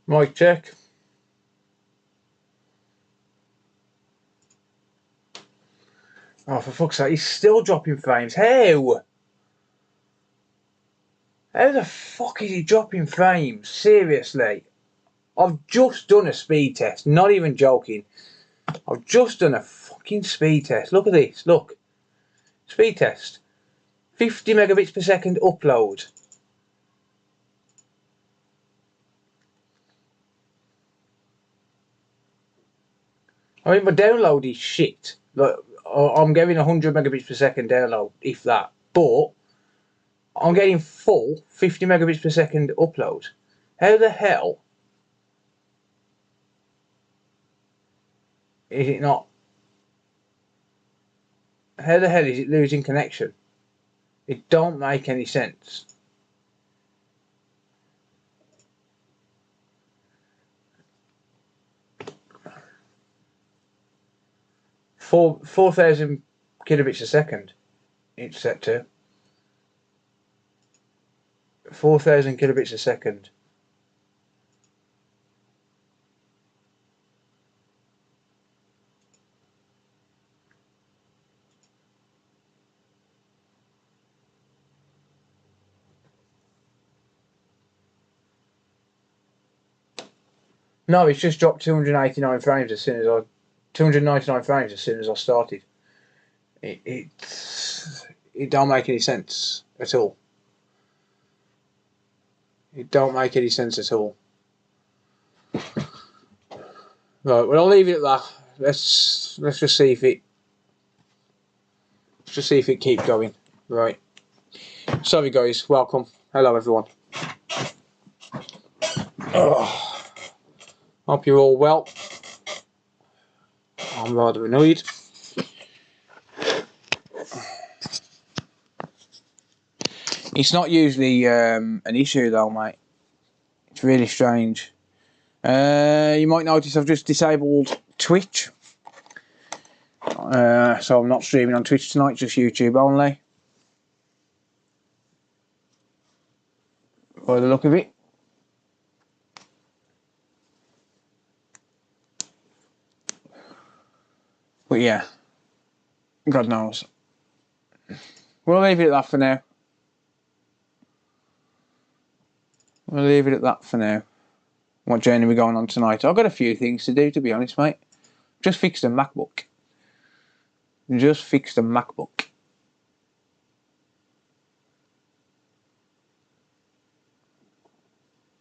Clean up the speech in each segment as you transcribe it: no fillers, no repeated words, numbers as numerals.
Mic check. Oh, for fuck's sake, he's still dropping frames. How? How the fuck is he dropping frames? Seriously. I've just done a speed test, not even joking. I've just done a fucking speed test. Look at this, look. Speed test. 50 megabits per second upload. I mean, my download is shit. Like, I'm getting 100 megabits per second download, if that. But I'm getting full 50 megabits per second upload. How the hell is it not? How the hell is it losing connection? It don't make any sense. Four 4,000 kilobits a second. It's set to 4,000 kilobits a second. No, it's just dropped 289 frames as soon as I 299 frames as soon as I started. It don't make any sense at all. It don't make any sense at all. Right, well, I'll leave it at that. Let's just see if it keeps going. Right. Sorry guys, welcome. Hello everyone. Oh, hope you're all well. I'm rather annoyed. It's not usually an issue though, mate. It's really strange. You might notice I've just disabled Twitch. So I'm not streaming on Twitch tonight, just YouTube only. By the look of it. But yeah, God knows. We'll leave it at that for now. We'll leave it at that for now. What journey are we going on tonight? I've got a few things to do, to be honest, mate. Just fixed the MacBook. Just fixed the MacBook.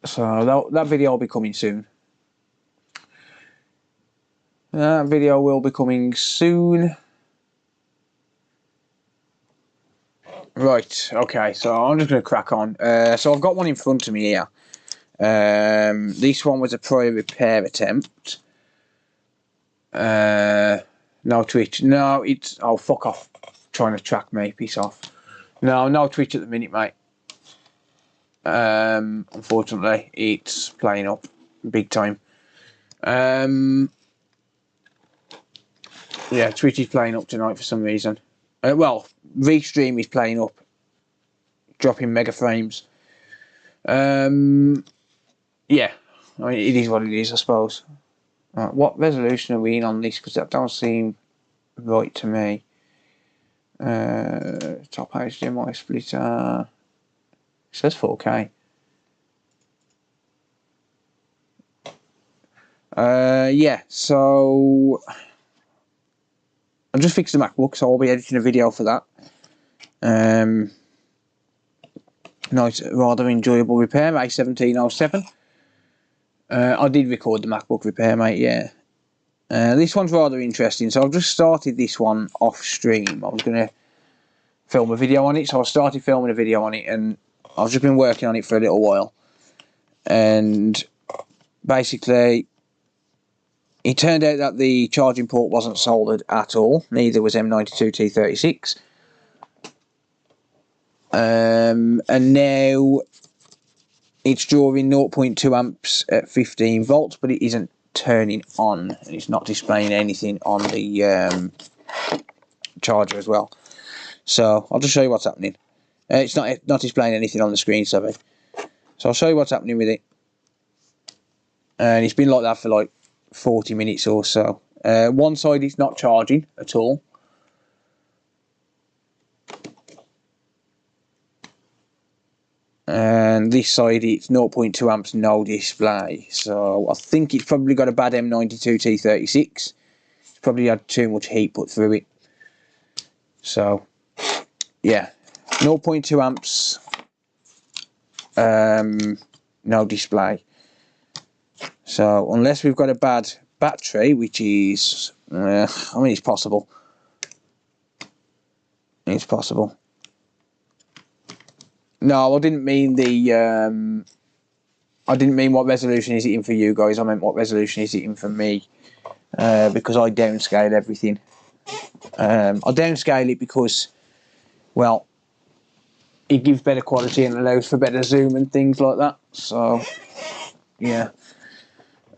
So that video will be coming soon. That video will be coming soon. Right, okay, so I'm just going to crack on. So I've got one in front of me here. This one was a prior repair attempt. No Twitch. No, it's... Oh, fuck off. Trying to track me. Piss off. No Twitch at the minute, mate. Unfortunately, it's playing up big time. Yeah, Twitch is playing up tonight for some reason. Well, Restream is playing up, dropping mega frames. Yeah, I mean, it is what it is, I suppose. What resolution are we in on this? Because that don't seem right to me. Top HDMI splitter. It says 4K. Yeah, so I just fixed the MacBook, so I'll be editing a video for that. Nice, rather enjoyable repair, A1707. I did record the MacBook repair, mate, yeah. This one's rather interesting, so I've just started this one off stream. I was going to film a video on it, so I started filming a video on it, and I've just been working on it for a little while. And basically, it turned out that the charging port wasn't soldered at all, neither was M92T36. And now it's drawing 0.2 amps at 15 volts, but it isn't turning on, and it's not displaying anything on the charger as well. So I'll just show you what's happening. It's not displaying anything on the screen, sorry. So I'll show you what's happening with it. and it's been like that for like 40 minutes or so. One side it's not charging at all. And this side it's 0.2 amps, no display. So I think it's probably got a bad M92T36. It's probably had too much heat put through it. So yeah, 0.2 amps, no display. So unless we've got a bad battery, which is, I mean, it's possible. It's possible. No, I didn't mean the. I didn't mean what resolution is it in for you guys. I meant what resolution is it in for me, because I downscale everything. I downscale it because, well, it gives better quality and allows for better zoom and things like that. So, yeah.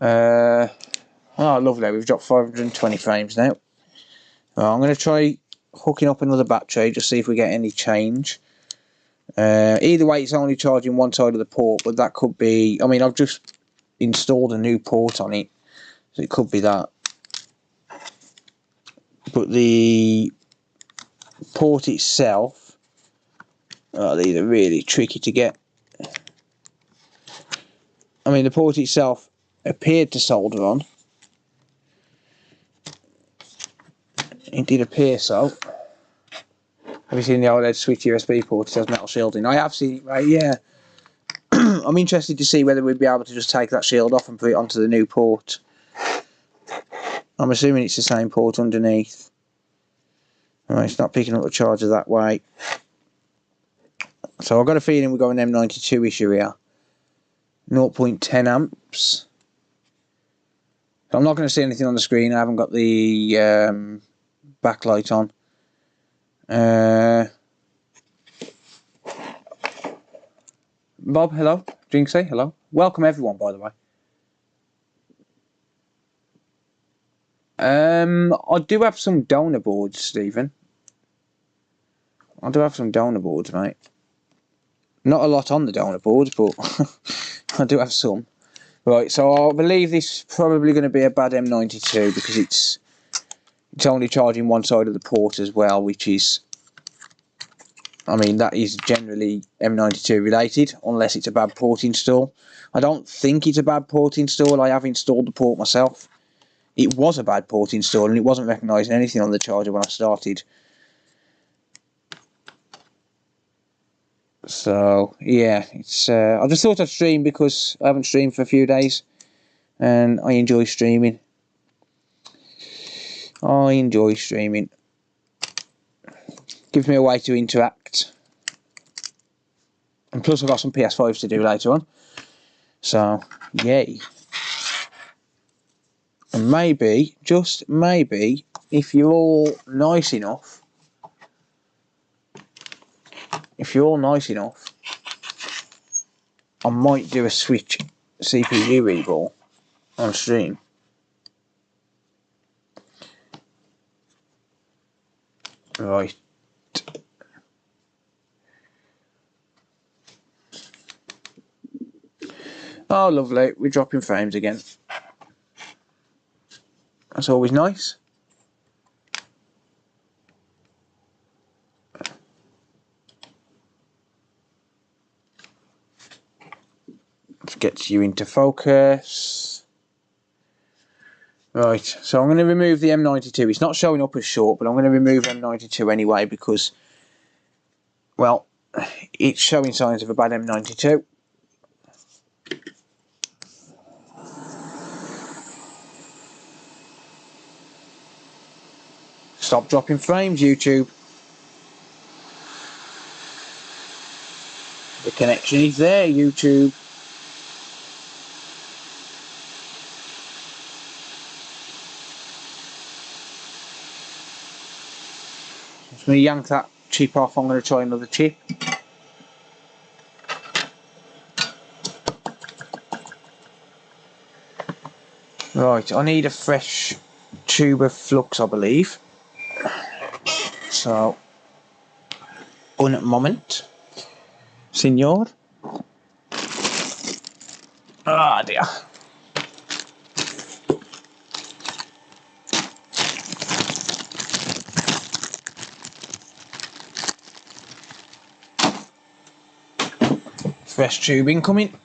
Oh, lovely. We've dropped 520 frames now. I'm going to try hooking up another battery, just see if we get any change. Either way, it's only charging one side of the port, but that could be, I mean, I've just installed a new port on it, so it could be that. But the port itself, these are really tricky to get. I mean, the port itself appeared to solder on. It did appear so. Have you seen the OLED switch USB port? It has metal shielding. I have seen it, right? Yeah. I'm interested to see whether we'd be able to just take that shield off and put it onto the new port. I'm assuming it's the same port underneath. Right, it's not picking up the charger that way. So I've got a feeling we've got an M92 issue here. 0.10 amps. So I'm not going to see anything on the screen. I haven't got the backlight on. Bob, hello. Jinxie, hello. Welcome everyone, by the way. I do have some donor boards, Stephen. I do have some donor boards, mate. Not a lot on the donor boards, but I do have some. Right, so I believe this is probably going to be a bad M92 because it's only charging one side of the port as well, which is, I mean, that is generally M92 related, unless it's a bad port install. I don't think it's a bad port install. I have installed the port myself. It was a bad port install and it wasn't recognising anything on the charger when I started. So yeah, it's I just thought I'd stream because I haven't streamed for a few days and I enjoy streaming. I enjoy streaming. Gives me a way to interact. And plus I've got some PS5s to do later on. So, yay. And maybe, just maybe, if you're all nice enough, I might do a Switch CPU reball on stream. Right. Oh, lovely. We're dropping frames again. That's always nice. Let's get you into focus. Right, so I'm going to remove the M92. It's not showing up as short, but I'm going to remove M92 anyway because, well, it's showing signs of a bad M92. Stop dropping frames, YouTube. The connection is there, YouTube. I'm going to yank that chip off. I'm going to try another chip. Right, I need a fresh tube of flux, I believe. So, un moment, senor. Ah, dear. Fresh tube incoming.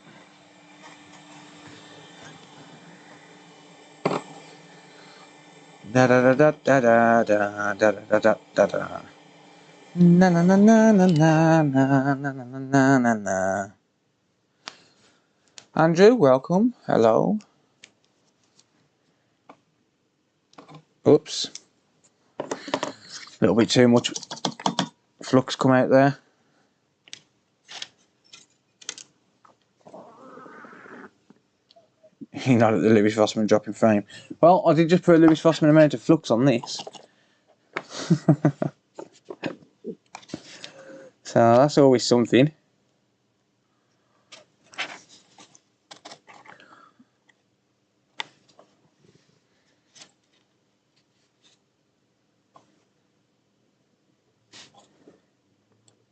Da da da da da da da da da da da. Na na na na na na na na na na na. Andrew, welcome. Hello. Oops. A little bit too much flux come out there. You know that the Lewis Vossman dropping frame. Well, I did just put a Lewis Vossman amount of flux on this. So that's always something.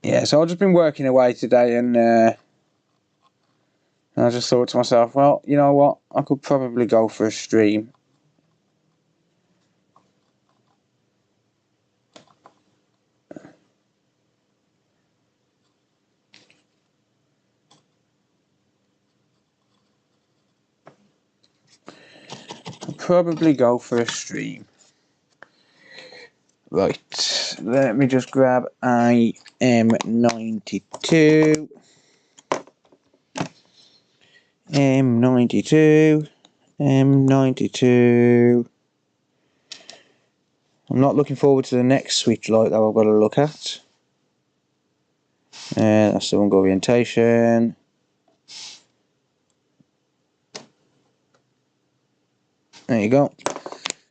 Yeah, so I've just been working away today, and I just thought to myself, well, you know what, I could probably go for a stream. Right, let me just grab a M92. M92. I'm not looking forward to the next switch light that I've got to look at. That's the wrong orientation. There you go.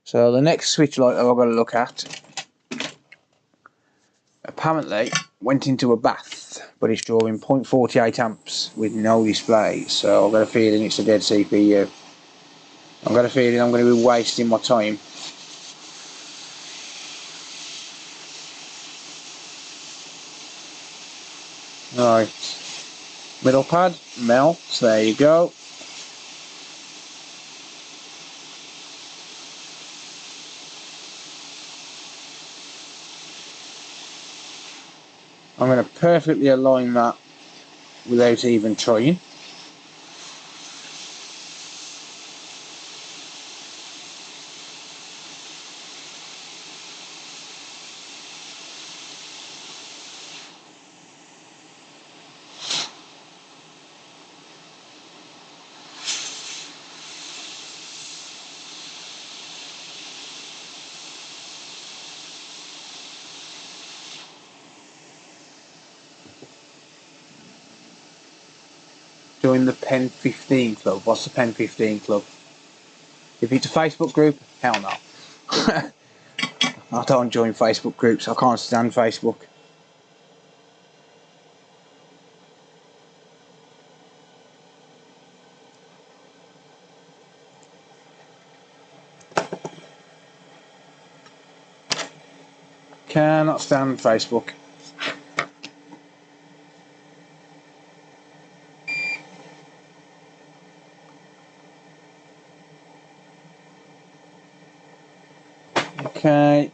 So the next switch light that I've got to look at apparently went into a bath, but it's drawing 0.48 amps with no display. So I've got a feeling it's a dead CPU. I've got a feeling I'm going to be wasting my time. Right, middle pad melts. There you go. I'm going to perfectly align that without even trying. Join the Pen 15 Club. What's the Pen 15 Club? If it's a Facebook group, hell no. I don't join Facebook groups. I can't stand Facebook. Cannot stand Facebook. Okay.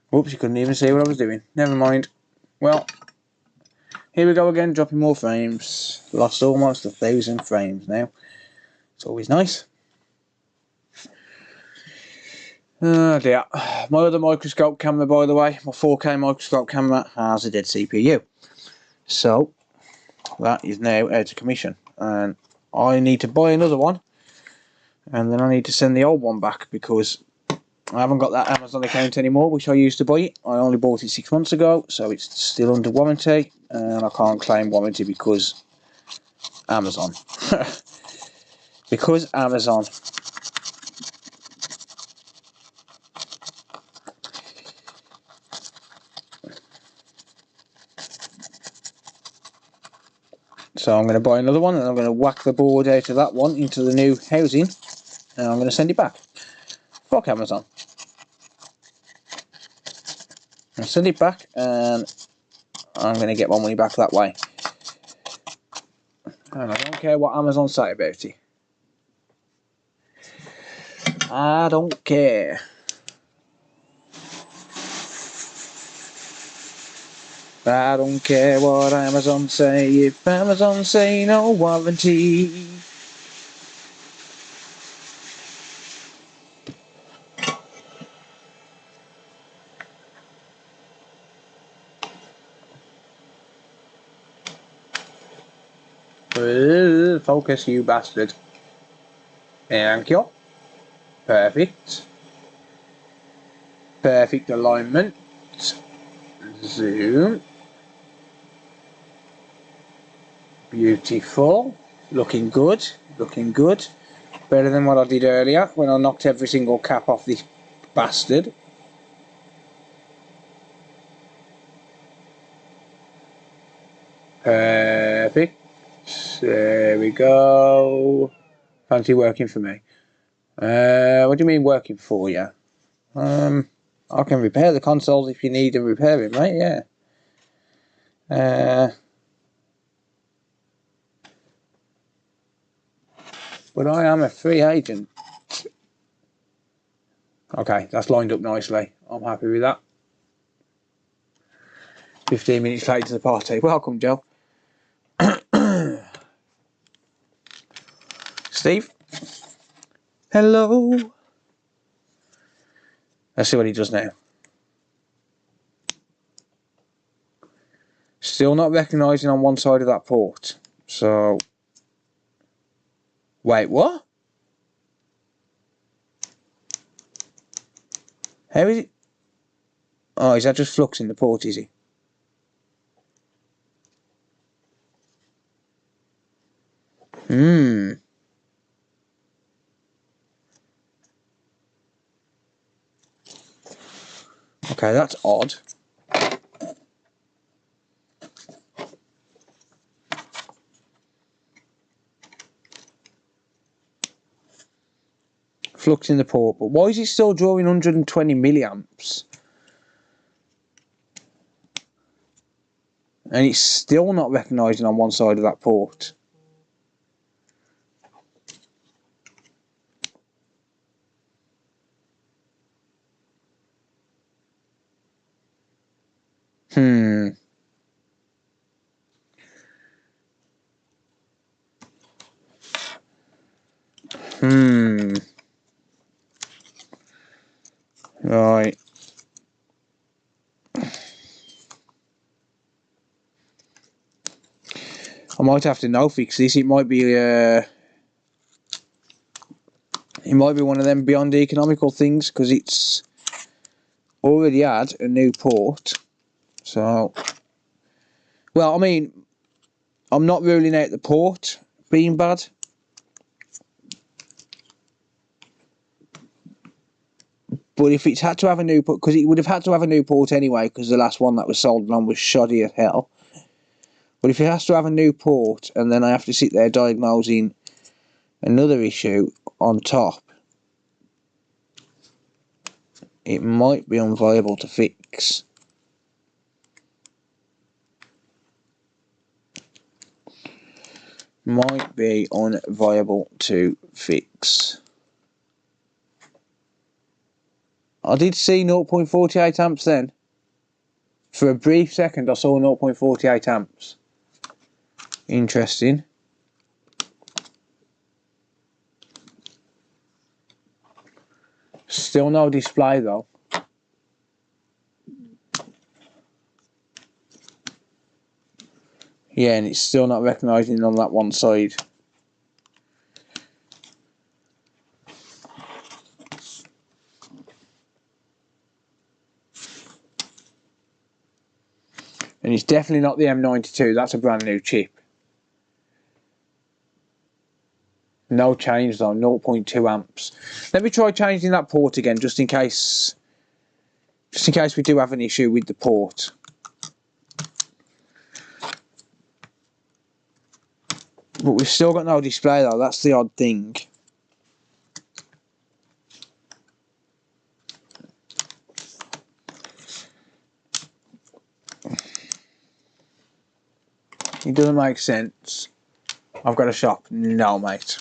Whoops, you couldn't even see what I was doing. Never mind. Well, here we go again, dropping more frames. Lost almost 1,000 frames now. It's always nice. Oh dear. My other microscope camera, by the way, my 4K microscope camera, has a dead CPU. So, that is now out of commission. And I need to buy another one. And then I need to send the old one back because I haven't got that Amazon account anymore, which I used to buy it. I only bought it 6 months ago, so it's still under warranty, and I can't claim warranty because Amazon. Because Amazon. So I'm going to buy another one, and I'm going to whack the board out of that one into the new housing, and I'm going to send it back. Fuck Amazon. I'll send it back, and I'm going to get my money back that way. And I don't care what Amazon say about it. I don't care. I don't care what Amazon say if Amazon say no warranty. Focus, you bastard. Thank you. Perfect. Perfect alignment. Zoom. Beautiful. Looking good. Looking good. Better than what I did earlier when I knocked every single cap off this bastard. Perfect. There we go. Fancy working for me. What do you mean working for you? I can repair the consoles if you need to repair it, mate, yeah. But I am a free agent. Okay, that's lined up nicely. I'm happy with that. 15 minutes late to the party. Welcome, Joe. Steve. Hello. Let's see what he does now. Still not recognising on one side of that port. So... Wait, what? How is it? Oh, is that just fluxing the port, is he? Okay, that's odd. Flux in the port, but why is it still drawing 120 milliamps? And it's still not recognising on one side of that port. Right. I might have to no fix this. It might be one of them beyond economical things because it's already had a new port. So, well, I mean, I'm not ruling out the port being bad. But if it's had to have a new port, because it would have had to have a new port anyway, because the last one that was sold on was shoddy as hell. But if it has to have a new port, and then I have to sit there diagnosing another issue on top, it might be unviable to fix. Might be unviable to fix. I did see 0.48 amps then. For a brief second I saw 0.48 amps. Interesting. Still no display though. Yeah, and it's still not recognising on that one side. And it's definitely not the M92, that's a brand new chip. No change though, 0.2 amps. Let me try changing that port again just in case we do have an issue with the port. But we've still got no display though, that's the odd thing. It doesn't make sense. I've got a shop. No, mate.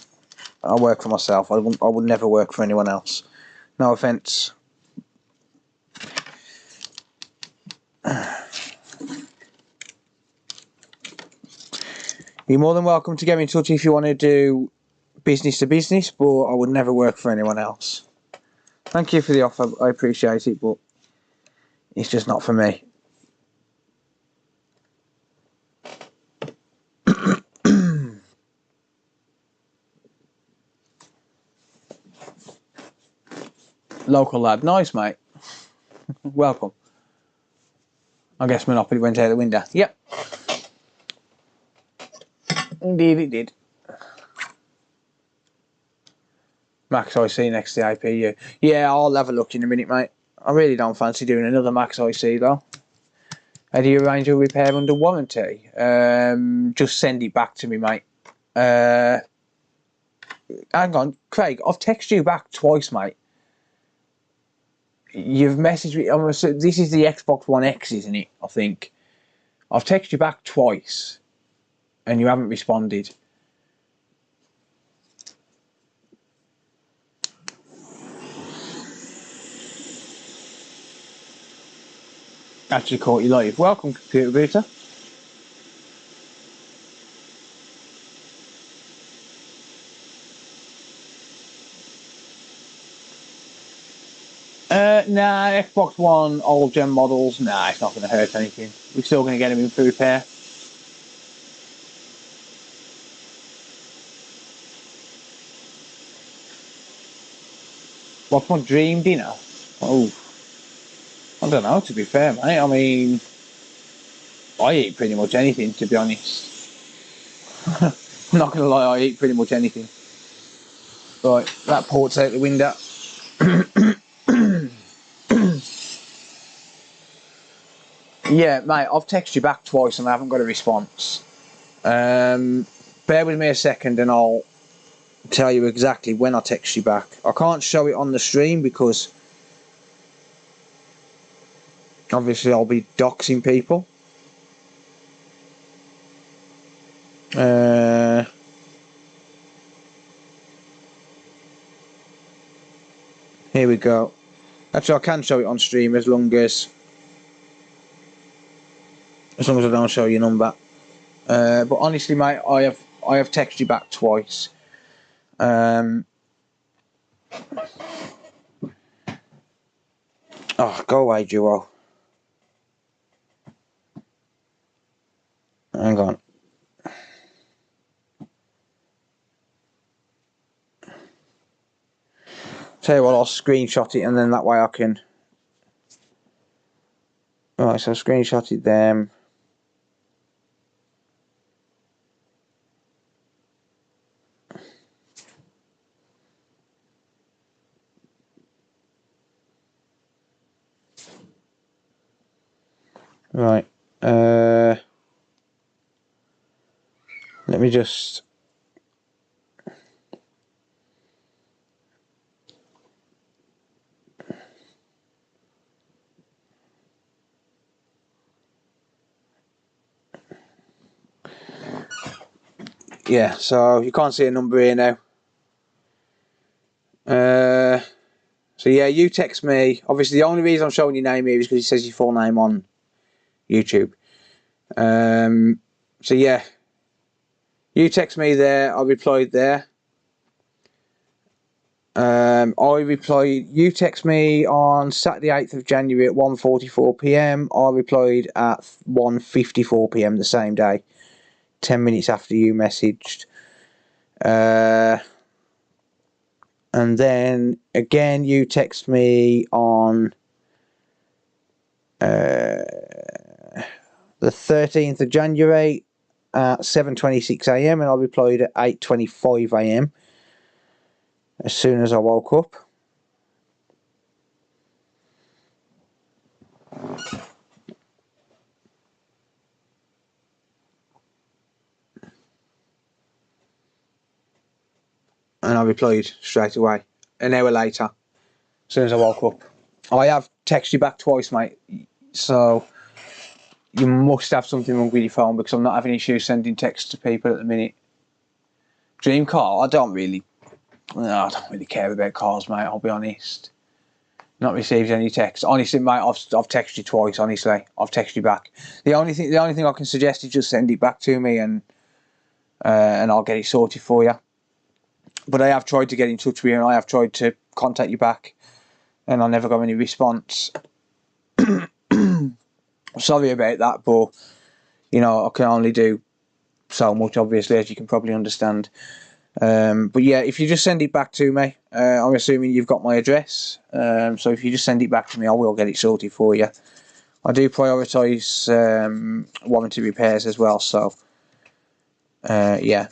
I work for myself. I would never work for anyone else. No offence. You're more than welcome to get in touch if you want to do business to business, but I would never work for anyone else. Thank you for the offer. I appreciate it, but it's just not for me. Local lad. Nice, mate. Welcome. I guess Monopoly went out the window. Yep. Indeed it did. Max IC next to the APU. Yeah, I'll have a look in a minute, mate. I really don't fancy doing another Max IC though. How do you arrange a repair under warranty? Just send it back to me, mate. Hang on, Craig, I've texted you back twice, mate. You've messaged me. This is the Xbox One X, isn't it? I think. I've texted you back twice, and you haven't responded. Actually caught you live. Welcome, Computer Booter. Nah, Xbox One old gen models. Nah, it's not going to hurt anything. We're still going to get them in for repair. What's my dream dinner? Oh, I don't know, to be fair, mate. I mean, I eat pretty much anything, to be honest. I'm not going to lie, I eat pretty much anything. Right, that port's out the window. Yeah, mate, I've texted you back twice and I haven't got a response. Bear with me a second and I'll tell you exactly when I text you back. I can't show it on the stream because obviously I'll be doxing people. Here we go. Actually, I can show it on stream as long as I don't show your number. But honestly, mate, I have texted you back twice. Oh, go away, Duo. Hang on. Tell you what, I'll screenshot it and then that way I can. Right, so I screenshotted them. Right. Let me just. Yeah, so you can't see a number here now. So yeah, you text me. Obviously, the only reason I'm showing your name here is because it says your full name on YouTube. So yeah, you text me there. I replied there. I replied. You text me on Saturday 8th of January at 1:44 p.m. I replied at 1:54 p.m. the same day, 10 minutes after you messaged. And then again, you text me on the 13th of January at 7:26 a.m. and I replied at 8:25 a.m. as soon as I woke up. And I replied straight away. An hour later, as soon as I woke up. I have texted you back twice, mate. So you must have something wrong with your phone, because I'm not having issues sending texts to people at the minute. Dream car? I don't really care about cars, mate. I'll be honest. Not received any text. Honestly, mate, I've texted you twice. Honestly, I've texted you back. The only thing I can suggest is just send it back to me, and I'll get it sorted for you. But I have tried to get in touch with you, and I have tried to contact you back, and I never got any response. Sorry about that, but you know, I can only do so much, obviously, as you can probably understand. But yeah, if you just send it back to me, I'm assuming you've got my address. So if you just send it back to me, I will get it sorted for you. I do prioritise warranty repairs as well, so yeah.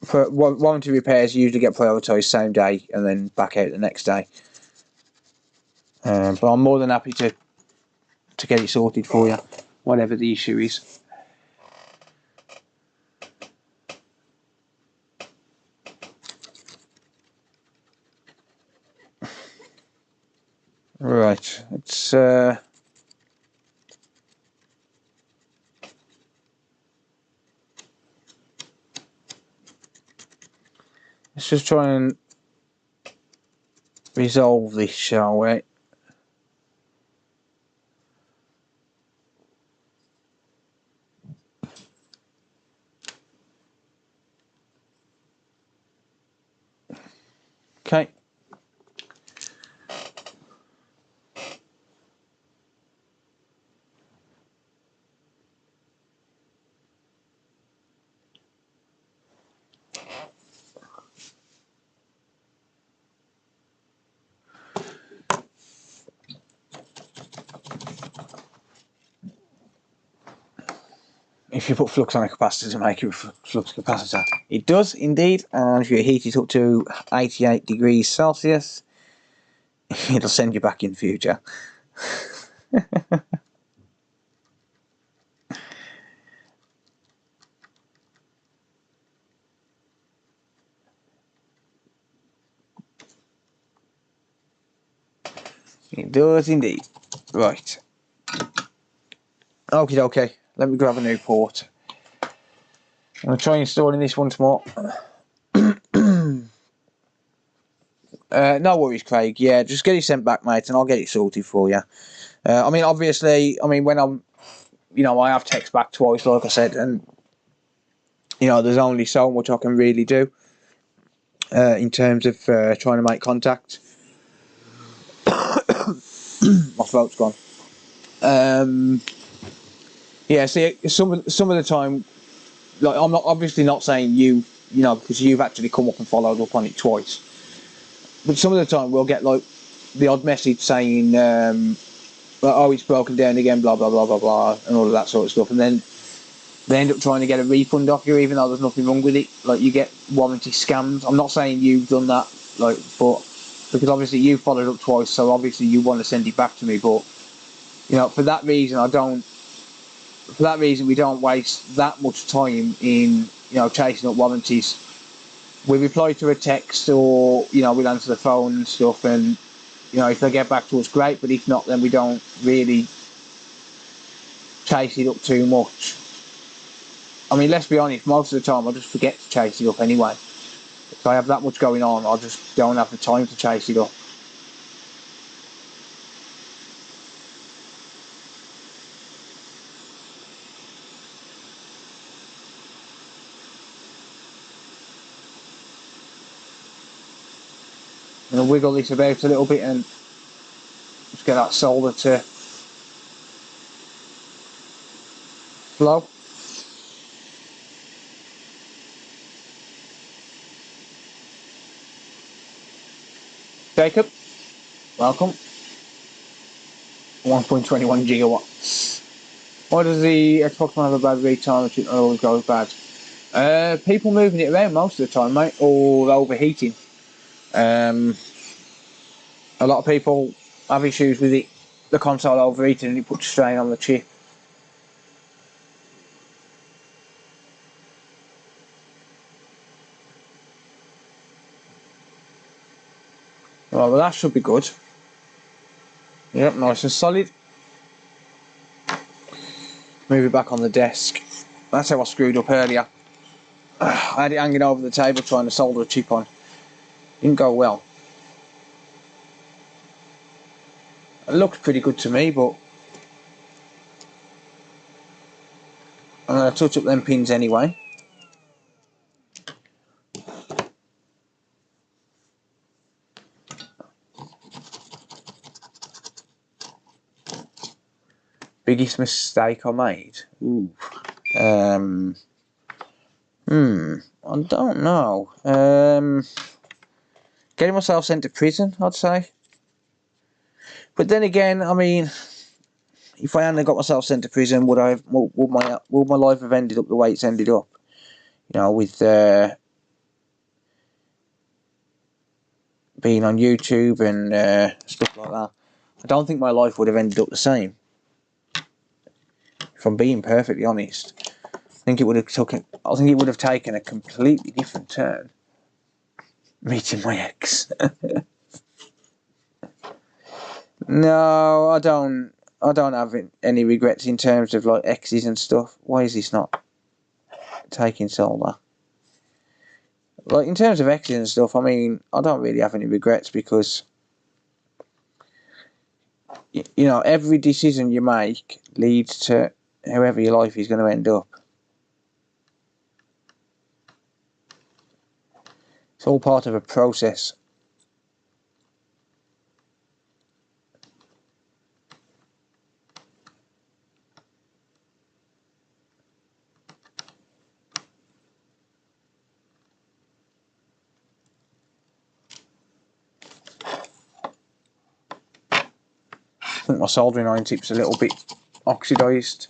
For warranty repairs, you usually get prioritised same day and then back out the next day. But I'm more than happy to get it sorted for you, whatever the issue is. Right, let's just try and resolve this, shall we? Okay. If you put flux on a capacitor to make it a flux capacitor. It does indeed, and if you heat it up to 88 degrees Celsius, it'll send you back in future. It does indeed. Right. Okay, let me grab a new port. I'm going to try installing this once more. No worries, Craig. Yeah, just get it sent back, mate, and I'll get it sorted for you. I mean, obviously, when I'm, I have text back twice, like I said, and, there's only so much I can really do in terms of trying to make contact. My throat's gone. Yeah, see, some of the time, like, I'm not obviously not saying you, because you've actually come up and followed up on it twice. But some of the time we'll get like the odd message saying, "Oh, it's broken down again," blah blah blah blah blah, and all of that sort of stuff, and then they end up trying to get a refund off you, even though there's nothing wrong with it. Like, you get warranty scammed. I'm not saying you've done that, like, but because obviously you followed up twice, so obviously you want to send it back to me. But for that reason, we don't waste that much time in chasing up warranties. We reply to a text, or we'll answer the phone and stuff, and if they get back to us, great, but if not, then we don't really chase it up too much. I mean, let's be honest, most of the time I just forget to chase it up anyway. If I have that much going on, I just don't have the time to chase it up. I'm going to wiggle this about a little bit and just get that solder to flow. Jacob, welcome. 1.21 gigawatts. Why does the Xbox One have a bad read time which it always goes bad? People moving it around most of the time, mate, or overheating. A lot of people have issues with it, the console overheating, and it puts strain on the chip. well that should be good. Yep, nice and solid. Move it back on the desk. That's how I screwed up earlier. I had it hanging over the table trying to solder a chip on. Didn't go well. It looked pretty good to me, but I'm going to touch up them pins anyway. Biggest mistake I made? Ooh. I don't know. Getting myself sent to prison, I'd say. But then again, I mean, if I hadn't got myself sent to prison, would my life have ended up the way it's ended up? You know, with being on YouTube and stuff like that. I don't think my life would have ended up the same. If I'm being perfectly honest, I think it would have taken a completely different turn. Meeting my ex. No, I don't have any regrets in terms of like exes and stuff. Why is this not taking solder? Like in terms of exes and stuff, I mean, I don't really have any regrets because you know, every decision you make leads to however your life is going to end up. It's all part of a process. I think my soldering iron tip's a little bit oxidised.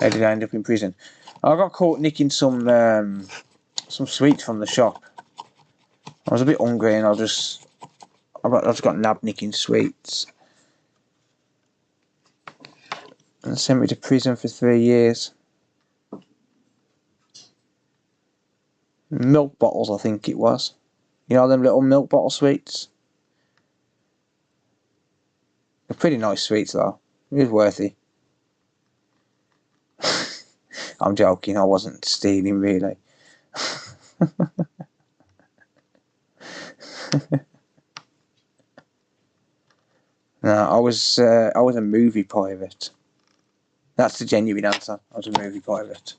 How did I end up in prison? I got caught nicking some sweets from the shop. I was a bit hungry and I just got nabbed nicking sweets. And sent me to prison for 3 years. Milk bottles, I think it was. You know them little milk bottle sweets? They're pretty nice sweets though. It was worthy. I'm joking, I wasn't stealing really. No, I was a movie pirate. That's the genuine answer. I was a movie pirate.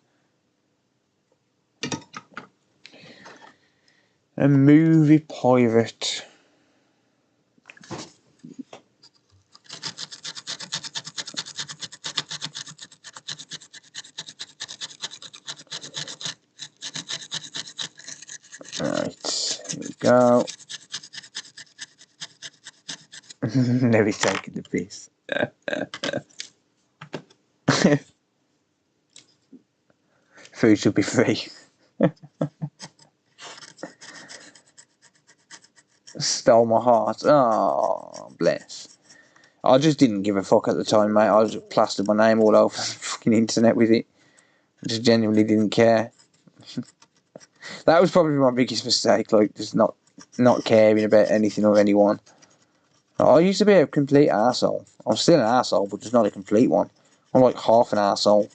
A movie pirate. Right, here we go. Never taken the piece. Food should be free. Stole my heart. Oh, bless. I just didn't give a fuck at the time, mate. I just plastered my name all over the fucking internet with it. I just genuinely didn't care. That was probably my biggest mistake, like just not caring about anything or anyone. I used to be a complete arsehole. I'm still an arsehole, but just not a complete one. I'm like half an arsehole.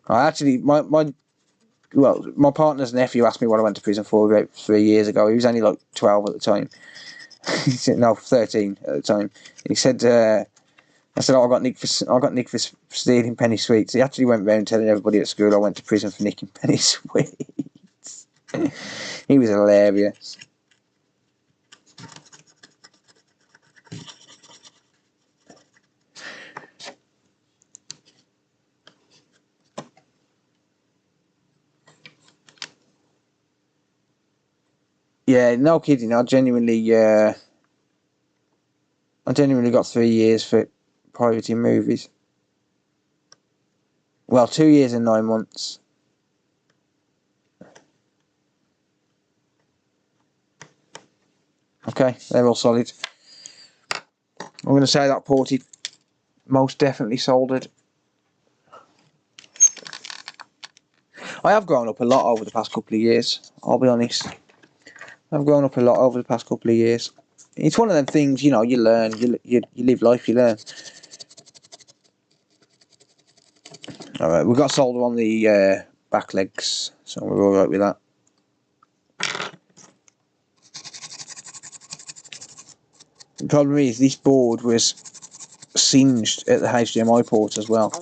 I actually, my partner's nephew asked me what I went to prison for about 3 years ago. He was only like 12 at the time. He said, no, 13 at the time. He said, I said, oh, I got nicked for stealing penny sweets. He actually went around telling everybody at school I went to prison for nicking penny sweets. He was hilarious. Yeah, no kidding. I genuinely got 3 years for pirating movies. Well, 2 years and 9 months. Okay, they're all solid. I'm going to say that ported most definitely soldered. I have grown up a lot over the past couple of years, I'll be honest. I've grown up a lot over the past couple of years. It's one of them things, you know, you learn, you live life, you learn. Alright, we've got solder on the back legs, so we're alright with that. The problem is, this board was singed at the HDMI port as well.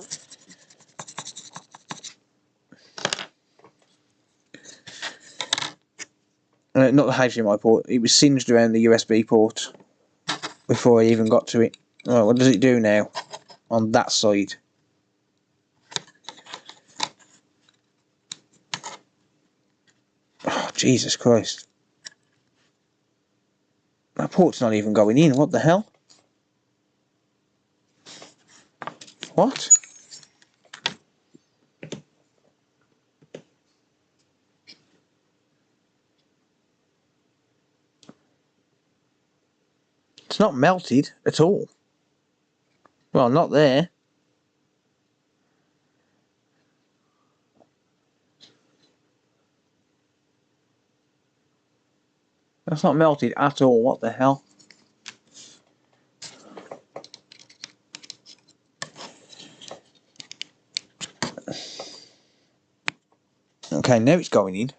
Not the HDMI port, it was singed around the USB port before I even got to it. Right, what does it do now on that side? Oh, Jesus Christ. That port's not even going in, what the hell? What? It's not melted at all. Well, not there. That's not melted at all, what the hell? Okay, now it's going in.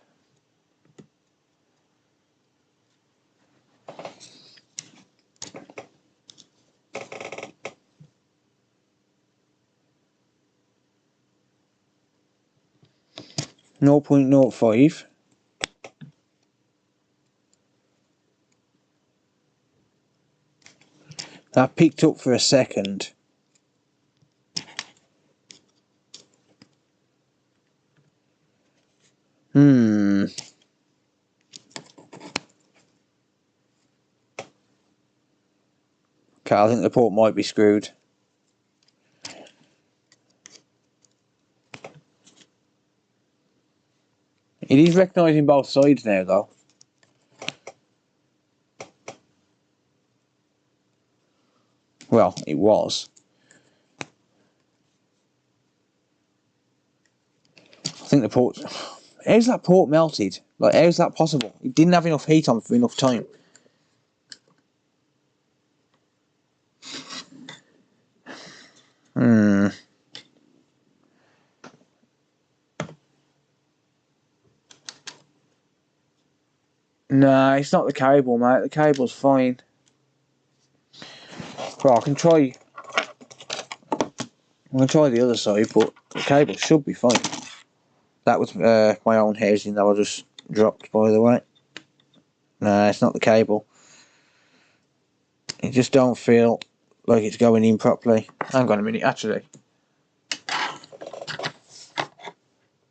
.05. That picked up for a second. Okay, I think the port might be screwed. It is recognising both sides now though. Well, it was. I think the port... How's that port melted? Like, how's that possible? It didn't have enough heat on for enough time. Nah, it's not the cable, mate. The cable's fine. Well, I can try... I'm going to try the other side, but the cable should be fine. That was my own housing that I just dropped, by the way. Nah, it's not the cable. It just don't feel like it's going in properly. Hang on a minute, actually.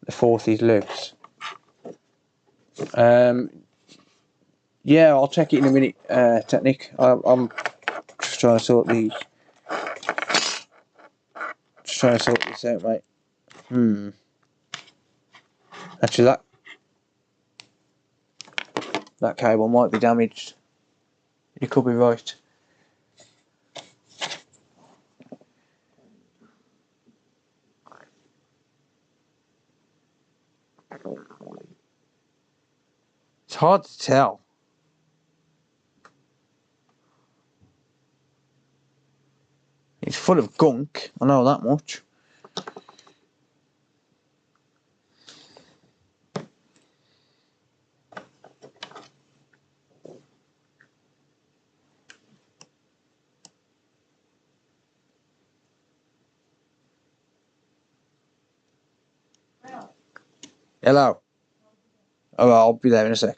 The fourth is loose. Yeah, I'll check it in a minute, Technic. I'm just trying to sort the... Just trying to sort this out, mate. Actually, that cable might be damaged. You could be right. It's hard to tell. It's full of gunk, I know that much. Hello. Oh, I'll be there in a sec.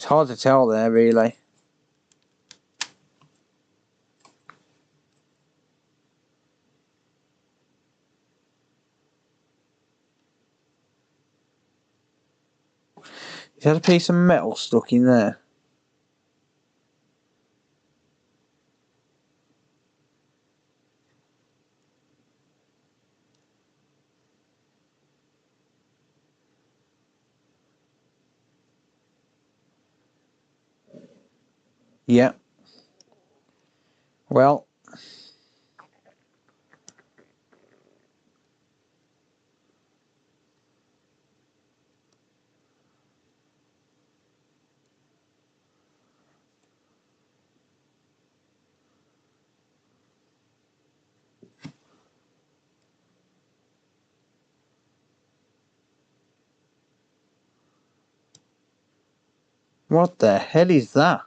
It's hard to tell there, really. Is that a piece of metal stuck in there? Yeah. Well. What the hell is that?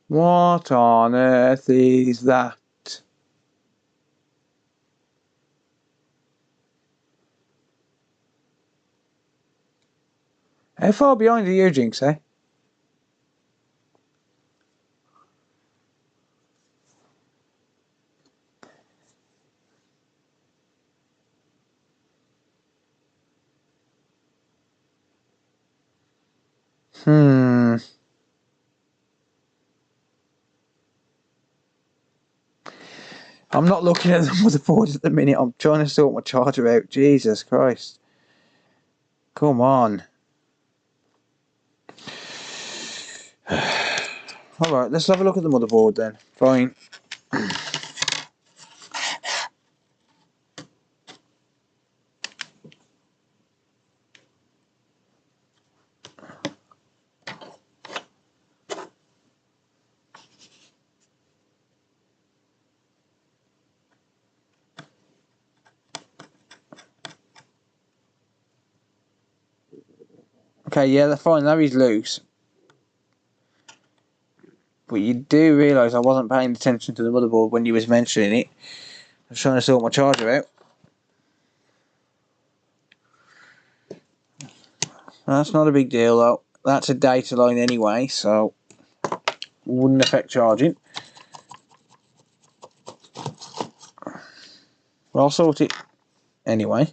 What on earth is that? How far behind are you, Jinx, eh? I'm not looking at the motherboard at the minute. I'm trying to sort my charger out. Jesus Christ. Come on. Alright, let's have a look at the motherboard then. Fine. Okay, yeah, fine, that is loose. But you do realise I wasn't paying attention to the motherboard when you was mentioning it. I was trying to sort my charger out. That's not a big deal though. That's a data line anyway, so wouldn't affect charging. But I'll sort it anyway.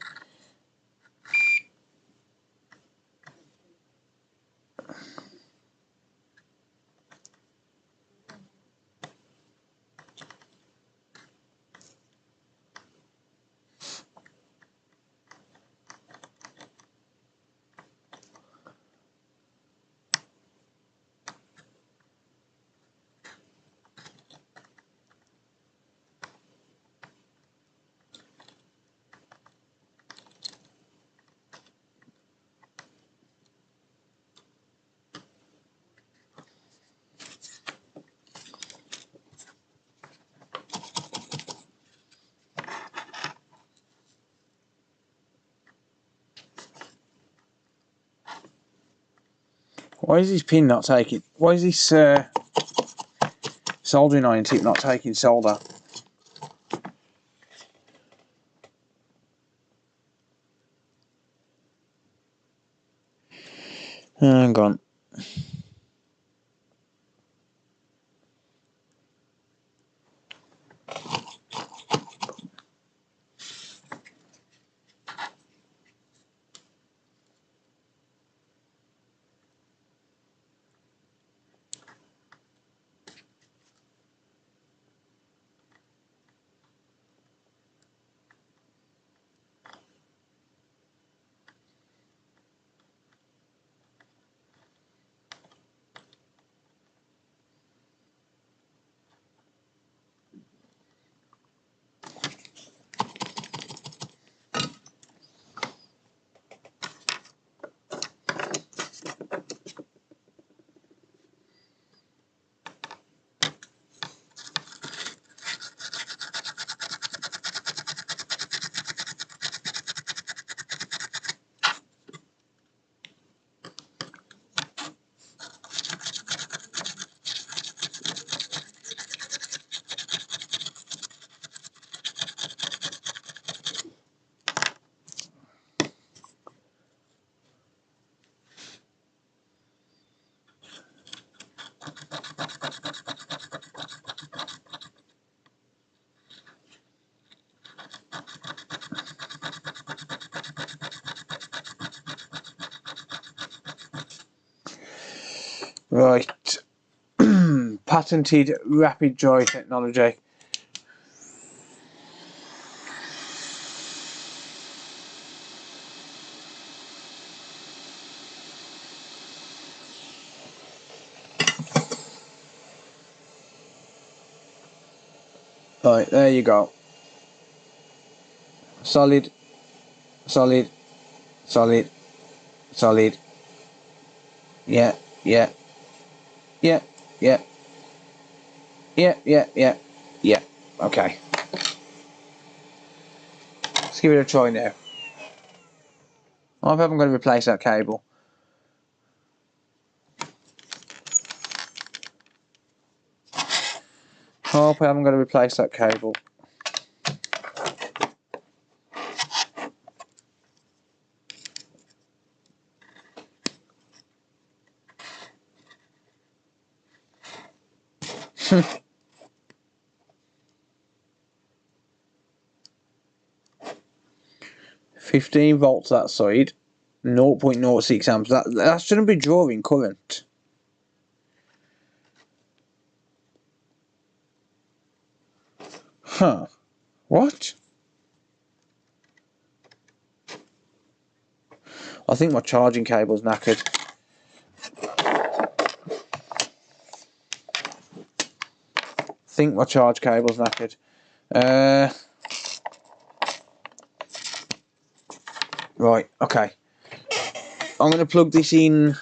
Why is this pin not taking... Why is this soldering iron tip not taking solder? Hang on. Right. Patented rapid dry technology. Right, there you go. Solid, solid, solid, solid. Yeah, yeah, yeah, yeah, yeah, yeah, yeah, yeah. Okay. Let's give it a try now. I hope I'm going to replace that cable. I hope I'm going to replace that cable. $15 that side, 0.06 amps. That shouldn't be drawing current. Huh. What? I think my charging cable's knackered. Right, okay. I'm going to plug this in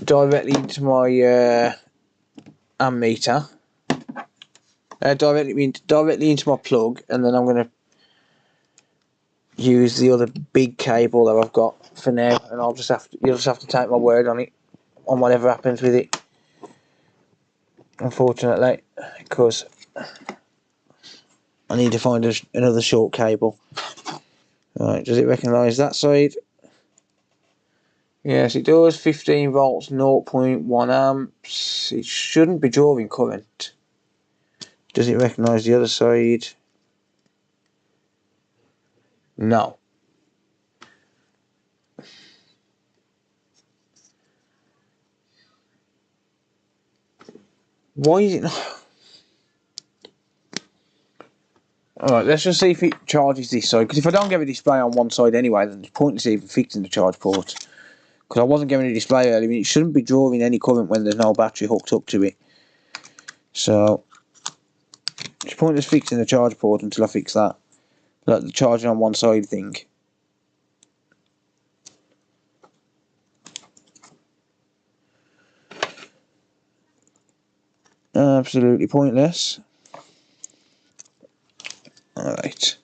directly into my ammeter. Directly into my plug, and then I'm going to use the other big cable that I've got for now, and you'll just have to take my word on it, on whatever happens with it. Unfortunately, because I need to find another short cable. Right, does it recognise that side? Yes, it does. 15 volts, 0.1 amps. It shouldn't be drawing current. Does it recognise the other side? No. Why is it not? Alright, let's just see if it charges this side. Because if I don't get a display on one side anyway, then it's pointless even fixing the charge port. Because I wasn't getting a display earlier. I mean, it shouldn't be drawing any current when there's no battery hooked up to it. So, it's pointless fixing the charge port until I fix that. Like the charging on one side thing. Absolutely pointless. Alright.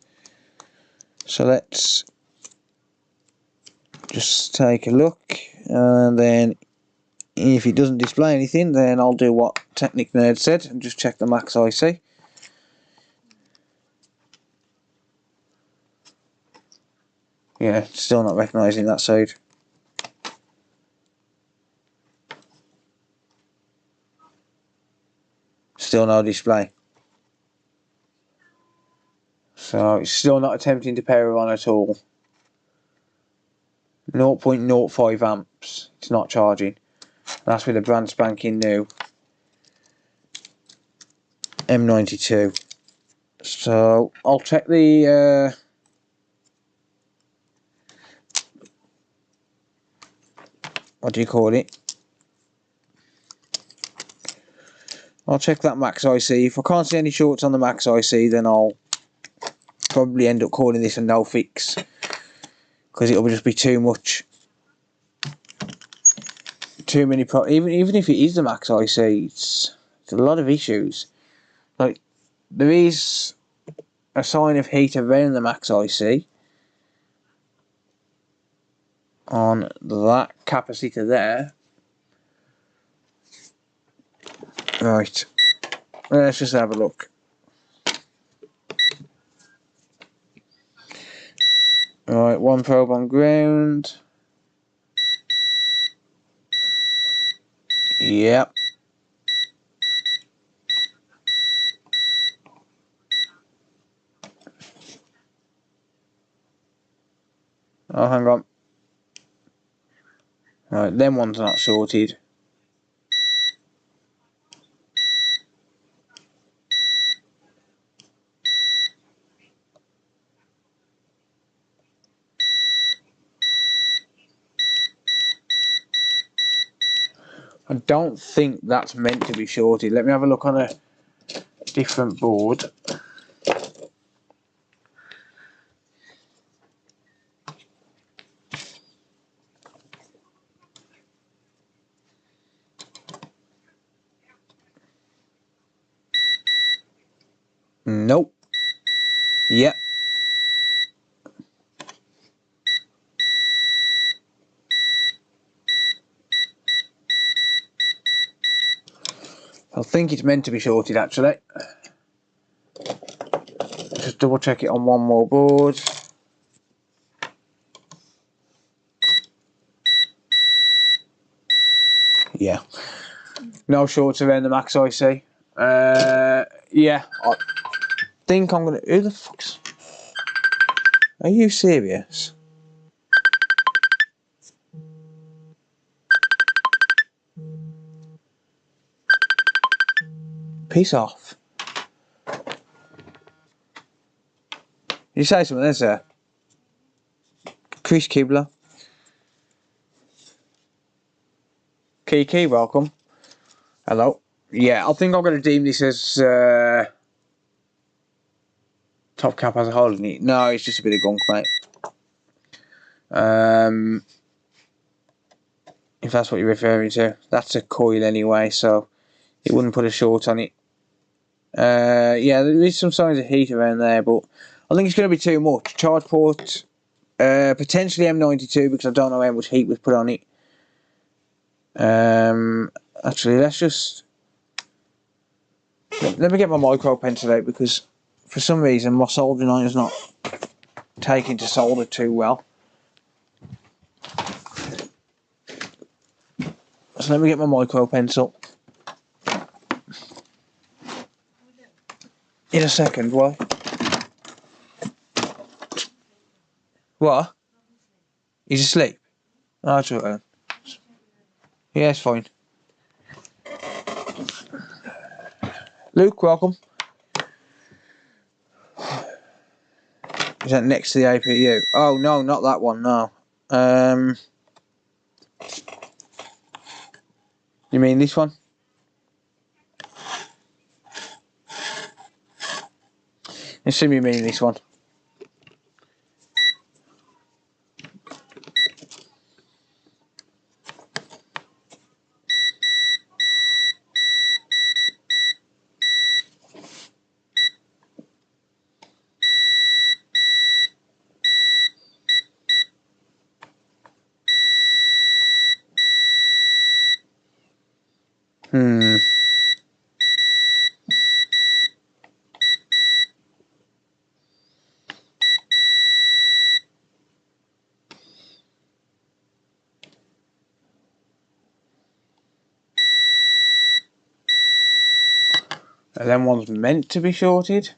So let's just take a look, and then if it doesn't display anything, then I'll do what Technic Nerd said and just check the max IC. Yeah, still not recognising that side. Still no display. So it's still not attempting to power on at all. 0.05 amps. It's not charging. That's with a brand spanking new M92. So I'll check the what do you call it? I'll check that max IC. If I can't see any shorts on the max IC, then I'll probably end up calling this a no fix, because it'll just be too much, too many even if it is the max IC, it's a lot of issues. Like, there is a sign of heat around the max IC on that capacitor there. Right, let's just have a look. Right, one probe on ground. Yep. Oh, hang on. Right, them ones are not shorted. I don't think that's meant to be shorted. Let me have a look on a different board. Nope. Yep. I think it's meant to be shorted actually. Just double check it on one more board. Yeah. No shorts around the max I see. Yeah. I think I'm gonna. Who the fuck's. Are you serious? Piss off. You say something there, sir? Chris Kibler. Kiki, welcome. Hello. Yeah, I think I'm going to deem this as top cap as a whole, isn't it? No, it's just a bit of gunk, mate. If that's what you're referring to. That's a coil anyway, so it wouldn't put a short on it. Yeah, there is some signs of heat around there, but I think it's going to be too much. Charge port, potentially M92 because I don't know how much heat was put on it. Actually, let's just... Let me get my micro pencil out because for some reason my soldering iron is not taking to solder too well. So let me get my micro pencil. In a second, why? What? He's asleep? Oh, that's right then. Yeah, it's fine. Luke, welcome. Is that next to the APU? Oh no, not that one, no. You mean this one? Assume you mean this one. And then one's meant to be shorted.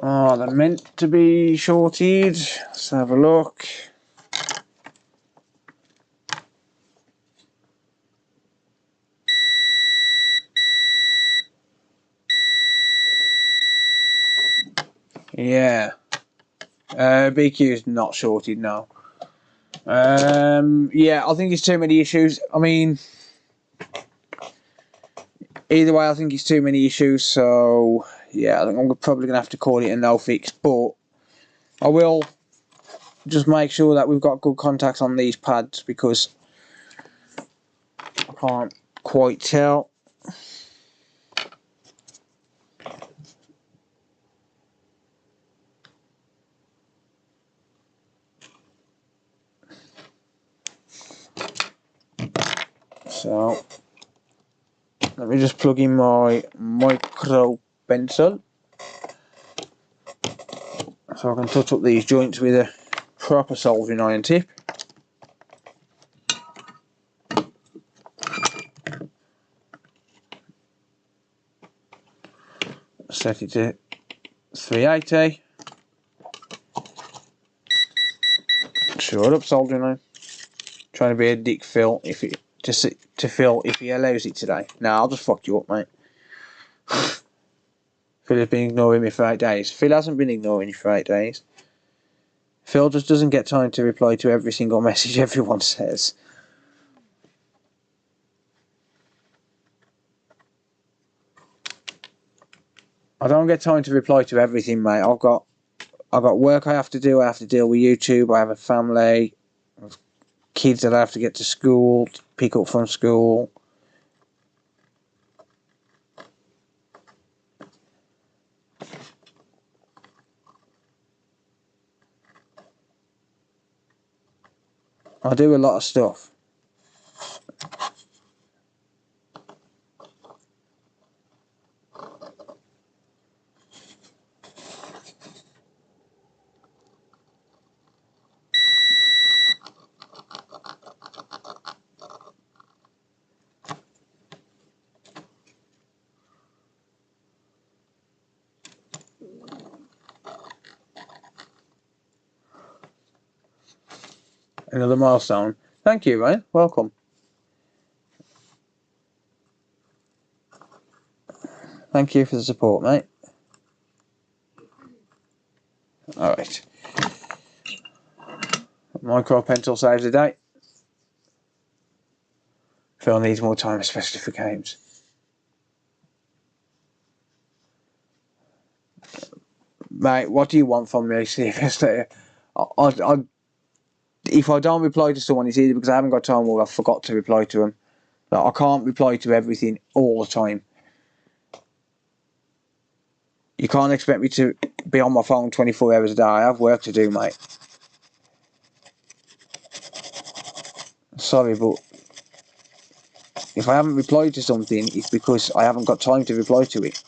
Oh, they're meant to be shorted. Let's have a look. Yeah. BQ is not shorted now. Yeah, I think it's too many issues. I mean, either way, I think it's too many issues. So yeah, I think I'm probably gonna have to call it a no fix. But I will just make sure that we've got good contacts on these pads because I can't quite tell. So let me just plug in my micro pencil so I can touch up these joints with a proper soldering iron tip. Set it to 380. Shut up, Soldering now. Trying to be a dick Phil to Phil if he allows it today. Nah, I'll just fuck you up, mate. Phil has been ignoring me for 8 days. Phil hasn't been ignoring you for 8 days. Phil just doesn't get time to reply to every single message everyone says. I don't get time to reply to everything, mate. I've got work I have to do. I have to deal with YouTube. I have a family. I have kids that I have to get to school, pick up from school. I do a lot of stuff. Another milestone. Thank you, mate. Welcome. Thank you for the support, mate. Alright. Micro pencil saves the day. Phil needs more time, especially for games. Mate, what do you want from me, seriously? If I don't reply to someone, it's either because I haven't got time or I forgot to reply to them. Like, I can't reply to everything all the time. You can't expect me to be on my phone 24 hours a day. I have work to do, mate. Sorry, but if I haven't replied to something, it's because I haven't got time to reply to it.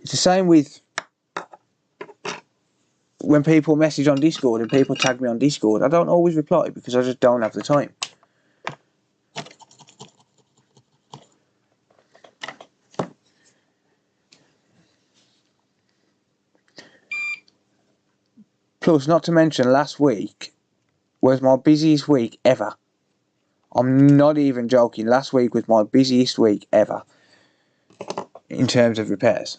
It's the same with when people message on Discord and people tag me on Discord. I don't always reply because I just don't have the time. Plus, not to mention, last week was my busiest week ever. I'm not even joking. Last week was my busiest week ever in terms of repairs.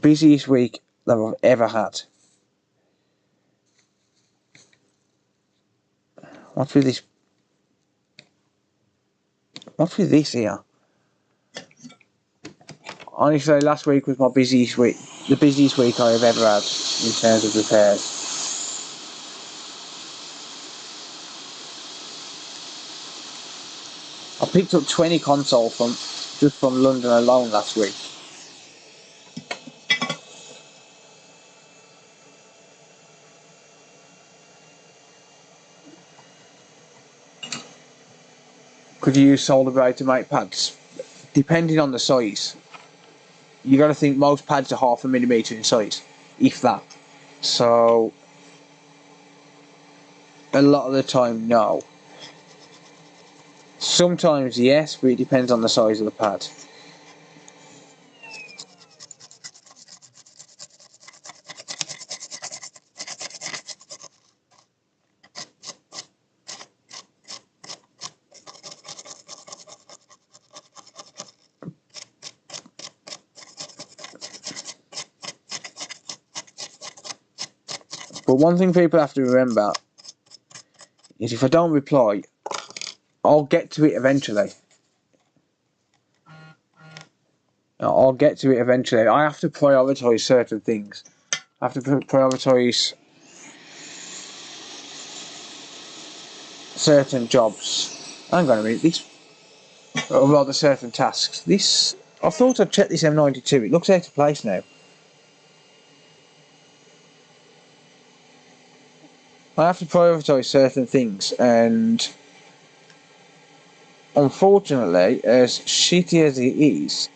Busiest week that I've ever had. What's with this? What's with this here? Honestly, last week was my busiest week. The busiest week I have ever had in terms of repairs. I picked up 20 consoles just from London alone last week. Could you use Soldering to make pads? Depending on the size. You got to think most pads are 0.5 millimetre in size, if that. So a lot of the time, no. Sometimes yes, but it depends on the size of the pad. But one thing people have to remember is if I don't reply, I'll get to it eventually. I'll get to it eventually. I have to prioritise certain things. I have to prioritise certain jobs. Hang on a minute, or rather certain tasks. I thought I'd check this M92. It looks out of place now. I have to prioritise certain things, and unfortunately, as shitty as it is,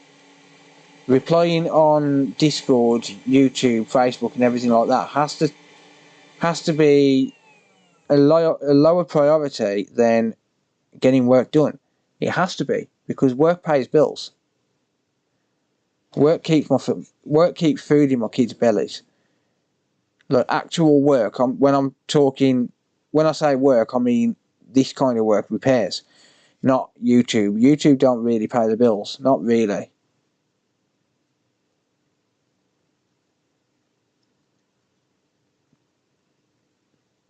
replying on Discord, YouTube, Facebook, and everything like that has to be a lower priority than getting work done. It has to be, because work pays bills. Work keeps food in my kids' bellies. Like actual work. When I say work, I mean this kind of work, repairs, not YouTube. YouTube don't really pay the bills, not really.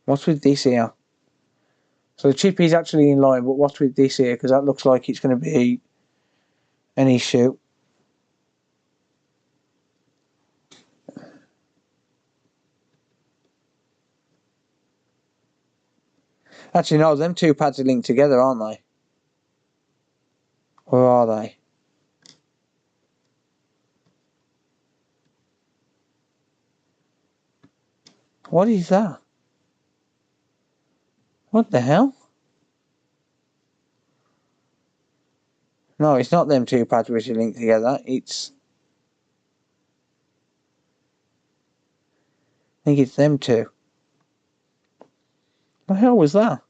What's with this here? So the chip is actually in line, but what's with this here? Because that looks like it's going to be an issue. Actually, no, them two pads are linked together, aren't they? Or are they? What is that? What the hell? No, it's not them two pads which are linked together. I think it's them two. What the hell was that?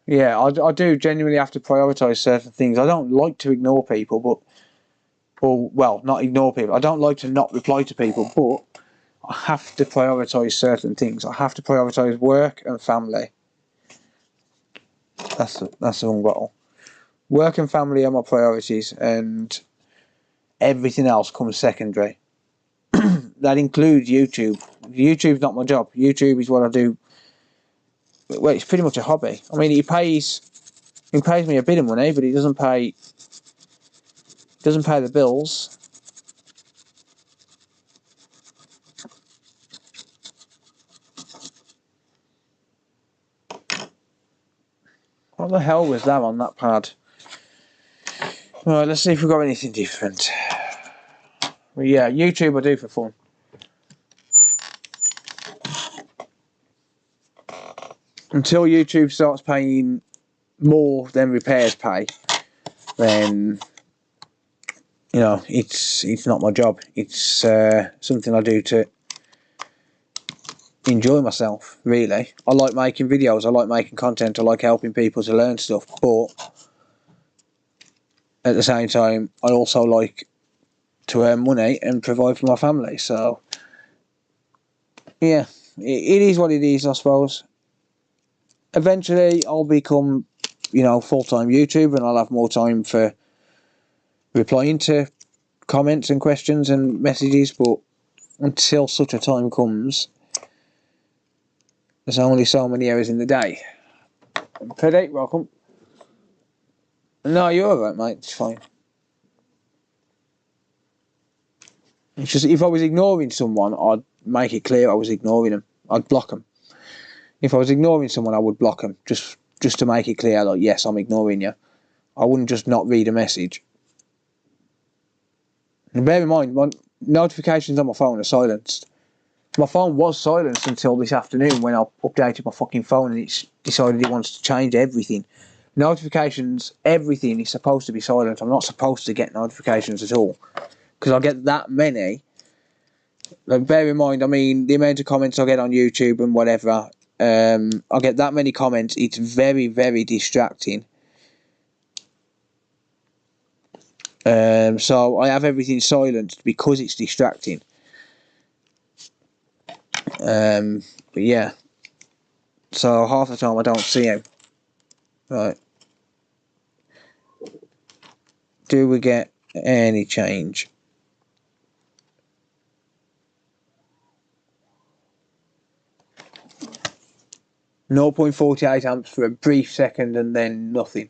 Yeah, I do genuinely have to prioritise certain things. I don't like to ignore people, not ignore people. I don't like to not reply to people, but I have to prioritise certain things. I have to prioritise work and family. That's the wrong bottle. Work and family are my priorities, and everything else comes secondary. That includes YouTube. YouTube's not my job. YouTube is what I do. Well, it's pretty much a hobby. I mean, he pays me a bit of money, but he doesn't pay the bills. What the hell was that on that pad? Right, let's see if we've got anything different. Well, yeah, YouTube I do for fun. Until YouTube starts paying more than repairs pay, then it's not my job. It's something I do to enjoy myself, really. I like making videos, I like making content, I like helping people to learn stuff, but at the same time I also like to earn money and provide for my family. So yeah, it is what it is, I suppose. Eventually I'll become full-time YouTuber, and I'll have more time for replying to comments and questions and messages, but until such a time comes, there's only so many hours in the day. Pity, welcome. No, you're alright, mate, it's fine. It's just, if I was ignoring someone, I'd make it clear I was ignoring them. I'd block them. If I was ignoring someone, I would block them, just to make it clear, like, yes, I'm ignoring you. I wouldn't just not read a message. And bear in mind, my notifications on my phone are silenced. My phone was silenced until this afternoon when I updated my fucking phone and it's decided it wants to change everything. Notifications, everything is supposed to be silent. I'm not supposed to get notifications at all, because I get that many. Like, bear in mind, I mean, the amount of comments I get on YouTube and whatever, I get that many comments. It's very, very distracting. So I have everything silenced because it's distracting. But yeah, so half the time I don't see him. Right, do we get any change? .48 amps for a brief second and then nothing.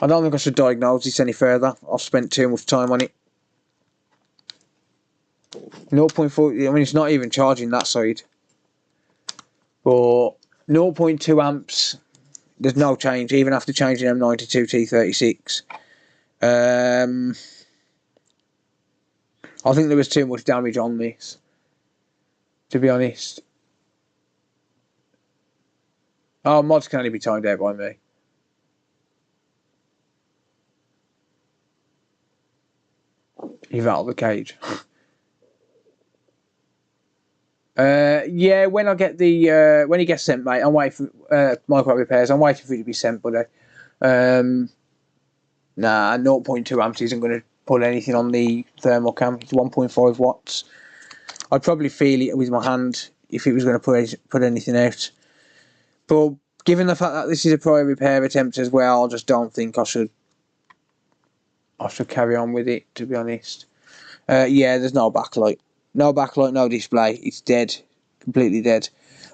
I don't think I should diagnose this any further. I've spent too much time on it. 0.4, I mean, it's not even charging that side. But 0.2 amps there's no change, even after changing M92T36. I think there was too much damage on this, to be honest. Oh, mods can only be timed out by me. You've out of the cage. Yeah, when I get the when he gets sent, mate, I'm waiting for micro repairs. I'm waiting for it to be sent, buddy. Nah, 0.2 amps isn't going to put anything on the thermal cam. It's 1.5 watts. I'd probably feel it with my hand if it was going to put anything out. But given the fact that this is a prior repair attempt as well, I just don't think I should carry on with it, to be honest. Yeah, there's no backlight. No backlight, no display. It's dead. Completely dead.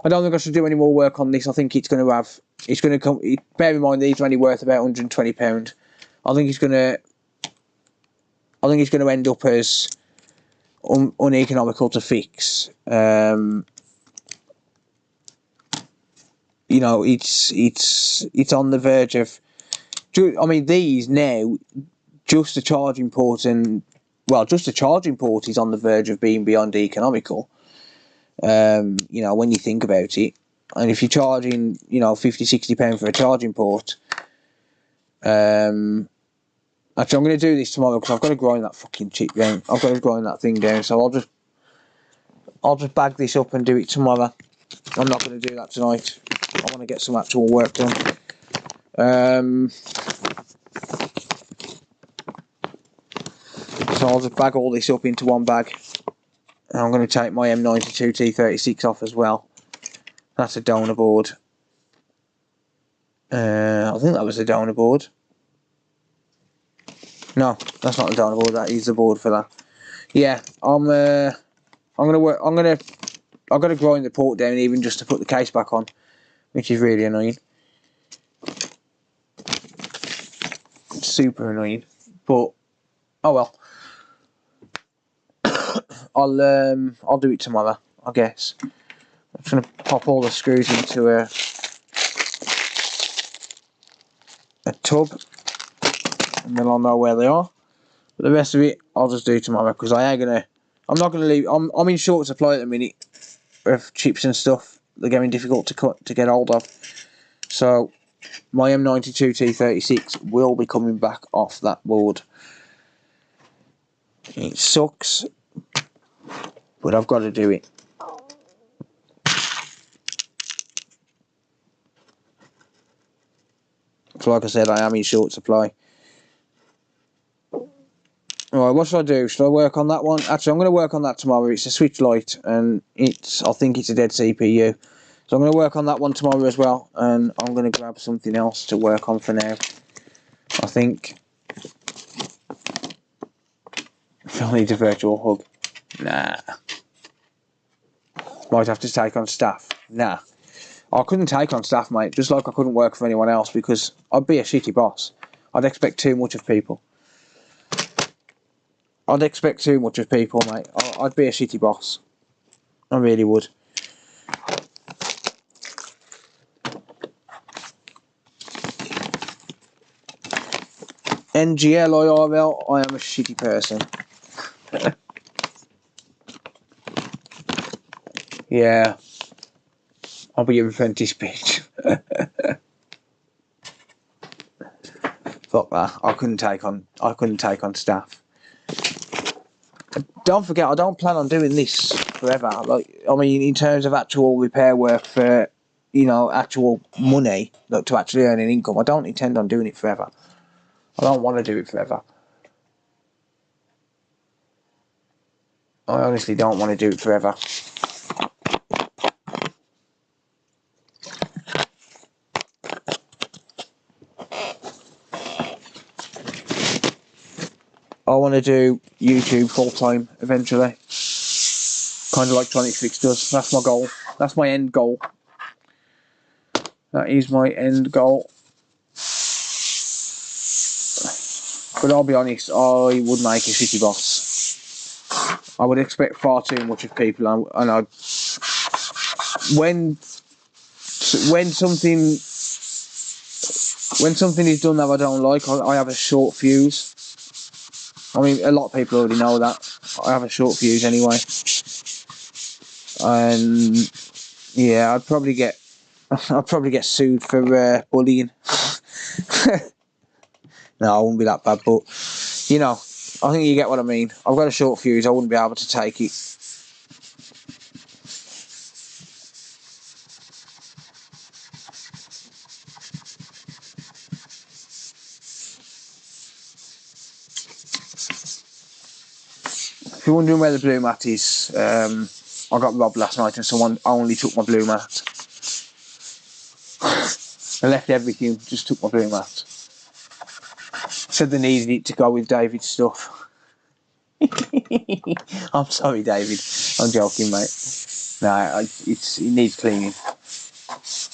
I don't think I should do any more work on this. I think it's going to have... It's going to come... Bear in mind, these are only worth about £120. I think it's going to... I think it's going to end up as uneconomical to fix. You know, it's on the verge of... I mean, these now, just a charging port and... Well, just a charging port is on the verge of being beyond economical. You know, when you think about it. And if you're charging, you know, £50-60 for a charging port... actually, I'm going to do this tomorrow because I've got to grind that fucking chip down. I've got to grind that thing down, so I'll just bag this up and do it tomorrow. I'm not going to do that tonight. I want to get some actual work done. So I'll just bag all this up into one bag. And I'm going to take my M92T36 off as well. That's a donor board. I think that was a donor board. No, that's not the donor board. That is the board for that. Yeah, I'm gonna work. I've got to grind the port down even just to put the case back on, which is really annoying. Super annoying, but oh well. I'll do it tomorrow, I guess. I'm just gonna pop all the screws into a tub, and then I'll know where they are. But the rest of it, I'll just do tomorrow because I'm not gonna leave. I'm in short supply at the minute of chips and stuff. They're getting difficult to get hold of. So my M92T36 will be coming back off that board. It sucks, but I've got to do it. So like I said, I am in short supply. Alright, what should I do? Should I work on that one? Actually, I'm going to work on that tomorrow. It's a switch Lite, and I think it's a dead CPU. So I'm going to work on that one tomorrow as well, and I'm going to grab something else to work on for now. I think I need a virtual hug. Nah. Might have to take on staff. Nah. I couldn't take on staff, mate, just like I couldn't work for anyone else because I'd be a shitty boss. I'd expect too much of people. I'd expect too much of people, mate. I'd be a shitty boss. I really would. NGLIRL, I am a shitty person. Yeah. I'll be your apprentice bitch. Fuck that. I couldn't take on staff. Don't forget, I don't plan on doing this forever. Like, I mean, in terms of actual repair work for, you know, actual money, like to actually earn an income, I don't intend on doing it forever. I don't want to do it forever. I honestly don't want to do it forever. I want to do YouTube full time eventually. Kind of like Tronic Fix does. That's my goal. That's my end goal. That is my end goal. But I'll be honest, I would make a shitty boss. I would expect far too much of people, and when something when something is done that I don't like, I have a short fuse. I mean, a lot of people already know that. I have a short fuse anyway. And yeah, I'd probably get sued for bullying. No, I wouldn't be that bad, but you know, I think you get what I mean. I've got a short fuse, I wouldn't be able to take it. If you're wondering where the blue mat is, I got robbed last night and someone only took my blue mat. I left everything, just took my blue mat. Said they needed it to go with David's stuff. I'm sorry, David. I'm joking, mate. No, it needs cleaning.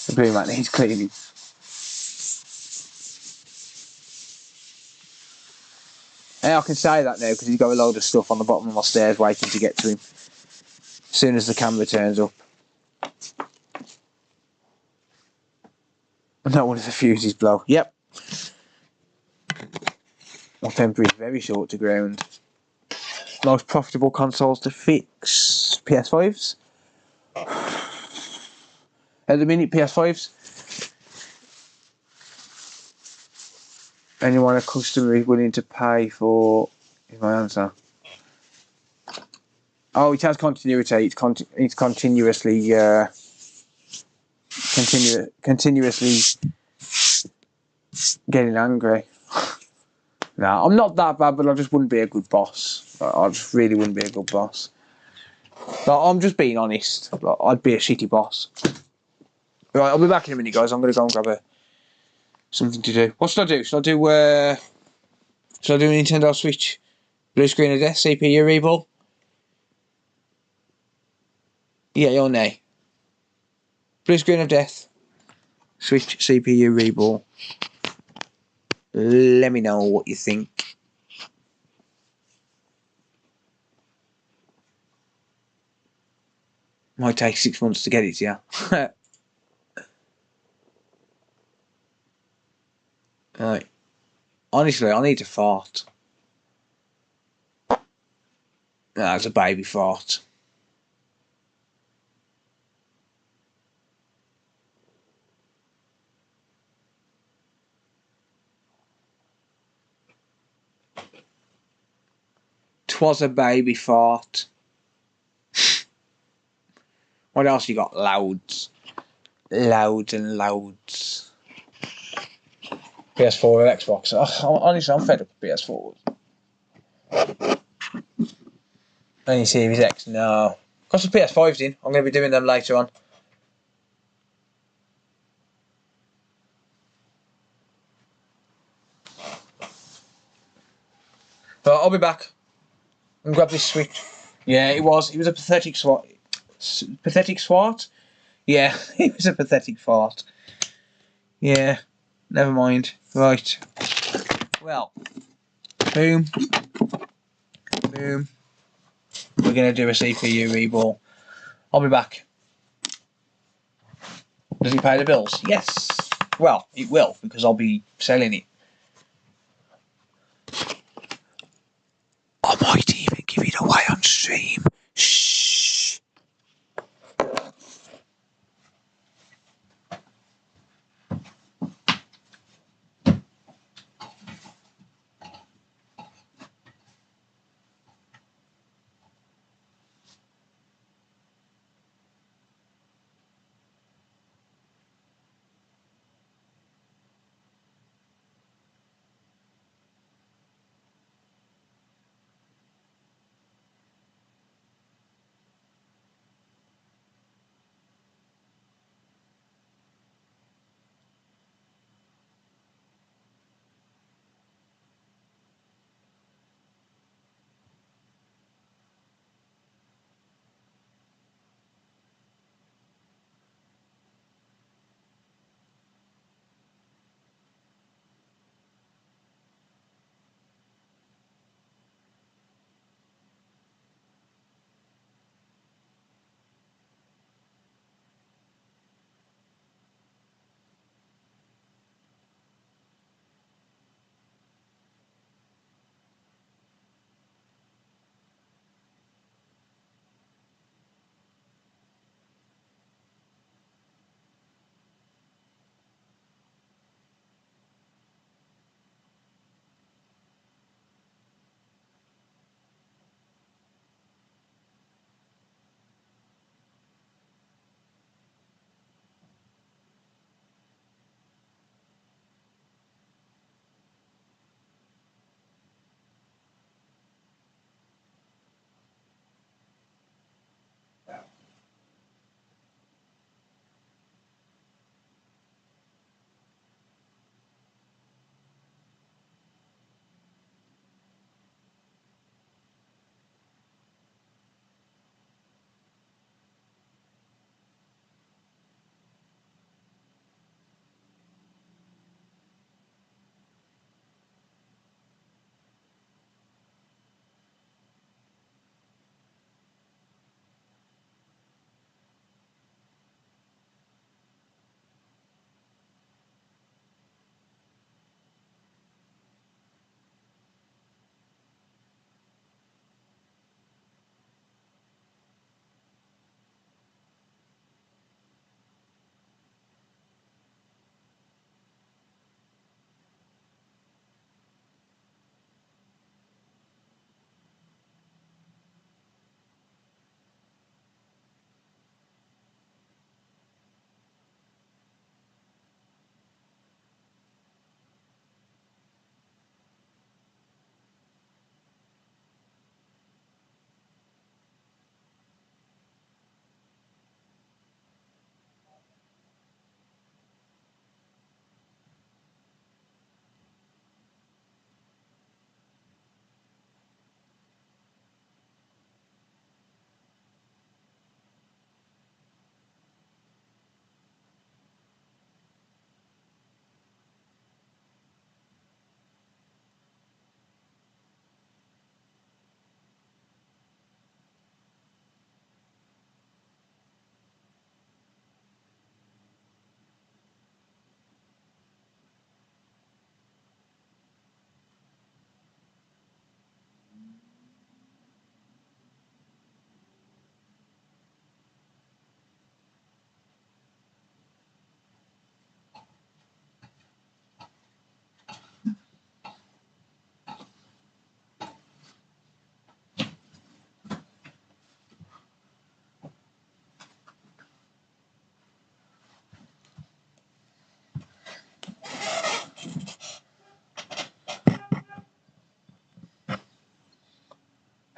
The blue mat needs cleaning. And I can say that now because he's got a load of stuff on the bottom of my stairs waiting to get to him. As soon as the camera turns up. And not one of the fuses blow. Yep. My temper is very short to ground. Most profitable consoles to fix. PS5s. At the minute, PS5s. Anyone a customer is willing to pay for is my answer. Oh, it has continuity. It's continuously continuously getting angry. No, I'm not that bad, but I just wouldn't be a good boss. I just really wouldn't be a good boss. But I'm just being honest. I'd be a shitty boss. Right, I'll be back in a minute, guys. I'm gonna go and grab something to do. What should I do? Should I do a Nintendo Switch blue screen of death CPU reball? Yeah or nay? Blue screen of death. Switch CPU reball. Let me know what you think. Might take 6 months to get it, yeah. Right. Honestly, I need to fart. That's a baby fart. Twas a baby fart. What else you got? Loads. Loads and loads. PS4 or Xbox. Honestly, I'm fed up with PS4. Any Series X? No. Got some PS5s in. I'm going to be doing them later on. But I'll be back and grab this Switch. Yeah, it was a pathetic swat. Pathetic swat? Yeah, it was a pathetic fart. Yeah, never mind. Right. Well, boom. Boom. We're going to do a CPU reball. I'll be back. Does it pay the bills? Yes. Well, it will, because I'll be selling it. I might even give it away on stream. Shh.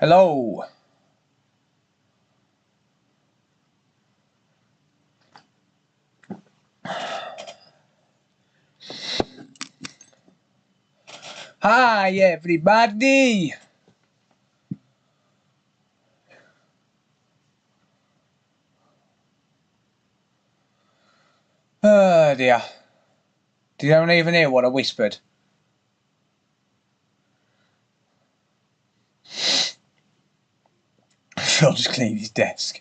Hello. Hi everybody. Oh dear. Did you don't even hear what I whispered? Phil just cleaned his desk.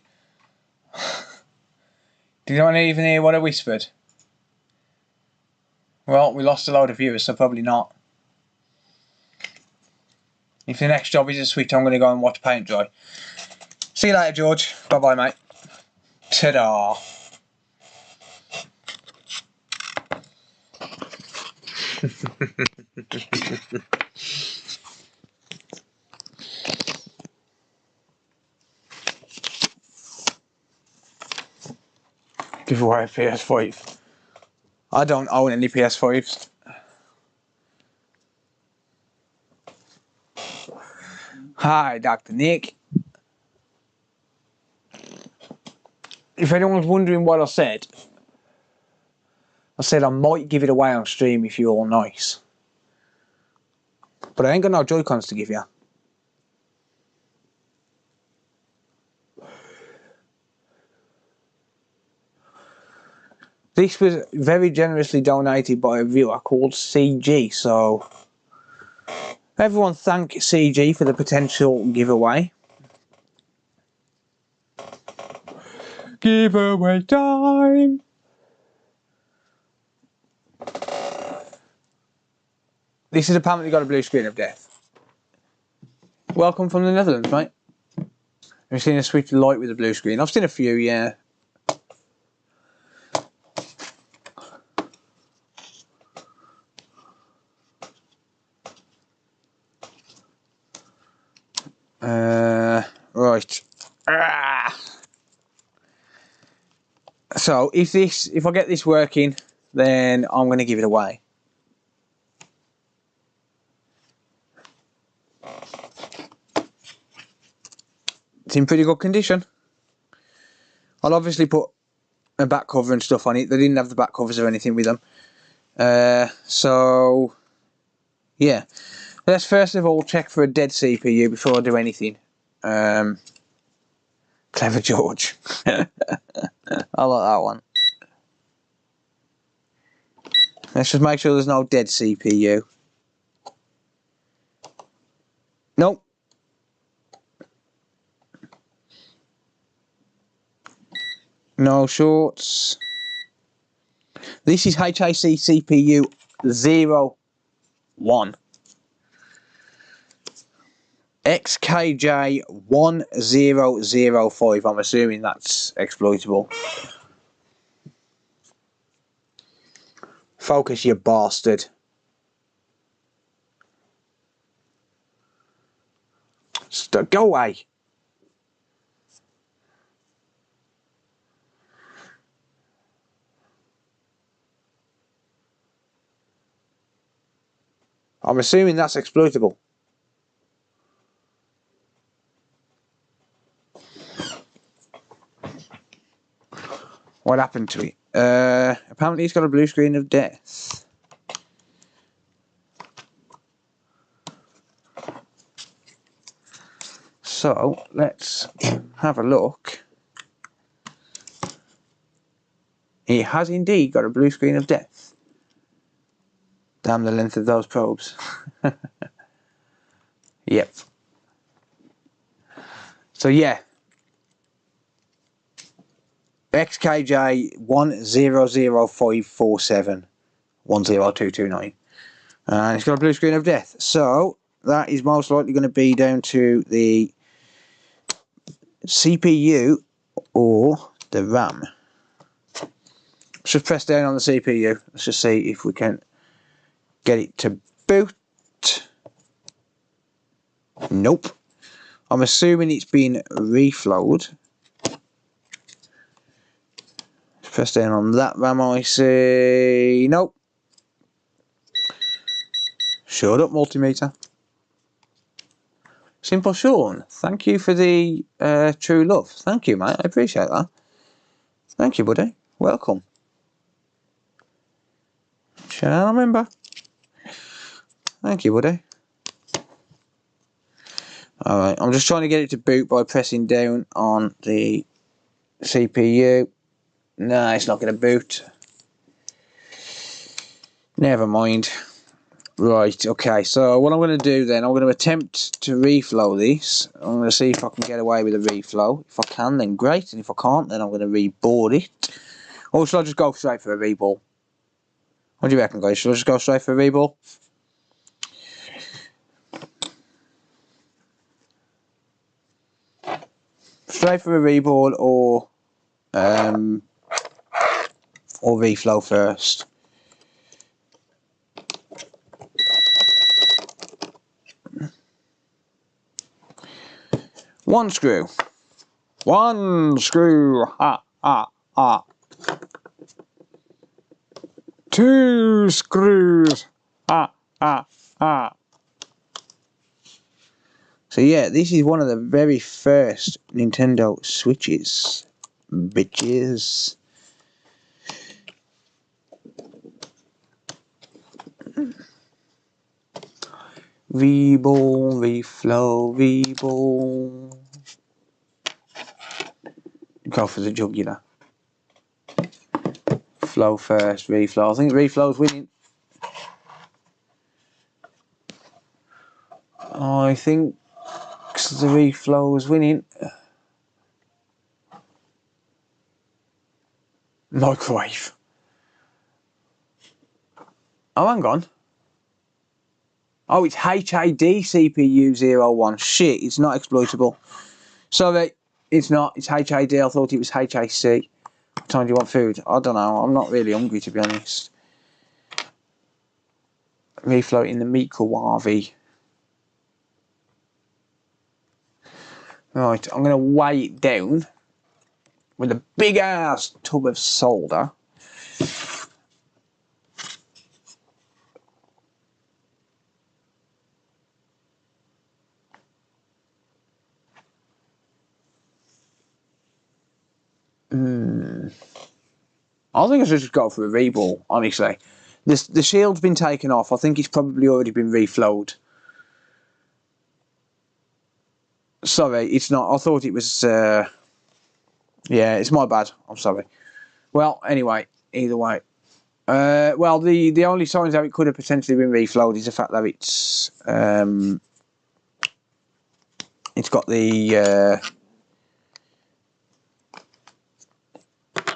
Did you not even hear what I whispered? Well, we lost a load of viewers, so probably not. If the next job is a switch, I'm going to go and watch paint dry. See you later, George. Bye-bye, mate. Ta-da. Give away a PS5. I don't own any PS5s. Hi, Dr. Nick. If anyone's wondering what I said I might give it away on stream if you're all nice. But I ain't got no Joy-Cons to give you. This was very generously donated by a viewer called CG, so everyone thank CG for the potential giveaway. Giveaway time! This has apparently got a blue screen of death. Welcome from the Netherlands, mate. Have you seen a switch Lite with a blue screen? I've seen a few, yeah. Right. So if I get this working, then I'm going to give it away. It's in pretty good condition. I'll obviously put a back cover and stuff on it. They didn't have the back covers or anything with them. So yeah, let's first of all check for a dead CPU before I do anything. Clever George. I like that one. Let's just make sure there's no dead CPU. Nope. No shorts. This is HAC CPU 01. XKJ1005. I'm assuming that's exploitable. Focus, you bastard. Go away. I'm assuming that's exploitable. What happened to it? Apparently it's got a blue screen of death. So let's have a look. It has indeed got a blue screen of death. Damn the length of those probes. Yep. So yeah. XKJ 100547 10229. And it's got a blue screen of death. So that is most likely going to be down to the CPU or the RAM. Let's just press down on the CPU. Let's just see if we can get it to boot. Nope. I'm assuming it's been reflowed. Let's press down on that RAM IC. Nope. Shut up, multimeter. Simple Sean, thank you for the true love. Thank you, mate. I appreciate that. Thank you, buddy. Welcome. Shall I remember? Thank you, buddy. Alright, I'm just trying to get it to boot by pressing down on the CPU. No, it's not going to boot. Never mind. Right, okay, so what I'm going to do then, I'm going to attempt to reflow this. I'm going to see if I can get away with a reflow. If I can, then great, and if I can't, then I'm going to reboard it. Or should I just go straight for a reball? What do you reckon, guys? Should I just go straight for a reball? Straight for a reball or reflow first? One screw. One screw. Ha, ha, ha. Two screws. Ha, ha, ha. So yeah, this is one of the very first Nintendo Switches. Bitches. Reball, reflow, reball. Go for the jugular. Flow first, reflow. I think reflow's winning. I think the reflow's winning. Microwave. Oh, hang on. Oh, it's HAD CPU01. Shit, it's not exploitable. Sorry, it's not. It's HAD. I thought it was HAC. What time do you want food? I don't know. I'm not really hungry, to be honest. Reflow in the microwave. Right, I'm going to weigh it down with a big ass tub of solder. I think I should just go for a reball, honestly. The shield's been taken off. I think it's probably already been reflowed. Sorry, it's not. I thought it was... yeah, it's my bad. I'm sorry. Well, anyway, either way. Well, the only signs that it could have potentially been reflowed is the fact that it's got the...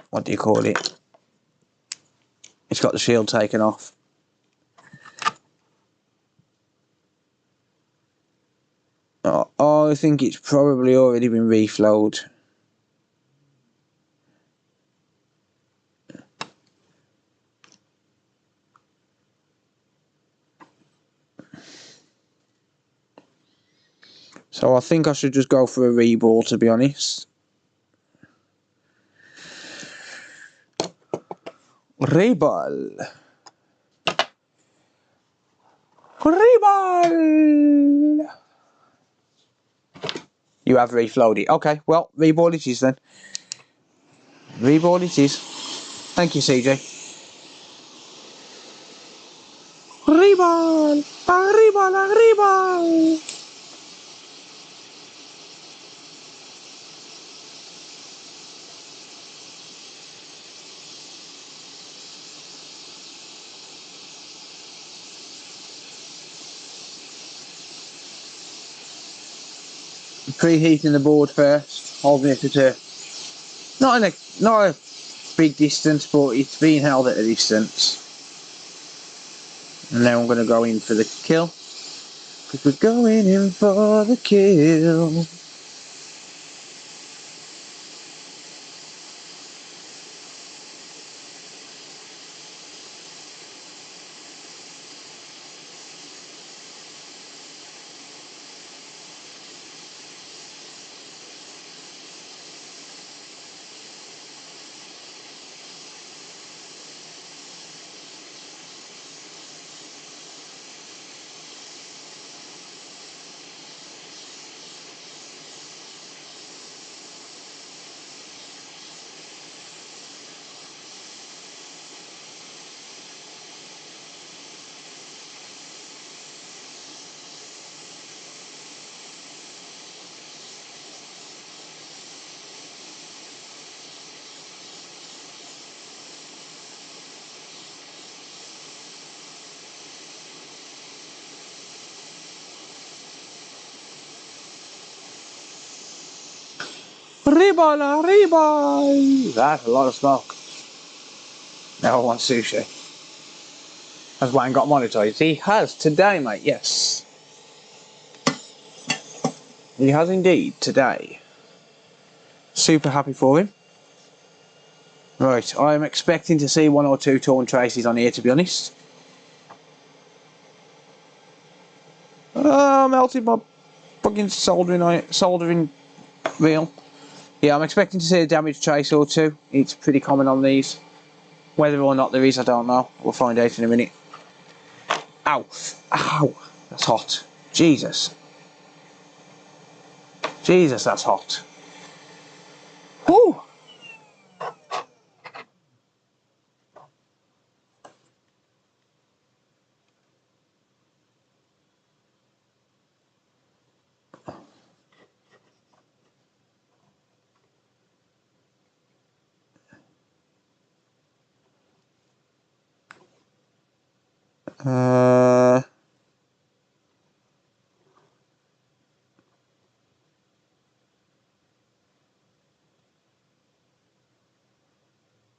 what do you call it? It's got the shield taken off. I think it's probably already been reflowed. So I think I should just go for a reball, to be honest. Reball. Reball. You have reflowed it. Okay, well, reball it is then. Reball it is. Thank you, CJ. Reball. Reball. Reball. Preheating the board first, holding it at a not a big distance, but it's being held at a distance. And now I'm going to go in for the kill, because we're going in for the kill. Reballing. That's a lot of smoke. Now I want sushi. Has Wayne got monetized? He has today, mate, yes. He has indeed today. Super happy for him. Right, I'm expecting to see 1 or 2 torn traces on here, to be honest. Oh, melted my fucking soldering wheel. Yeah, I'm expecting to see a damaged trace or 2. It's pretty common on these. Whether or not there is, I don't know. We'll find out in a minute. Ow! Ow! That's hot. Jesus. Jesus, that's hot. Woo!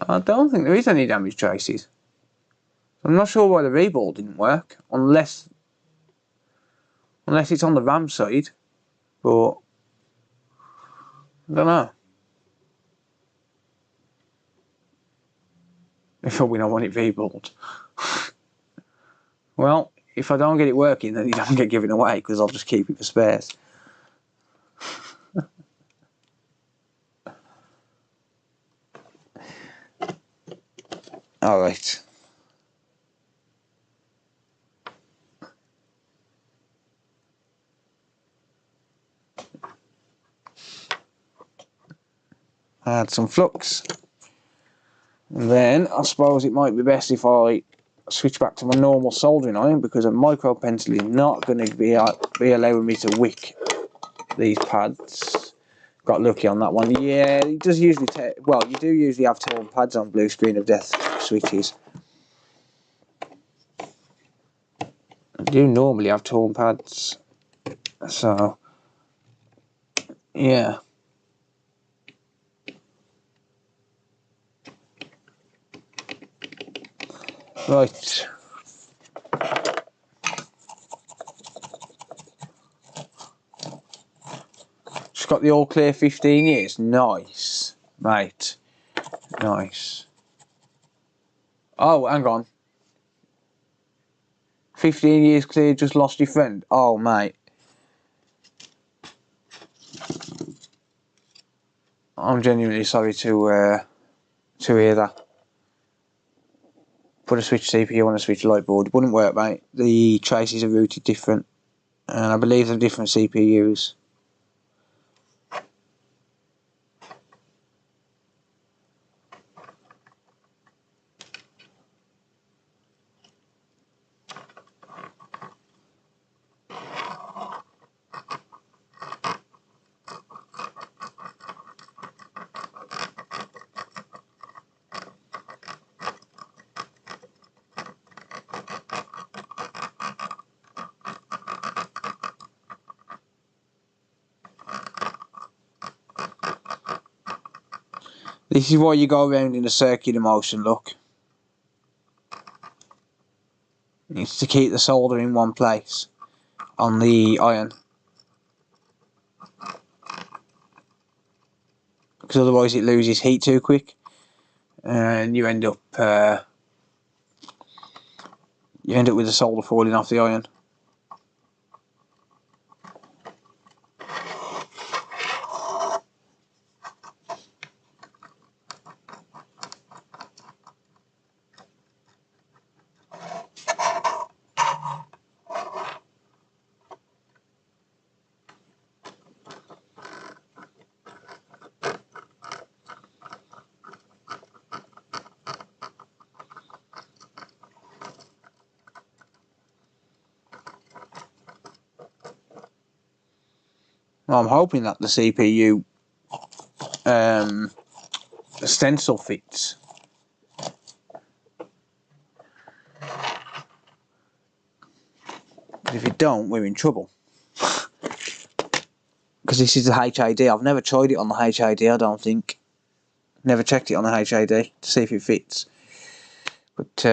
I don't think there is any damage traces. I'm not sure why the reball didn't work, unless it's on the RAM side, but I don't know. If we don't want it reballed. Well, if I don't get it working, then it doesn't get given away, because I'll just keep it for spares. Alright. Add some flux. And then I suppose it might be best if I switch back to my normal soldering iron, because a micro pencil is not going to be allowing me to wick these pads. Got lucky on that one. Yeah, it does usually well, you do usually have torn pads on blue screen of death switches. I do normally have torn pads. So, yeah. Right. Just got the all clear 15 years. Nice. Mate. Nice. Oh, hang on. 15 years clear, just lost your friend. Oh, mate. I'm genuinely sorry to hear that. Put a switch CPU on a switch Lite board. It wouldn't work, mate. The traces are routed different. And I believe they're different CPUs. This is why you go around in a circular motion, look. It's to keep the solder in one place on the iron. Because otherwise it loses heat too quick. And you end up with the solder falling off the iron. Well, I'm hoping that the CPU stencil fits. If it don't, we're in trouble. Because because this is the HAD. I've never tried it on the HAD, I don't think. Never checked it on the HAD to see if it fits. But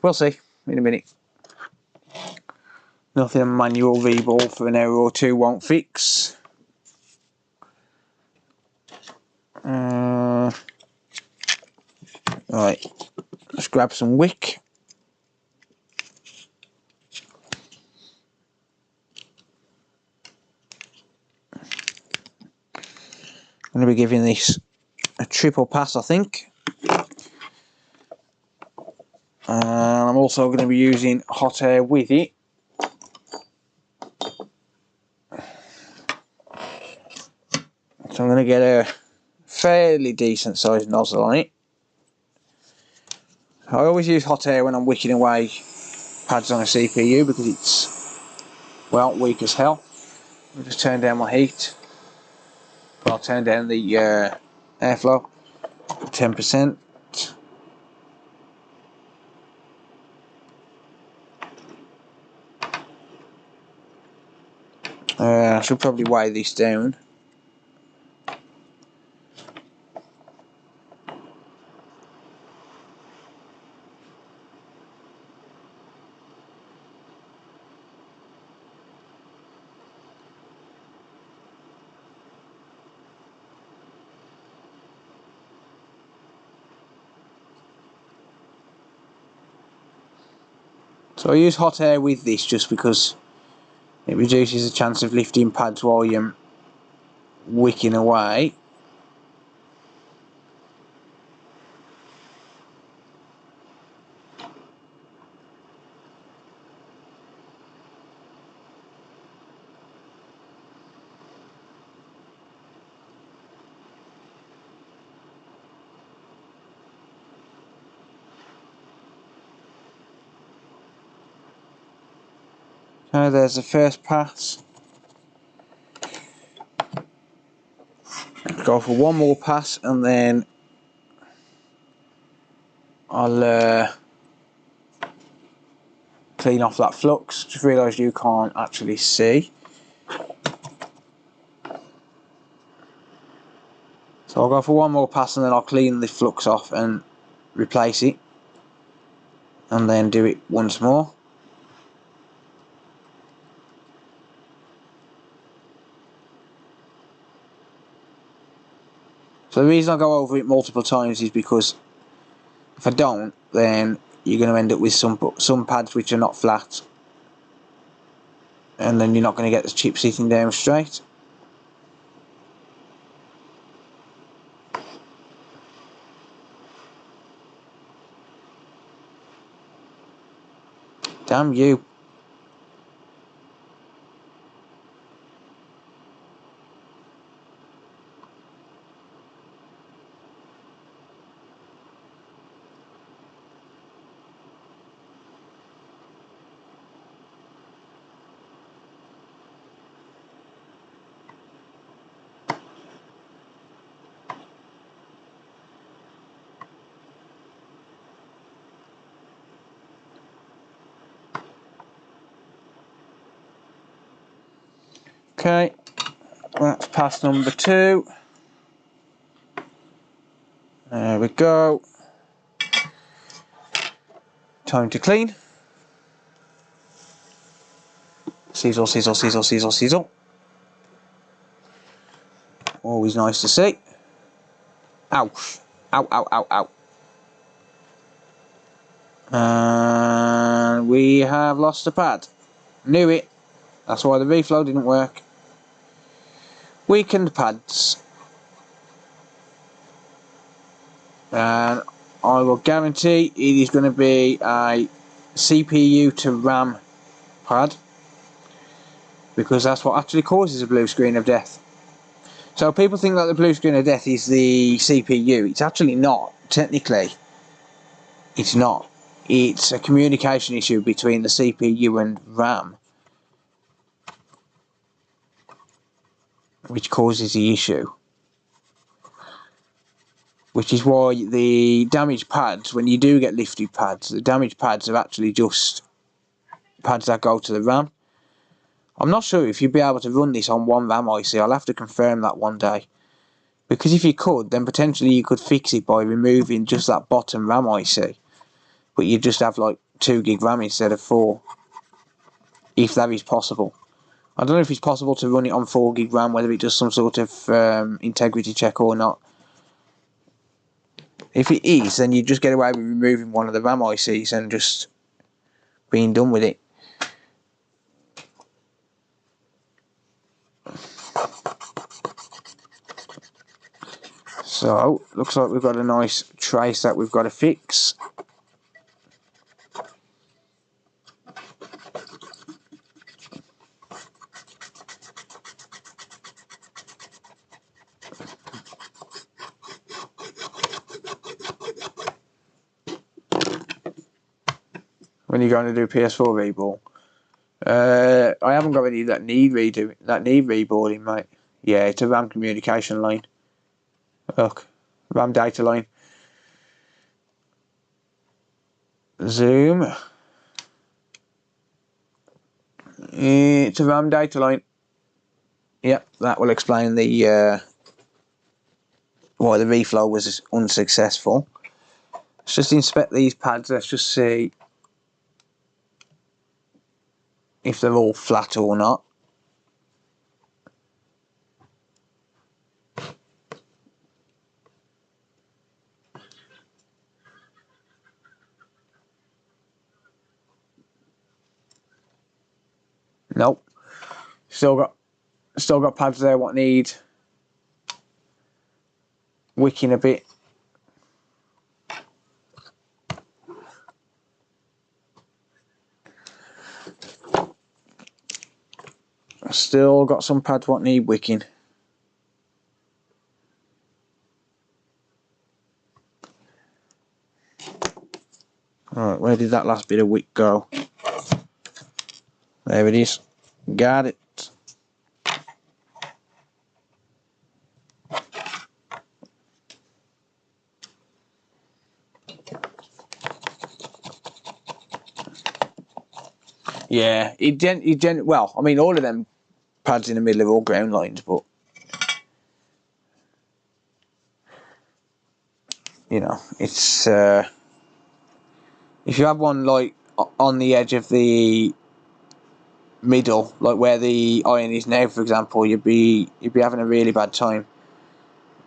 we'll see in a minute. Nothing a manual V-ball for an error or two won't fix. Right, let's grab some wick. I'm going to be giving this a triple pass, I think. And I'm also going to be using hot air with it. So I'm going to get a fairly decent sized nozzle on it. I always use hot air when I'm wicking away pads on a CPU because it's, well, weak as hell. I'll just turn down my heat. But I'll turn down the airflow to 10%. I should probably weigh this down. So I use hot air with this just because it reduces the chance of lifting pads while you're wicking away. So there's the first pass. Go for one more pass and then I'll clean off that flux. Just realised you can't actually see. So I'll go for one more pass and then I'll clean the flux off and replace it. And then do it once more. So the reason I go over it multiple times is because if I don't, then you're going to end up with some pads which are not flat, and then you're not going to get the chip sitting down straight. Damn you. Okay, that's pass number 2. There we go. Time to clean. Sizzle, sizzle, sizzle, sizzle, sizzle. Always nice to see. Ow. Ow, ow, ow, ow. And we have lost a pad. Knew it. That's why the reflow didn't work. Weakened pads. And I will guarantee it is going to be a CPU to RAM pad, because that's what actually causes a blue screen of death. So people think that the blue screen of death is the CPU. It's actually not. Technically, it's not. It's a communication issue between the CPU and RAM, which causes the issue. Which is why the damaged pads, when you do get lifted pads, the damaged pads are actually just pads that go to the RAM. I'm not sure if you'd be able to run this on one RAM IC. I'll have to confirm that one day. Because if you could, then potentially you could fix it by removing just that bottom RAM IC. But you'd just have like 2 gig RAM instead of 4. If that is possible. I don't know if it's possible to run it on 4 gig RAM, whether it does some sort of integrity check or not. If it is, then you just get away with removing one of the RAM ICs and just being done with it. So, looks like we've got a nice trace that we've got to fix. When you're going to do PS4 reball. I haven't got any that need reballing, mate. Yeah, it's a RAM communication line. Look, RAM data line. Zoom. It's a RAM data line. Yep, that will explain the why the reflow was unsuccessful. Let's just inspect these pads. Let's just see if they're all flat or not. Nope. Still got pads there what need wicking a bit. Still got some pads what need wicking. Alright, where did that last bit of wick go? There it is. Got it. Yeah, well, I mean, all of them pads in the middle are all ground lines, but you know, it's if you have one like on the edge of the middle, like where the iron is now, for example, you'd be having a really bad time,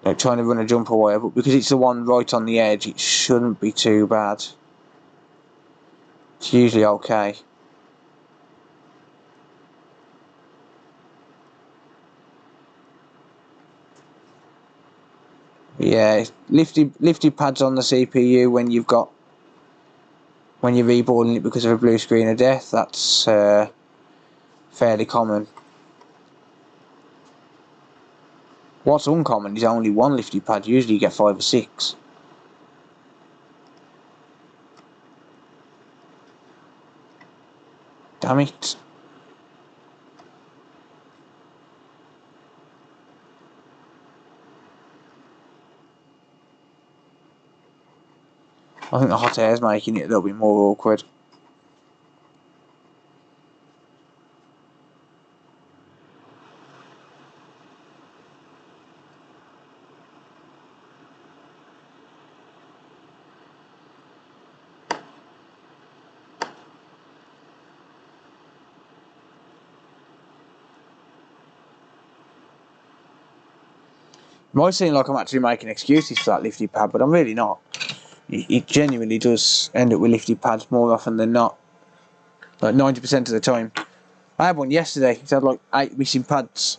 like trying to run a jumper wire. But because it's the one right on the edge, it shouldn't be too bad. It's usually okay. Yeah, lifty pads on the CPU when you're reballing it because of a blue screen of death. That's fairly common. What's uncommon is only one lifty pad. Usually you get 5 or 6. Damn it. I think the hot air is making it a little bit more awkward. It might seem like I'm actually making excuses for that lifty pad, but I'm really not. It genuinely does end up with lifty pads more often than not. Like 90% of the time. I had one yesterday. It had like 8 missing pads.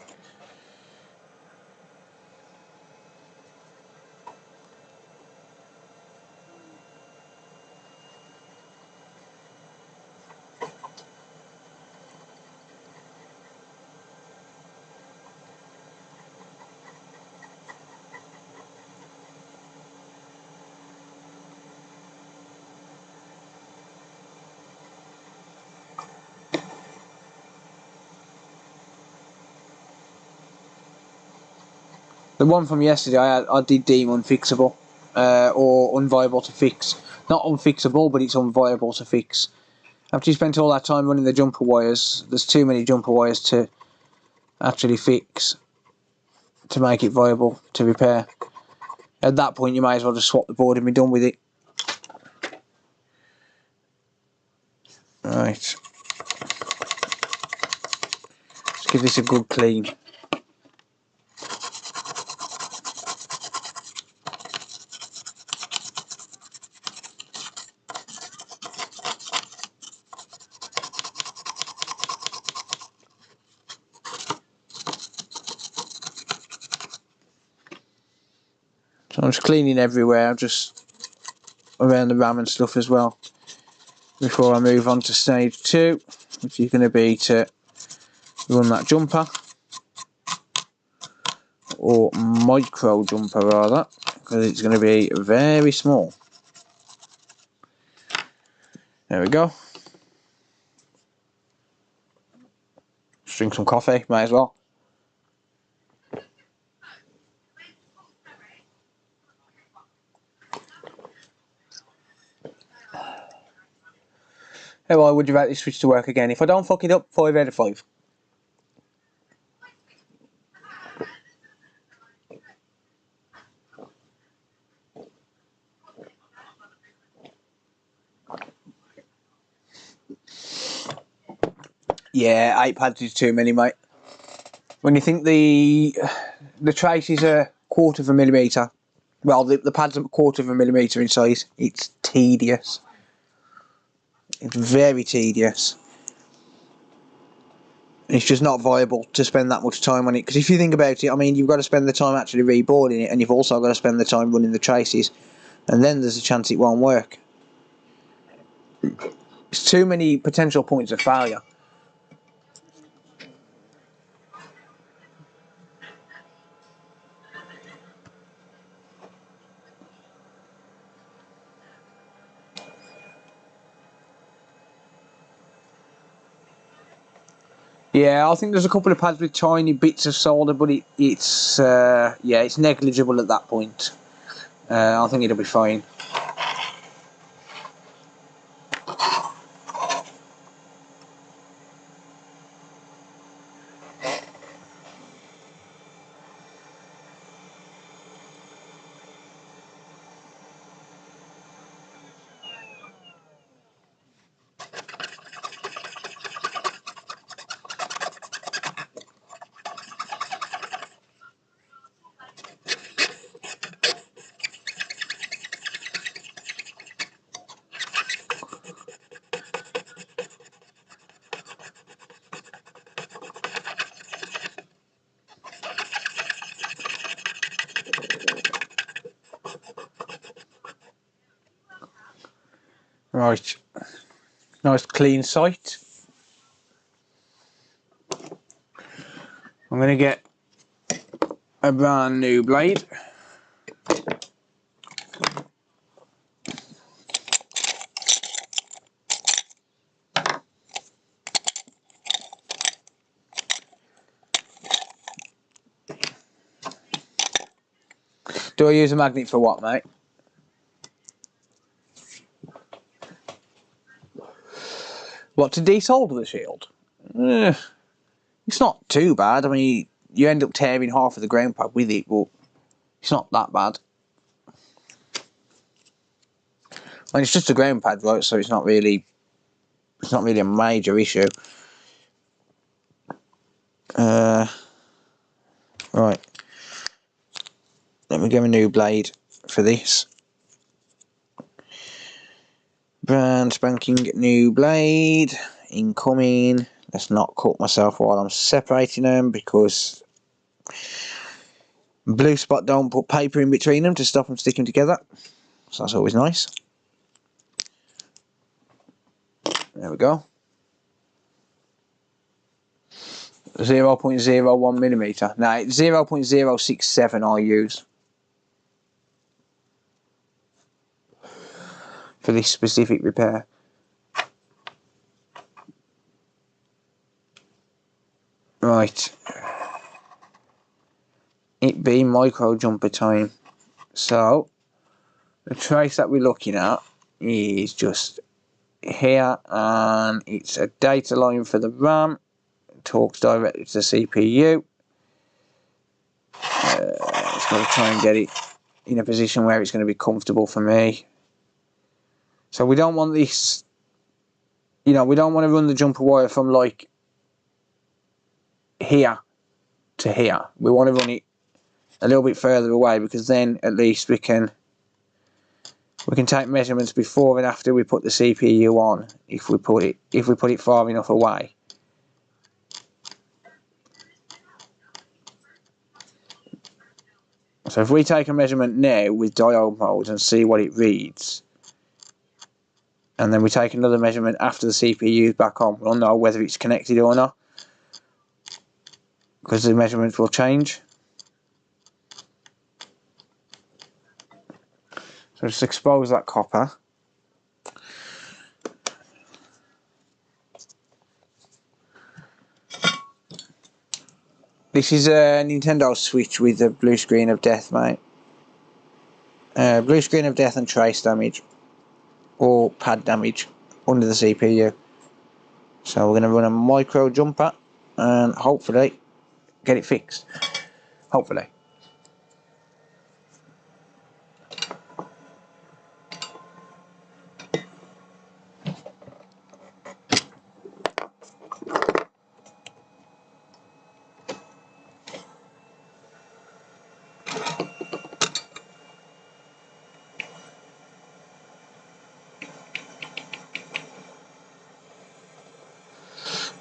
The one from yesterday I did deem unfixable, or unviable to fix. Not unfixable, but it's unviable to fix. After you spent all that time running the jumper wires, there's too many jumper wires to actually fix to make it viable to repair. At that point you might as well just swap the board and be done with it. Right, let's give this a good clean. So I'm just cleaning everywhere, just around the RAM and stuff as well, before I move on to stage 2, which is going to be to run that jumper, or micro jumper rather, because it's going to be very small. There we go. Just drink some coffee, might as well. Hey, why would you like this switch to work again? If I don't fuck it up, 5 out of 5. Yeah, 8 pads is too many, mate. When you think the trace is a 1/4 of a millimetre, well, the pad's a 1/4 of a millimetre in size, it's tedious. It's very tedious. It's just not viable to spend that much time on it, because if you think about it, I mean, you've got to spend the time actually reboarding it, and you've also got to spend the time running the traces, and then there's a chance it won't work. It's too many potential points of failure. Yeah, I think there's a couple of pads with tiny bits of solder, but it's yeah, it's negligible at that point. I think it'll be fine. Right, nice clean sight. I'm going to get a brand new blade. Do I use a magnet for what, mate? What, to desolder the shield? It's not too bad. I mean, you end up tearing half of the ground pad with it, but it's not that bad. I mean, it's just a ground pad, right? So it's not really a major issue. Right. Let me get a new blade for this. Brand spanking new blade incoming. Let's not cut myself while I'm separating them, because Blue Spot don't put paper in between them to stop them sticking together, so that's always nice. There we go. 0.01 millimetre. Now it's 0.067 I use for this specific repair. Right. It be micro jumper time. So the trace that we're looking at is just here, and it's a data line for the RAM. It talks directly to the CPU. Just got to try and get it in a position where it's going to be comfortable for me. So we don't want this, you know, we don't want to run the jumper wire from like here to here. We want to run it a little bit further away, because then at least we can take measurements before and after we put the CPU on, if we put it far enough away. So if we take a measurement now with diode mode and see what it reads, and then we take another measurement after the CPU is back on, we'll know whether it's connected or not, because the measurements will change. So just expose that copper. This is a Nintendo Switch with a blue screen of death, mate. Blue screen of death and trace damage, or pad damage, under the CPU. So we're going to run a micro jumper and hopefully get it fixed. Hopefully.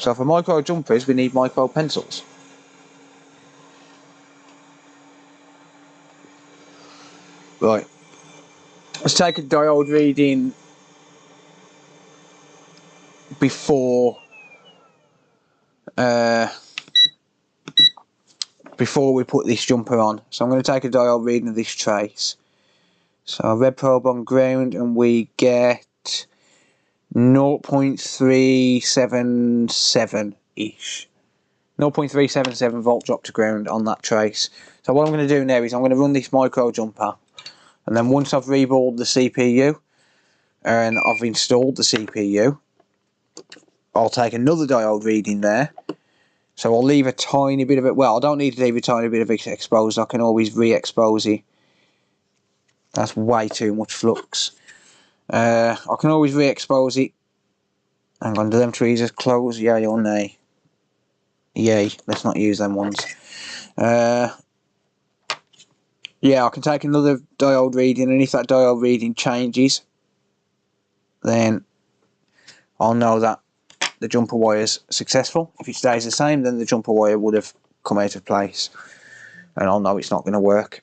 So for micro jumpers, we need micro pencils. Right. Let's take a diode reading before we put this jumper on. So I'm going to take a diode reading of this trace. So red probe on ground, and we get 0.377-ish. 0.377 volt drop to ground on that trace. So what I'm going to do now is I'm going to run this micro jumper, and then once I've reballed the CPU and I've installed the CPU, I'll take another diode reading there. So I'll leave a tiny bit of it, well, I don't need to leave a tiny bit of it exposed, I can always re-expose it. That's way too much flux. I can always re-expose it. Hang on, do them tweezers close? Yay or nay? Yay, let's not use them ones. Yeah, I can take another diode reading, and if that diode reading changes, then I'll know that the jumper wire is successful. If it stays the same, then the jumper wire would have come out of place, and I'll know it's not going to work.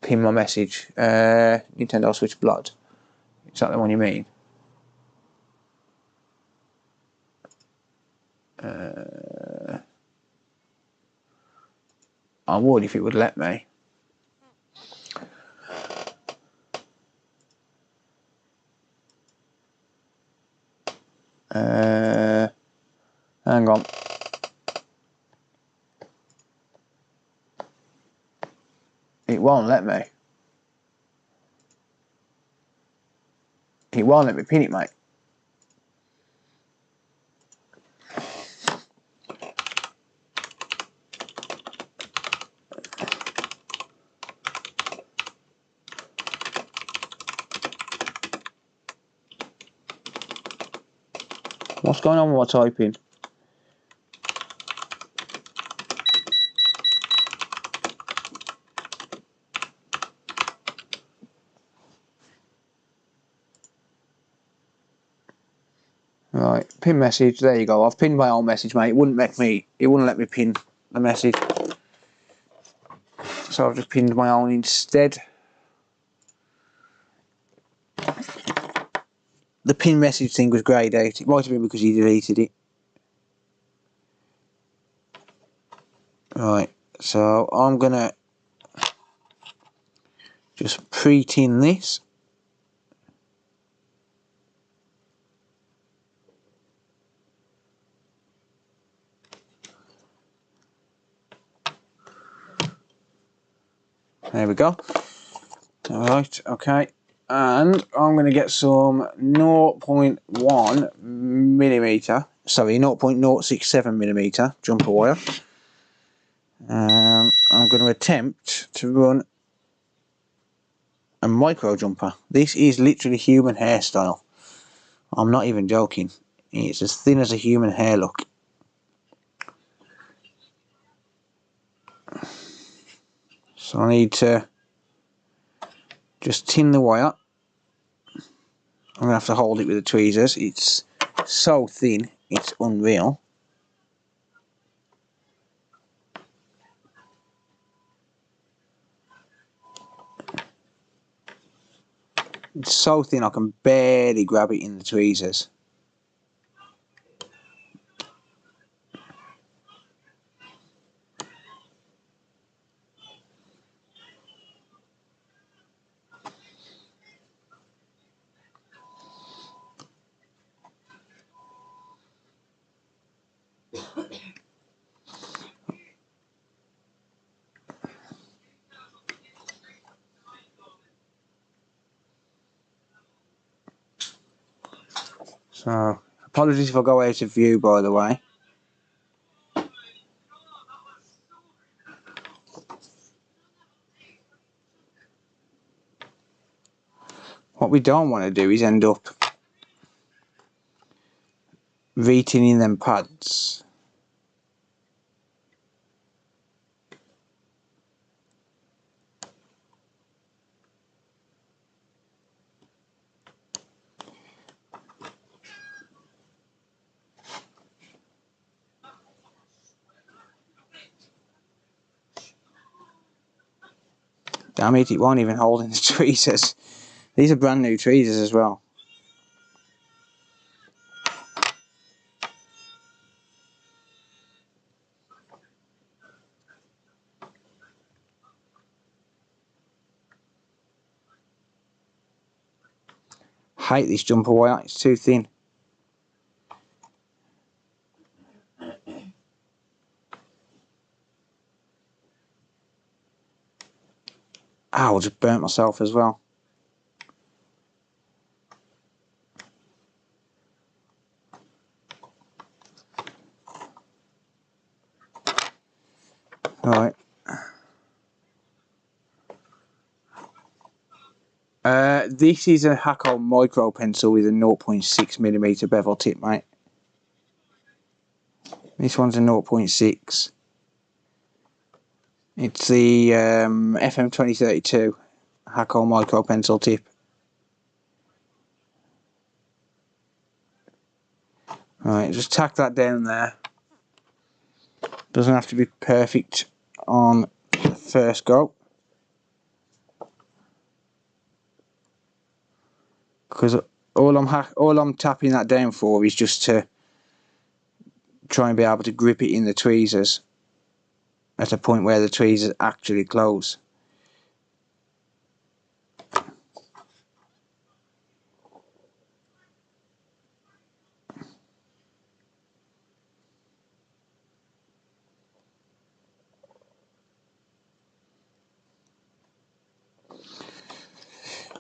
Pin my message. Nintendo Switch blood. Is that the one you mean? I would if it would let me. Hang on. It won't let me. It won't let me pin it, mate. What's going on with my typing? Right, pin message, there you go. I've pinned my own message, mate. It wouldn't let me pin the message. So I've just pinned my own instead. The pin message thing was greyed out. It might have been because he deleted it. Right, so I'm gonna just pre-tin this. There we go. Alright, okay. and I'm going to get some 0.1 millimeter, sorry, 0.067 millimeter jumper wire. I'm going to attempt to run a micro jumper. This is literally human hairstyle. I'm not even joking. It's as thin as a human hair, look. So I need to just tin the wire. I'm going to have to hold it with the tweezers. It's so thin, it's unreal. It's so thin I can barely grab it in the tweezers. So, apologies if I go out of view, by the way. What we don't want to do is end up re-tinning them pads. Damn it, it won't even hold in the tweezers. These are brand new tweezers as well. Hate this jumper wire, it's too thin. Ow, I just burnt myself as well. Right. This is a Hakko micro pencil with a 0.6mm bevel tip, mate. This one's a 0.6. It's the FM 2032 Hakko micro pencil tip. Right, just tack that down there. Doesn't have to be perfect on the first go, because all I'm tapping that down for is just to try and be able to grip it in the tweezers at a point where the tweezers actually close.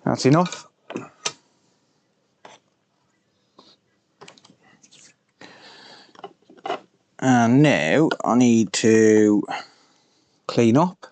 That's enough. And now I need to clean up.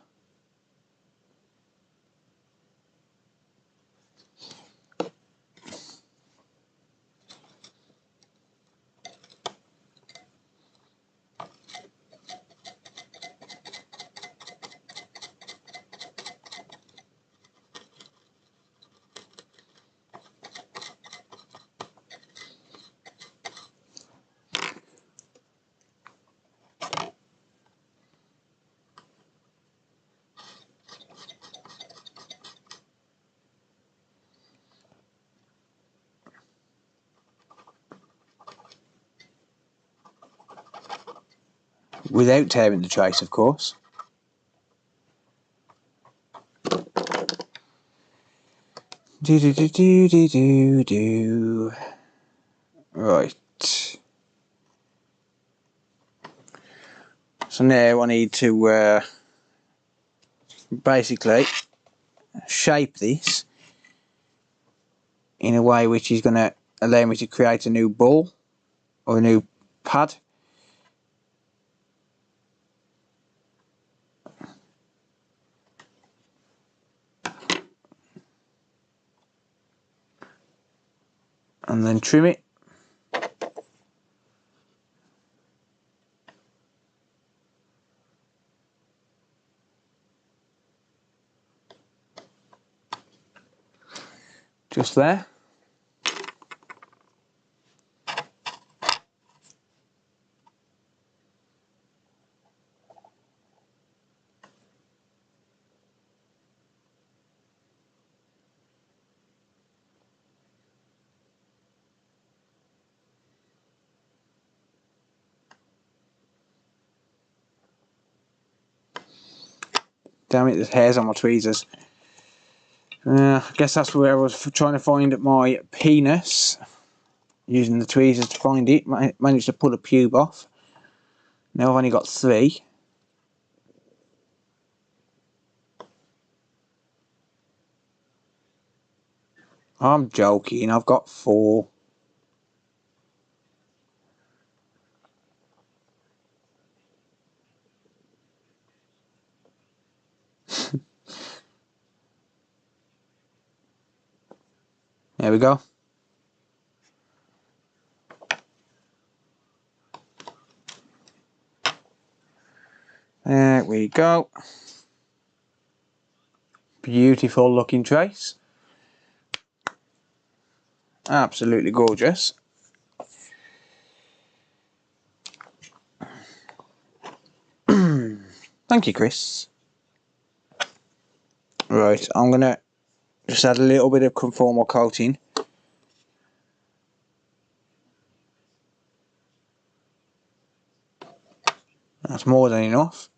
Without tearing the trace, of course. Do. Right. So now I need to basically shape this in a way which is going to allow me to create a new ball or a new pad. And then trim it. Just there. Damn it, there's hairs on my tweezers. I guess that's where I was trying to find my penis. Using the tweezers to find it. Managed to pull a pube off. Now I've only got 3. I'm joking, I've got 4. There we go. There we go. Beautiful looking trace. Absolutely gorgeous. Thank you, Chris. Right, I'm going to just add a little bit of conformal coating. That's more than enough.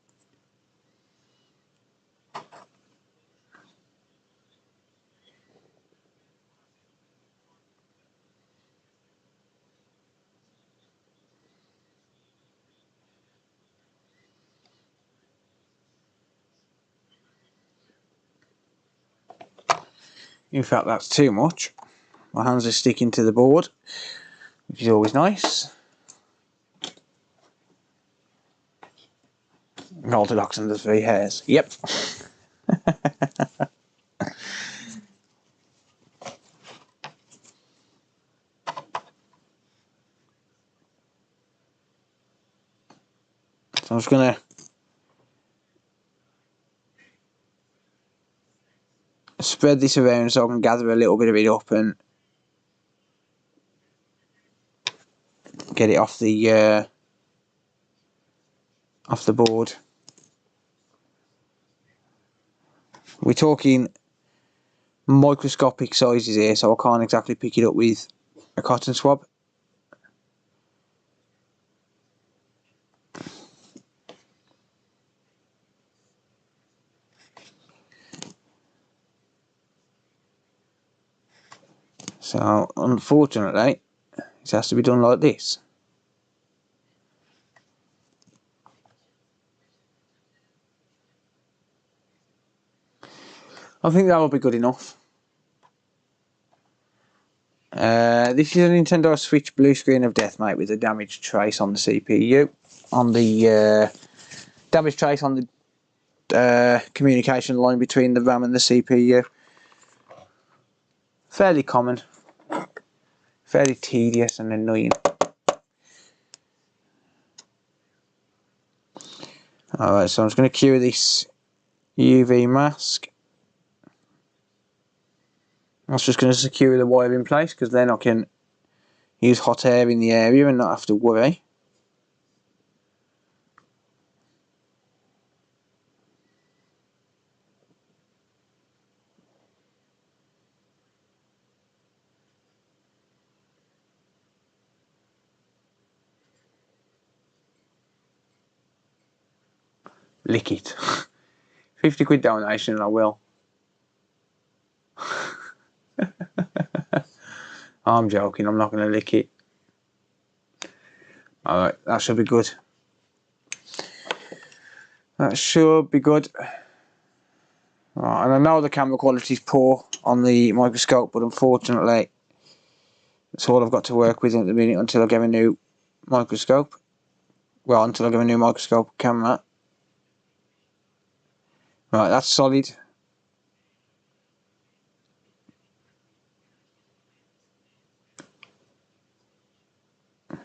In fact, that's too much. My hands are sticking to the board, which is always nice. Orthodox and the 3 hairs. Yep. So I'm just going to spread this around so I can gather a little bit of it up and get it off the board. We're talking microscopic sizes here, so I can't exactly pick it up with a cotton swab. So unfortunately, it has to be done like this. I think that will be good enough. This is a Nintendo Switch blue screen of death, mate, with a damaged trace on the CPU. On the damaged trace on the communication line between the RAM and the CPU. Fairly common. Fairly tedious and annoying. Alright, so I'm just going to cure this UV mask. I was just going to secure the wire in place, because then I can use hot air in the area and not have to worry. Lick it. 50 quid donation and I will. I'm joking, I'm not going to lick it. Alright, that should be good. That should be good. Right, and I know the camera quality is poor on the microscope, but unfortunately that's all I've got to work with at the minute until I get a new microscope. Well, until I get a new microscope camera. Right, that's solid.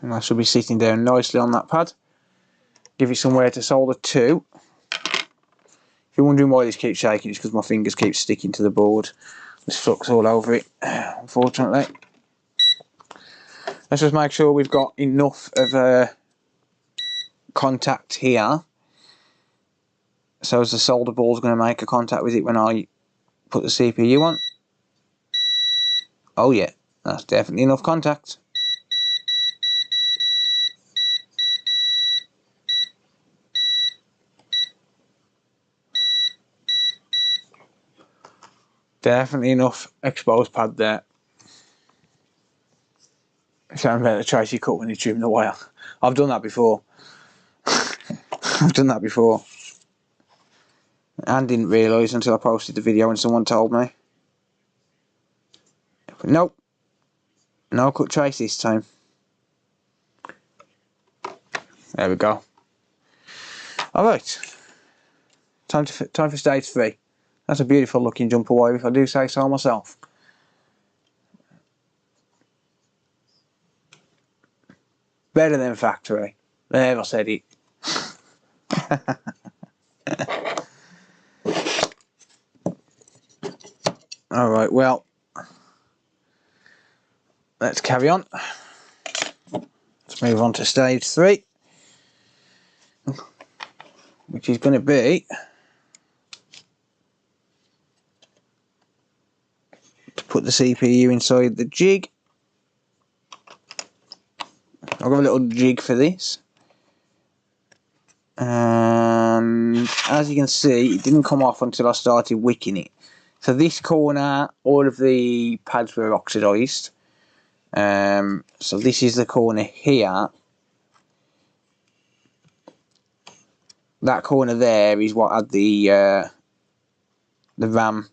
And I should be sitting down nicely on that pad. Give it somewhere to solder to. If you're wondering why this keeps shaking, it's because my fingers keep sticking to the board. There's flux all over it, unfortunately. Let's just make sure we've got enough of contact here, so as the solder ball is going to make a contact with it when I put the CPU on. Oh yeah, that's definitely enough contact. Definitely enough exposed pad there. Sound better Tracy cut when you trim the wire. I've done that before. I've done that before. And didn't realise until I posted the video and someone told me. But nope. No cut trace this time. There we go. Alright. Time for stage 3. That's a beautiful looking jumper wire, if I do say so myself. Better than factory. There, I said it. Alright, well, let's carry on. Let's move on to stage 3, which is going to be to put the CPU inside the jig. I've got a little jig for this, and as you can see, it didn't come off until I started wicking it. So this corner, all of the pads were oxidised. So this is the corner here. That corner there is what had the RAM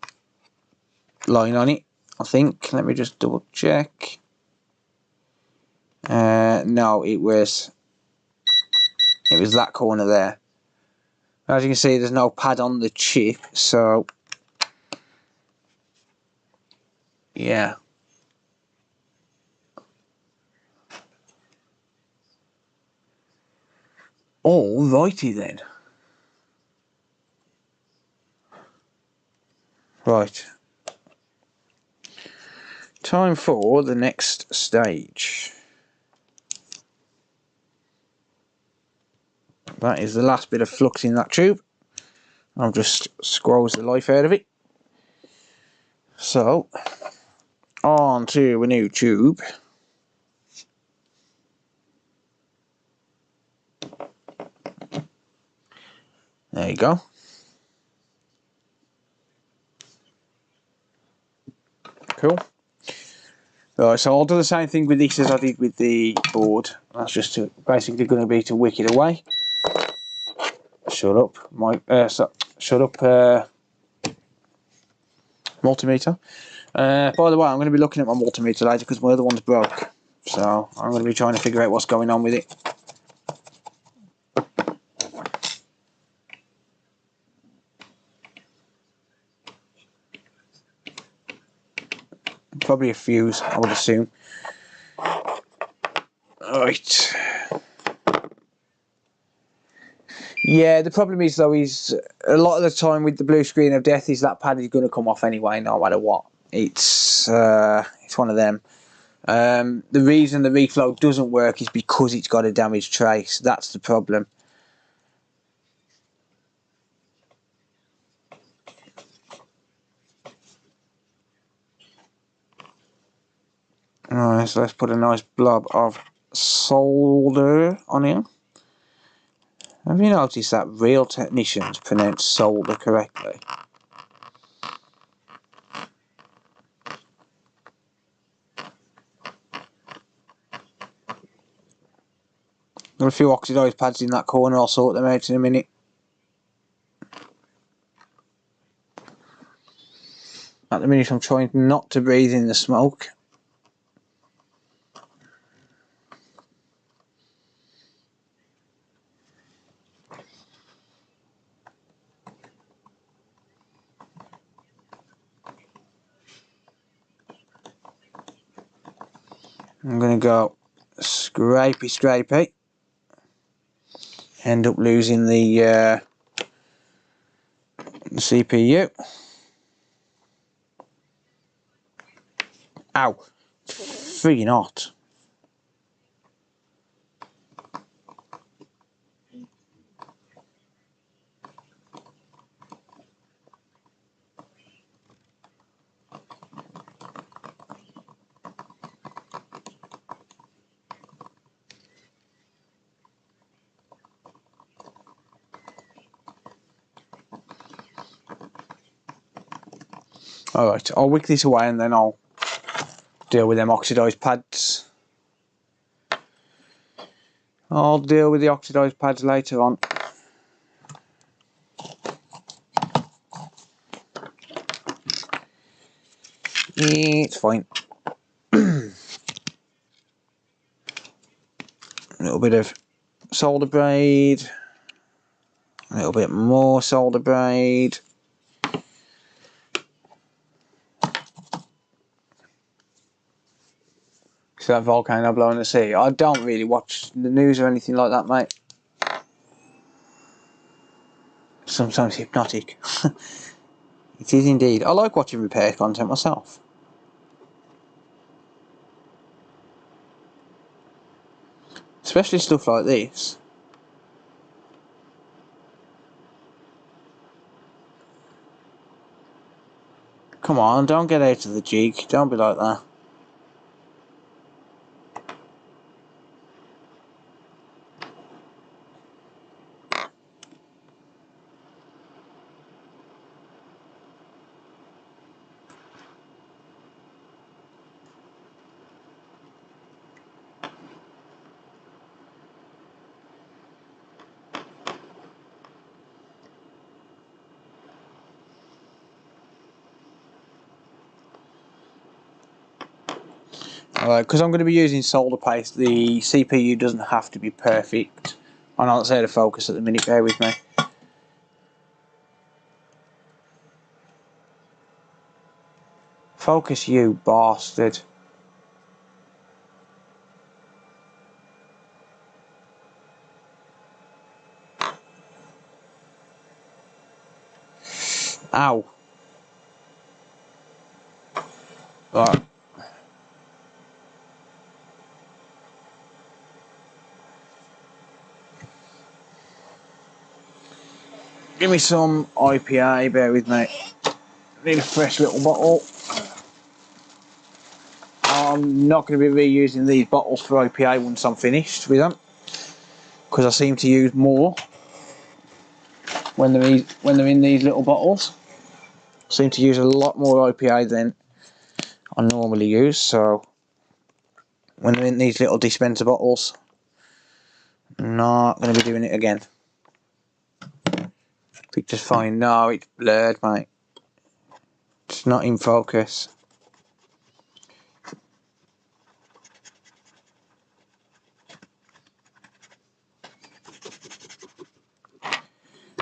line on it, I think. Let me just double check. No, it was that corner there. As you can see, there's no pad on the chip, so yeah. Alrighty then. Right. Time for the next stage. That is the last bit of flux in that tube. I'll just squeeze the life out of it. So, on to a new tube. There you go. Cool. Right, so I'll do the same thing with this as I did with the board. That's just basically going to be to wick it away. Shut up, multimeter. By the way, I'm going to be looking at my multimeter later because my other one's broke. So I'm going to be trying to figure out what's going on with it. Probably a fuse, I would assume. Right. Yeah, the problem is though is a lot of the time with the blue screen of death is that pad is going to come off anyway, no matter what. It's one of them. The reason the reflow doesn't work is because it's got a damaged trace. That's the problem. Alright, so let's put a nice blob of solder on here. Have you noticed that real technicians pronounce solder correctly? There are a few oxidised pads in that corner, I'll sort them out in a minute. the minute I'm trying not to breathe in the smoke. I'm going to go scrapey. End up losing the CPU. Ow! Freaking hot. Alright, I'll wick this away and then I'll deal with them oxidised pads. I'll deal with the oxidised pads later on. It's fine. A little bit of solder braid. A little bit more solder braid. See that volcano blowing the sea? I don't really watch the news or anything like that, mate. Sometimes hypnotic. It is indeed. I like watching repair content myself. Especially stuff like this. Come on, don't get out of the jig. Don't be like that. Alright, because I'm going to be using solder paste, the CPU doesn't have to be perfect. I'm not out of focus at the minute, bear with me. Focus, you bastard. Ow. Right. Give me some IPA, bear with me. Need a fresh little bottle. I'm not going to be reusing these bottles for IPA once I'm finished with them, because I seem to use more when they're in these little bottles. I seem to use a lot more IPA than I normally use, so when they're in these little dispenser bottles, I'm not going to be doing it again. Picture's fine. No, it's blurred, mate. It's not in focus.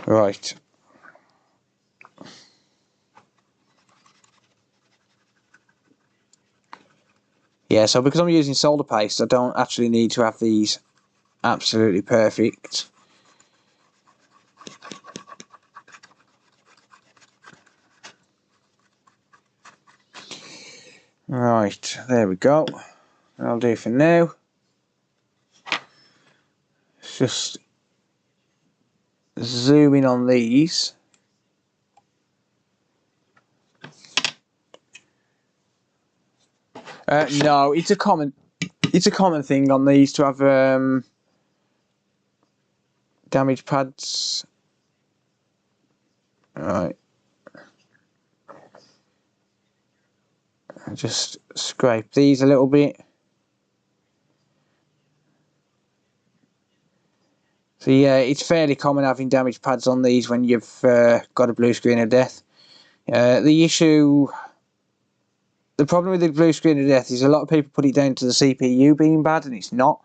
Right. Yeah, so because I'm using solder paste, I don't actually need to have these absolutely perfect. Right, there we go. That'll do for now. Let's just zoom in on these. No, it's a common thing on these to have damaged pads. Right. Just scrape these a little bit. So yeah, it's fairly common having damaged pads on these when you've got a blue screen of death. The issue the problem with the blue screen of death is a lot of people put it down to the CPU being bad, and it's not.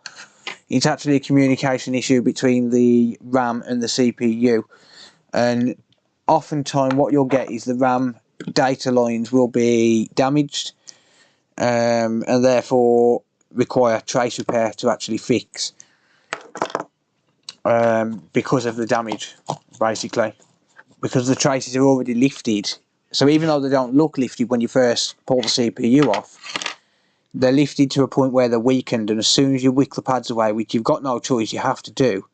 It's actually a communication issue between the RAM and the CPU, and oftentimes what you'll get is the RAM data lines will be damaged, and therefore require trace repair to actually fix, because of the damage, basically, because the traces are already lifted. So even though they don't look lifted when you first pull the CPU off, they're lifted to a point where they're weakened, and as soon as you wick the pads away, which you've got no choice, you have to do,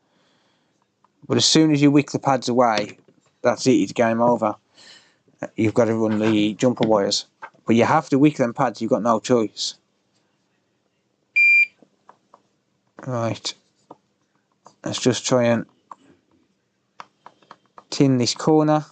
but as soon as you wick the pads away, that's it, it's game over. You've got to run the jumper wires, but you have to wick them pads, you've got no choice. Right, let's just try and tin this corner.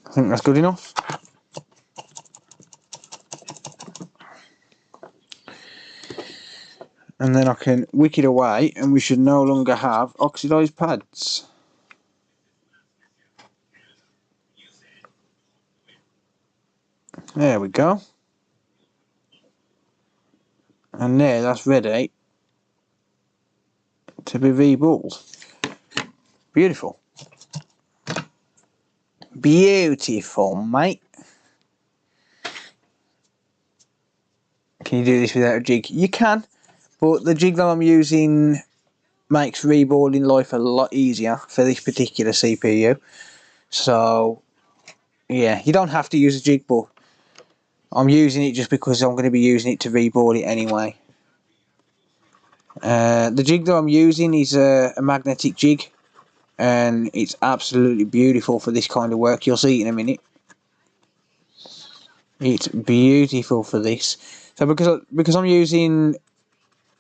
I think that's good enough. And then I can wick it away, and we should no longer have oxidised pads. There we go. And there, that's ready to be reballed. Beautiful. Beautiful, mate. Can you do this without a jig? You can, but the jig that I'm using makes reballing life a lot easier for this particular CPU. So, yeah, you don't have to use a jig, but I'm using it just because I'm going to be using it to reball it anyway. The jig that I'm using is a magnetic jig, and it's absolutely beautiful for this kind of work. You'll see in a minute. It's beautiful for this. So because I'm using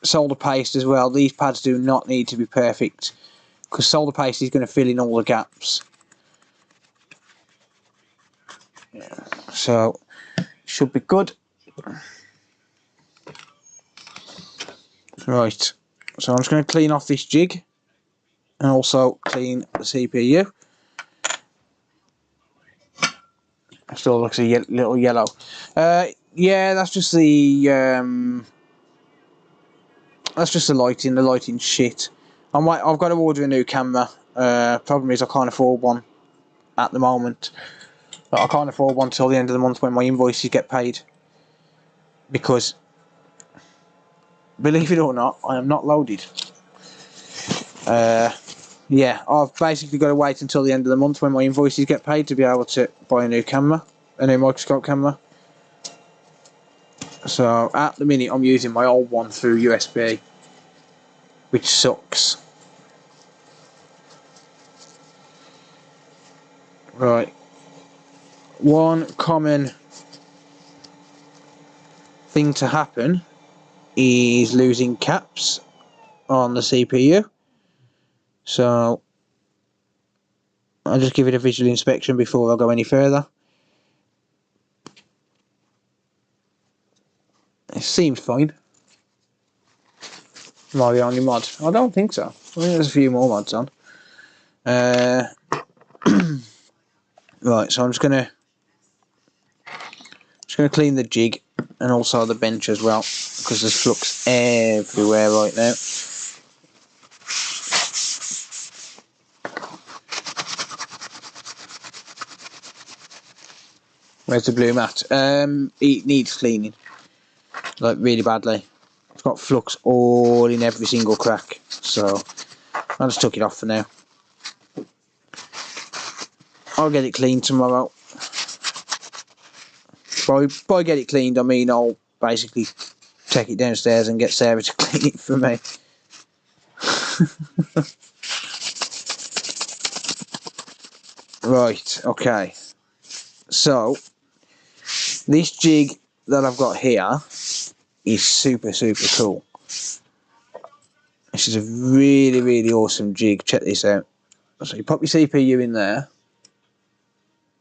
solder paste as well, these pads do not need to be perfect, because solder paste is going to fill in all the gaps. So should be good. Right, so I'm just going to clean off this jig and also clean the CPU. It still looks a little yellow. Yeah, that's just the lighting. The lighting's shit. I've got to order a new camera. Problem is I can't afford one at the moment. But I can't afford one till the end of the month when my invoices get paid. Because, believe it or not, I am not loaded. Yeah, I've basically got to wait until the end of the month when my invoices get paid to be able to buy a new camera, a new microscope camera. So at the minute I'm using my old one through USB, which sucks. Right, one common thing to happen is losing caps on the CPU. So I'll just give it a visual inspection before I go any further. It seems fine. Am I the only mod? I don't think so. I think there's a few more mods on. Right, so I'm just gonna clean the jig and also the bench as well, because there's flux everywhere right now. Where's the blue mat? It needs cleaning, like really badly. It's got flux all in every single crack, so I just took it off for now. I'll get it cleaned tomorrow. By get it cleaned, I mean I'll basically take it downstairs and get Sarah to clean it for me. Right, okay. So, this jig that I've got here is super cool. This is a really awesome jig. Check this out. So you pop your CPU in there,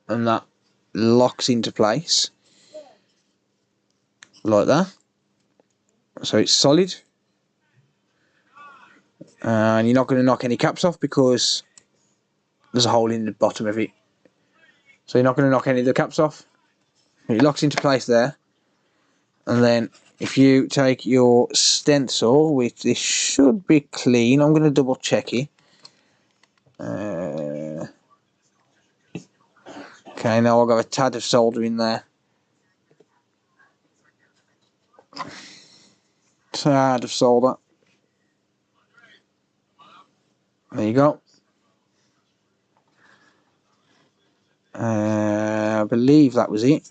and that locks into place. like that. So it's solid. And you're not going to knock any caps off because there's a hole in the bottom of it. So you're not going to knock any of the caps off. It locks into place there. And then if you take your stencil, which this should be clean, I'm going to double check it. Okay, now I've got a tad of soldering there. Tad of solder. There you go. I believe that was it.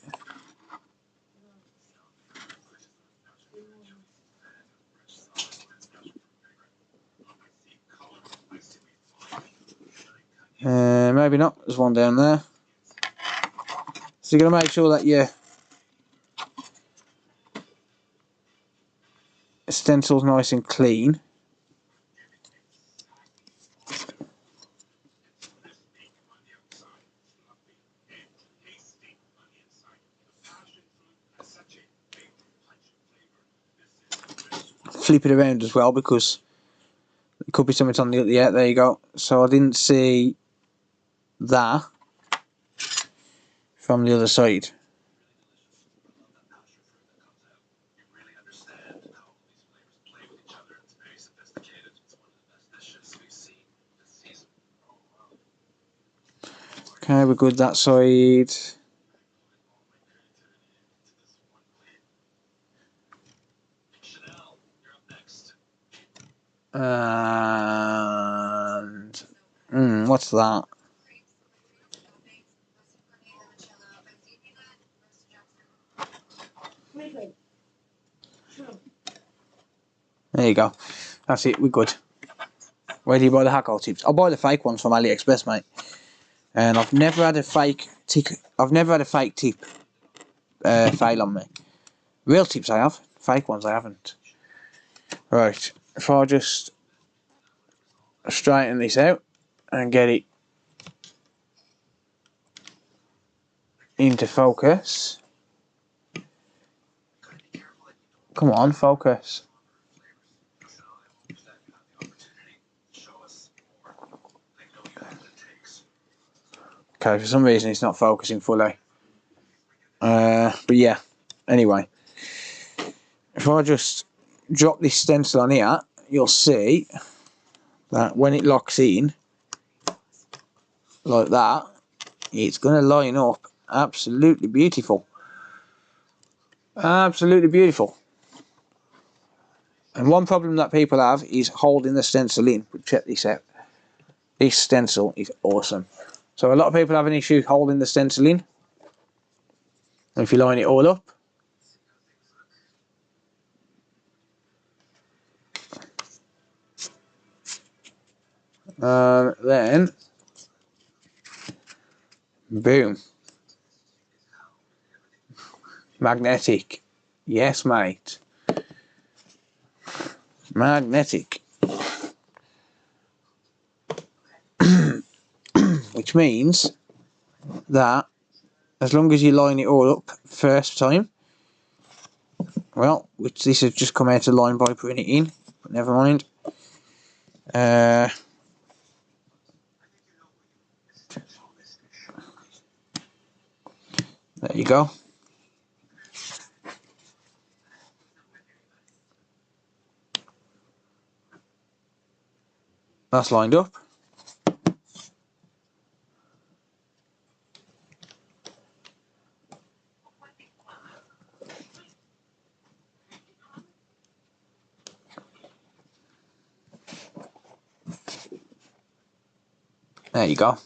Maybe not. There's one down there. So you're going to make sure that your stencil's nice and clean. Flip it around as well because there could be something on the other. Yeah, there you go. So I didn't see that from the other side. Okay, we're good that side. And what's that? There you go. That's it. We're good. Where do you buy the hackle tips? I buy the fake ones from AliExpress, mate. And I've never had a fake tip. I've never had a fake tip fail on me. Real tips I have. Fake ones I haven't. Right. If I just straighten this out and get it into focus. Come on, focus. Okay, for some reason it's not focusing fully. But yeah, anyway. If I just drop this stencil on here, you'll see that when it locks in, like that, it's going to line up absolutely beautiful. Absolutely beautiful. And one problem that people have is holding the stencil in. But check this out. This stencil is awesome. So a lot of people have an issue holding the stencil in. And if you line it all up, then boom. Magnetic. Yes, mate. Magnetic. Which means that as long as you line it all up first time, well, which this has just come out of line by putting it in, but never mind. There you go. That's lined up. There you go.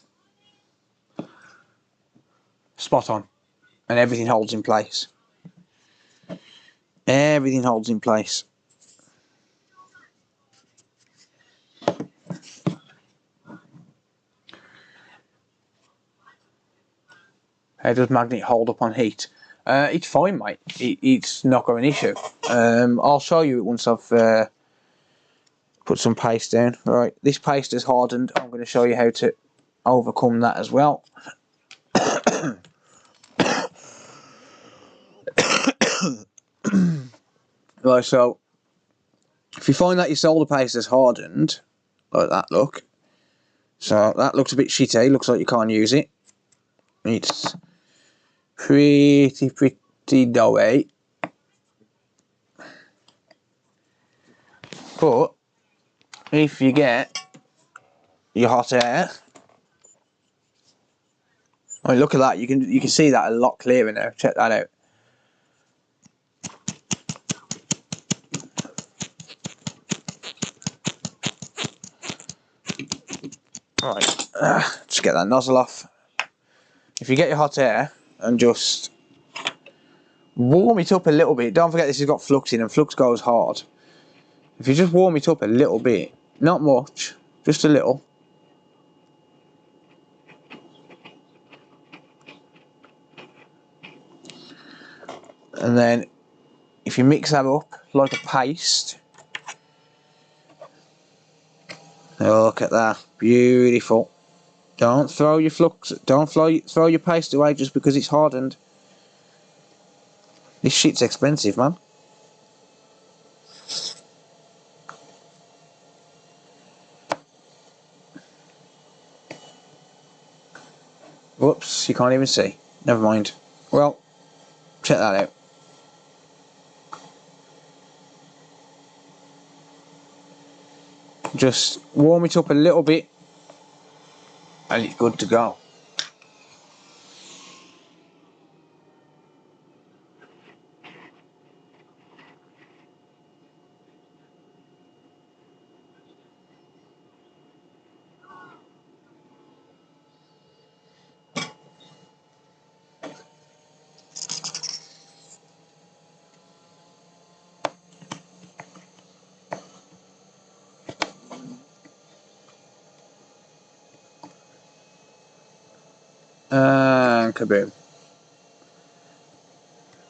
Spot on. And everything holds in place. Everything holds in place. How does magnet hold up on heat? It's fine, mate. It's not got an issue. I'll show you it once I've put some paste down. Right, this paste is hardened. I'm going to show you how to overcome that as well. Right, so if you find that your solder paste has hardened, like that look, so that looks a bit shitty, looks like you can't use it. It's pretty doughy. But if you get your hot air, I mean, look at that, you can see that a lot clearer now. Check that out. Right, just get that nozzle off. If you get your hot air and just warm it up a little bit, don't forget this has got flux in and flux goes hard. If you just warm it up a little bit, not much, just a little. And then if you mix that up like a paste, look at that, beautiful. Don't throw your flux, don't throw your paste away just because it's hardened. This shit's expensive, man. Whoops, you can't even see. Never mind. Well, check that out. Just warm it up a little bit and it's good to go. And kaboom.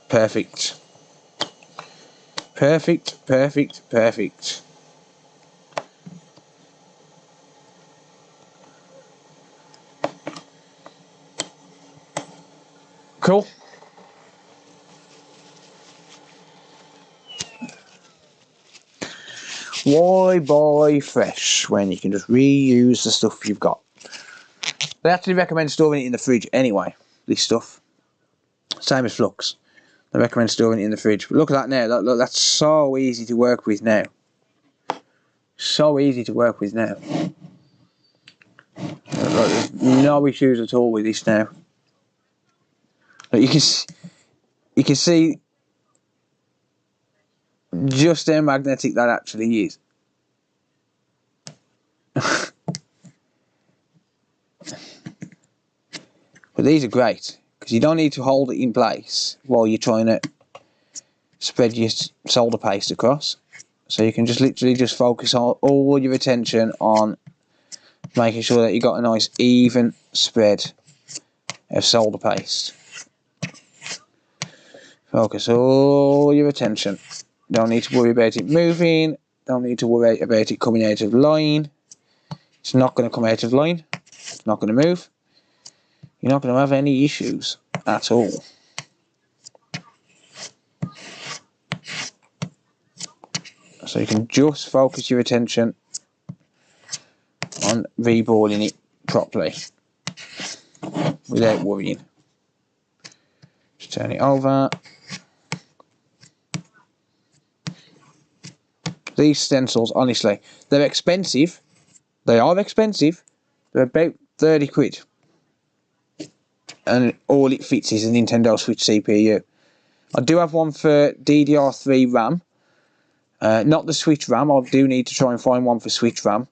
Perfect. Perfect, perfect, perfect. Cool. Why buy fresh when you can just reuse the stuff you've got? They actually recommend storing it in the fridge anyway, this stuff. Same as flux. They recommend storing it in the fridge. But look at that now. Look, that's so easy to work with now. So easy to work with now. Look, there's no issues at all with this now. Look, you can see just how magnetic that actually is. But these are great because you don't need to hold it in place while you're trying to spread your solder paste across. So you can just literally just focus all your attention on making sure that you got a nice even spread of solder paste. Focus all your attention. Don't need to worry about it moving. Don't need to worry about it coming out of line. It's not going to come out of line. It's not going to move. You're not going to have any issues at all. So you can just focus your attention on reballing it properly without worrying. Just turn it over. These stencils, honestly, they're expensive. They are expensive. They're about 30 quid. And all it fits is a Nintendo Switch CPU. I do have one for DDR3 RAM. Not the Switch RAM. I do need to try and find one for Switch RAM.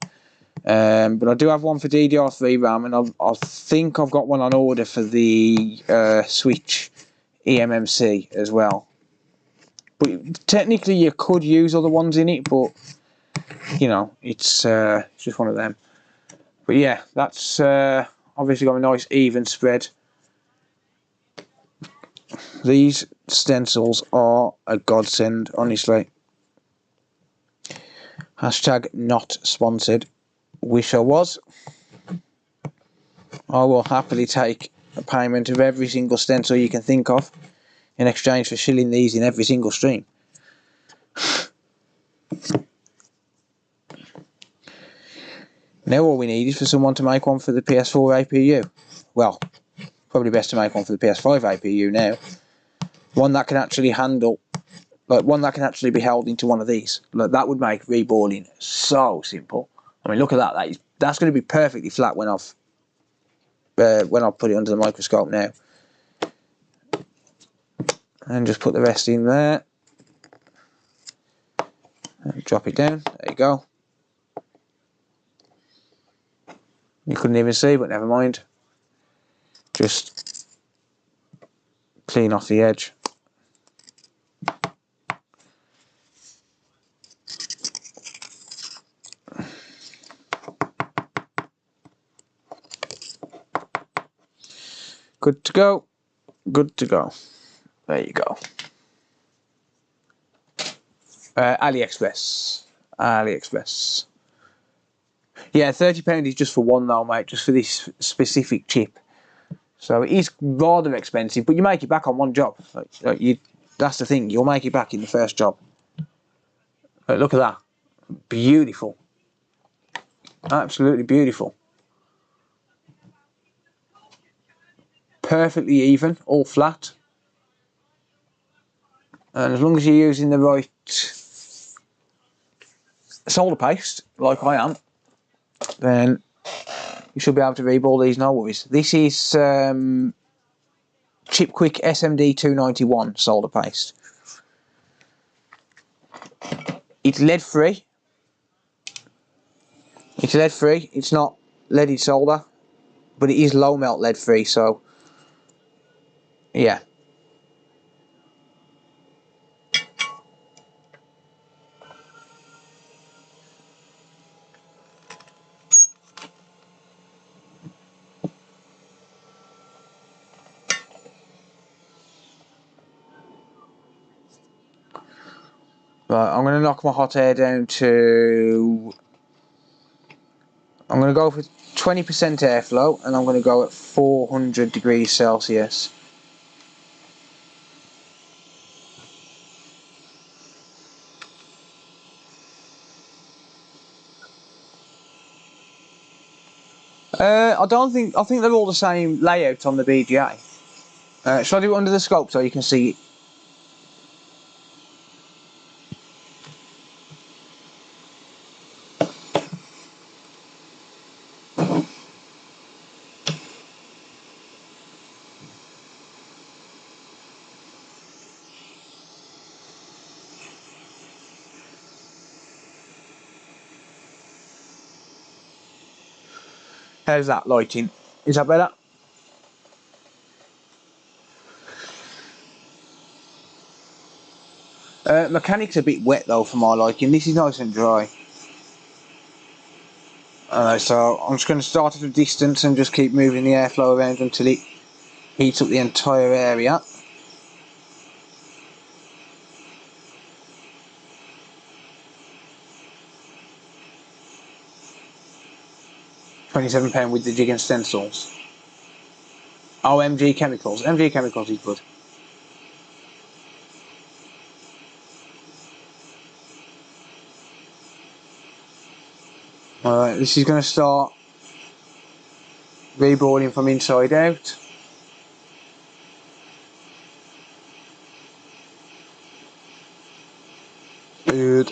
But I do have one for DDR3 RAM, and I think I've got one on order for the Switch eMMC as well. But technically you could use other ones in it, but you know, it's just one of them. But yeah, that's obviously got a nice even spread. These stencils are a godsend, honestly. Hashtag not sponsored. Wish I was. I will happily take a payment of every single stencil you can think of in exchange for shilling these in every single stream. Now all we need is for someone to make one for the PS4 APU. Well, probably best to make one for the PS5 APU now. One that can actually handle, like one that can actually be held into one of these. Like, that would make reballing so simple. I mean, look at that. That's going to be perfectly flat when I've put it under the microscope now. And just put the rest in there. And drop it down. There you go. You couldn't even see, but never mind. Just clean off the edge. Good to go. Good to go. There you go. AliExpress. Yeah, £30 is just for one though, mate. Just for this specific chip. So it is rather expensive, but you make it back on one job. That's the thing. You'll make it back in the first job. Look at that. Beautiful. Absolutely beautiful. Perfectly even, all flat. And as long as you're using the right solder paste, like I am, then you should be able to reball these, no worries. This is Chipquick SMD 291 solder paste. It's lead free. It's not leaded solder, but it is low melt lead free, so yeah. Right, I'm going to knock my hot air down to... I'm going to go for 20% airflow, and I'm going to go at 400 degrees Celsius. I think they're all the same layout on the BGA. Shall I do it under the scope so you can see it? How's that lighting? Is that better? Mechanic's a bit wet though for my liking. This is nice and dry. So I'm just going to start at a distance and just keep moving the airflow around until it heats up the entire area. £27 with the jig and stencils. Oh, MG Chemicals. MG Chemicals is good. Alright, this is going to start reballing from inside out. Good.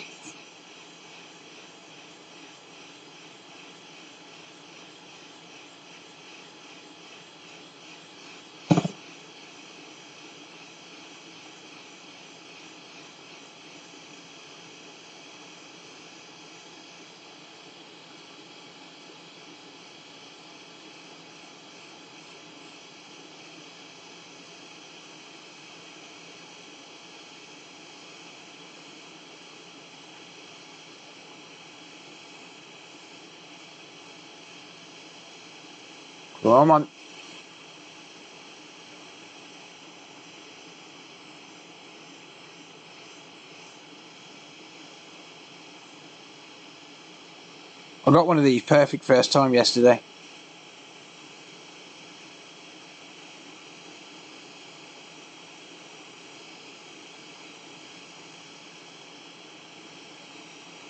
Come on. I got one of these perfect first time yesterday.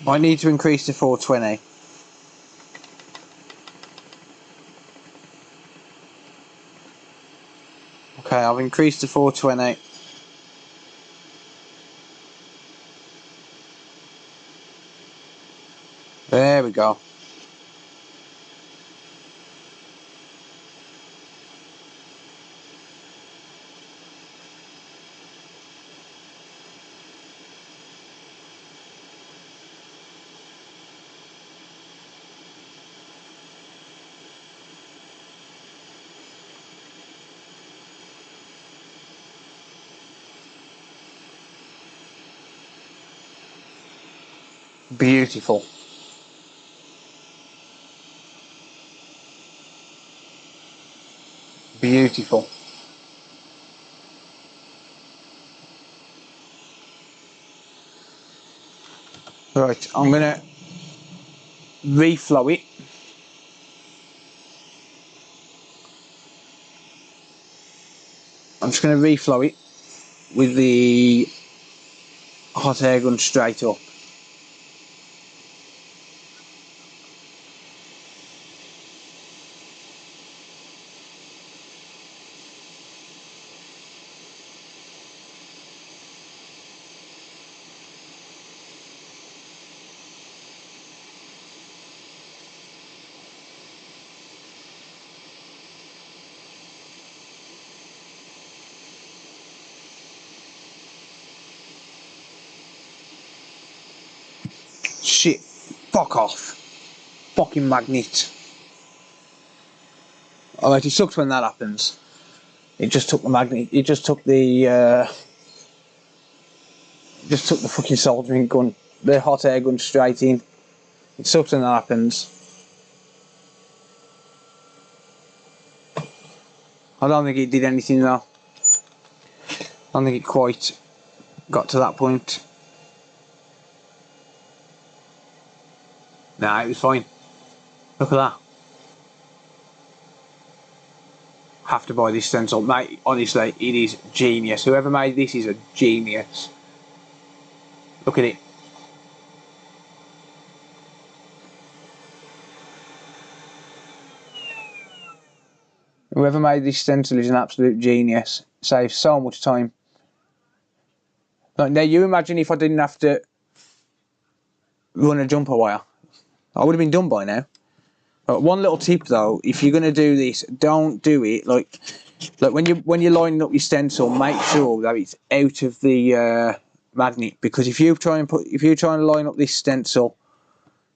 Might need to increase to 420. I've increased to 420. There we go. Beautiful. Beautiful. Right, I'm gonna reflow it. I'm just gonna reflow it with the hot air gun straight up. Shit, fuck off. Fucking magnet. Alright, it sucks when that happens. It just took the magnet, it just took the fucking soldering gun, the hot air gun straight in. It sucks when that happens. I don't think it did anything though. I don't think it quite got to that point. Nah, it was fine. Look at that. Have to buy this stencil, mate. Honestly, it is genius. Whoever made this is a genius. Look at it. Whoever made this stencil is an absolute genius. Saves so much time. Like, now you imagine if I didn't have to run a jumper wire. I would have been done by now. But one little tip though, if you're gonna do this, don't do it like when you're lining up your stencil, make sure that it's out of the magnet, because if you try and line up this stencil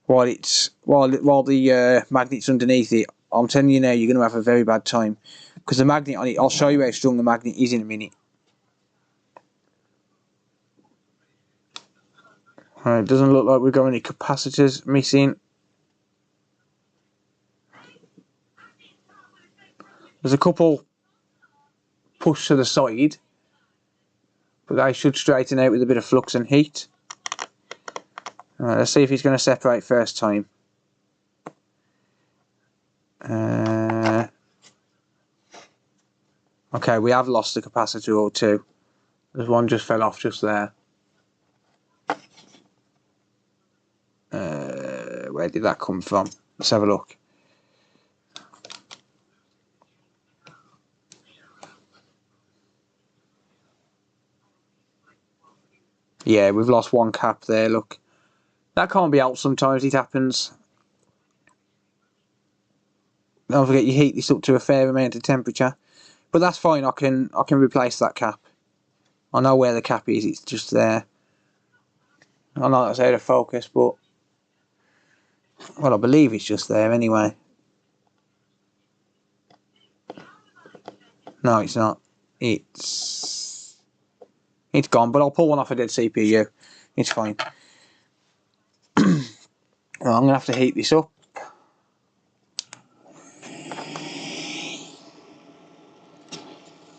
while the magnet's underneath it, I'm telling you now, you're gonna have a very bad time, because the magnet on it, I'll show you how strong the magnet is in a minute. Alright, doesn't look like we've got any capacitors missing. There's a couple pushed to the side, but they should straighten out with a bit of flux and heat. Alright, let's see if he's going to separate first time. Okay, we have lost a capacitor or two. There's one just fell off just there. Where did that come from? Let's have a look. Yeah, we've lost one cap there, look. That can't be helped, sometimes it happens. Don't forget you heat this up to a fair amount of temperature. But that's fine, I can replace that cap. I know where the cap is, it's just there. I know that's out of focus, but well, I believe it's just there anyway. No, it's not. It's gone, but I'll pull one off a dead CPU. It's fine. Well, I'm going to have to heat this up.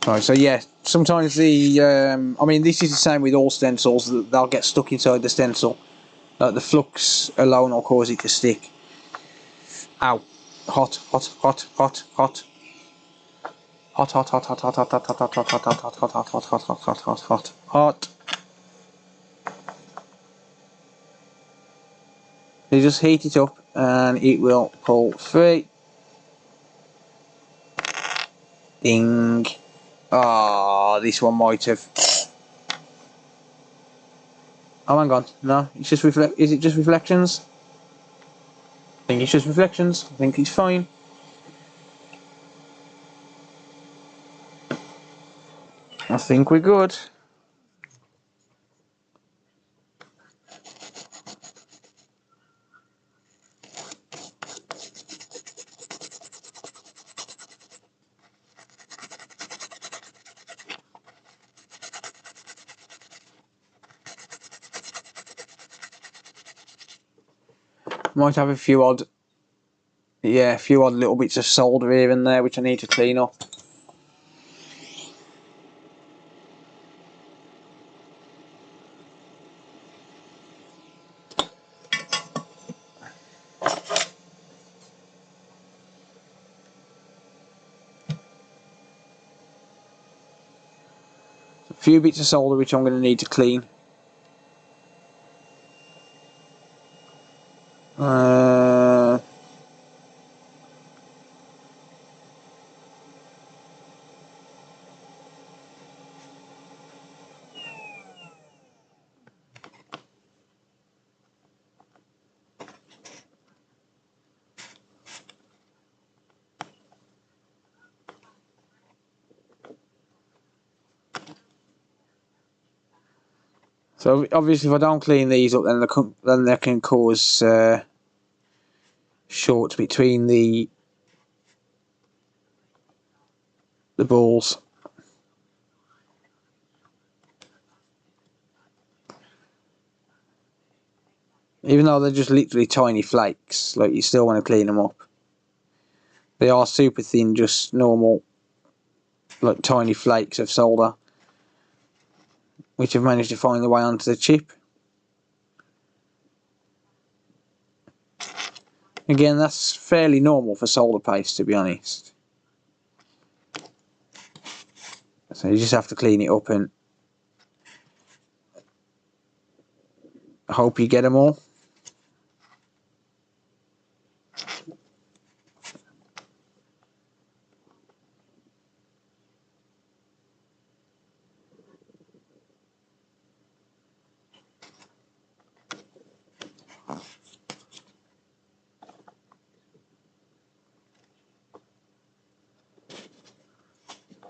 Right, so yeah, sometimes I mean, this is the same with all stencils, they'll get stuck inside the stencil. The flux alone will cause it to stick. Ow. Hot, hot, hot, hot, hot. Hot, hot, hot, hot, hot, hot, hot, hot, hot, hot, hot, hot, hot, hot, hot, hot, hot, hot, hot, hot. You just heat it up and it will pull free. Ding. Oh, this one might have. Oh, hang on. No, it's just Is it just reflections? I think it's just reflections. I think it's fine. I think we're good. Might have a few odd little bits of solder here and there which I need to clean up. A few bits of solder which I'm going to need to clean. So obviously, if I don't clean these up, then they can cause shorts between the balls. Even though they're just literally tiny flakes, like you still want to clean them up. They are super thin, just normal, like tiny flakes of solder, which have managed to find their way onto the chip. Again, that's fairly normal for solder paste, to be honest. So you just have to clean it up and hope you get them all.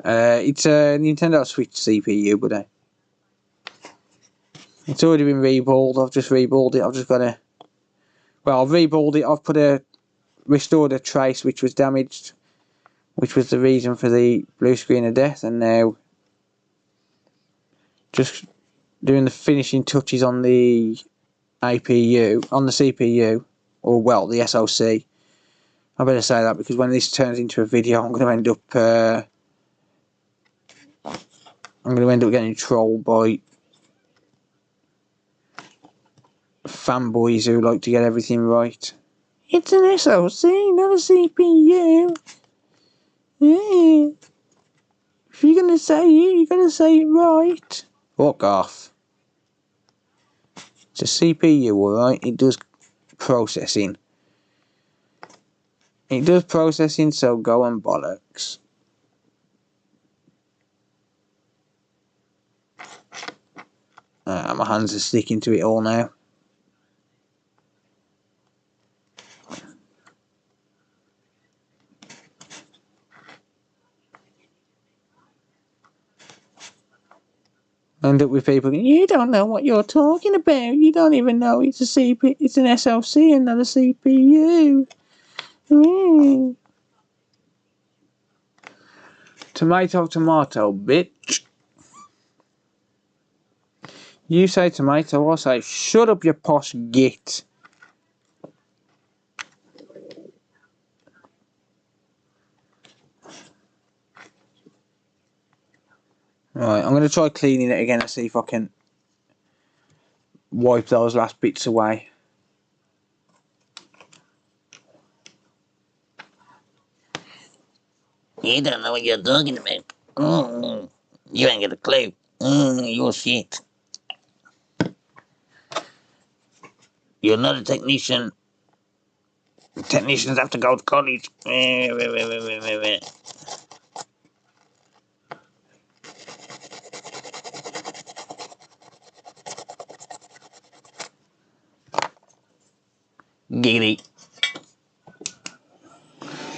It's a Nintendo Switch CPU, buddy. It's already been reballed. I've just reballed it. I've just got to. Well, I've reballed it. I've restored a trace which was damaged, which was the reason for the blue screen of death, and now just doing the finishing touches on the APU, on the CPU, or well, the SoC. I better say that because when this turns into a video, I'm going to end up. I'm going to end up getting trolled by fanboys who like to get everything right. It's an SoC, not a CPU. Yeah. If you're going to say it, you're going to say it right. Fuck off. It's a CPU, alright? It does processing. It does processing, so go on bollocks. My hands are sticking to it all now. End up with people going, you don't know what you're talking about. You don't even know it's a CPU. It's an SoC and not a CPU. Mm. Tomato, tomato, bitch. You say tomato, I say shut up, you posh git. Right, I'm going to try cleaning it again and see if I can wipe those last bits away. You don't know what you're talking about. You ain't got a clue. You're shit. You're not a technician. Technicians have to go to college. Giggity.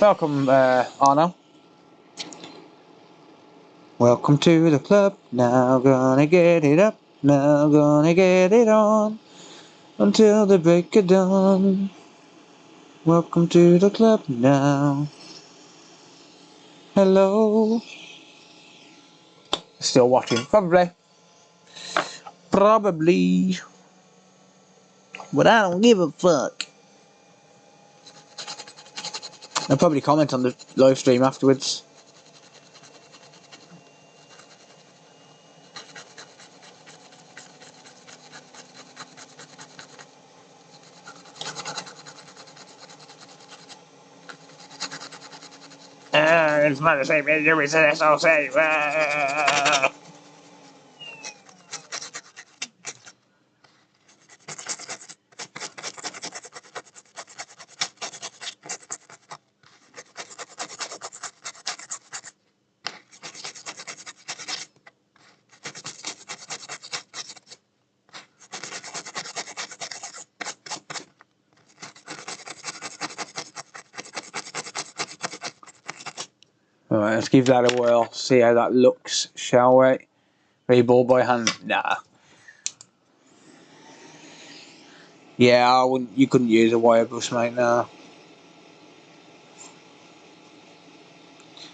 Welcome, Arno. Welcome to the club. Now gonna get it up. Now gonna get it on until the break of dawn. Welcome to the club now. Hello. Still watching? Probably. Probably. But I don't give a fuck. I'll probably comment on the live stream afterwards. It's not the same as your SOC. Alright, let's give that a whirl. See how that looks, shall we? Reball by hand? Nah. Yeah, I wouldn't. You couldn't use a wire brush, mate. Nah.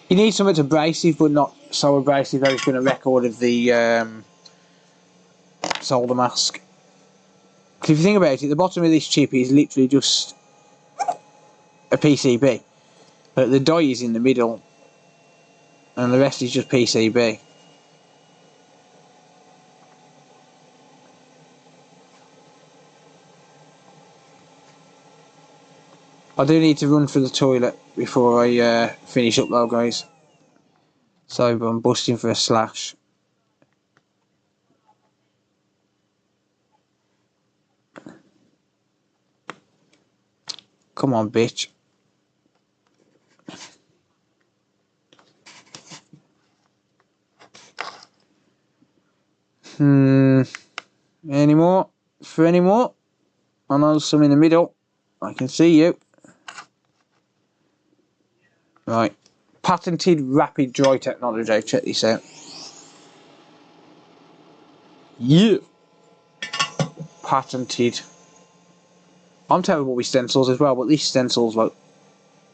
You need something that's abrasive, but not so abrasive that it's going to wreck all of the solder mask. Because if you think about it, the bottom of this chip is literally just a PCB, but the die is in the middle, and the rest is just PCB. I do need to run for the toilet before I finish up though, guys. So I'm busting for a slash. Come on, bitch. Any more? For any more? I know some in the middle. I can see you. Right. Patented rapid dry technology. Check this out. Yeah. Patented. I'm terrible with stencils as well, but these stencils, like,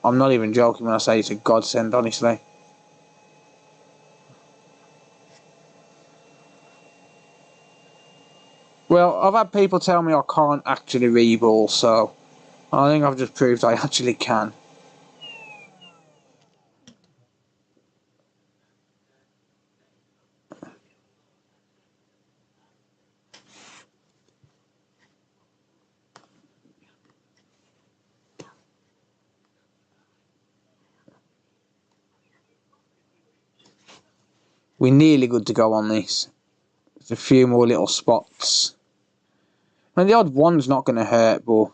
I'm not even joking when I say it's a godsend, honestly. Well, I've had people tell me I can't actually reball, so I think I've just proved I actually can. We're nearly good to go on this. There's a few more little spots. I mean, the odd one's not going to hurt, but...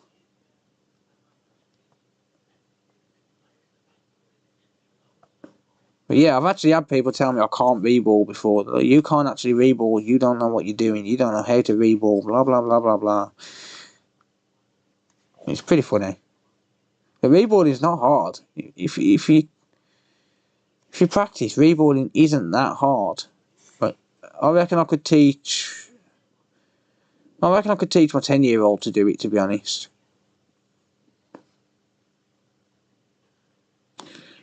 But yeah, I've actually had people tell me I can't reball before. Like, you can't actually reball, you don't know what you're doing, you don't know how to reball, blah blah blah blah blah. It's pretty funny. The reballing is not hard. If you practice, reballing isn't that hard. But I reckon I could teach my 10-year-old to do it, to be honest.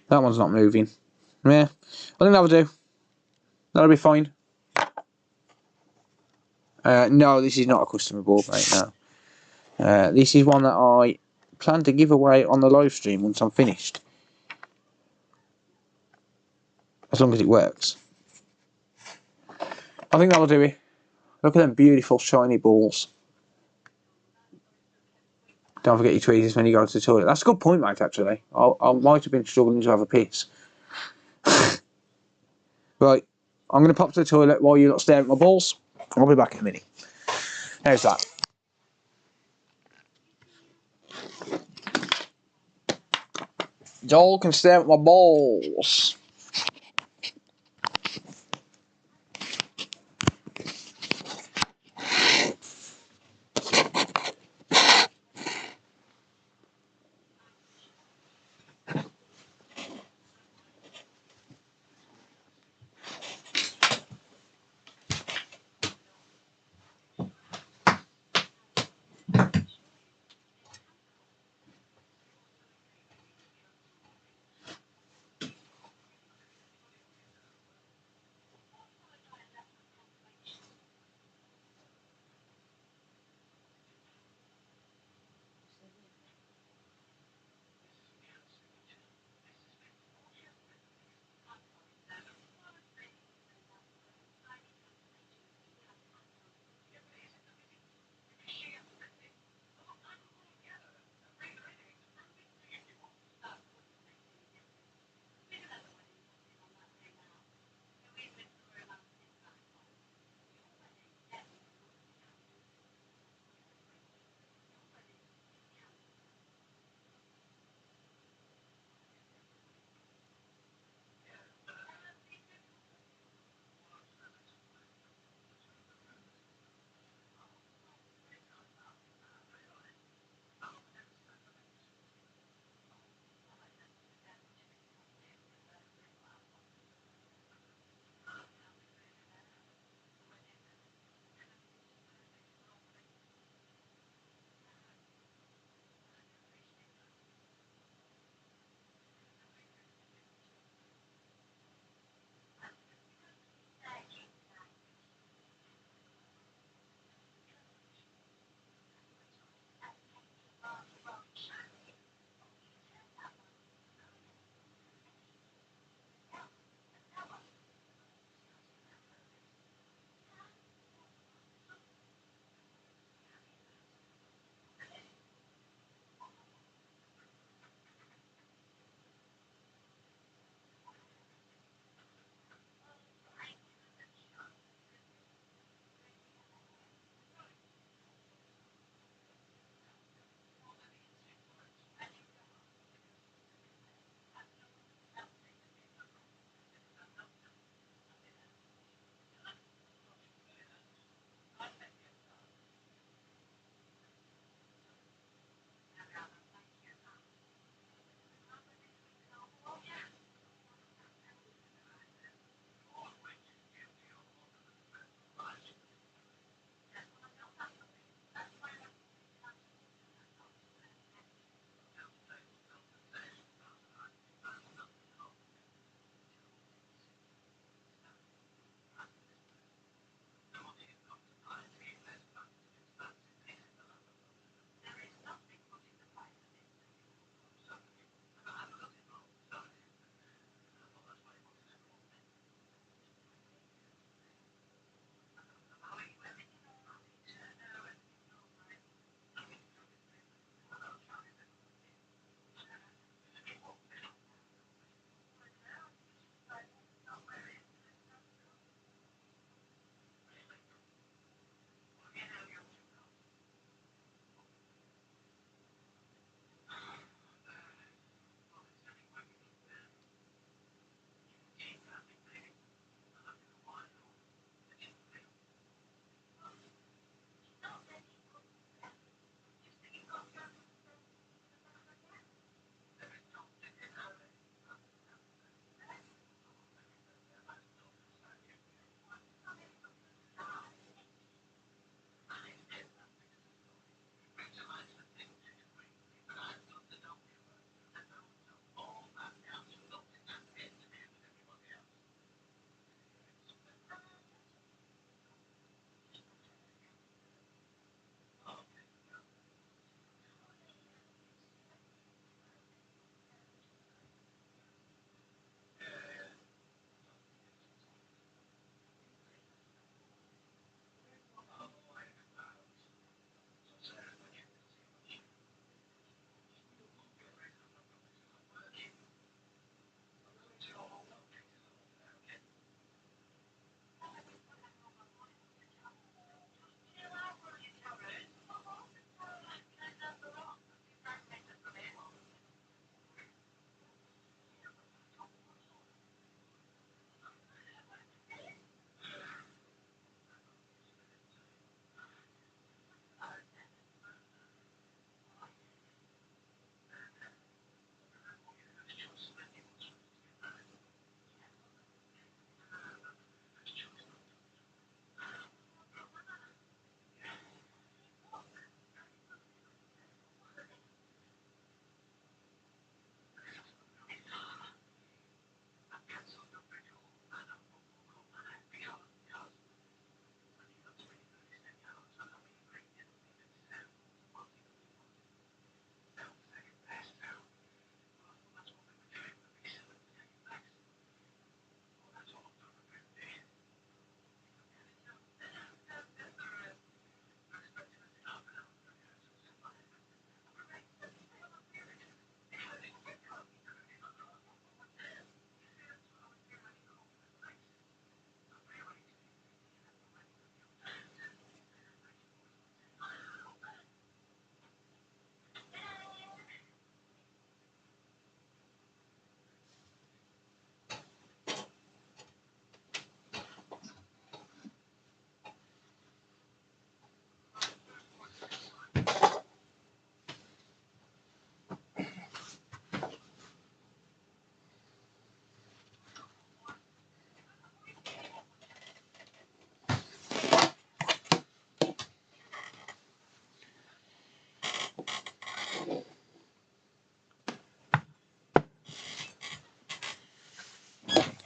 That one's not moving. Yeah, I think that'll do. That'll be fine. No, this is not a customer board right now. This is one that I plan to give away on the live stream once I'm finished. As long as it works. I think that'll do it. Look at them beautiful shiny balls. Don't forget your tweezers when you go to the toilet. That's a good point, mate, actually. I might have been struggling to have a piss. Right, I'm going to pop to the toilet while you lot stare at my balls. I'll be back in a minute. How's that? Joel can stare at my balls.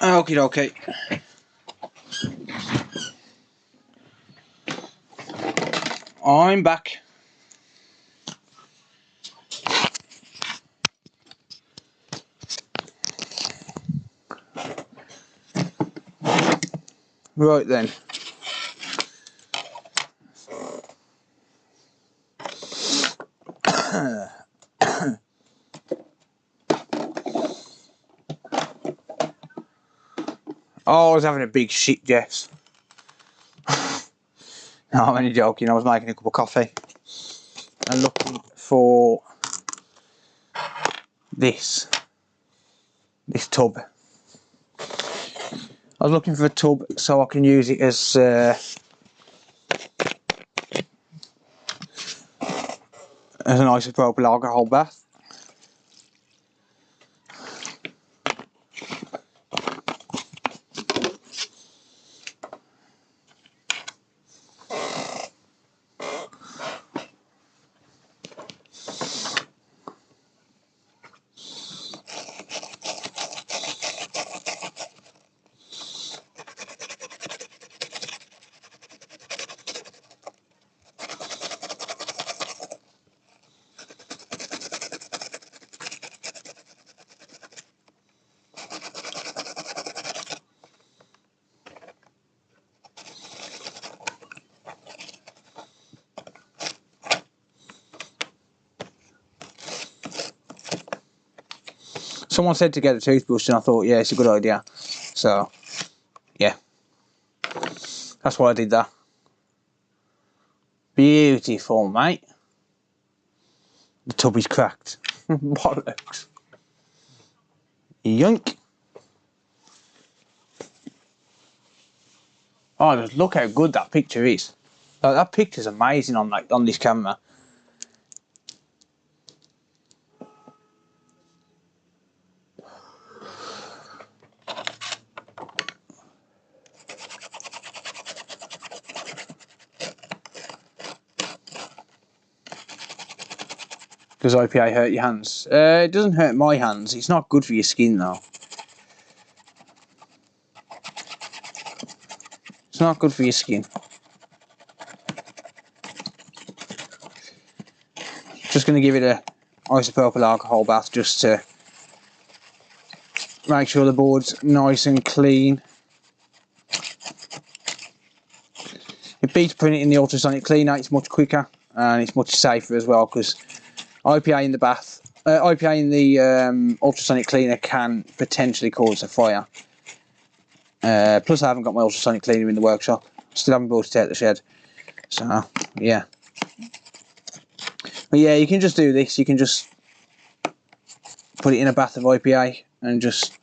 Okie dokie. I'm back. Right then. Oh, I was having a big shit, Jess. No, I'm only joking. I was making a cup of coffee and looking for this tub. I was looking for a tub so I can use it as an isopropyl alcohol bath. Someone said to get a toothbrush and I thought, yeah, it's a good idea. So, yeah. That's why I did that. Beautiful, mate. The tub is cracked. Bollocks. Yoink. Oh, just look how good that picture is. Like, that picture's amazing on this camera. Does IPA hurt your hands? It doesn't hurt my hands. It's not good for your skin though. It's not good for your skin. Just going to give it a isopropyl alcohol bath just to make sure the board's nice and clean. It beats putting it in the ultrasonic cleaner. It's much quicker and it's much safer as well, because IPA in the bath, IPA in the ultrasonic cleaner can potentially cause a fire. Plus I haven't got my ultrasonic cleaner in the workshop. Still haven't brought it out the shed. So yeah. But yeah, you can just do this. You can just put it in a bath of IPA and just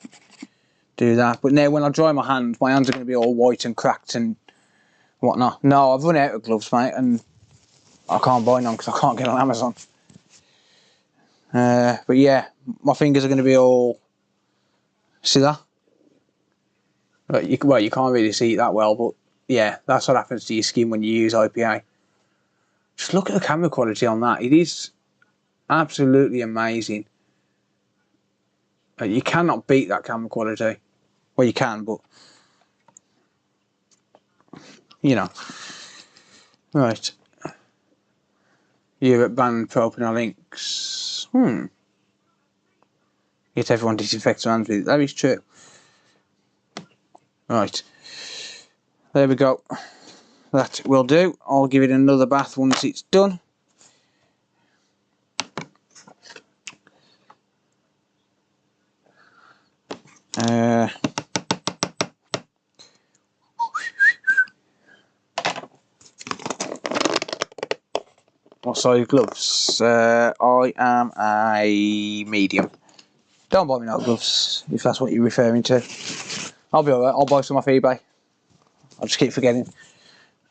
do that. But now when I dry my hands are going to be all white and cracked and whatnot. No, I've run out of gloves, mate, and I can't buy none because I can't get on Amazon. But yeah, my fingers are going to be all... See that? Well, you can't really see it that well, but yeah, that's what happens to your skin when you use IPA. Just look at the camera quality on that. It is absolutely amazing. You cannot beat that camera quality. Well, you can, but you know. Right. Europe ban propanol inks. Get everyone disinfects their hands with it. That is true. Right. There we go. That will do. I'll give it another bath once it's done. What size gloves? I am a medium. Don't buy me no gloves, if that's what you're referring to. I'll be alright, I'll buy some off eBay. I'll just keep forgetting.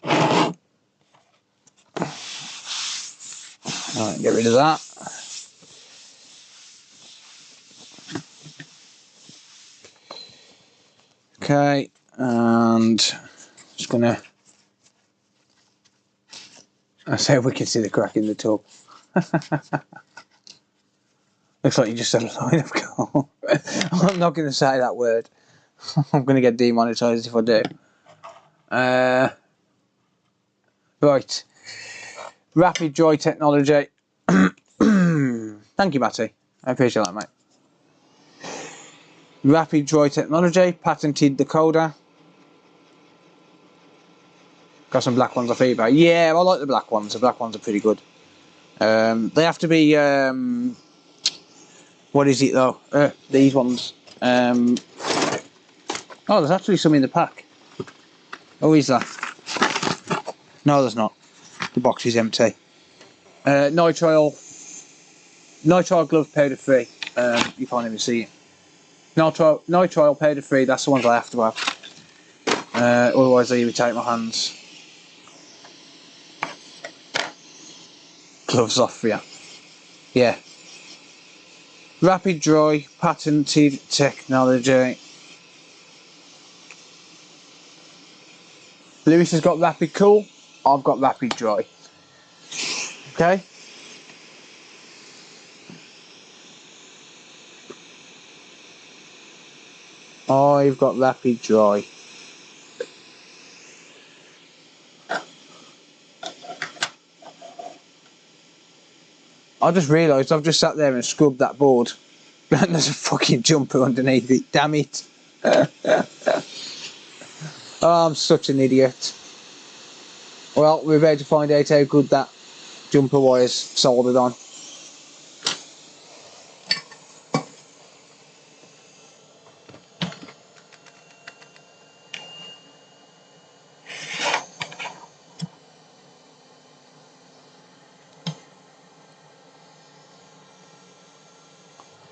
Alright, get rid of that. Okay, and just gonna... I say we can see the crack in the tub. Looks like you just had a line of coal. I'm not going to say that word. I'm going to get demonetized if I do. Right. Rapid Dry technology. Thank you, Matty. I appreciate that, mate. Rapid Dry technology, patented decoder. Got some black ones off eBay. Yeah, I like the black ones. The black ones are pretty good. They have to be, what is it though? These ones. Oh, there's actually some in the pack. Oh, is that? No, there's not. The box is empty. Nitrile glove powder free. You can't even see it. Nitrile powder free, that's the ones I have to have. Otherwise they irritate my hands. Gloves off for you. Yeah. Rapid Dry, patented technology. Lewis has got Rapid Cool, I've got Rapid Dry. Okay? I've got Rapid Dry. I just realised I've just sat there and scrubbed that board and there's a fucking jumper underneath it, damn it. Oh, I'm such an idiot. Well, we're about to find out how good that jumper wire's soldered on.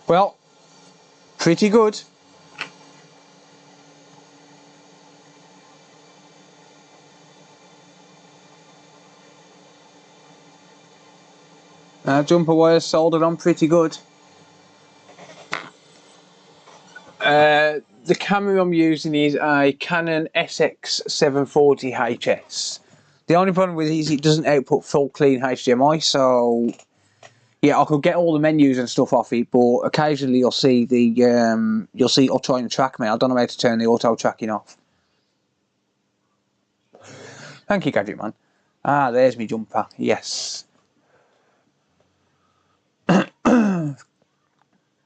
Well, pretty good. Jumper wire's soldered on pretty good. The camera I'm using is a Canon SX740HS. The only problem with it is it doesn't output full clean HDMI, so yeah, I could get all the menus and stuff off it, but occasionally you'll see it'll try and track me. I don't know how to turn the auto tracking off. Thank you, Gadget Man. Ah, there's my jumper. Yes.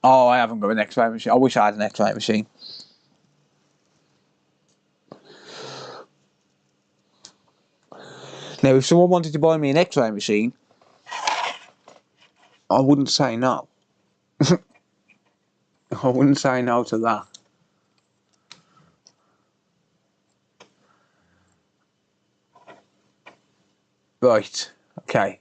Oh, I haven't got an X-ray machine. I wish I had an X-ray machine. Now, if someone wanted to buy me an X-ray machine, I wouldn't say no. I wouldn't say no to that. Right, okay.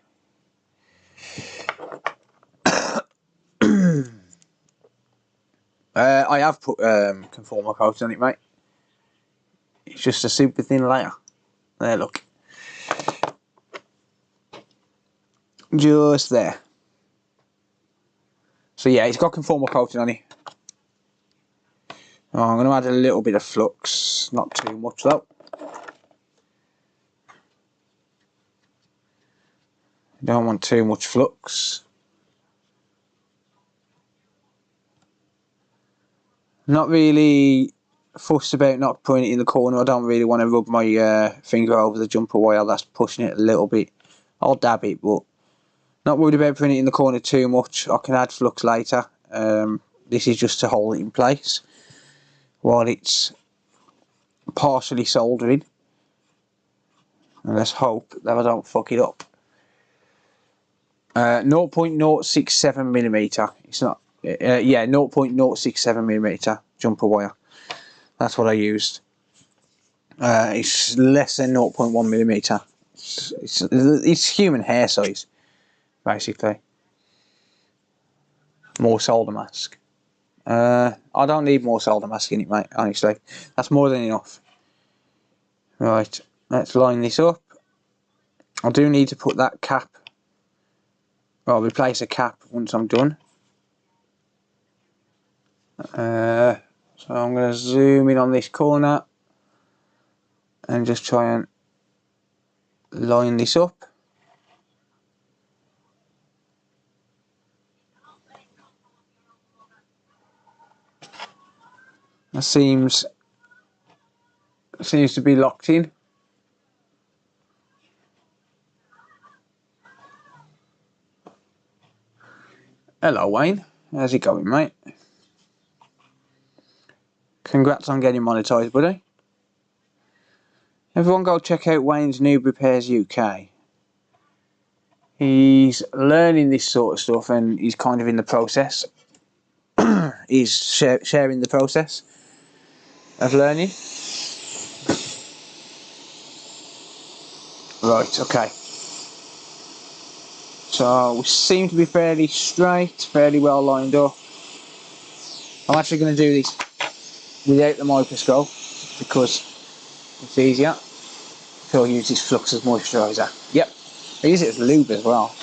I have put conformal coating on it, mate. It's just a super thin layer. There, look. Just there. So yeah, it's got conformal coating on it. Oh, I'm going to add a little bit of flux, not too much though. Don't want too much flux. Not really fussed about not putting it in the corner. I don't really want to rub my finger over the jumper wire. That's pushing it a little bit. I'll dab it, but not worried about putting it in the corner too much. I can add flux later. This is just to hold it in place while it's partially soldering. And let's hope that I don't fuck it up. 0.067mm. It's not. Yeah, 0.067mm jumper wire. That's what I used. It's less than 0.1mm. It's human hair size, basically. More solder mask. I don't need more solder mask in it, mate, honestly. That's more than enough. Right, let's line this up. I do need to put that cap. I'll replace a cap once I'm done. So I'm going to zoom in on this corner and just try and line this up. That seems to be locked in. Hello Wayne, how's it going mate? Congrats on getting monetised buddy. Everyone go check out Wayne's Noob Repairs UK. He's learning this sort of stuff and he's kind of in the process. He's sharing the process of learning. Right, okay. So we seem to be fairly straight, fairly well lined up. I'm actually going to do this without the microscope because it's easier. So I'll use this flux as moisturiser. Yep, I use it as lube as well.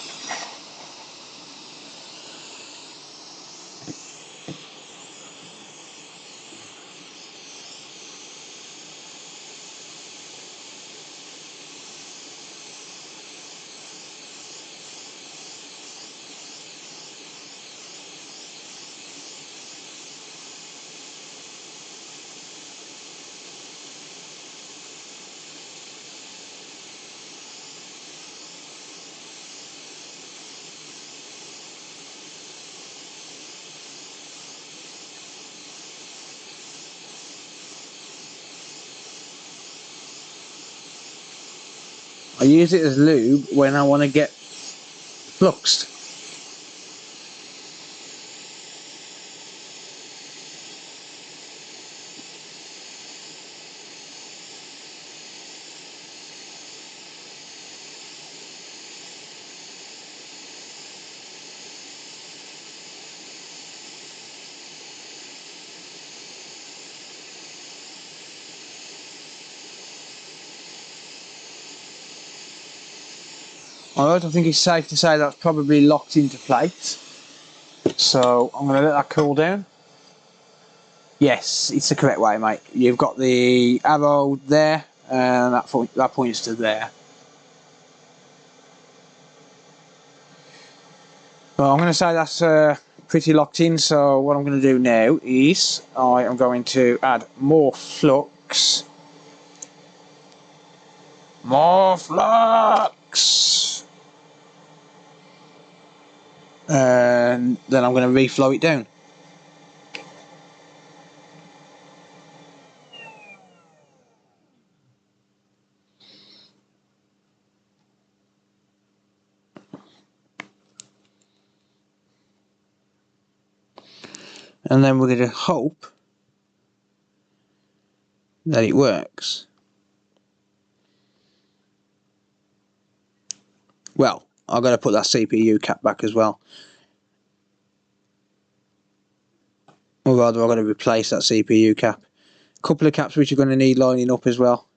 I use it as lube when I want to get fluxed. Alright, I think it's safe to say that's probably locked into place. So I'm going to let that cool down. Yes, it's the correct way, mate. You've got the arrow there, and that points to there. Well, I'm going to say that's pretty locked in, so what I'm going to do now is I am going to add more flux. More flux! And then I'm going to reflow it down. And then we're going to hope that it works. Well, I've got to put that CPU cap back as well. Or rather, I've got to replace that CPU cap. A couple of caps which are going to need lining up as well.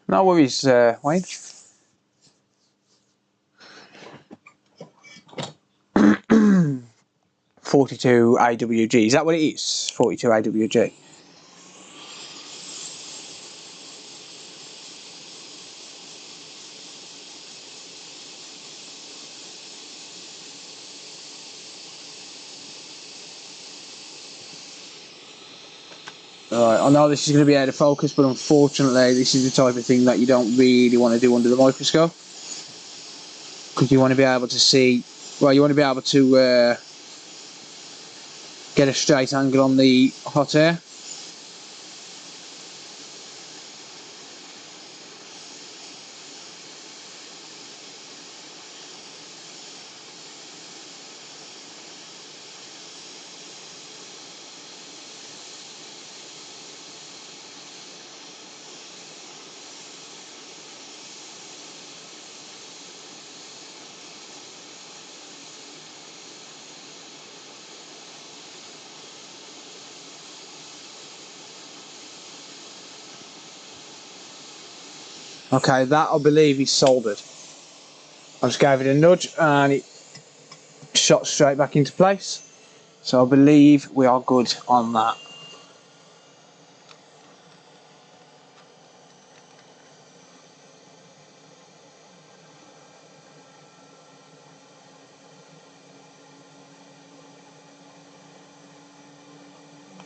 No worries, Wayne. .42 AWG, is that what it is? 42 AWG. Right, I know this is going to be out of focus, but unfortunately this is the type of thing that you don't really want to do under the microscope. Because you want to be able to see, well, you want to be able to get a straight angle on the hot air. Okay, that I believe is soldered. I just gave it a nudge and it shot straight back into place. So I believe we are good on that.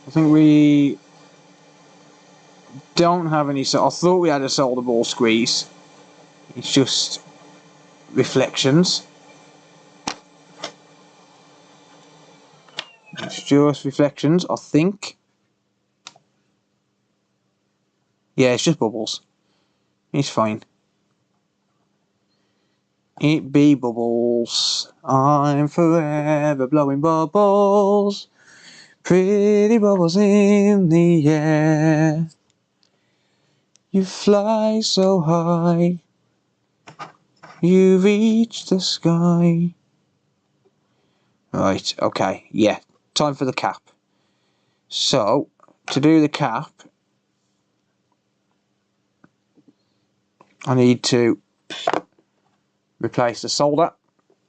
I think we don't have any. So I thought we had a solder ball squeeze. It's just reflections. It's just reflections, I think. Yeah, it's just bubbles. It's fine. It be bubbles. I'm forever blowing bubbles. Pretty bubbles in the air. You fly so high. You reach the sky. Right, okay, yeah. Time for the cap. So, to do the cap, I need to replace the solder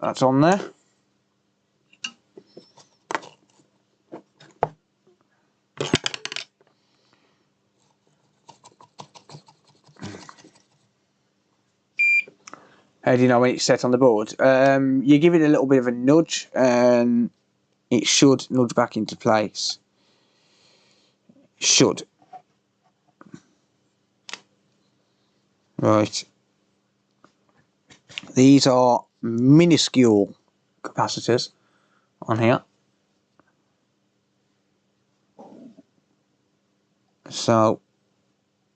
that's on there. How do you know when it's set on the board? You give it a little bit of a nudge and it should nudge back into place. Should. Right. These are minuscule capacitors on here. So,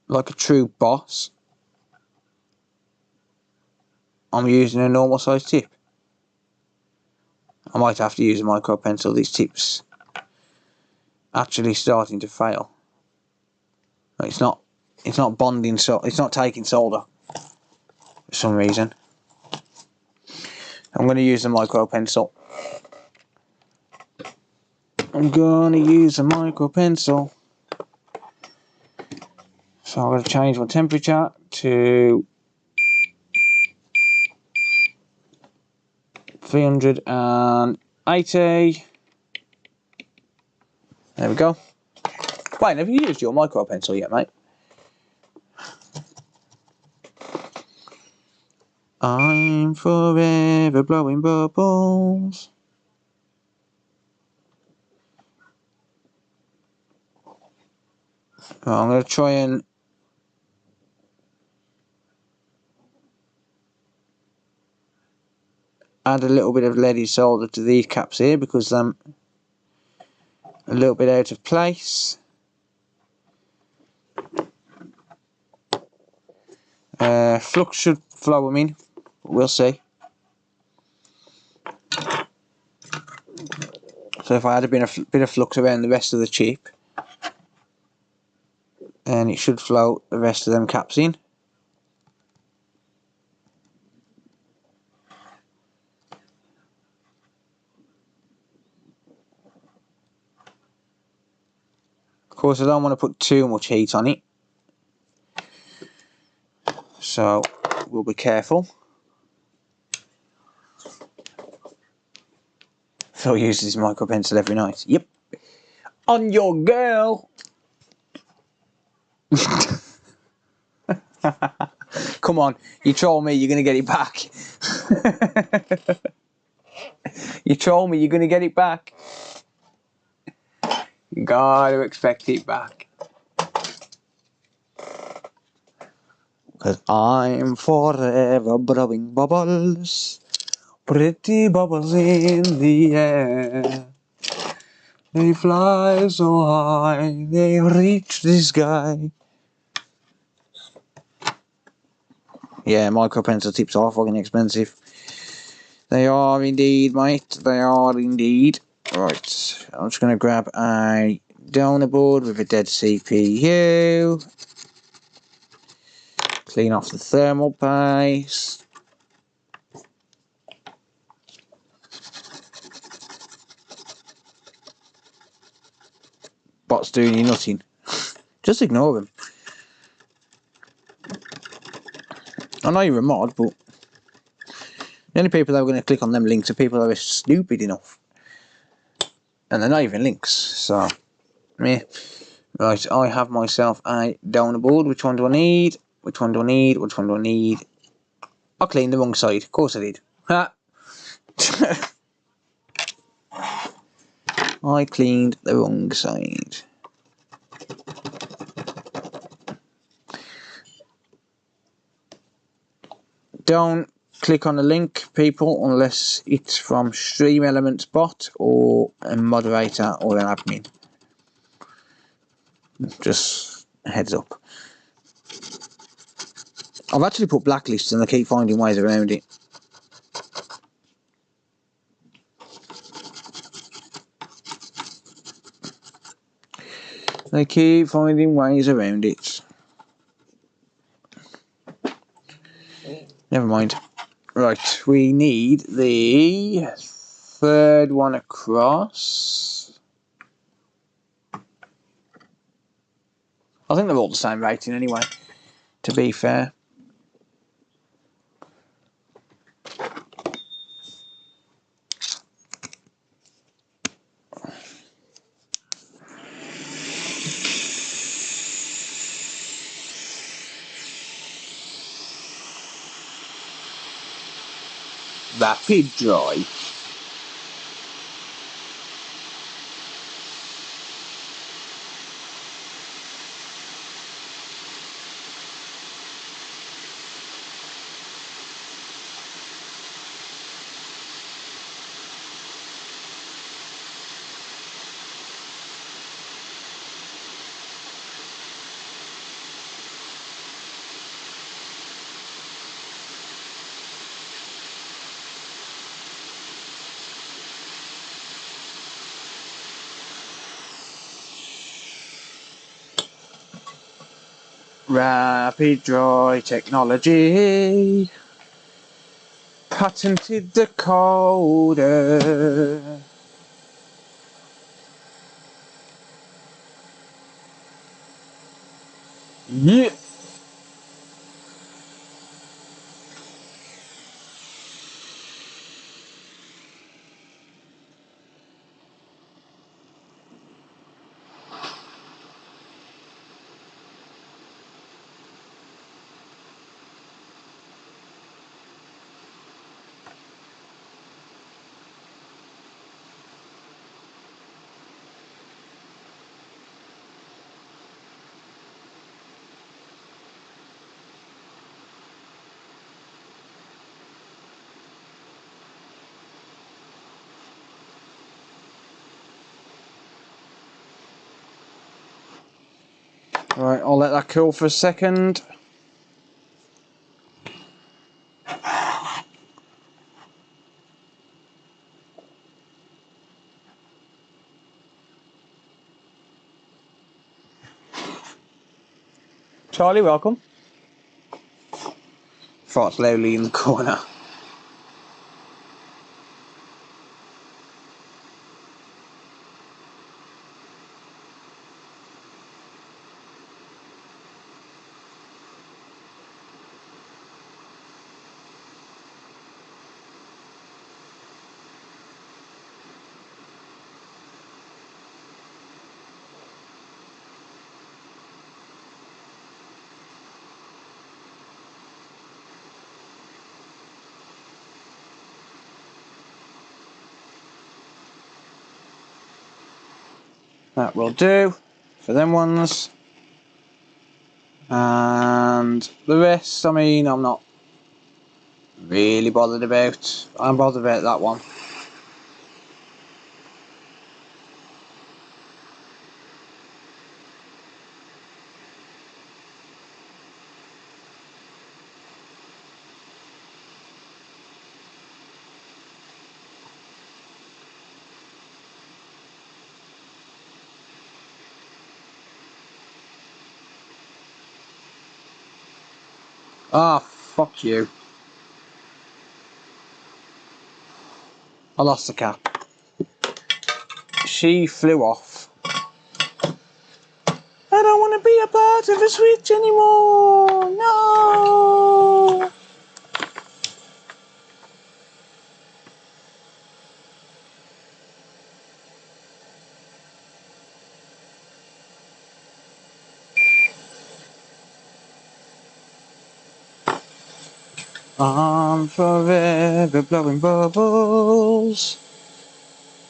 like a true boss, I'm using a normal size tip. I might have to use a micro pencil. These tips actually starting to fail. It's not bonding, so it's not taking solder for some reason. I'm going to use a micro pencil. I'm going to use a micro pencil. So I'm going to change my temperature to 380. There we go. Wait, have you used your micro pencil yet, mate? I'm forever blowing bubbles. Right, I'm going to try and add a little bit of leaded solder to these caps here because I'm a little bit out of place. Flux should flow them in, but we'll see. So if I had a bit of flux around the rest of the chip, and it should flow the rest of them caps in. Of course, I don't want to put too much heat on it, so we'll be careful. Phil uses his micro pencil every night. Yep. On your girl! Come on, you troll me, you're going to get it back. You troll me, you're going to get it back. You gotta expect it back. Cause I'm forever blowing bubbles. Pretty bubbles in the air. They fly so high, they reach the sky. Yeah, micro pencil tips are fucking expensive. They are indeed, mate. They are indeed. Right, I'm just gonna grab a donor board with a dead CPU. Clean off the thermal paste. Bot's doing you nothing. Just ignore him. I know you're a mod, but the only people that are going to click on them links are people that are stupid enough. And they're not even links, so yeah. Right, I have myself a donor board. Which one do I need? Which one do I need? Which one do I need? I cleaned the wrong side. Of course I did. Ha! I cleaned the wrong side. Don't click on the link, people, unless it's from Stream Elements bot or a moderator or an admin. Just a heads up. I've actually put blacklists and I keep finding ways around it. They keep finding ways around it. Never mind. Right, we need the third one across. I think they're all the same rating anyway, to be fair. Rapid dry. Rapid dry technology. Patented decoder. Yeah. Right, I'll let that cool for a second. Charlie, welcome. Farts loudly in the corner. That will do for them ones. And the rest, I mean, I'm not really bothered about. I'm bothered about that one. Ah, fuck you. I lost the cat. She flew off. I don't want to be a part of a Switch anymore. No. I'm forever blowing bubbles.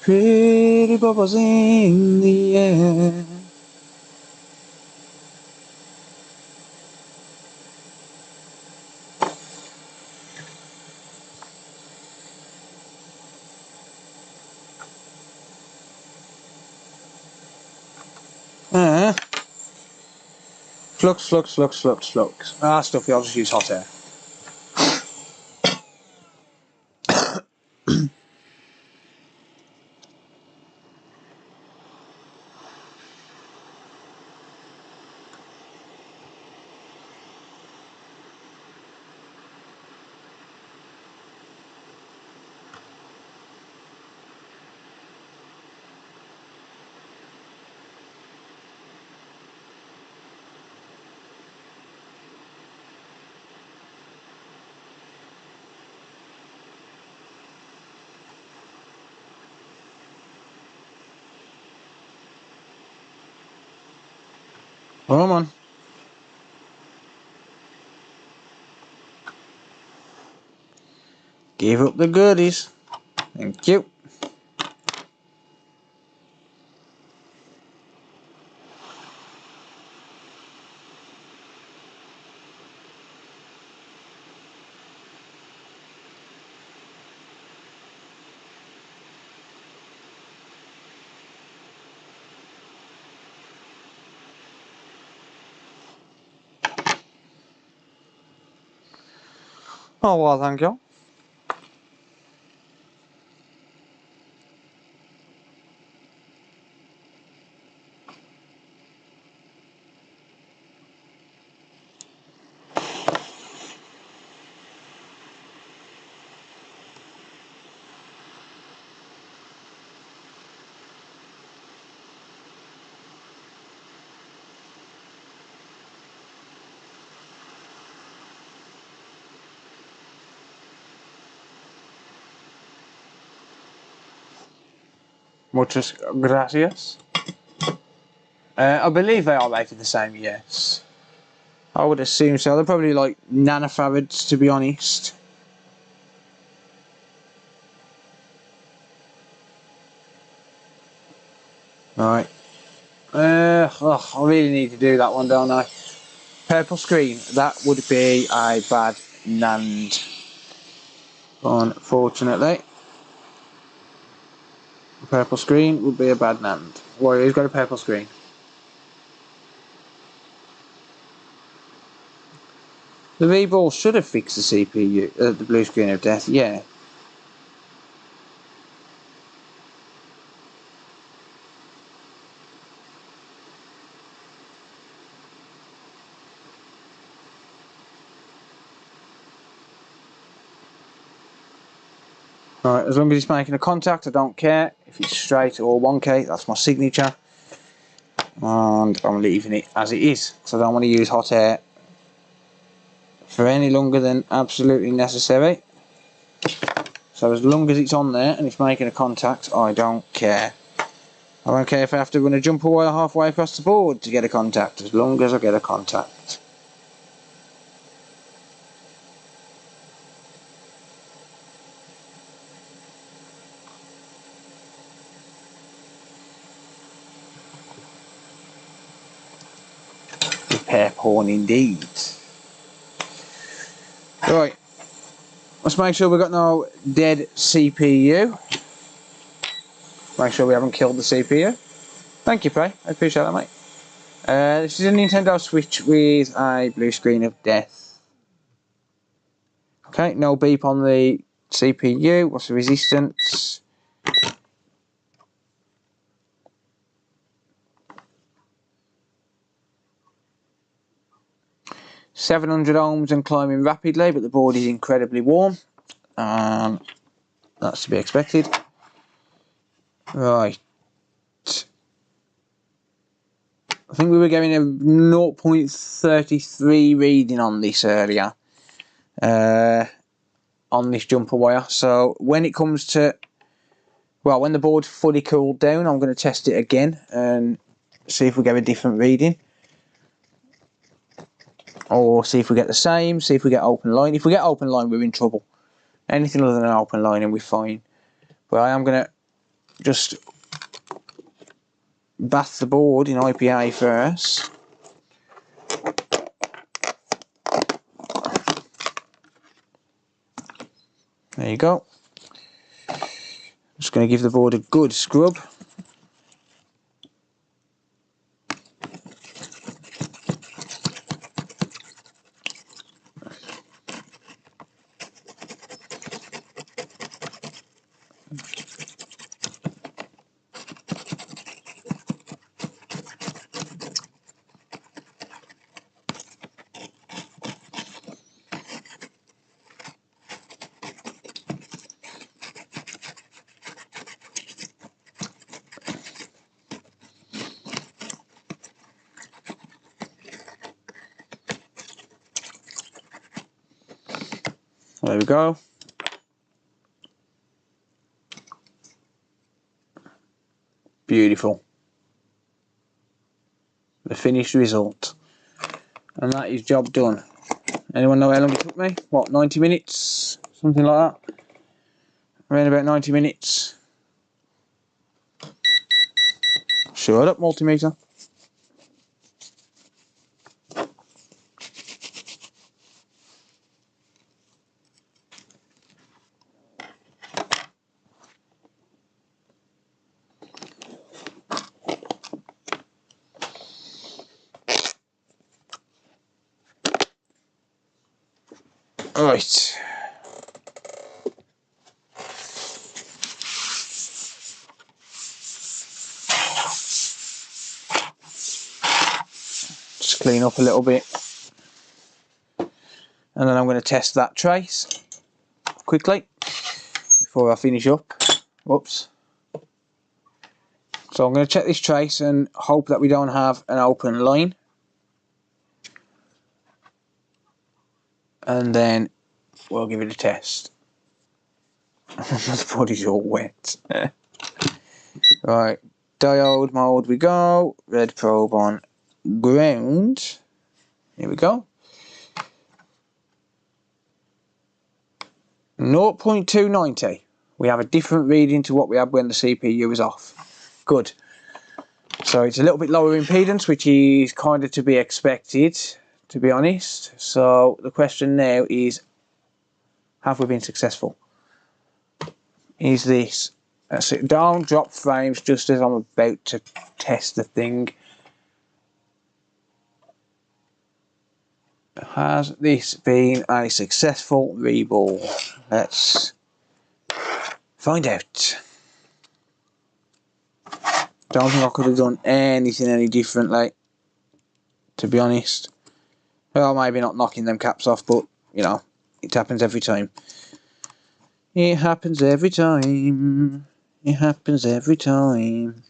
Pretty bubbles in the air. Flux, flux, flux, flux, flux. Ah, stuffy, I'll just use hot air. Come on. Give up the goodies. Thank you. Oh, well, thank you. Muchas gracias. I believe they are rated the same, yes. I would assume so. They're probably like nanofarads, to be honest. Right. I really need to do that one, don't I? Purple screen. That would be a bad NAND. Unfortunately. Purple screen would be a bad NAND. Well, he's got a purple screen. The Reball should have fixed the CPU, the blue screen of death, yeah. Alright, as long as it's making a contact, I don't care. If it's straight or 1K, that's my signature. And I'm leaving it as it is, because I don't want to use hot air for any longer than absolutely necessary. So as long as it's on there and it's making a contact, I don't care. I don't care if I have to run a jumper wire halfway across the board to get a contact, as long as I get a contact. Repair porn indeed. Right, let's make sure we've got no dead CPU. Make sure we haven't killed the CPU. Thank you, Prey. I appreciate that, mate. This is a Nintendo Switch with a blue screen of death. Okay, no beep on the CPU. What's the resistance? .700 ohms and climbing rapidly, but the board is incredibly warm. That's to be expected. Right. I think we were getting a 0.33 reading on this earlier. On this jumper wire. So when it comes to, well, when the board's fully cooled down, I'm going to test it again and see if we get a different reading. Or see if we get the same, see if we get open line. If we get open line, we're in trouble. Anything other than open line and we're fine. But I am going to just bath the board in IPA first. There you go. Just going to give the board a good scrub. There we go. Beautiful. The finished result. And that is job done. Anyone know how long it took me? What, 90 minutes? Something like that? Around about 90 minutes. Shut up, multimeter. Right. Just clean up a little bit. And then I'm going to test that trace quickly before I finish up. Whoops. So I'm going to check this trace and hope that we don't have an open line. And then we'll give it a test. The body's all wet. Right, diode mode we go. Red probe on ground. Here we go. 0.290. We have a different reading to what we had when the CPU was off. Good. So it's a little bit lower impedance, which is kind of to be expected, to be honest. So the question now is, have we been successful? Is this... That's it. Don't drop frames just as I'm about to test the thing. Has this been a successful reball? Let's find out. Don't think I could have done anything any differently, to be honest. Well, maybe not knocking them caps off, but, you know, it happens every time. It happens every time. It happens every time.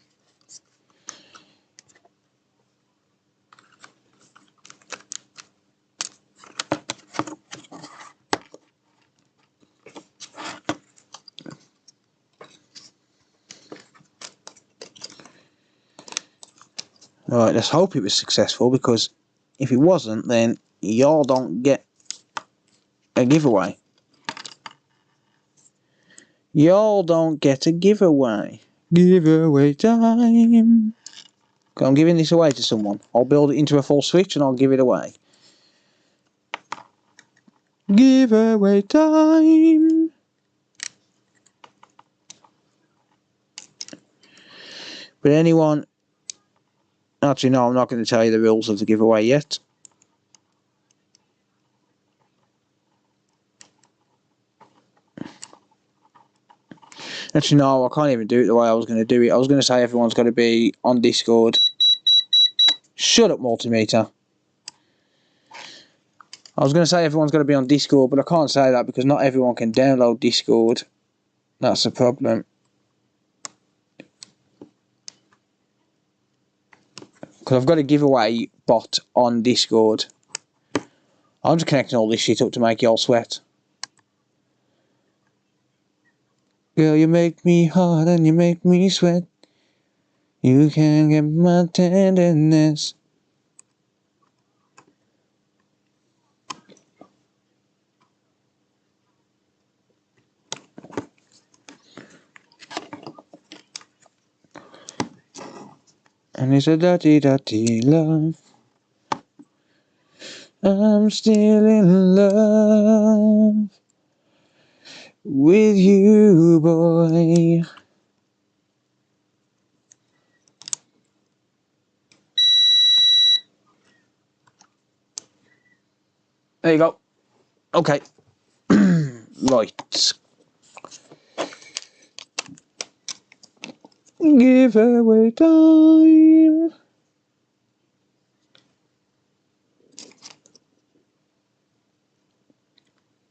Right, let's hope it was successful, because if it wasn't, then y'all don't get a giveaway. Y'all don't get a giveaway. Giveaway time. I'm giving this away to someone. I'll build it into a full switch and I'll give it away. Giveaway time. But anyone... Actually, no, I'm not going to tell you the rules of the giveaway yet. Actually, no, I can't even do it the way I was going to do it. I was going to say everyone's got to be on Discord. Shut up, multimeter. I was going to say everyone's got to be on Discord, but I can't say that because not everyone can download Discord. That's the problem. Because I've got a giveaway bot on Discord. I'm just connecting all this shit up to make y'all sweat. Girl, you make me hot and you make me sweat. You can't get my tenderness. And it's a dirty love. I'm still in love with you, boy. There you go. Okay. Right. Giveaway time.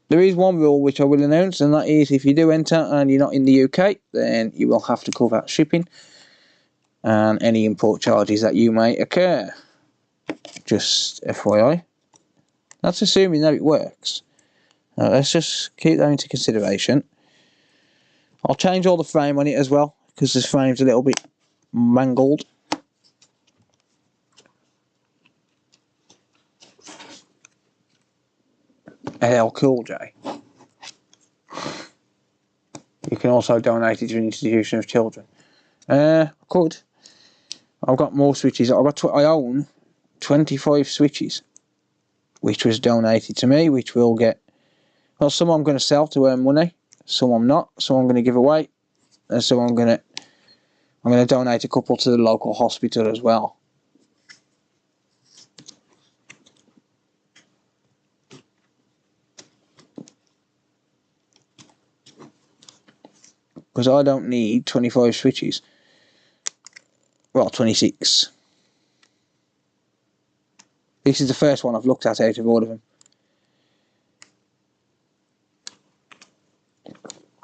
There is one rule which I will announce, and that is if you do enter and you're not in the UK, then you will have to cover shipping and any import charges that you may occur. Just FYI. That's assuming that it works. Now, let's just keep that into consideration. I'll change all the frame on it as well, because this frame's a little bit mangled. LL Cool J. You can also donate it to an institution of children. I could. I've got more switches. I own 25 switches, which was donated to me, which will get... Well, some I'm going to sell to earn money, some I'm not, some I'm going to give away, and some I'm going to donate a couple to the local hospital as well. Because I don't need 25 switches. Well, 26. This is the first one I've looked at out of all of them.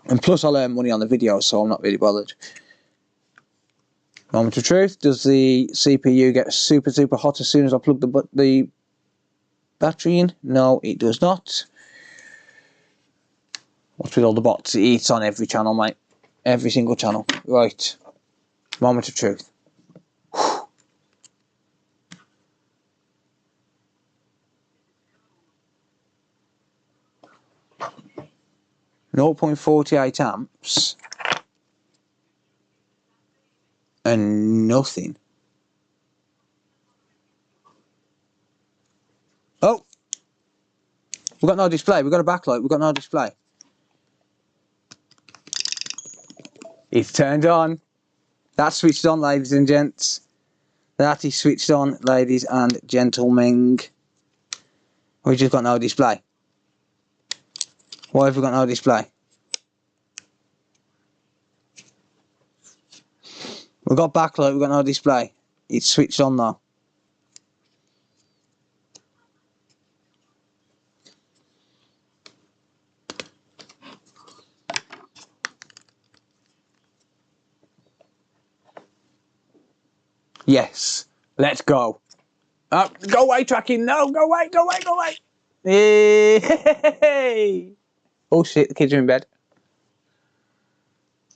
And plus I'll earn money on the videos, so I'm not really bothered. Moment of truth, does the CPU get super hot as soon as I plug the battery in? No, it does not. What's with all the bots? It eats on every channel, mate. Every single channel. Right. Moment of truth. 0.48 amps and nothing. Oh! We've got no display. We've got a backlight. We've got no display. It's turned on. That's switched on, ladies and gents. That is switched on, ladies and gentlemen. We've just got no display. Why have we got no display? We've got backlight, we've got no display. It's switched on though. Yes. Let's go. Go away, tracking. No, go away, go away, go away. Hey. Oh shit, the kids are in bed.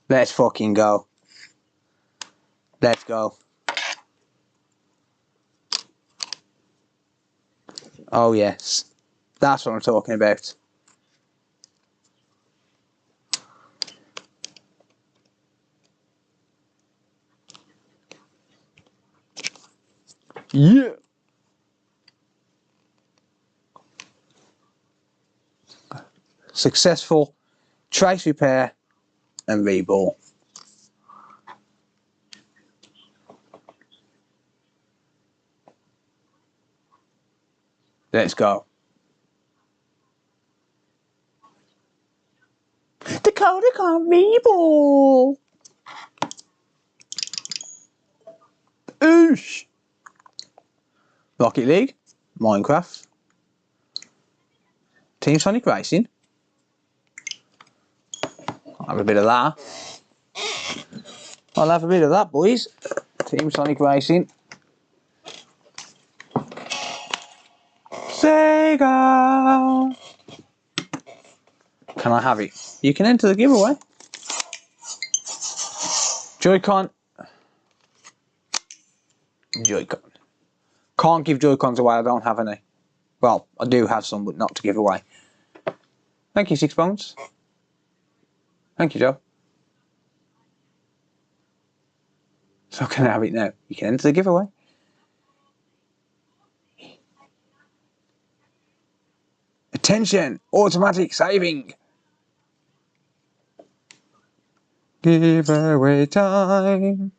Let's fucking go. Let's go. Oh yes. That's what I'm talking about. Yeah. Successful trace repair and reball. Let's go. Dakota can't reball. Oosh. Rocket League, Minecraft, Team Sonic Racing. I'll have a bit of that. I'll have a bit of that, boys. Team Sonic Racing. Sega. Can I have it? You can enter the giveaway. Joy-Con. Joy-Con. Can't give Joy-Cons away, I don't have any. Well, I do have some, but not to give away. Thank you, 6 Bones. Thank you, Joe. So can I have it now? You can enter the giveaway. Attention! Automatic saving! Giveaway time!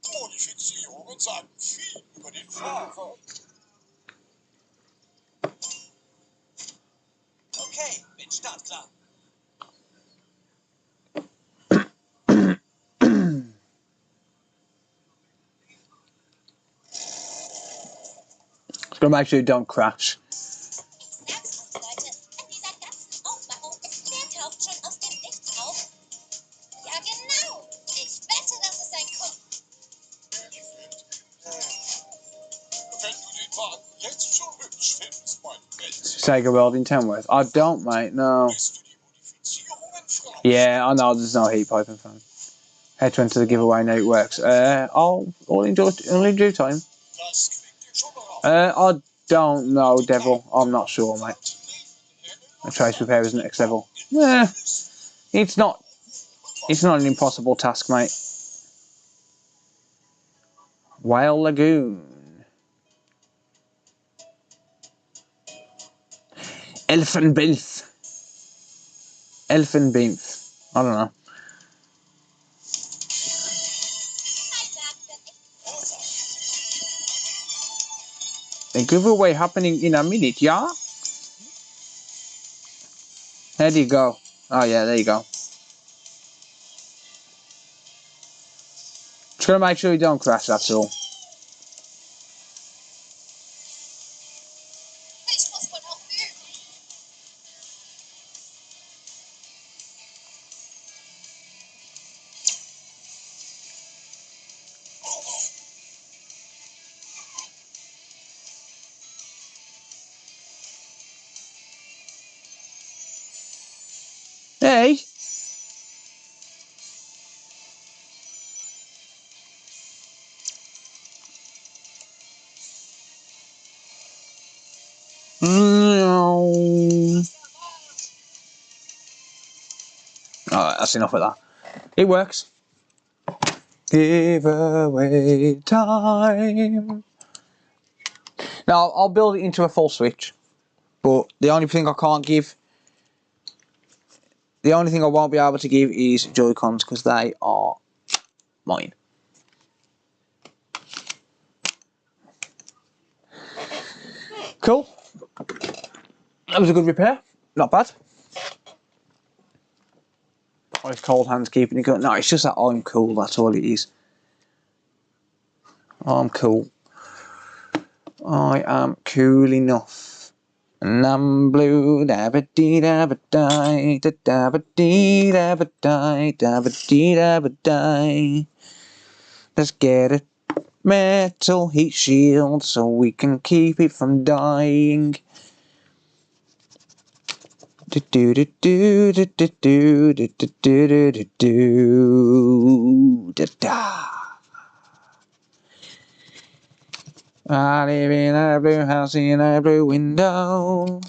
Modifizierungen sagen viel über den Fahrer. Okay, bin startklar. Just gotta make sure you don't crash. Leute, an dieser ganzen Aufmachung, der taucht schon aus dem Nichts auf. Ja, genau. Ich wette, das ist ein Kunden. Wenn du den Wagen jetzt schon hübsch findest, mein Prinz. Sega World in Tamworth. I don't, mate, no. Willst du die Modifizierungen fragen? Yeah, I know there's no heat pipe in front. Head to enter the giveaway now it works. I'll enjoy time. Das klingt dir schon mal auf. I don't know, Devil. I'm not sure, mate. A trace repair is next level. It's not an impossible task, mate. Whale Lagoon. Elfenbinth. I don't know. A giveaway happening in a minute, yeah? There you go. Oh yeah, there you go. Just gotta make sure you don't crash, that's all. Ich muss wohl auch üben. Hey! No. Alright, that's enough of that. It works. Giveaway time. Now, I'll build it into a full switch. But the only thing I can't give... The only thing I won't be able to give is Joy-Cons, because they are mine. Cool. That was a good repair. Not bad. Always cold hands keeping it going. No, it's just that I'm cool, that's all it is. I'm cool. I am cool enough. And I'm blue, dabba-dee dabba-die, dabba-dee dabba-die, dabba-dee dabba-die. Let's get a metal heat shield so we can keep it from dying. Do do do do do do do do do do do do da. I live in a blue house in a blue window.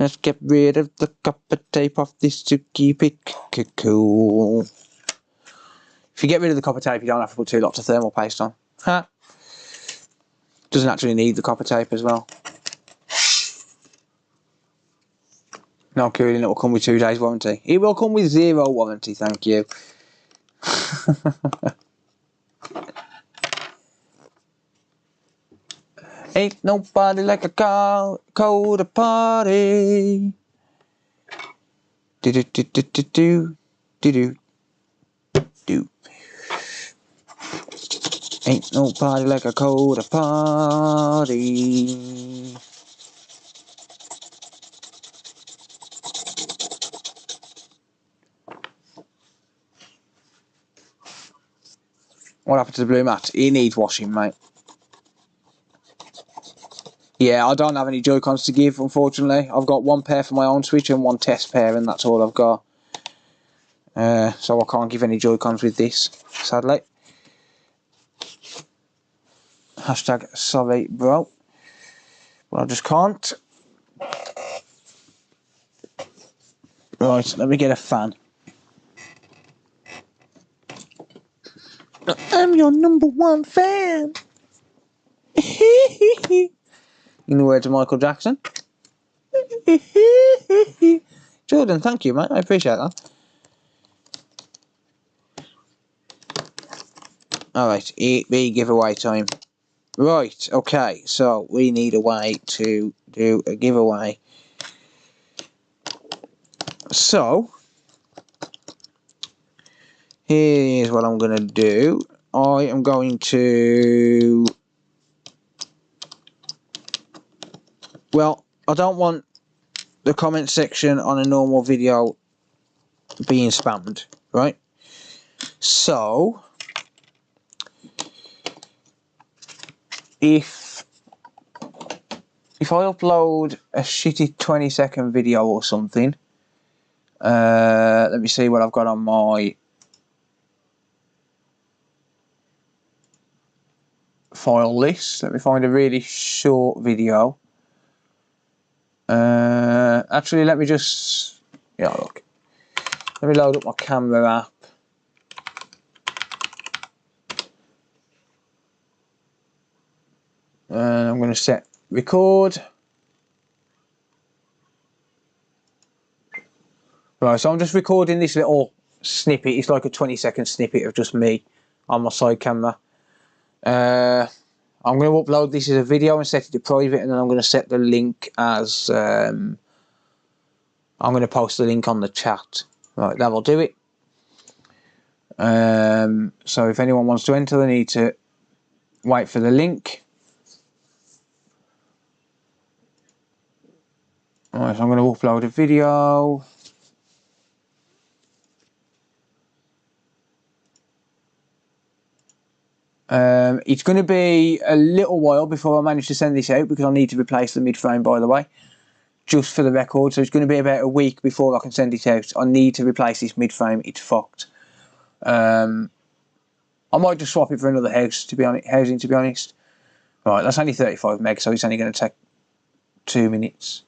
Let's get rid of the copper tape off this to keep it cool. If you get rid of the copper tape, you don't have to put 2 lots of thermal paste on. Huh? Doesn't actually need the copper tape as well. No cooling, it will come with 2 days warranty. It will come with 0 warranty, thank you. Ain't nobody like a cold party. Do do do do do do do do do. Ain't nobody like a cold party. What happened to the blue mat? It needs washing, mate. Yeah, I don't have any Joy-Cons to give, unfortunately. I've got 1 pair for my own Switch and 1 test pair, and that's all I've got. So I can't give any Joy-Cons with this, sadly. Hashtag sorry, bro. But I just can't. Right, let me get a fan. I'm your #1 fan. In the words of Michael Jackson. Jordan, thank you, mate. I appreciate that. Alright, EB giveaway time. Right, okay, so we need a way to do a giveaway. So, here's what I'm going to do. I am going to... Well, I don't want the comment section on a normal video being spammed, right? So, if I upload a shitty 20-second video or something, let me see what I've got on my file list. Let me find a really short video. Actually, let me just... Yeah, look. Let me load up my camera app. And I'm going to set record. Right, so I'm just recording this little snippet. It's like a 20-second snippet of just me on my side camera. I'm going to upload this as a video and set it to private, and then I'm going to set the link as... I'm going to post the link on the chat. Right, that'll do it. So if anyone wants to enter, they need to wait for the link. Right, so I'm going to upload a video. It's going to be a little while before I manage to send this out, because I need to replace the mid-frame, by the way, just for the record. So it's going to be about a week before I can send it out. I need to replace this mid-frame. It's fucked. I might just swap it for another housing, to be honest. Right, that's only 35 meg, so it's only going to take 2 minutes.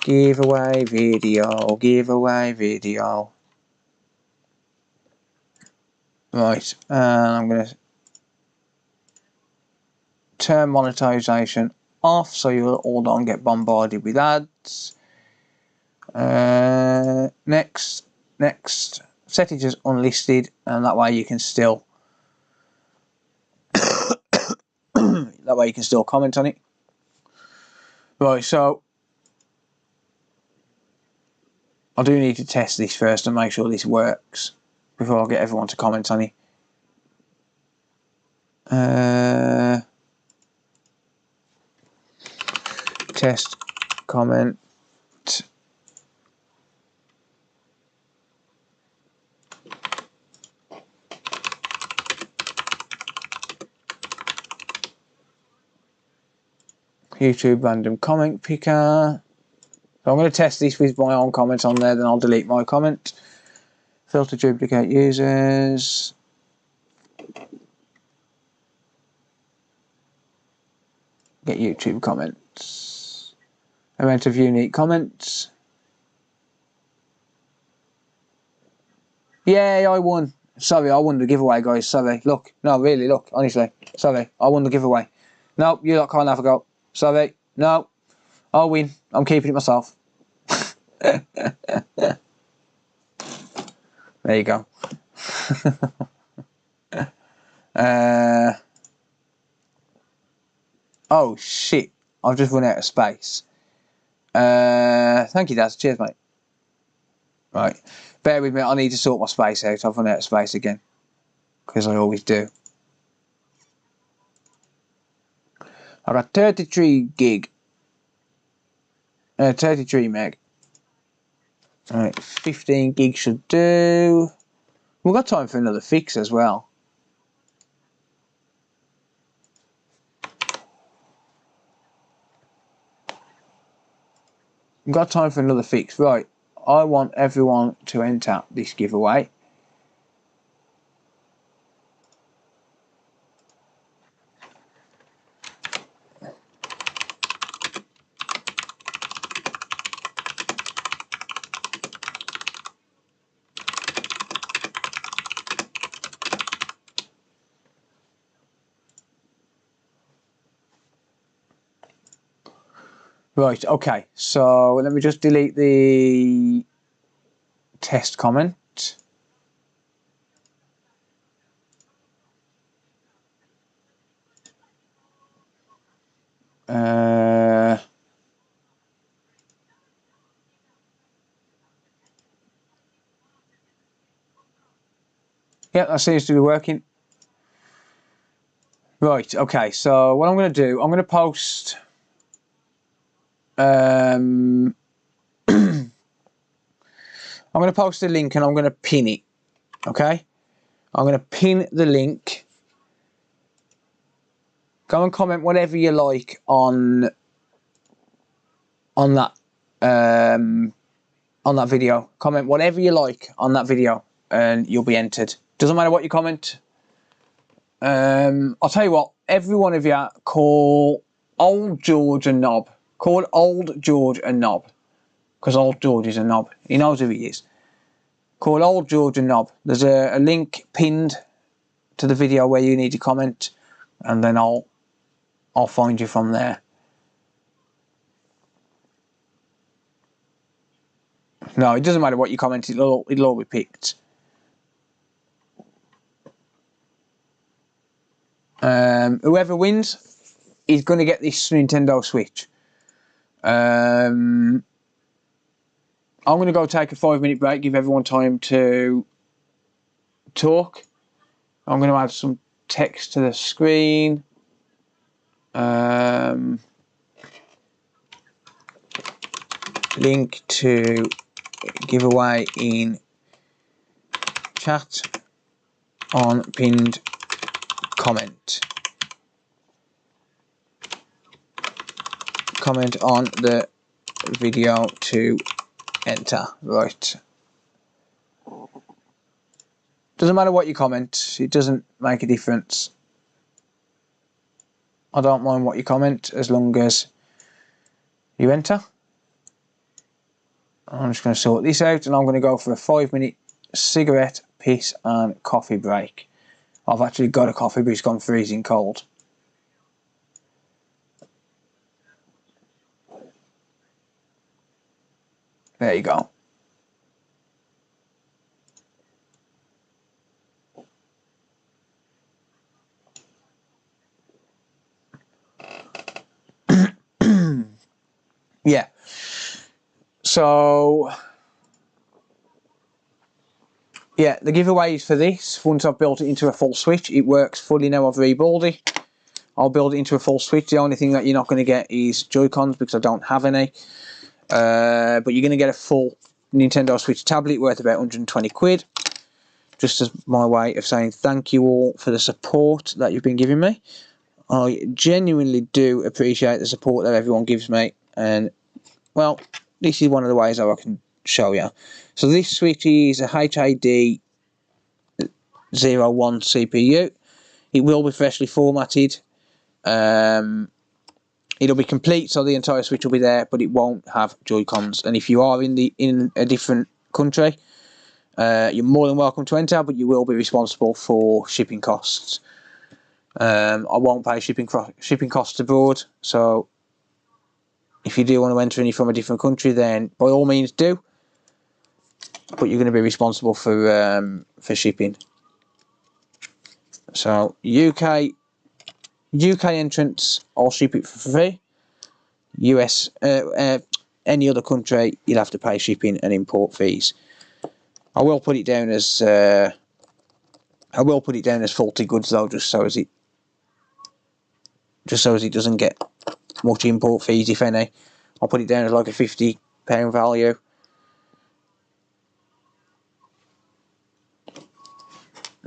Giveaway video, giveaway video. Right, and I'm going to turn monetization off, so you all don't get bombarded with ads. Next, set it as unlisted, and that way you can still comment on it. Right, so I do need to test this first and make sure this works before I get everyone to comment on it. Test comment. YouTube random comment picker. So I'm going to test this with my own comments on there, then I'll delete my comment. Filter duplicate users. Get YouTube comments. Amount of unique comments. Yay, I won. Sorry, I won the giveaway, guys. Sorry. Look. No, really, look. Honestly. Sorry. I won the giveaway. No, you lot can't have a go. Sorry. No. I'll win. I'm keeping it myself. There you go. Oh, shit. I've just run out of space. Thank you, Daz. Cheers, mate. Right. Bear with me. I need to sort my space out. I've run out of space again. Because I always do. I've got 33 gig. 33 meg. Alright, 15 gig should do. We've got time for another fix as well. We've got time for another fix. Right, I want everyone to enter this giveaway. Right, okay, so let me just delete the test comment. Yeah, that seems to be working. Right, okay, so what I'm going to do, I'm going to post I'm going to post a link and I'm going to pin it, okay? I'm going to pin the link. Go and comment whatever you like on that video. Comment whatever you like on that video and you'll be entered. Doesn't matter what you comment. I'll tell you what, every one of you call old George a knob. Call old George a knob. Because old George is a knob. He knows who he is. Call old George a knob. There's a link pinned to the video where you need to comment, and then I'll find you from there. No, it doesn't matter what you comment, it'll all be picked. Whoever wins is going to get this Nintendo Switch. I'm going to go take a 5-minute break, give everyone time to talk. I'm going to add some text to the screen. Link to giveaway in chat on pinned comment. Comment on the video to enter. Right. Doesn't matter what you comment, it doesn't make a difference. I don't mind what you comment as long as you enter. I'm just going to sort this out and I'm going to go for a 5-minute cigarette, piss and coffee break. I've actually got a coffee but it's gone freezing cold. There you go. Yeah. So yeah, the giveaways for this, once I've built it into a full Switch, it works fully now. I've reballed it. I'll build it into a full Switch. The only thing that you're not going to get is Joy-Cons because I don't have any. But you're going to get a full Nintendo Switch tablet worth about 120 quid. Just as my way of saying thank you all for the support that you've been giving me. I genuinely do appreciate the support that everyone gives me. And, well, this is one of the ways how I can show you. So this Switch is a HAD 01 CPU. It will be freshly formatted. It'll be complete, so the entire Switch will be there, but it won't have Joy-Cons. And if you are in a different country, you're more than welcome to enter, but you will be responsible for shipping costs. I won't pay shipping costs abroad, so if you do want to enter any from a different country, then by all means do. But you're going to be responsible for shipping. So UK entrants, I'll ship it for free. US, any other country, you'll have to pay shipping and import fees. I will put it down as faulty goods though, just so as it doesn't get much import fees, if any. I'll put it down as like a £50 value.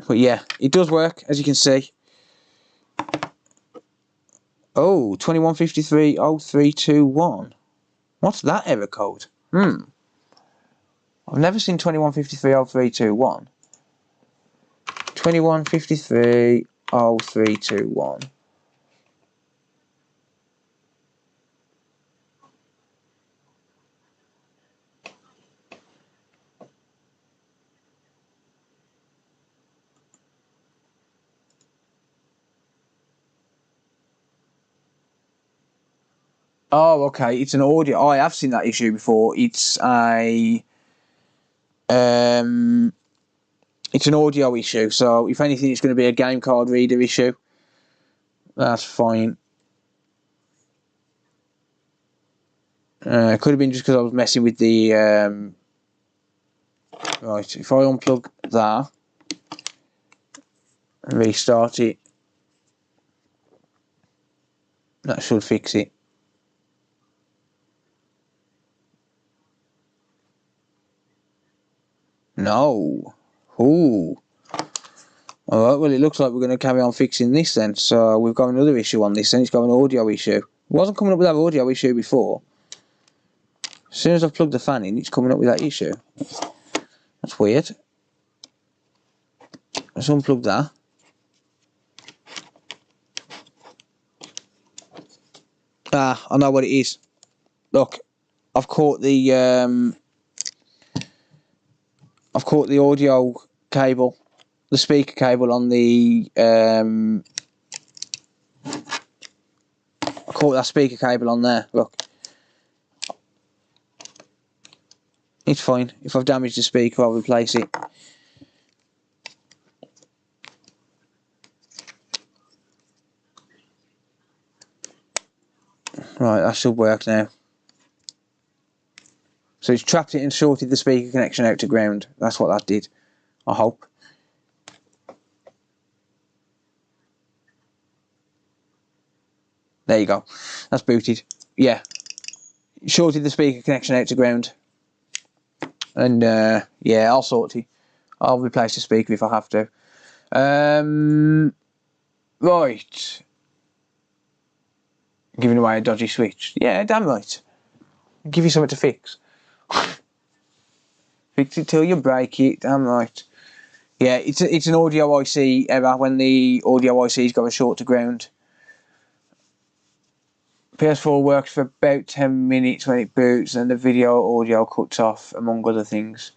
But yeah, it does work, as you can see. Oh, 21530321. What's that error code? I've never seen 21530321. 21530321. Oh, okay. It's an audio. Oh, I have seen that issue before. It's a it's an audio issue. So if anything, it's going to be a game card reader issue. That's fine. It could have been just because I was messing with the right. If I unplug that and restart it, that should fix it. No. Ooh. Alright, well, it looks like we're going to carry on fixing this then. So we've got another issue on this then. It's got an audio issue. It wasn't coming up with that audio issue before. As soon as I've plugged the fan in, it's coming up with that issue. That's weird. Let's unplug that. Ah, I know what it is. Look, I've caught the audio cable, the speaker cable on the I caught that speaker cable on there. Look, it's fine. If I've damaged the speaker, I'll replace it. Right, that should work now. So it's trapped it and shorted the speaker connection out to ground. That's what that did. I hope. There you go. That's booted. Yeah. Shorted the speaker connection out to ground. And yeah, I'll sort it. I'll replace the speaker if I have to. Right. Giving away a dodgy switch. Yeah, damn right. I'll give you something to fix. Fix it till you break it. Damn right. Yeah, it's an audio IC error when the audio IC's got a short to ground. PS4 works for about 10 minutes when it boots and the video audio cuts off, among other things.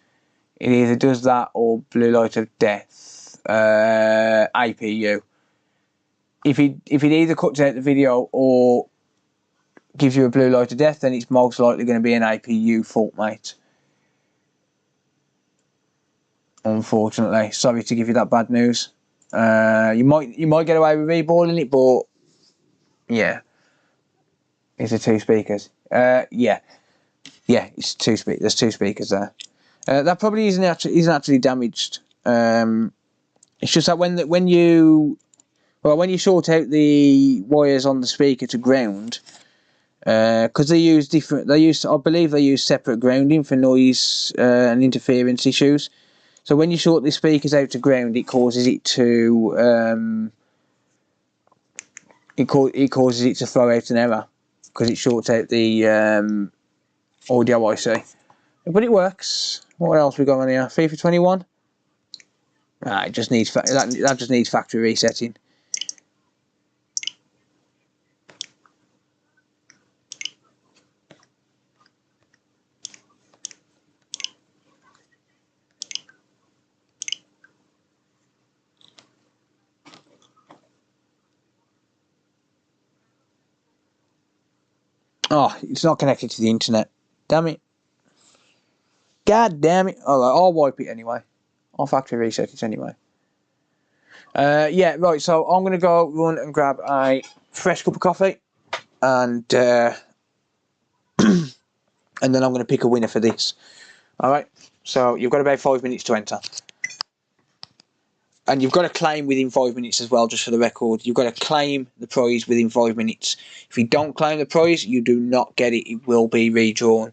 It either does that or blue light of death. APU. If it either cuts out the video or gives you a blue light of death, then it's most likely going to be an APU fault, mate. Unfortunately, sorry to give you that bad news. You might get away with reballing it, but yeah, it's the two speakers. Yeah, it's two speakers. There's two speakers there. That probably isn't actually damaged. It's just that when you short out the wires on the speaker to ground, because I believe they use separate grounding for noise and interference issues. So when you short the speakers out to ground, it causes it to causes it to throw out an error because it shorts out the audio IC. But it works. What else we got on here? FIFA 21. It just needs that just needs factory resetting. Oh, it's not connected to the internet. Damn it. God damn it. I'll wipe it anyway. I'll factory reset it anyway. Yeah, right, so I'm going to go run and grab a fresh cup of coffee. And and then I'm going to pick a winner for this. Alright, so you've got about 5 minutes to enter. And you've got to claim within 5 minutes as well, just for the record. You've got to claim the prize within 5 minutes. If you don't claim the prize, you do not get it. It will be redrawn.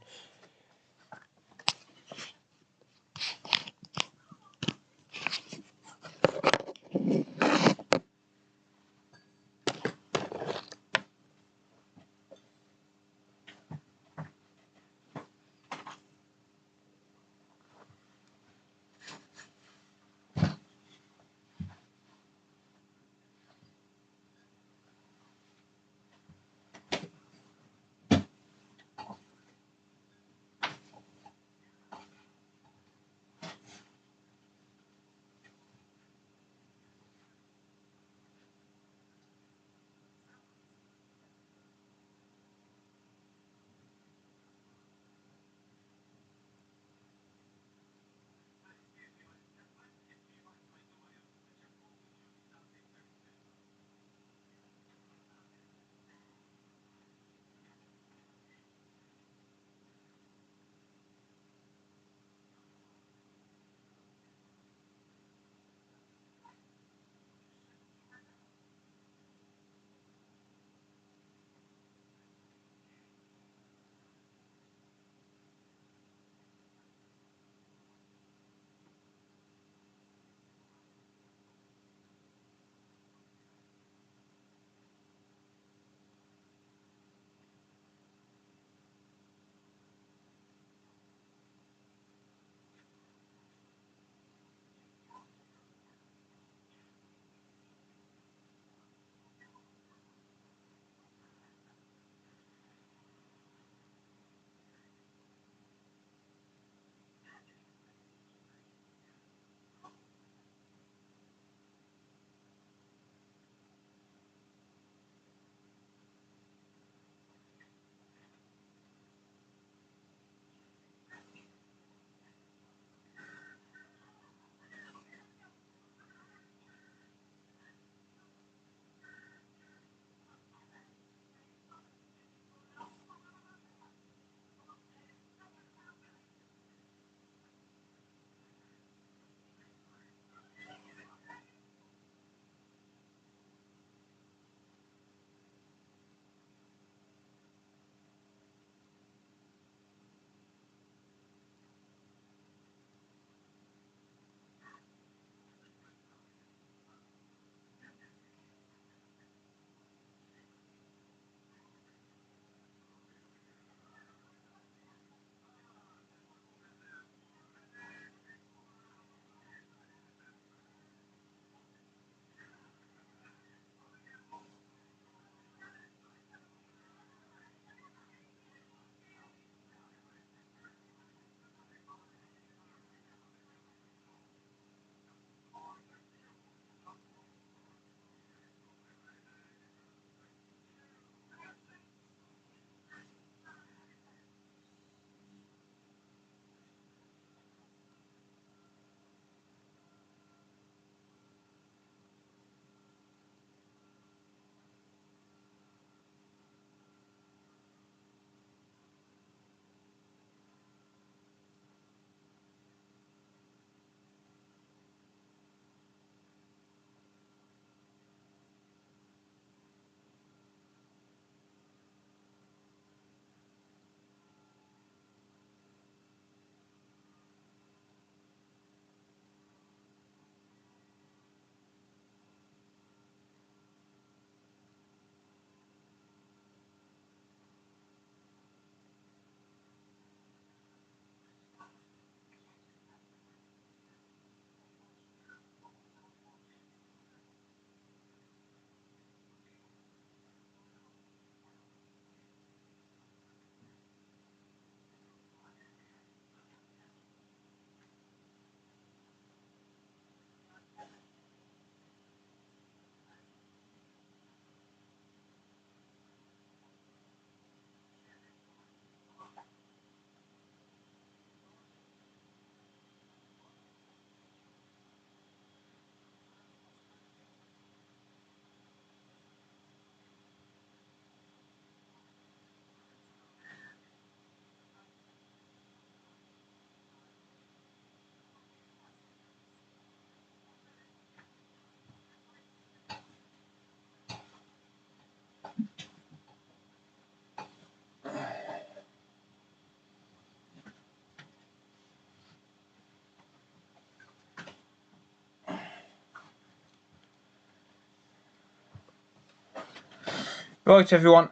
Right, everyone.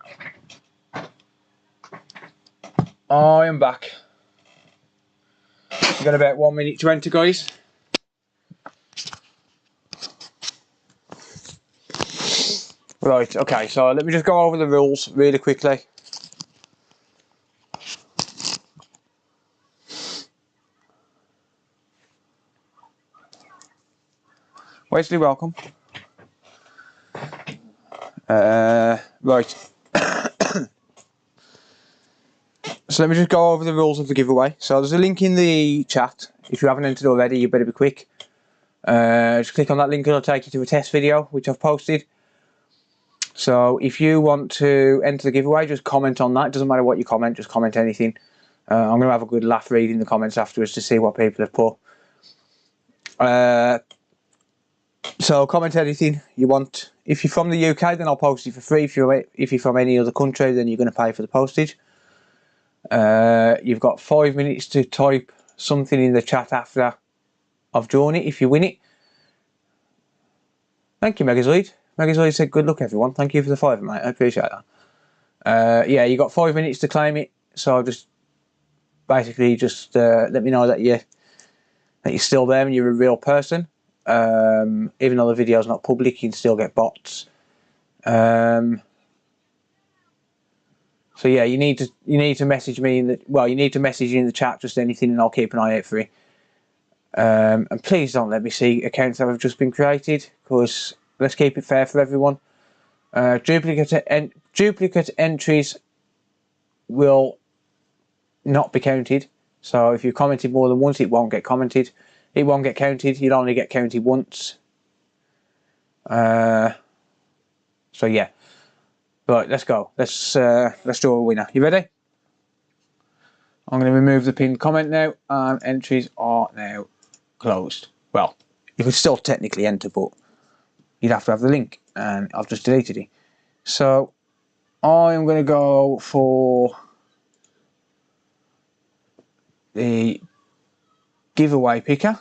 I am back. We've got about 1 minute to enter, guys. Right, okay, so let me just go over the rules really quickly. Wesley, welcome. Right. So let me just go over the rules of the giveaway. So there's a link in the chat. If you haven't entered already, you better be quick. Just click on that link and it'll take you to a test video which I've posted. So if you want to enter the giveaway, just comment on that. It doesn't matter what you comment, just comment anything. I'm going to have a good laugh reading the comments afterwards to see what people have put. So comment anything you want. If you're from the UK, then I'll post it for free. If you're from any other country, then you're going to pay for the postage. You've got 5 minutes to type something in the chat after I've drawn it if you win it. Thank you, Megazoid. Megazoid said good luck, everyone. Thank you for the £5, mate. I appreciate that. Yeah, you got 5 minutes to claim it. So just basically just let me know that you're still there and you're a real person. Even though the video's not public, you can still get bots. So yeah, you need to message me in the you need to message in the chat just anything, and I'll keep an eye out for it. And please don't let me see accounts that have just been created, because let's keep it fair for everyone. Duplicate entries will not be counted. So if you've commented more than once, it won't get commented. It won't get counted. You'll only get counted once. So yeah. Right, let's go. Let's draw a winner. You ready? I'm going to remove the pinned comment now, and entries are now closed. Well, you could still technically enter, but you'd have to have the link, and I've just deleted it. So I am going to go for the giveaway picker.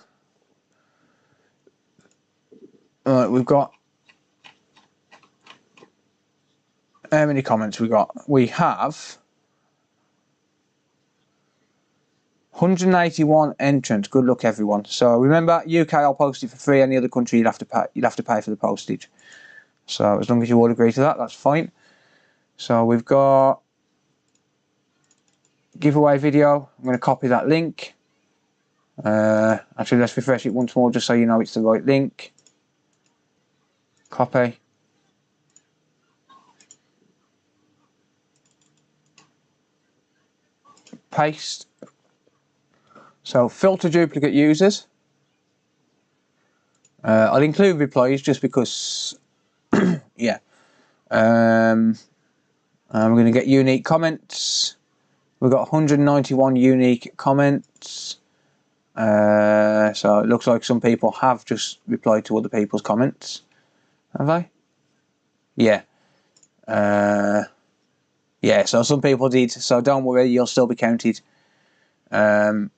We've got, how many comments we got? We have 181 entrants. Good luck, everyone. So remember, UK I'll post it for free. Any other country you'd have to pay for the postage. So as long as you all agree to that, that's fine. So we've got giveaway video. I'm going to copy that link. Actually, let's refresh it once more just so you know it's the right link. Copy. Paste. So filter duplicate users. I'll include replies just because, yeah. I'm going to get unique comments. We've got 191 unique comments. So it looks like some people have just replied to other people's comments. Have they? Yeah. Yeah, so some people did. So don't worry, you'll still be counted. Right,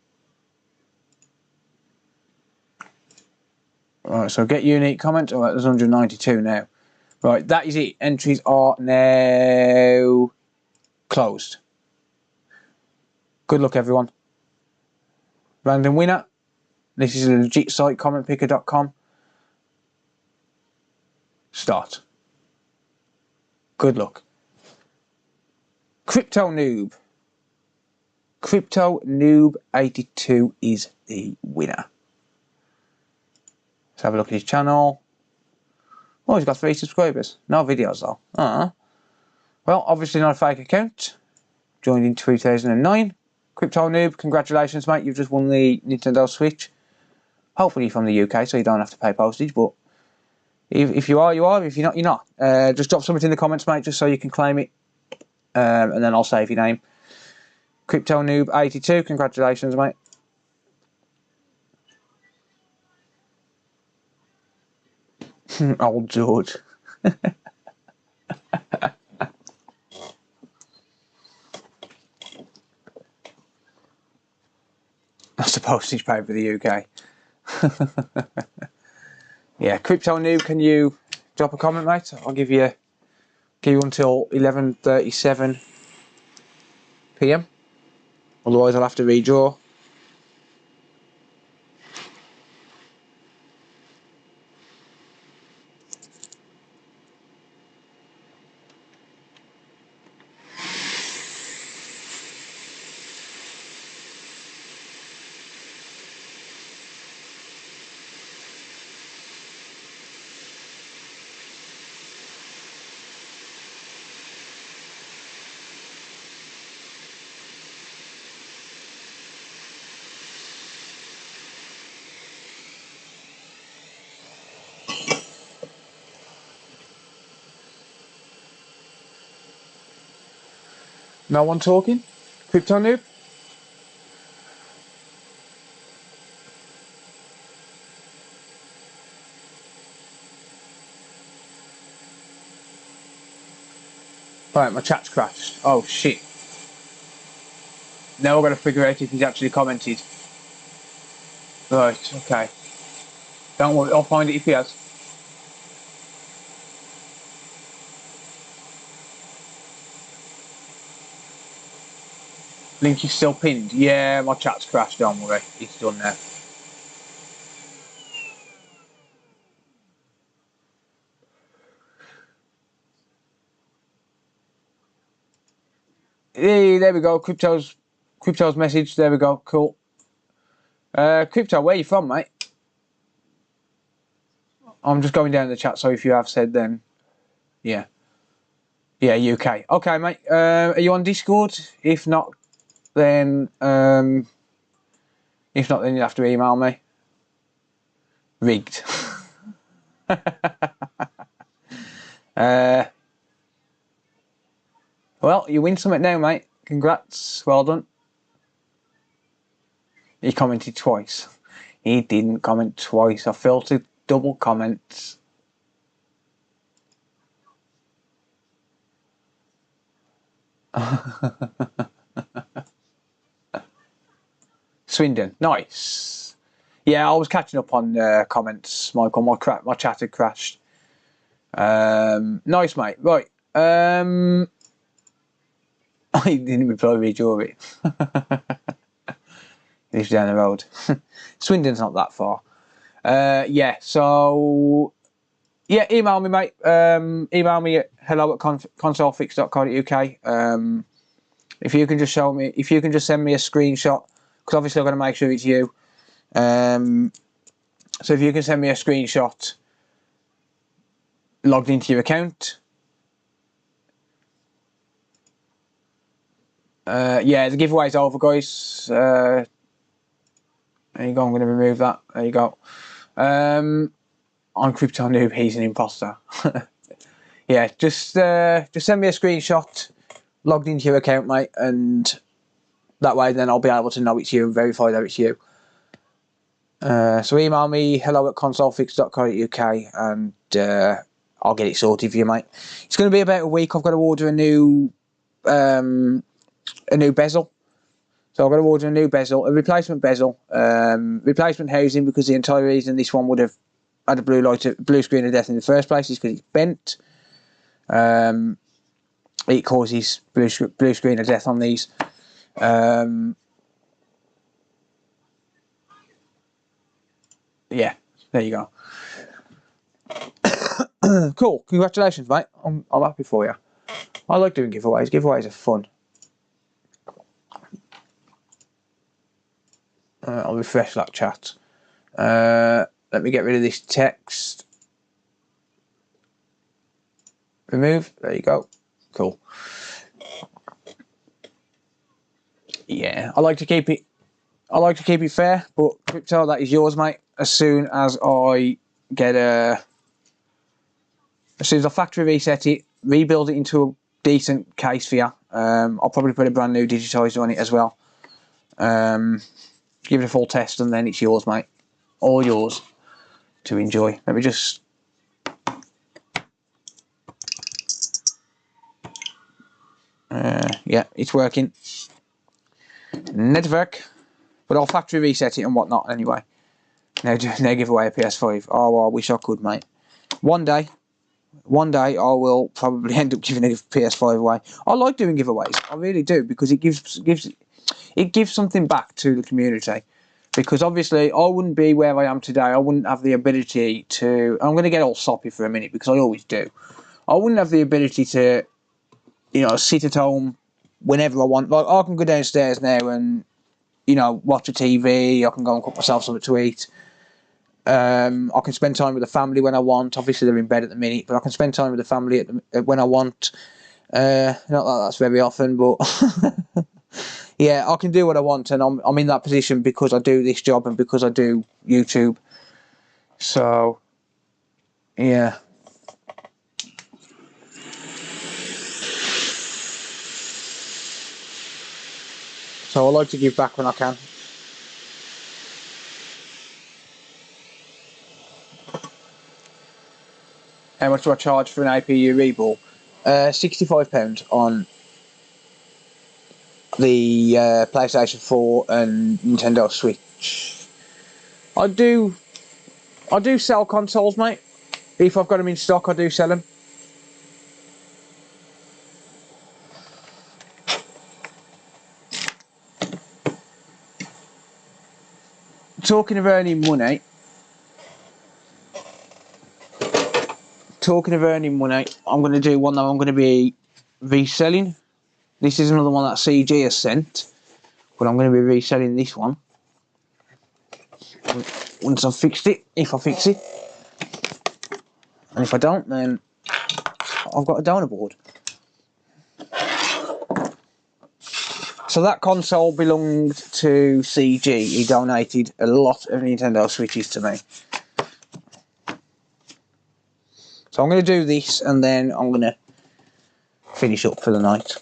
so get unique comments. Alright, there's 192 now. Right, that is it. Entries are now closed. Good luck, everyone. Random winner. This is a legit site, commentpicker.com. Start. Good luck. Crypto Noob. Crypto Noob 82 is the winner. Let's have a look at his channel. Oh, he's got 3 subscribers. No videos though. Well, obviously not a fake account. Joined in 2009. Crypto Noob, congratulations, mate. You've just won the Nintendo Switch. Hopefully from the UK, so you don't have to pay postage. But if you are, you are. If you're not, you're not. Just drop something in the comments, mate, just so you can claim it. And then I'll save your name. Crypto Noob 82, congratulations, mate. Old George. That's the postage paid for the UK. Yeah, Crypto Noob, can you drop a comment, mate? I'll give you Give you until 11:37 PM. Otherwise, I'll have to redraw. No one talking? Crypto noob? Right, my chat's crashed. Oh shit. Now we're going to figure out if he's actually commented. Right, okay. Don't worry, I'll find it if he has. Link is still pinned. Yeah, my chat's crashed, don't worry. It's done now. Hey, there we go. Crypto's message. There we go. Cool. Crypto, where are you from, mate? I'm just going down the chat, so if you have said, then yeah. Yeah, UK. Okay, mate. Are you on Discord? If not, then you'll have to email me. Rigged. Well, you win something now, mate. Congrats. Well done. He commented twice. He didn't comment twice. I filtered double comments. Swindon. Nice. Yeah, I was catching up on comments, Michael. My chat had crashed. Nice, mate. Right. I didn't reply, redraw it. Lives down the road. Swindon's not that far. Yeah, so yeah, email me, mate. Email me at hello@consolefix.co.uk. If you can just send me a screenshot, because obviously I've got to make sure it's you. So if you can send me a screenshot logged into your account. Yeah, the giveaway's over, guys. There you go. I'm going to remove that. There you go. I'm Crypto Noob. He's an imposter. Yeah, just send me a screenshot logged into your account, mate, and that way then I'll be able to know it's you and verify that it's you. So email me hello@consolefix.co.uk and I'll get it sorted for you, mate. It's going to be about a week. I've got to order a new bezel. So I've got to order a new bezel, a replacement bezel, replacement housing, because the entire reason this one would have had a blue screen of death in the first place is because it's bent. It causes blue screen of death on these. Yeah, there you go. Cool, congratulations, mate. I'm happy for you. I like doing giveaways. Giveaways are fun. I'll refresh that chat. Let me get rid of this text. Remove. There you go. Cool. Yeah, I like to keep it fair, but Crypto, that is yours, mate. As soon as I factory reset it, rebuild it into a decent case for you, I'll probably put a brand new digitizer on it as well. Give it a full test and then it's yours, mate. All yours to enjoy. Let me just... yeah, it's working. Network. But I'll factory reset it and whatnot anyway. Now give away a PS5. Oh, I wish I could, mate. One day, one day I will probably end up giving a PS5 away. I like doing giveaways, I really do, because it gives something back to the community. Because obviously I wouldn't be where I am today. I wouldn't have the ability to. I'm going to get all soppy for a minute because I always do. I wouldn't have the ability to, sit at home whenever I want. Like, I can go downstairs now and, watch a TV. I can go and cook myself something to eat. I can spend time with the family when I want. Obviously they're in bed at the minute, but I can spend time with the family when I want. Not that that's very often, but yeah, I can do what I want, and I'm in that position because I do this job and because I do YouTube. So, yeah. So I like to give back when I can. How much do I charge for an APU reball? £65 on the PlayStation 4 and Nintendo Switch. I do sell consoles, mate. If I've got them in stock, I do sell them. Talking of earning money, I'm going to do one that I'm going to be reselling. This is another one that CG has sent, but I'm going to be reselling this one once I've fixed it, if I fix it. And if I don't, then I've got a donor board. So that console belonged to CG. He donated a lot of Nintendo Switches to me. So I'm going to do this and then I'm going to finish up for the night.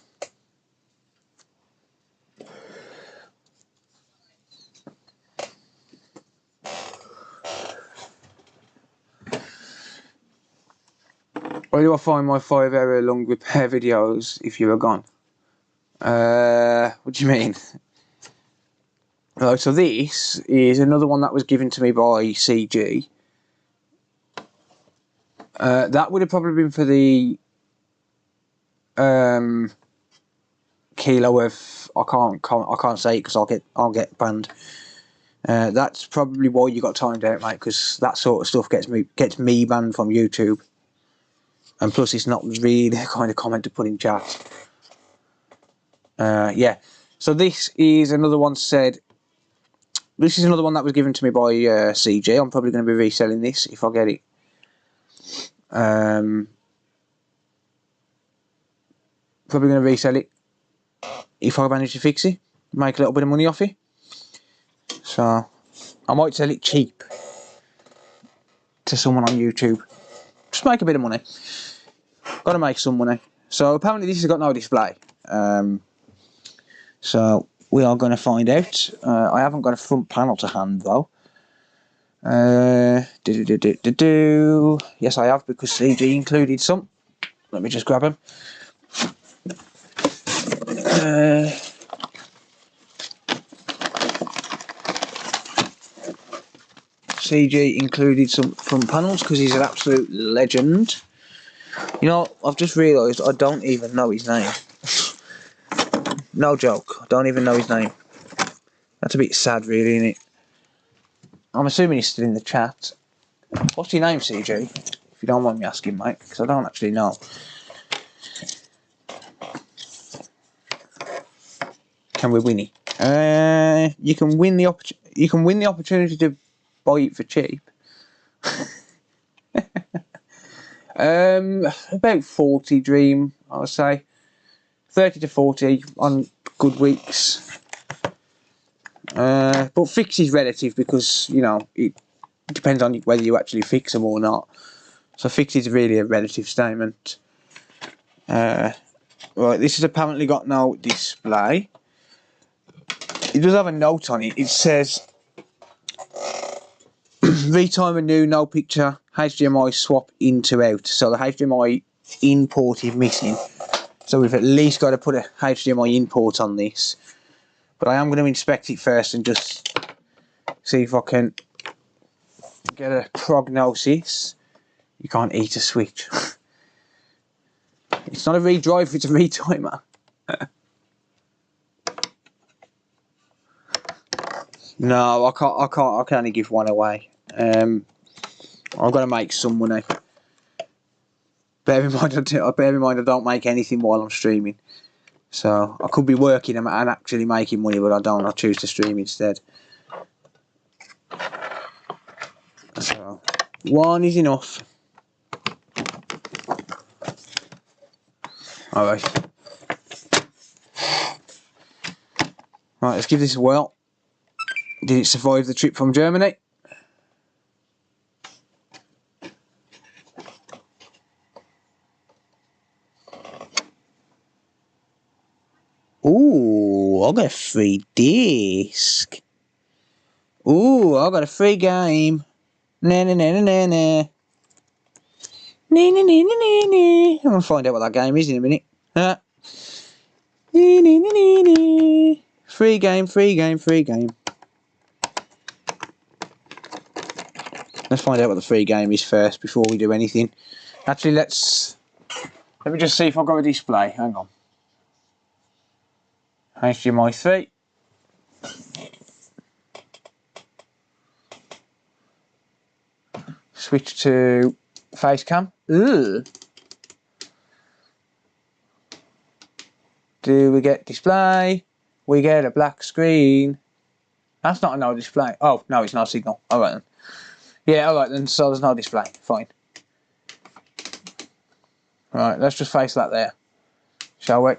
Where do I find my 5-hour long repair videos if you are gone? What do you mean? Right, so this is another one that was given to me by CG. That would have probably been for the kilo of I can't say it because I'll get banned. That's probably why you got timed out, mate, because that sort of stuff gets me banned from YouTube. And plus, it's not really the kind of comment to put in chat. Yeah. So this is another one said. This is another one that was given to me by CG. I'm probably going to be reselling this if I get it. Probably going to resell it if I manage to fix it. Make a little bit of money off it. So I might sell it cheap to someone on YouTube. Just make a bit of money. Got to make some money. So apparently this has got no display. So we are going to find out. I haven't got a front panel to hand though. Yes, I have, because CG included some. Let me just grab them. CG included some front panels because he's an absolute legend. You know, I've just realised I don't even know his name. No joke, I don't even know his name. That's a bit sad, really, isn't it? I'm assuming he's still in the chat. What's your name, CG? If you don't mind me asking, mate, because I don't actually know. Can we win it? You can win the opportunity to buy it for cheap. About 40 dream, I would say. 30 to 40 on good weeks. But fix is relative because, you know, it depends on whether you actually fix them or not. So fix is really a relative statement. Right, this has apparently got no display. It does have a note on it. It says retime new, no picture, HDMI swap in to out. So the HDMI in port is missing. So we've at least got to put a HDMI in port on this. But I am going to inspect it first and just see if I can get a prognosis. You can't eat a switch. It's not a redrive, it's a retimer. No, I can only give one away. I've got to make some money. Bear in mind, I don't make anything while I'm streaming. So I could be working and actually making money, but I don't. I choose to stream instead. So one is enough. All right. Right, let's give this a whirl. Did it survive the trip from Germany? Ooh, I got a free disc. Ooh, I got a free game. Nah, nah, nah, nah, nah, nah. Nah, nah, nah, nah, nah, nah. I'm gonna find out what that game is in a minute. Nah, nah, nah, nah, nah. Free game, free game, free game. Let's find out what the free game is first before we do anything. Actually, let me just see if I've got a display. Hang on. HDMI 3. Switch to face cam. Ugh. Do we get display? We get a black screen. That's not a no display. Oh, no, it's no signal. Alright then. Yeah, alright then, so there's no display. Fine. Right, let's just face that there. Shall we?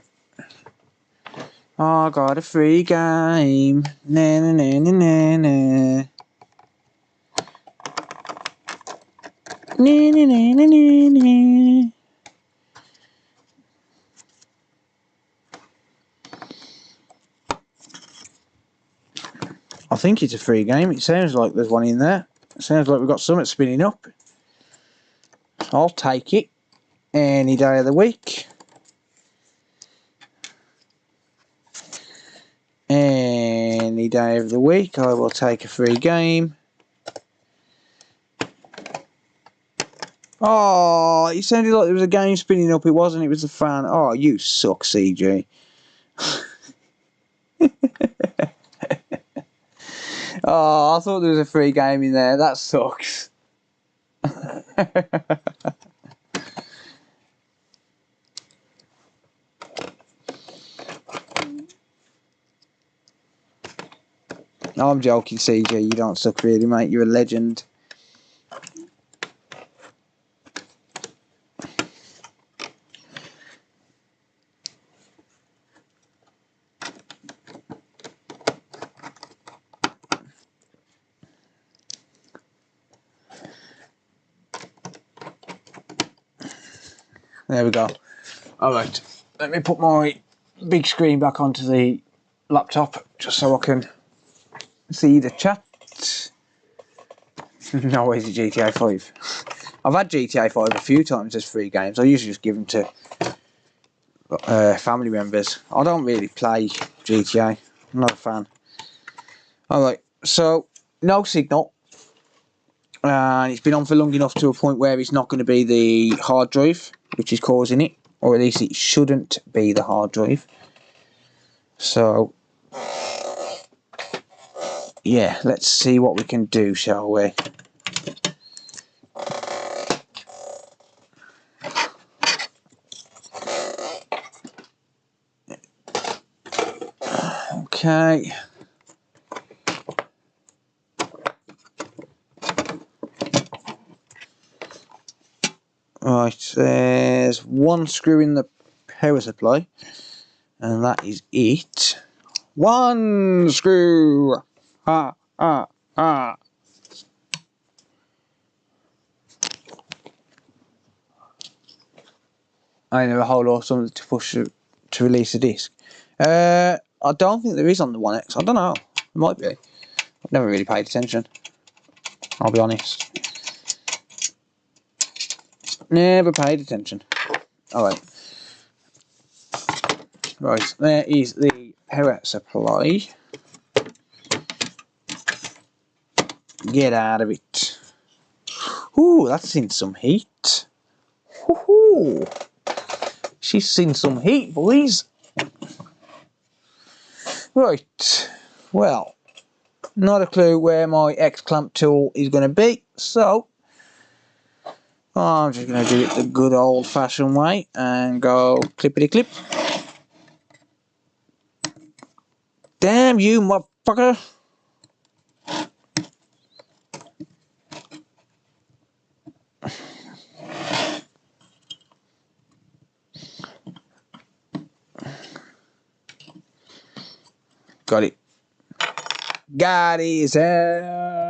I got a free game. Na na na na na na. Na na na na na na. I think it's a free game. It sounds like there's one in there. It sounds like we've got something spinning up. I'll take it any day of the week. Any day of the week I will take a free game. Oh, it sounded like there was a game spinning up. It wasn't. It was a fan. Oh, you suck, CG. Oh, I thought there was a free game in there. That sucks. No, I'm joking, CG. You don't suck really, mate. You're a legend. There we go. Alright, let me put my big screen back onto the laptop just so I can see the chat. No, where's the GTA 5? I've had GTA 5 a few times as free games. I usually just give them to family members. I don't really play GTA. I'm not a fan. Alright, so no signal. And it's been on for long enough to a point where it's not going to be the hard drive which is causing it, or at least it shouldn't be the hard drive. So yeah, let's see what we can do, shall we? Okay. Right, there's one screw in the power supply, and that is it. One screw! Ha, ha, ha. I need a whole lot of something to push to release a disc. I don't think there is on the 1X. I don't know. There might be. I've never really paid attention. I'll be honest. Never paid attention. Alright. Right, there is the power supply. Get out of it. Ooh, that's in some heat. Woohoo! She's seen some heat, boys. Right, well, not a clue where my X-clamp tool is going to be, so I'm just going to do it the good old-fashioned way and go clippity-clip. Damn you, motherfucker! Got it. Got his ass.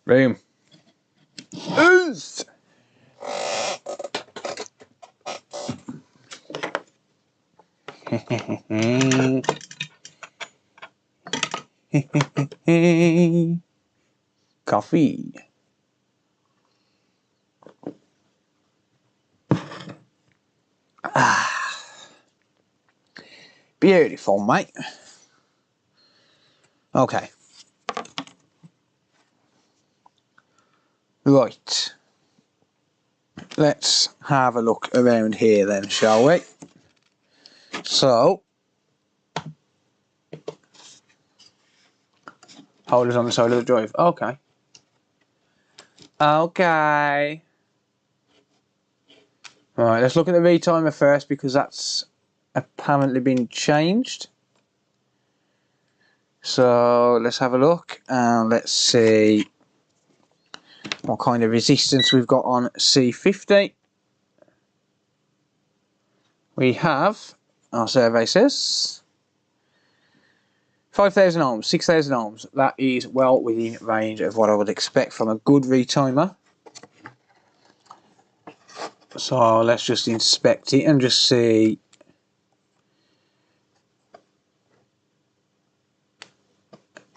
Boom. Oof. Coffee. Beautiful, mate. Okay. Right. Let's have a look around here then, shall we? So, holders on the side of the drive. Okay. Okay. Right, let's look at the retimer first because that's apparently been changed. So let's have a look and let's see what kind of resistance we've got on C50. We have, our survey says, 5,000 ohms, 6,000 ohms. That is well within range of what I would expect from a good retimer. So let's just inspect it and just see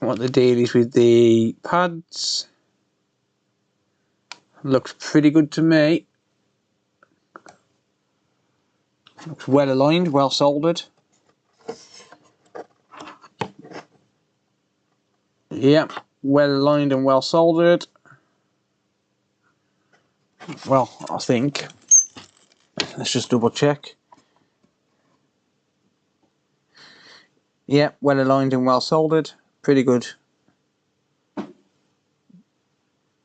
what the deal is with the pads. Looks pretty good to me. Looks well aligned, well soldered. Yep, well aligned and well soldered. Well, I think. Let's just double check. Yep, well aligned and well soldered. Pretty good.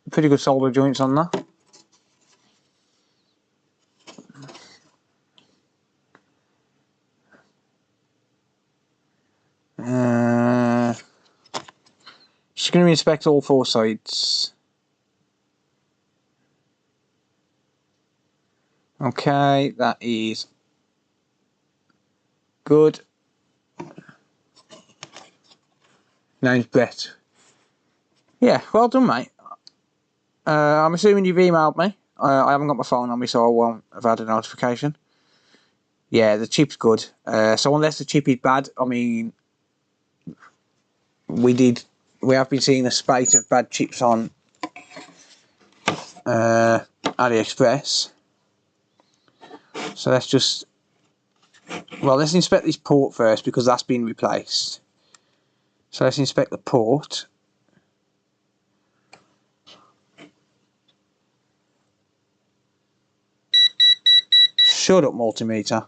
Pretty good solder joints on that. Just going to inspect all four sides. Okay, that is good. Name's Brett. Yeah, well done, mate. I'm assuming you've emailed me. I haven't got my phone on me, so I won't have had a notification. Yeah, the chip's good. So unless the chip is bad, I mean, we have been seeing a spate of bad chips on AliExpress. So let's inspect this port first because that's been replaced. So let's inspect the port. Shut up, multimeter.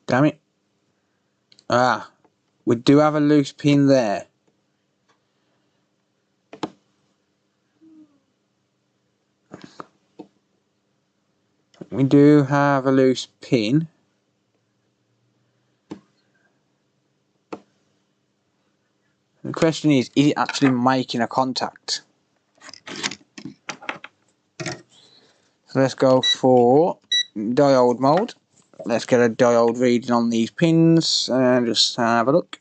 Damn it. Ah, we do have a loose pin there. We do have a loose pin. The question is it actually making a contact? So let's go for diode mode. Let's get a diode reading on these pins and just have a look.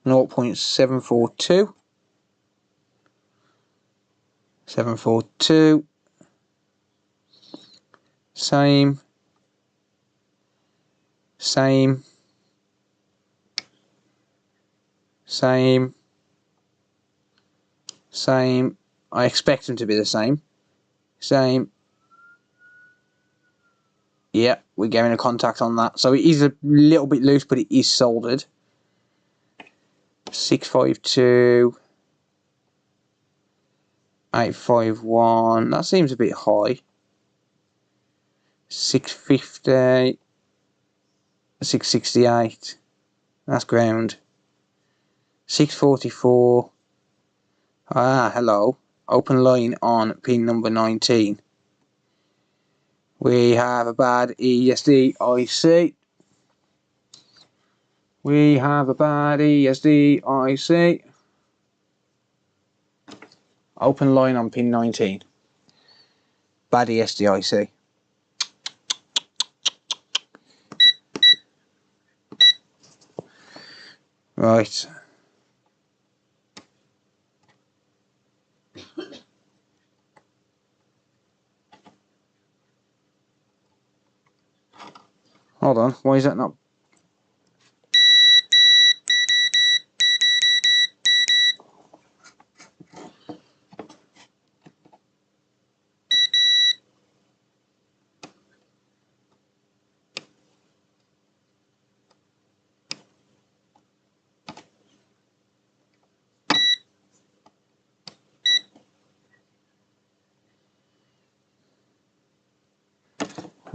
0.742. 742. Same. Same. Same. Same. I expect them to be the same. Same. Yeah, we're getting a contact on that. So it is a little bit loose, but it is soldered. 652. 851. That seems a bit high. 650. 668. That's ground. 644. Ah, hello. Open line on pin number 19. We have a bad ESD IC. We have a bad ESD IC. Open line on pin 19. Bad ESD IC. Right. Hold on, why is that not?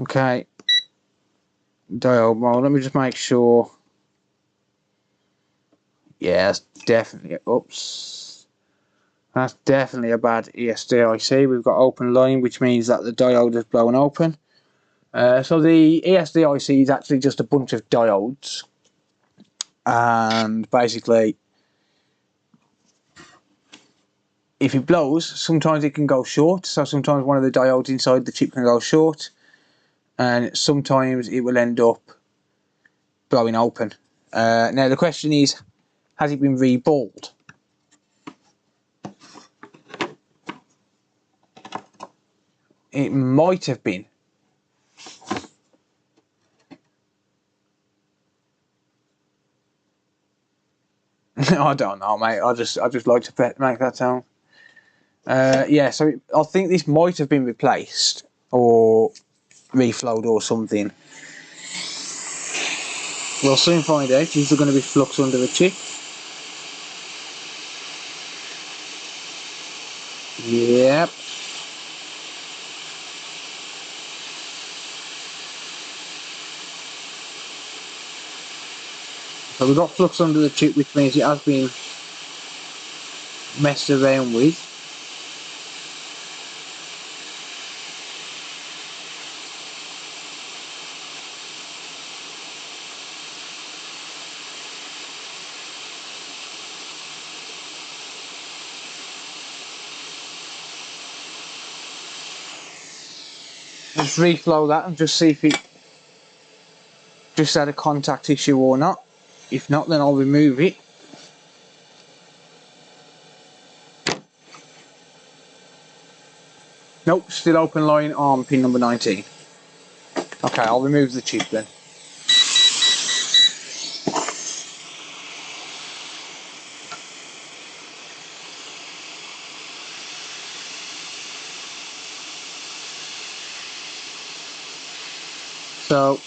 Okay. Diode mode, let me just make sure. Yeah, that's definitely, oops. That's definitely a bad ESD IC. We've got open line, which means that the diode is blown open. So the ESD IC is actually just a bunch of diodes. And basically, if it blows, sometimes it can go short. So sometimes one of the diodes inside the chip can go short. And sometimes it will end up blowing open. Now the question is, has it been reballed? It might have been. I don't know, mate. I just like to make that sound. Yeah, so I think this might have been replaced or reflowed or something. We'll soon find out. Is there going to be flux under the chip? Yep. So we've got flux under the chip, which means it has been messed around with. Let's reflow that and just see if it just had a contact issue or not. If not, then I'll remove it. Nope, still open line on pin number 19. Okay, I'll remove the chip then. So,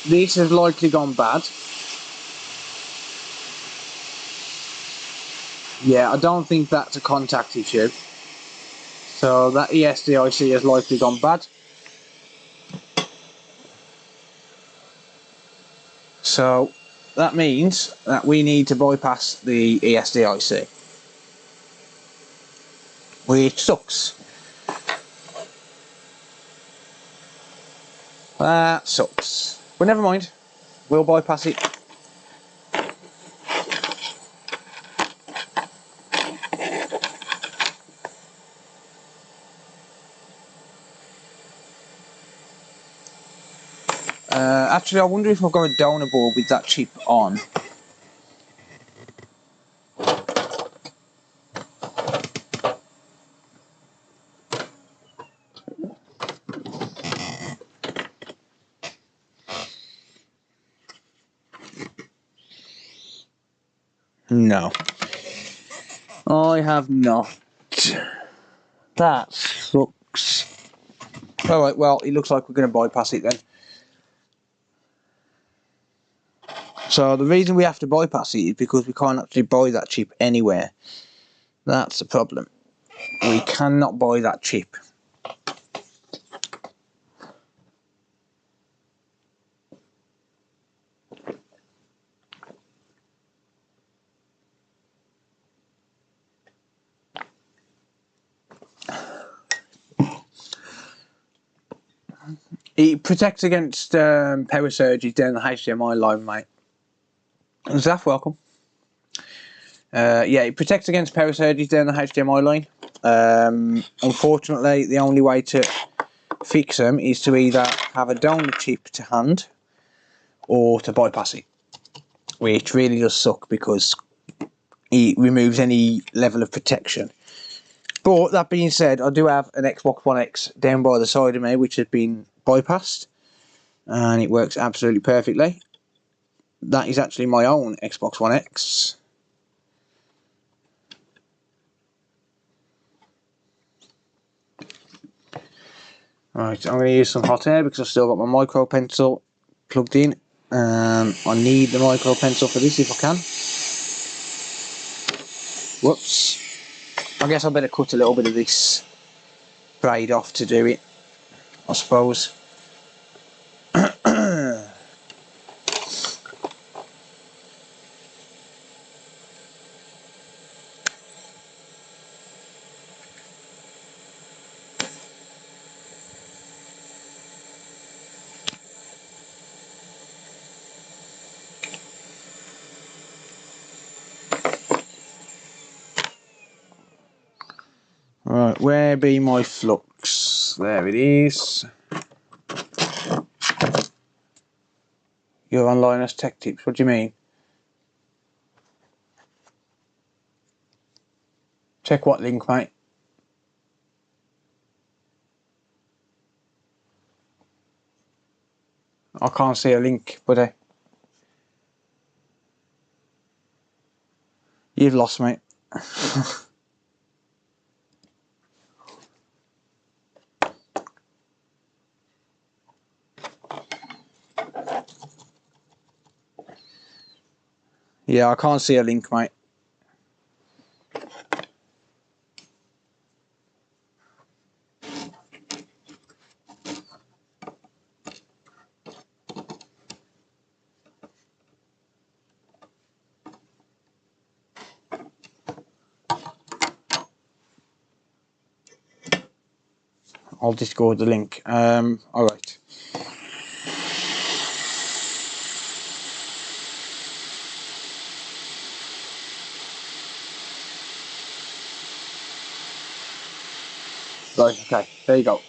this has likely gone bad. Yeah, I don't think that's a contact issue. So that ESDIC has likely gone bad. So that means that we need to bypass the ESDIC, which sucks. That sucks. But never mind, we'll bypass it. Actually, I wonder if I've got a donor board with that chip on. No. I have not. That sucks. Alright, well, it looks like we're going to bypass it then. So the reason we have to bypass it is because we can't actually buy that chip anywhere. That's the problem. We cannot buy that chip. It protects against power surges down the HDMI line, mate. Zaf, welcome. Yeah, it protects against power surges down the HDMI line. Unfortunately, the only way to fix them is to either have a donor chip to hand or to bypass it, which really does suck because it removes any level of protection. But that being said, I do have an Xbox One X down by the side of me which has been bypassed and it works absolutely perfectly. That is actually my own Xbox One X. Right, I'm going to use some hot air because I've still got my micro pencil plugged in. I need the micro pencil for this if I can. Whoops. I guess I better cut a little bit of this braid off to do it, I suppose. Right, where be my flux? There it is. You're online as tech tips, what do you mean? Check what link, mate? I can't see a link, buddy. You've lost, mate. Yeah, I can't see a link, mate. I'll Discord the link. Alright. Right, okay, there you go.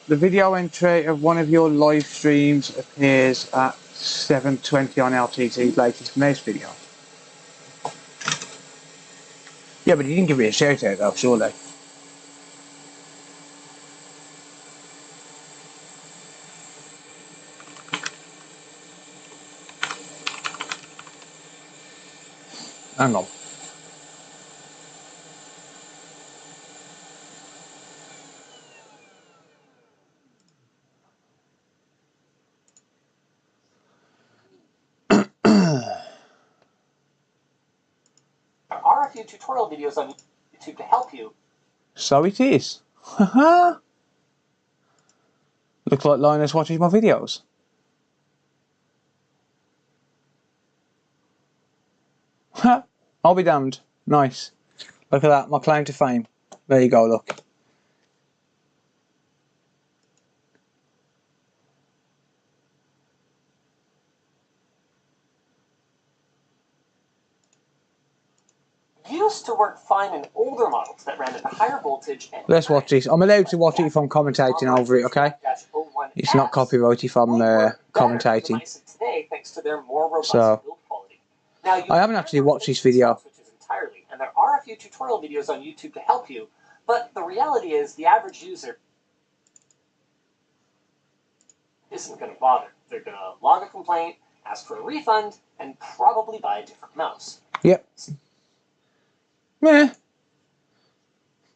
The video entry of one of your live streams appears at 7:20 on LTT's latest mouse video. Yeah, but you didn't give me a shout out though, surely. Hang on. There are a few tutorial videos on YouTube to help you. So it is. Haha. Looks like Linus watches my videos. Ha! I'll be damned. Nice. Look at that, my claim to fame. There you go, look. Used to work fine in older models that ran at a higher voltage and Let's watch this. I'm allowed to watch it if I'm commentating over it, okay? It's not copyright if I'm commentating. Today, thanks to their more robust So, build quality. Now, I haven't actually watched this video. entirely, and there are a few tutorial videos on YouTube to help you, but the reality is the average user isn't going to bother. They're going to log a complaint, ask for a refund, and probably buy a different mouse. Yep. Yeah.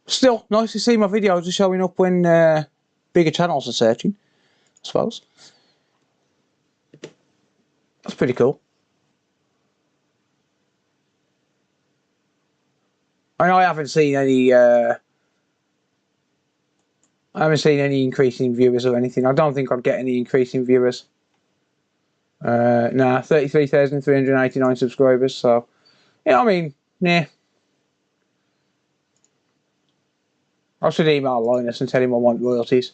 Still, nice to see my videos are showing up when bigger channels are searching, I suppose. That's pretty cool. I haven't seen any increase in viewers or anything. I don't think I'd get any increase in viewers. Nah, 33,389 subscribers, so yeah, I mean, nah. I should email Linus and tell him I want royalties.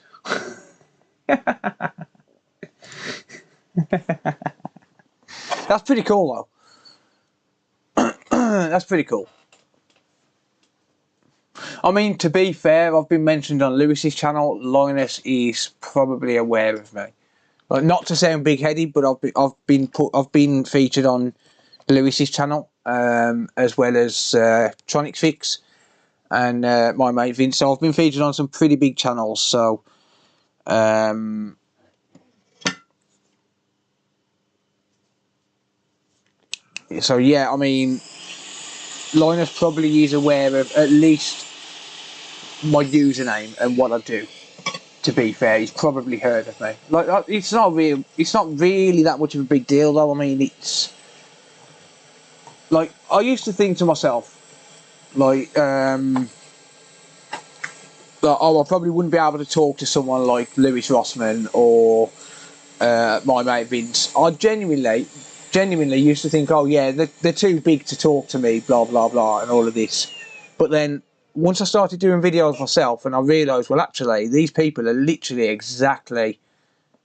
That's pretty cool though. That's pretty cool. I mean, to be fair, I've been mentioned on Lewis's channel. Linus is probably aware of me. Like, not to sound big-headed, but I've been featured on Lewis's channel, as well as Tronics Fix and my mate Vince. So I've been featured on some pretty big channels. So yeah, I mean, Linus probably is aware of at least my username and what I do. To be fair, he's probably heard of me. Like, it's not really that much of a big deal, though. I mean, it's like, I used to think to myself, like, oh, I probably wouldn't be able to talk to someone like Lewis Rossman or my mate Vince. I genuinely used to think, oh yeah, they're too big to talk to me, blah blah blah, and all of this. But then once I started doing videos myself, and I realised, well, actually, these people are literally exactly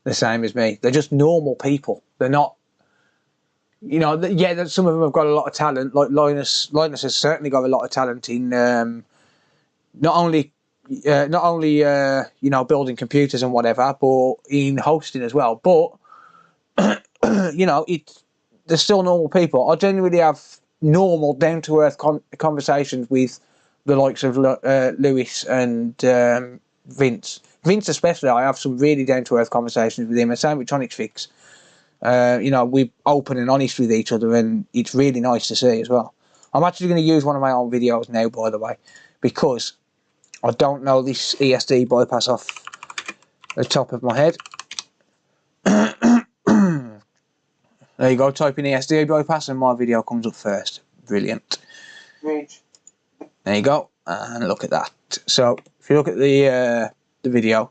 the same as me. They're just normal people. They're not, you know, yeah, some of them have got a lot of talent. Like Linus has certainly got a lot of talent in not only you know, building computers and whatever, but in hosting as well. But you know, they're still normal people. I genuinely have normal, down-to-earth conversations with the likes of Lewis and Vince. Vince especially, I have some really down-to-earth conversations with him, and same with Tronics Fix. You know, we're open and honest with each other, and it's really nice to see as well. I'm actually going to use one of my own videos now, by the way, because I don't know this ESD bypass off the top of my head. There you go, type in ESD bypass and my video comes up first. Brilliant. There you go, and look at that. So, if you look at the video,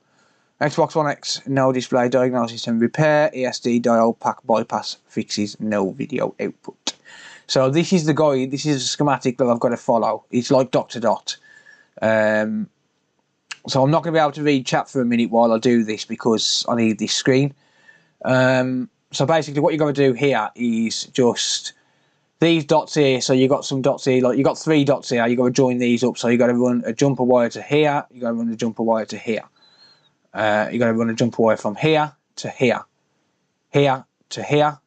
Xbox One X, no display, diagnosis and repair, ESD diode pack bypass fixes, no video output. So this is the guide, this is a schematic that I've got to follow. It's like dot to dot. So I'm not going to be able to read chat for a minute while I do this because I need this screen. So basically what you're going to do here is just these dots here. So you got some dots here, like you got 3 dots here. You got to join these up. So you got to run a jumper wire to here. You got to run a jumper wire to here. You got to run a jumper wire from here to here, here to here,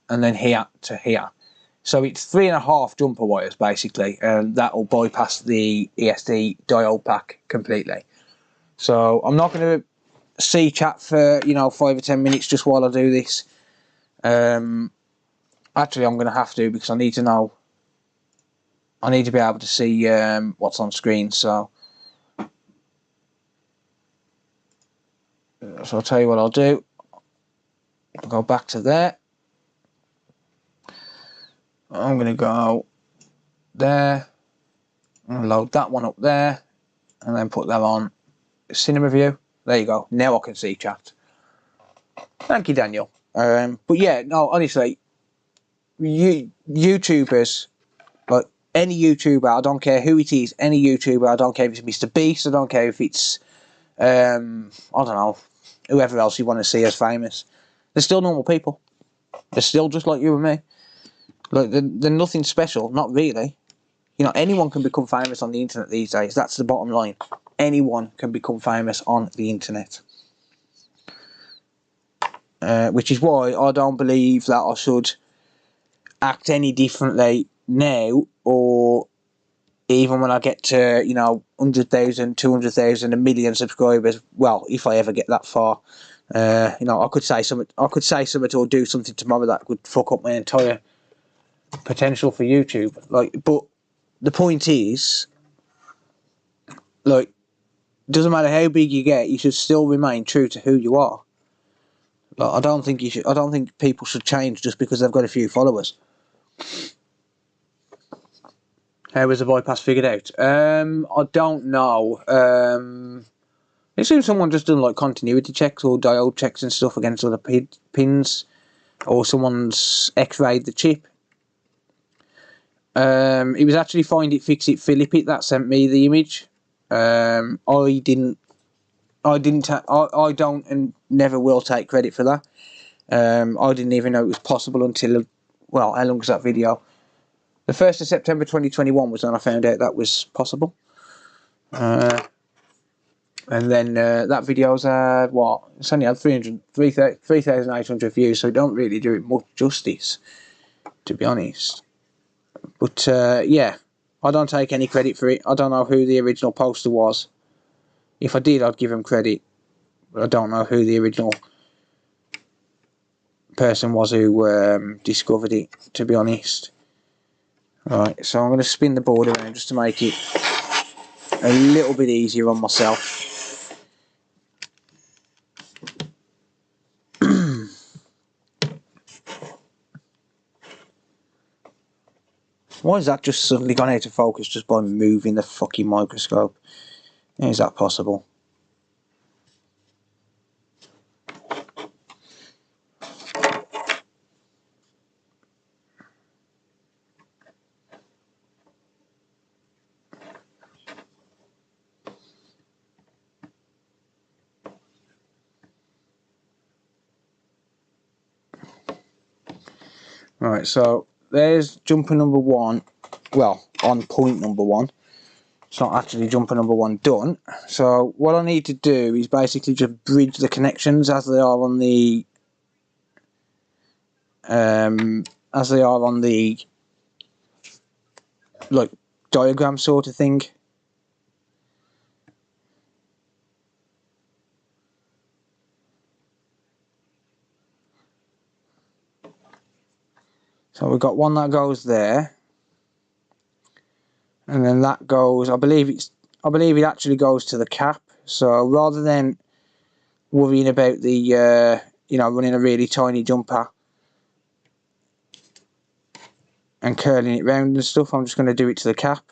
and then here to here. So it's 3.5 jumper wires basically, and that will bypass the ESD diode pack completely. So I'm not going to see chat for, you know, 5 or 10 minutes just while I do this. Actually, I'm going to have to, because I need to know. I need to be able to see what's on screen. So I'll tell you what I'll do. I'll go back to there. I'm going to go there. I'm going to load that one up there, and then put that on Cinema View. There you go. Now I can see chat. Thank you, Daniel. But yeah, no, honestly, YouTubers, like any YouTuber, I don't care who it is, any YouTuber, I don't care if it's Mr. Beast, I don't care if it's, I don't know, whoever else you want to see as famous. They're still normal people. They're still just like you and me. Like, they're nothing special, not really. You know, anyone can become famous on the internet these days. That's the bottom line. Anyone can become famous on the internet. Which is why I don't believe that I should act any differently now, or even when I get to, you know, 100,000, 200,000, 1 million subscribers. Well, if I ever get that far, You know, I could say something or do something tomorrow that could fuck up my entire potential for YouTube. Like, but the point is, like, doesn't matter how big you get, you should still remain true to who you are. Like, I don't think people should change just because they've got a few followers. How was the bypass figured out? I don't know. It seems someone just done like continuity checks or diode checks and stuff against other pins, or someone's X-rayed the chip. It was actually Find It, Fix It, Philip It that sent me the image. I don't and never will take credit for that. I didn't even know it was possible until, well, how long was that video? The 1st of September 2021 was when I found out that was possible. And then that video's had, what? It's only had 3,800 views, so it don't really do it much justice, to be honest. But yeah, I don't take any credit for it. I don't know who the original poster was. If I did, I'd give him credit. But I don't know who the original person was who discovered it, to be honest. Right, so I'm going to spin the board around just to make it a little bit easier on myself. Why has that just suddenly gone out of focus just by moving the fucking microscope? How is that possible? Right, so there's jumper number one. Well, on point number one. It's not actually jumper number one done. So what I need to do is basically just bridge the connections as they are on the like diagram sort of thing. So we've got one that goes there, and then that goes. I believe it actually goes to the cap. So rather than worrying about the you know, running a really tiny jumper and curling it round and stuff, I'm just going to do it to the cap.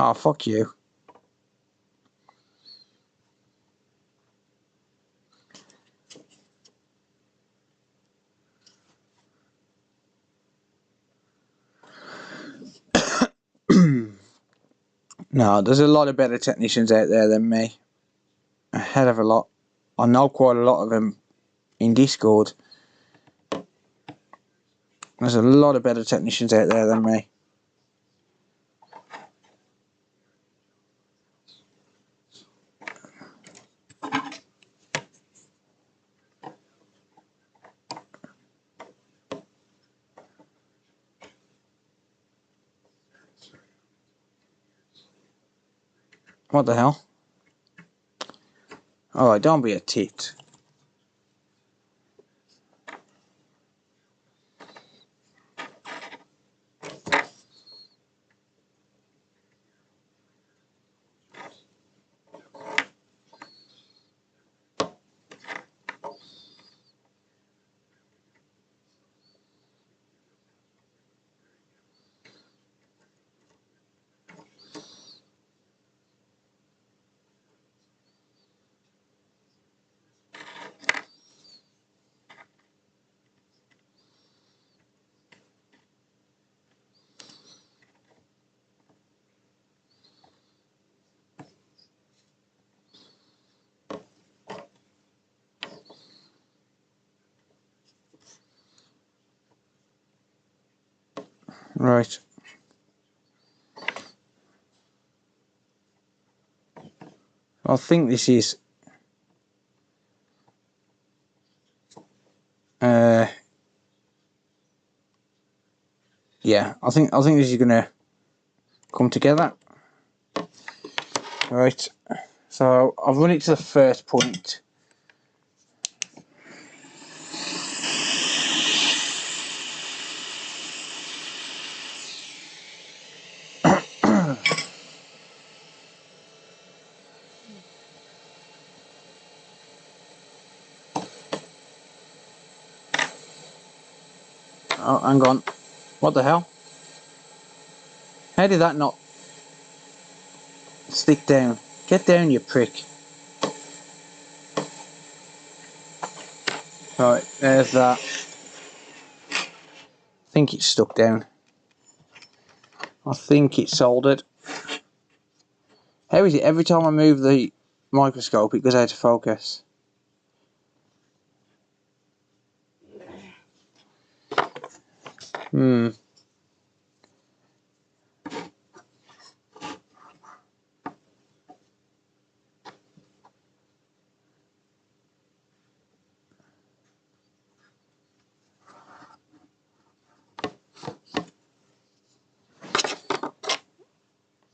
Oh, fuck you. No, there's a lot of better technicians out there than me. A hell of a lot. I know quite a lot of them in Discord. There's a lot of better technicians out there than me. What the hell? Alright, don't be a tit. Right. I think this is yeah, I think this is gonna come together. Right, so I've run it to the first point. Oh, hang on. What the hell? How did that not stick down? Get down, you prick. Right, there's that. I think it's stuck down. I think it's soldered. How is it every time I move the microscope it goes out of focus?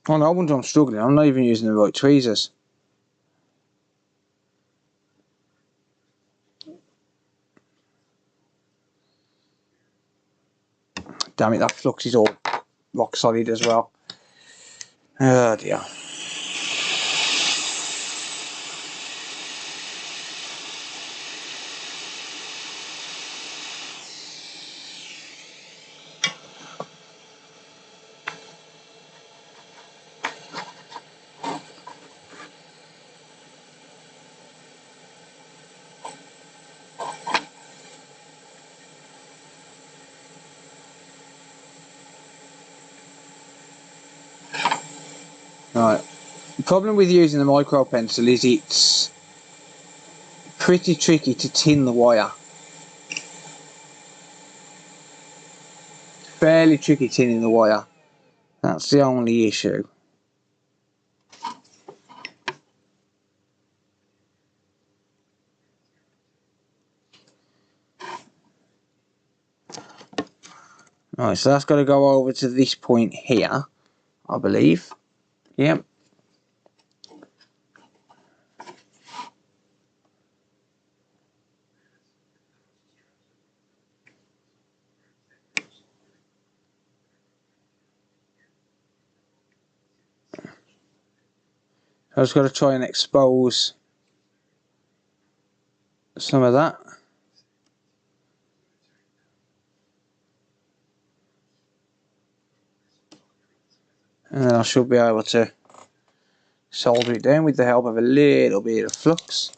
Oh no, I'm struggling. I'm not even using the right tweezers. Damn it, that flux is all rock solid as well. Oh dear. Right. The problem with using the micro pencil is it's pretty tricky to tin the wire. Fairly tricky tinning the wire. That's the only issue. Right, so that's got to go over to this point here, I believe. Yep. I've just got to try and expose some of that. And then I should be able to solder it down with the help of a little bit of flux.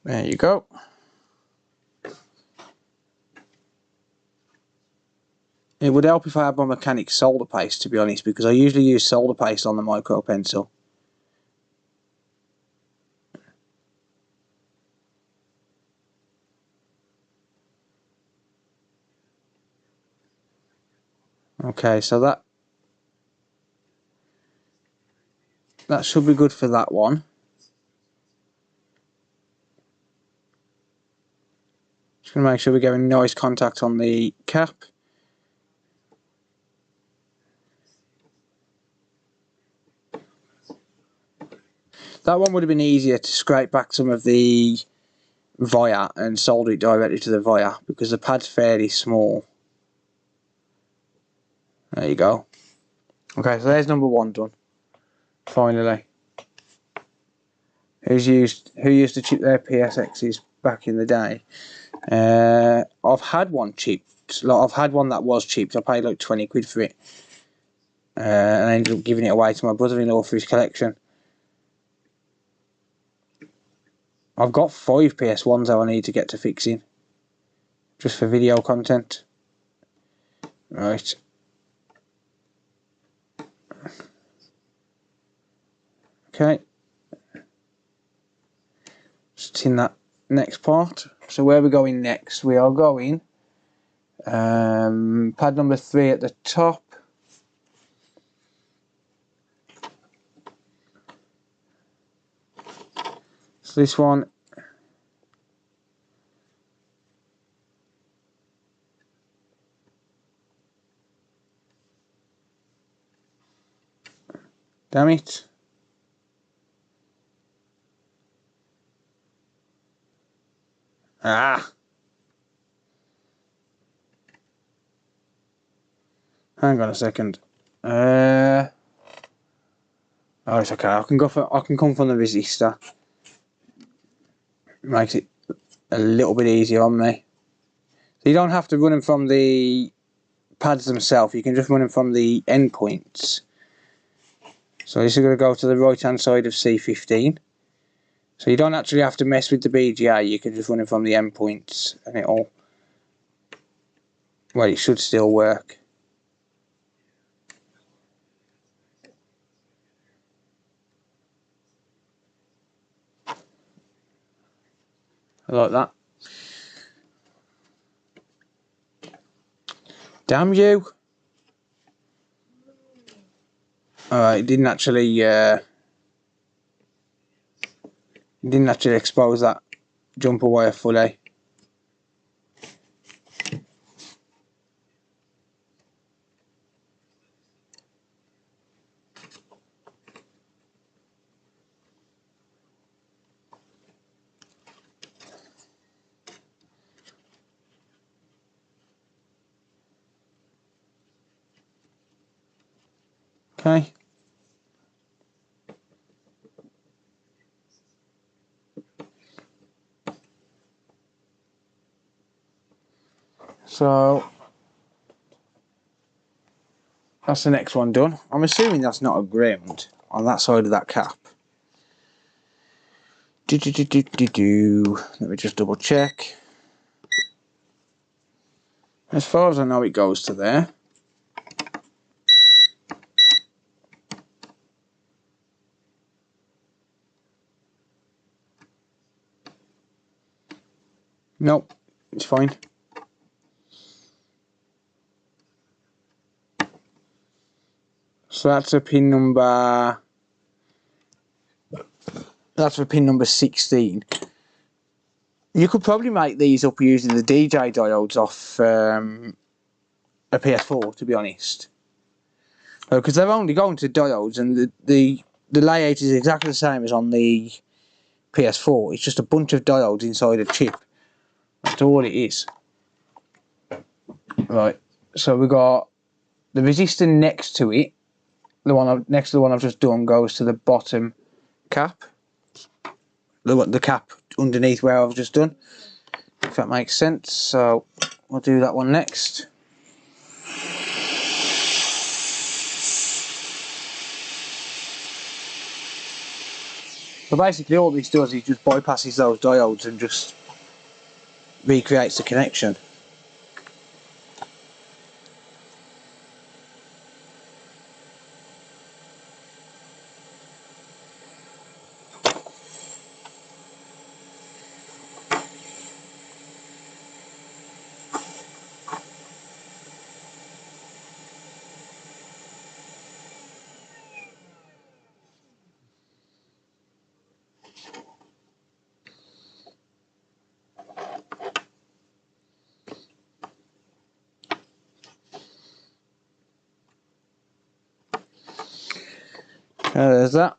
There you go. It would help if I had my mechanic solder paste, to be honest, because I usually use solder paste on the micro pencil. Okay, so that should be good for that one. Just going to make sure we're getting nice contact on the cap. That one would have been easier to scrape back some of the wire and solder it directly to the wire because the pad's fairly small. There you go. Okay, so there's number one done. Finally. Who used to chip their PSXs back in the day? I've had one chipped. Like, I've had one that was chipped. I paid like 20 quid for it. And I ended up giving it away to my brother-in-law for his collection. I've got 5 PS1s that I need to get to fixing. Just for video content. Right. Okay. Just tin that next part. So where are we going next? We are going pad number 3 at the top. So this one, damn it. Ah. Hang on a second. Oh, it's okay. I can come from the resistor. Makes it a little bit easier on me. So you don't have to run them from the pads themselves. You can just run them from the endpoints. So this is going to go to the right hand side of C15. So you don't actually have to mess with the BGA. You can just run it from the endpoints, and it'll. Well, it should still work. I like that. Damn you! Alright, it didn't actually expose that jumper wire fully. Okay. So that's the next one done. I'm assuming that's not a ground on that side of that cap. Let me just double check. As far as I know, it goes to there. Nope, it's fine. So that's a pin number. That's for pin number 16. You could probably make these up using the DJ diodes off a PS4, to be honest, because they're only going to diodes, and the layout is exactly the same as on the PS4. It's just a bunch of diodes inside a chip. That's all it is. Right. So we got the resistor next to it. The one next to the one I've just done goes to the bottom cap. The cap underneath where I've just done, if that makes sense. So we'll do that one next. So basically all this does is just bypasses those diodes and just recreates the connection. There's that.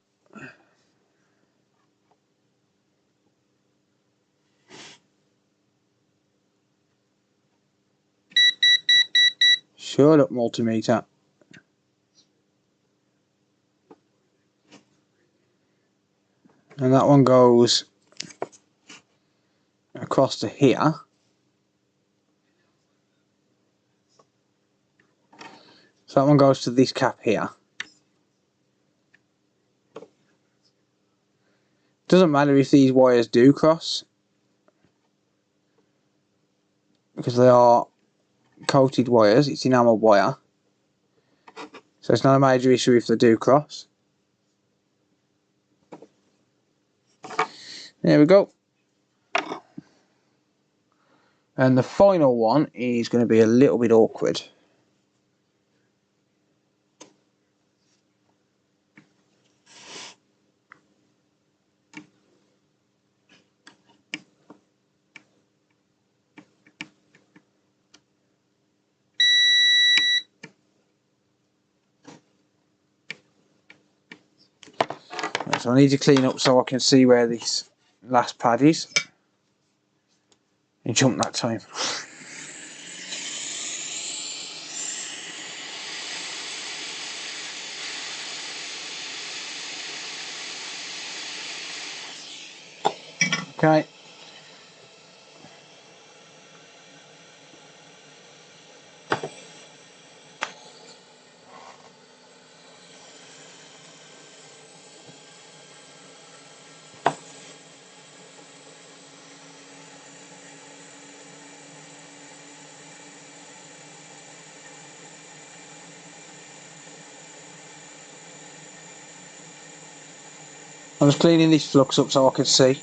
Shut up, multimeter. And that one goes across to here. So that one goes to this cap here. Doesn't matter if these wires do cross, because they are coated wires. It's enamel wire, so it's not a major issue if they do cross. There we go. And the final one is going to be a little bit awkward. So I need to clean up so I can see where this last pad is. And jump that time. Okay. I'm just cleaning this flux up so I can see.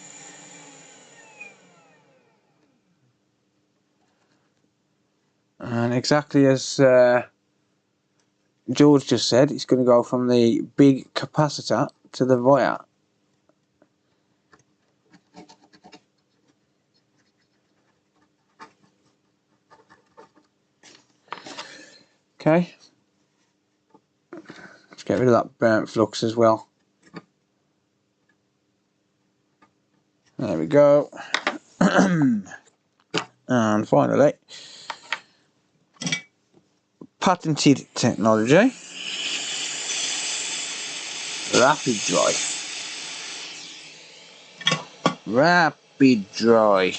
And exactly as George just said, it's going to go from the big capacitor to the wire. Okay. Let's get rid of that burnt flux as well. There we go. And finally, patented technology, rapid dry. Rapid dry.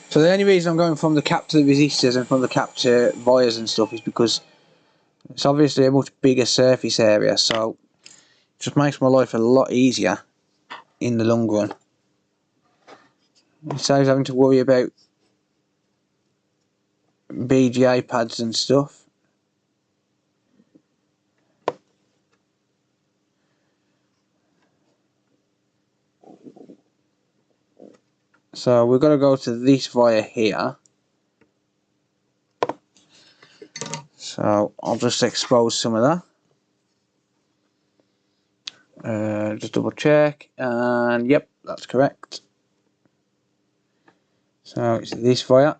So the only reason I'm going from the cap to the resistors and from the cap to wires and stuff is because it's obviously a much bigger surface area, so it just makes my life a lot easier in the long run. It saves having to worry about BGA pads and stuff. So we're going to go to this wire here. So I'll just expose some of that. Just double check, and yep, that's correct. So it's this wire.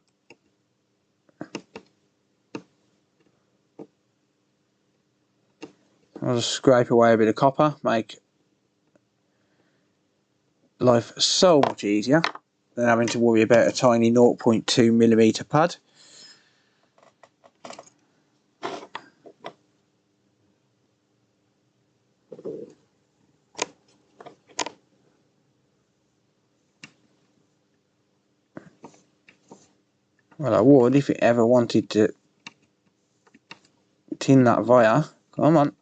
I'll just scrape away a bit of copper, make life so much easier than having to worry about a tiny 0.2mm pad. Well, I would if it ever wanted to tin that wire. Come on.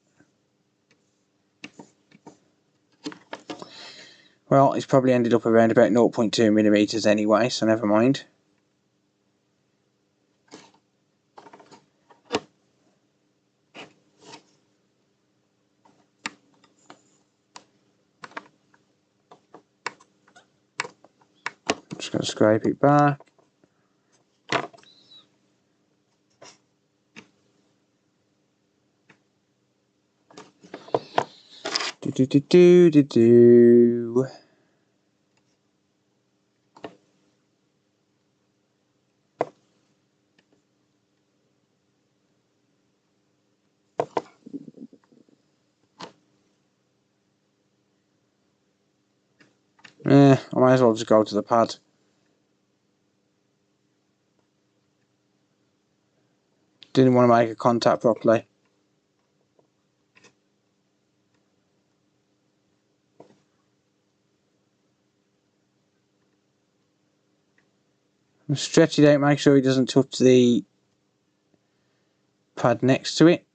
Well, it's probably ended up around about 0.2mm anyway, so never mind. Just going to scrape it back. Do. I might as well just go to the pad. Didn't want to make a contact properly. Stretch it out, make sure it doesn't touch the pad next to it.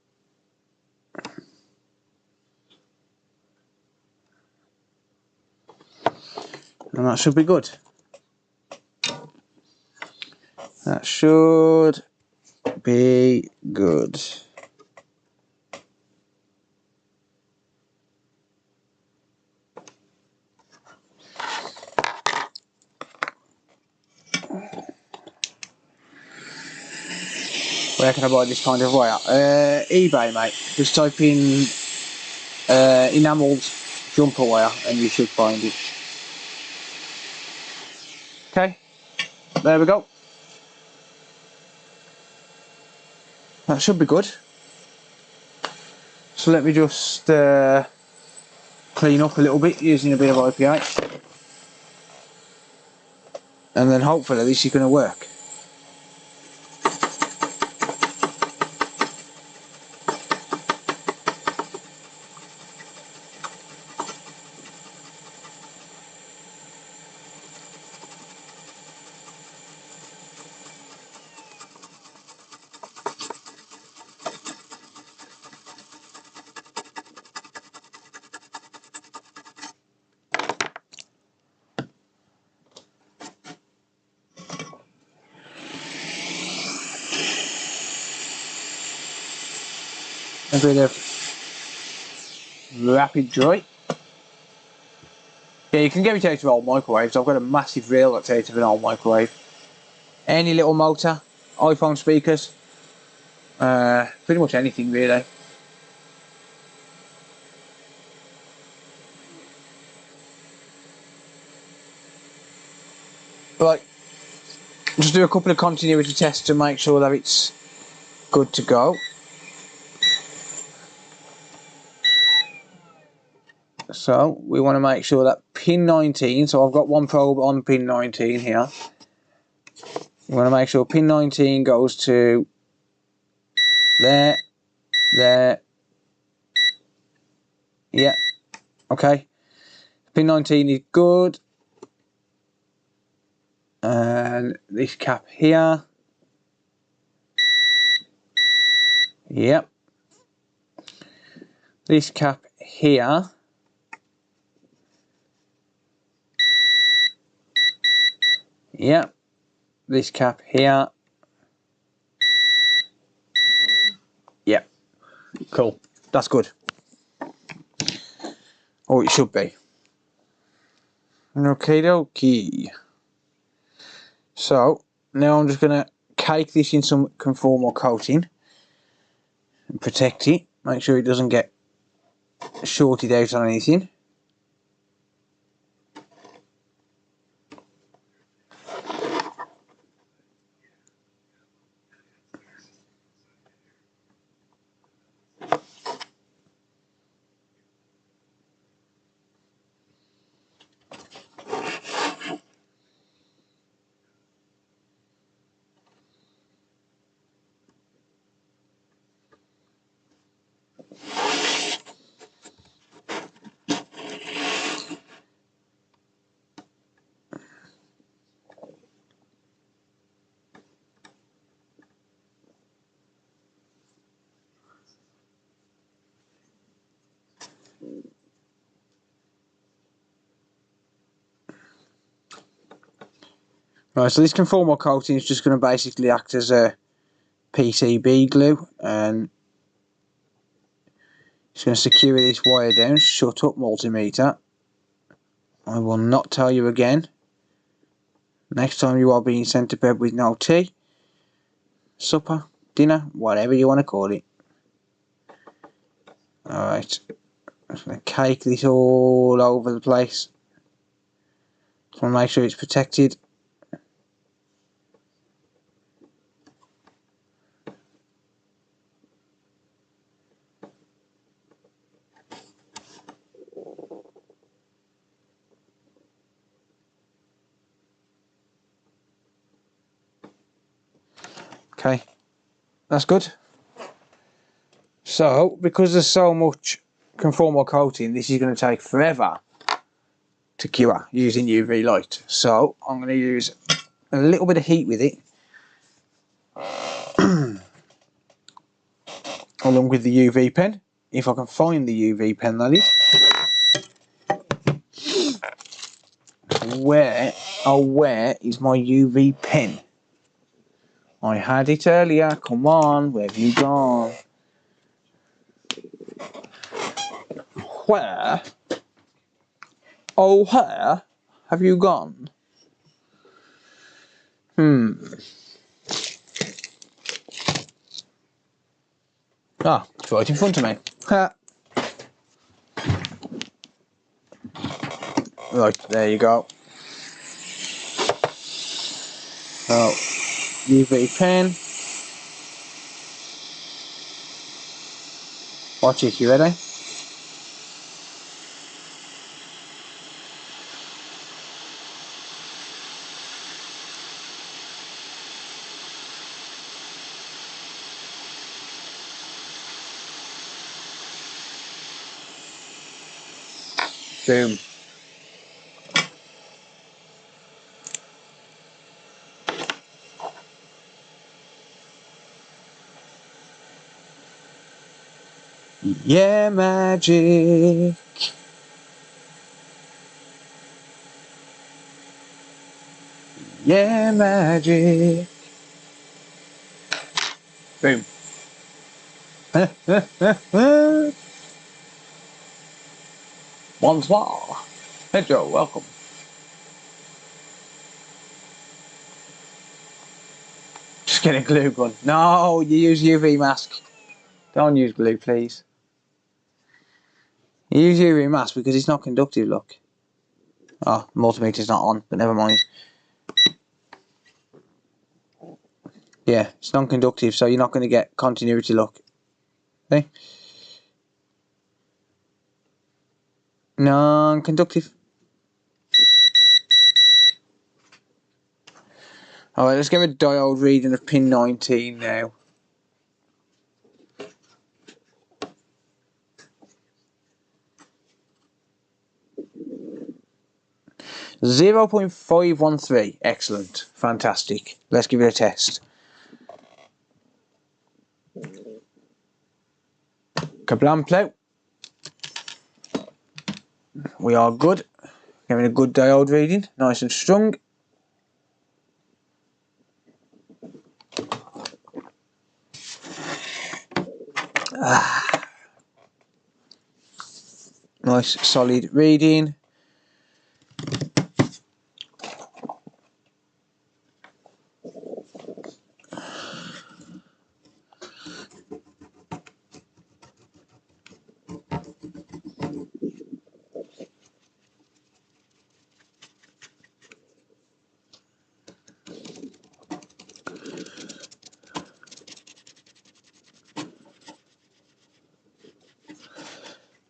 And that should be good. That should be good. Where can I buy this kind of wire? eBay, mate. Just type in enamelled jumper wire and you should find it. Okay, there we go. That should be good. So let me just clean up a little bit using a bit of IPA. And then hopefully this is going to work. A bit of rapid joy. Yeah, you can get it out of old microwaves. I've got a massive reel that's out of an old microwave. Any little motor, iPhone speakers, pretty much anything really. Right, just do a couple of continuity tests to make sure that it's good to go. So we want to make sure that pin 19, so I've got one probe on pin 19 here. We want to make sure pin 19 goes to there, there, yeah, okay. Pin 19 is good. And this cap here, yep. This cap here, yep. This cap here, yep. Cool, that's good. Oh, it should be. Okie dokie. So now I'm just going to cake this in some conformal coating and protect it. Make sure it doesn't get shorted out on anything. Right, so this conformal coating is just going to basically act as a PCB glue, and it's going to secure this wire down. Shut up, multimeter. I will not tell you again. Next time you are being sent to bed with no tea, supper, dinner, whatever you want to call it. Alright, I'm just going to cake this all over the place. Just want to make sure it's protected. Okay, that's good. So, because there's so much conformal coating, this is going to take forever to cure using UV light. So, I'm going to use a little bit of heat with it, along with the UV pen, if I can find the UV pen, that is. where is my UV pen? I had it earlier. Come on, where have you gone? Where? Oh, where have you gone? Ah, it's right in front of me. Ha. Right, there you go. So, UV pen. Watch it, you ready? Boom. Yeah, magic. Yeah, magic. Boom. Bonsoir. Pedro, welcome. Just get a glue gun. No, you use UV mask. Don't use glue, please. You use UV mask because it's not conductive, look. Oh, multimeter's not on, but never mind. Yeah, it's non-conductive, so you're not going to get continuity, look. See? Non-conductive. Alright, let's give a diode reading of pin 19 now. .513. Excellent. Fantastic. Let's give it a test. Kablam. We are good. Giving a good diode reading. Nice and strong. Nice solid reading.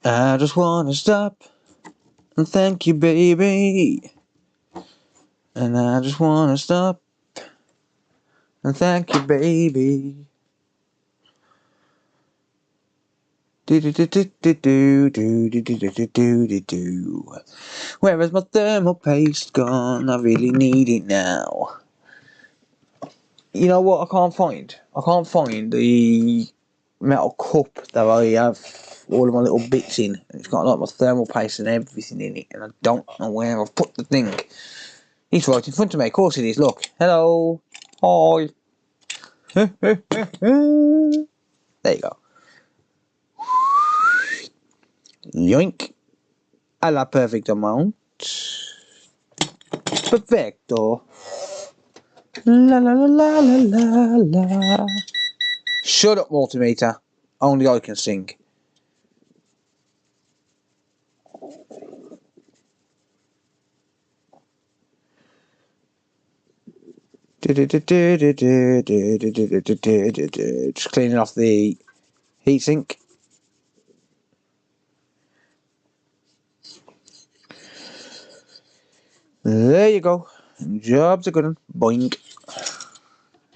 I just wanna stop and thank you, baby. And I just wanna stop and thank you, baby. Do do do do do do do do do do do do. Where has my thermal paste gone? I really need it now. You know what I can't find? I can't find the metal cup that I have all of my little bits in. It's got like my thermal paste and everything in it, and I don't know where I've put the thing. It's right in front of me. Of course it is. Look. Hello. Hi. There you go. Yoink. A la perfect amount. Perfecto. La la la la la la la. Shut up, multimeter. Only I can sing. Just cleaning off the heatsink. There you go. Job's a good one. Boing.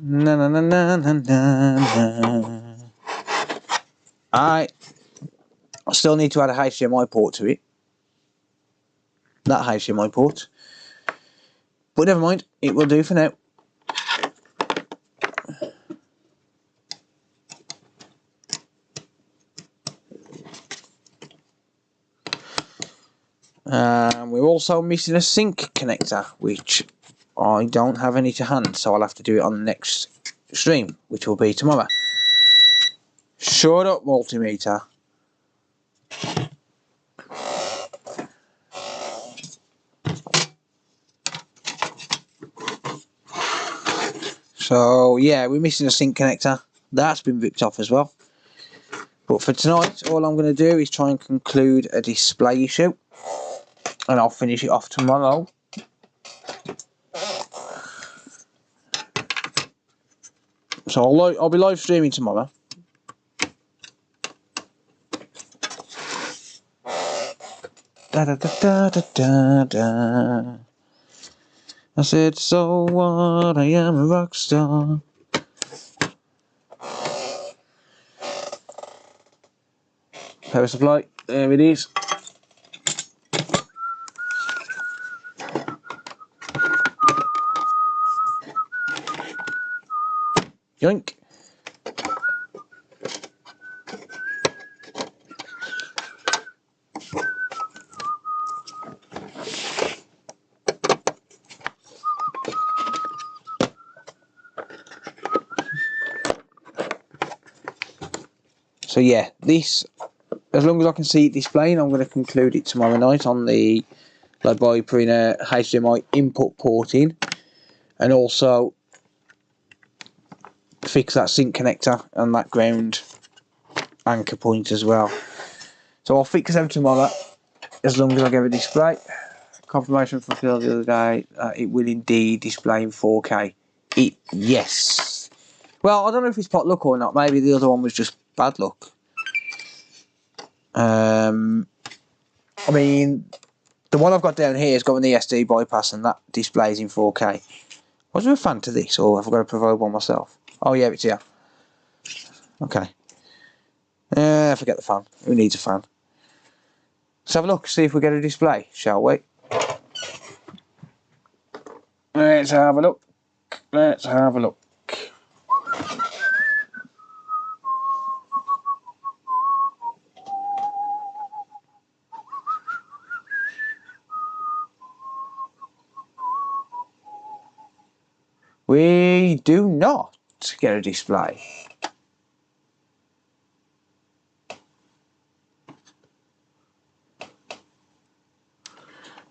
Na na na na na na. I still need to add a HDMI port to it. That HDMI port. But never mind, it will do for now. We're also missing a sync connector, which I don't have any to hand, so I'll have to do it on the next stream, which will be tomorrow. Shut up, multimeter. So yeah, we're missing a sync connector. That's been ripped off as well. But for tonight, all I'm going to do is try and conclude a display issue, and I'll finish it off tomorrow. So I'll be live streaming tomorrow. Da da da da da da da. I said, so what? I am a rock star. Power supply, there it is. Yoink. So yeah, this, as long as I can see it displaying, I'm going to conclude it tomorrow night on the like by putting a HDMI input port in, and also fix that sync connector and that ground anchor point as well. So I'll fix them tomorrow, as long as I get a display. Confirmation from Phil the other day that it will indeed display in 4K. Yes. Well, I don't know if it's pot luck or not. Maybe the other one was just bad luck. I mean, the one I've got down here has got an ESD bypass, and that displays in 4K. Was there a fan to this, or have I got to provide one myself? Oh yeah, it's here. Okay. Forget the fan. Who needs a fan? Let's have a look, see if we get a display, shall we? Let's have a look. Let's have a look. We do not get a display.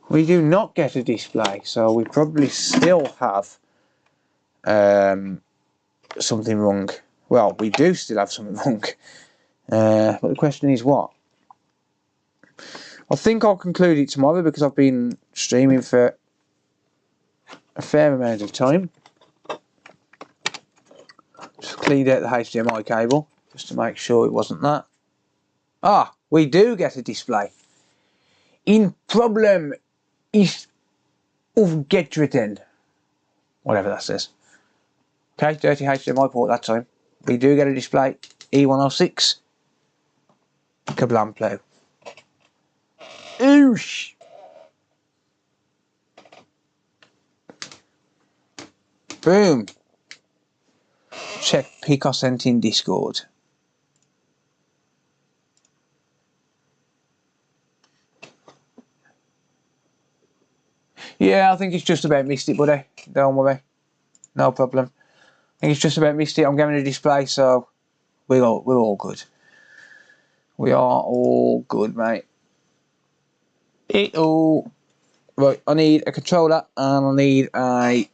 We do not get a display, so we probably still have something wrong. Well, we do still have something wrong. But the question is what? I think I'll conclude it tomorrow because I've been streaming for a fair amount of time. Just cleaned out the HDMI cable just to make sure it wasn't that. Ah, we do get a display. In problem is aufgetreten. Whatever that says. Okay, dirty HDMI port that time. We do get a display. E106. Kablamplo. Oosh! Boom! Check Pico sent in Discord. Yeah, I think it's just about missed it, buddy. Don't worry. No problem. I think it's just about missed it. I'm getting a display, so we're all good. We are all good, mate. Right, I need a controller and I need a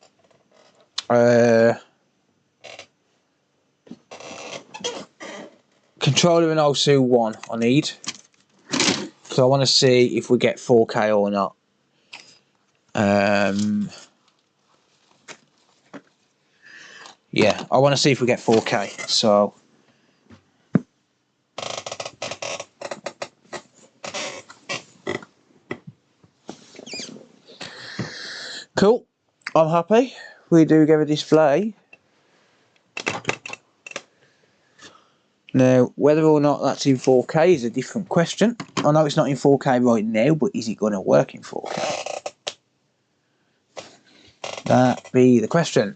controller and also one I need. So I want to see if we get 4K or not. Yeah, I want to see if we get 4K. So cool. I'm happy. We do get a display. Now, whether or not that's in 4K is a different question. I know it's not in 4K right now, but is it going to work in 4K? That be the question.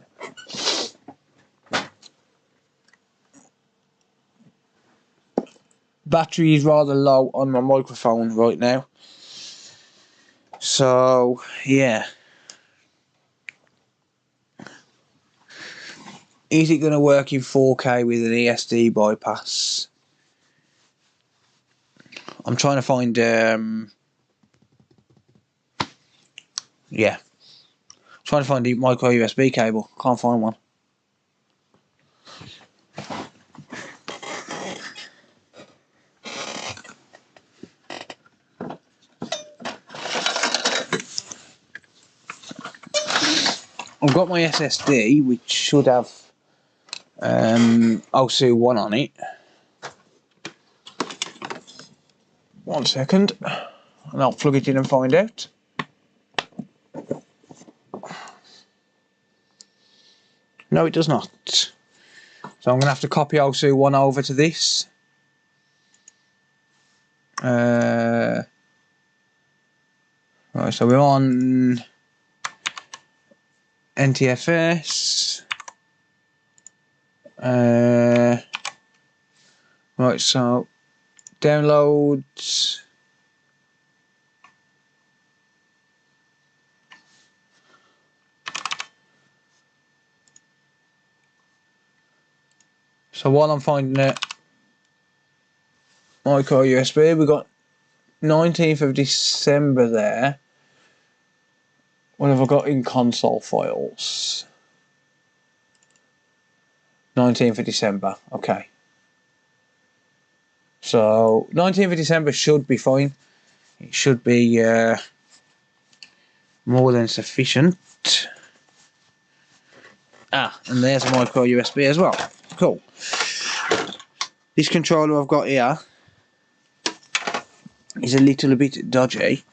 Battery is rather low on my microphone right now. So yeah, is it going to work in 4K with an ESD bypass? I'm trying to find yeah, trying to find the micro USB cable. Can't find one. I've got my SSD, which should have OSU 1 on it. 1 second, and I'll plug it in and find out. No, it does not. So I'm going to have to copy OSU 1 over to this. Right, so we're on NTFS. Right, so downloads. So while I'm finding it, micro USB, we've got 19th of December there. What have I got in console files? 19th of December, okay. So 19th of December should be fine. It should be more than sufficient. Ah, and there's a micro USB as well. Cool. This controller I've got here is a little bit dodgy,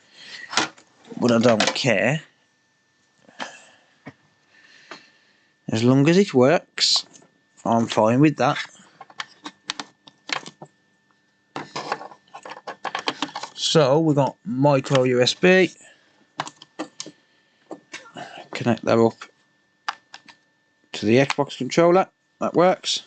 but I don't care. As long as it works, I'm fine with that. So we've got micro USB. Connect that up to the Xbox controller. That works.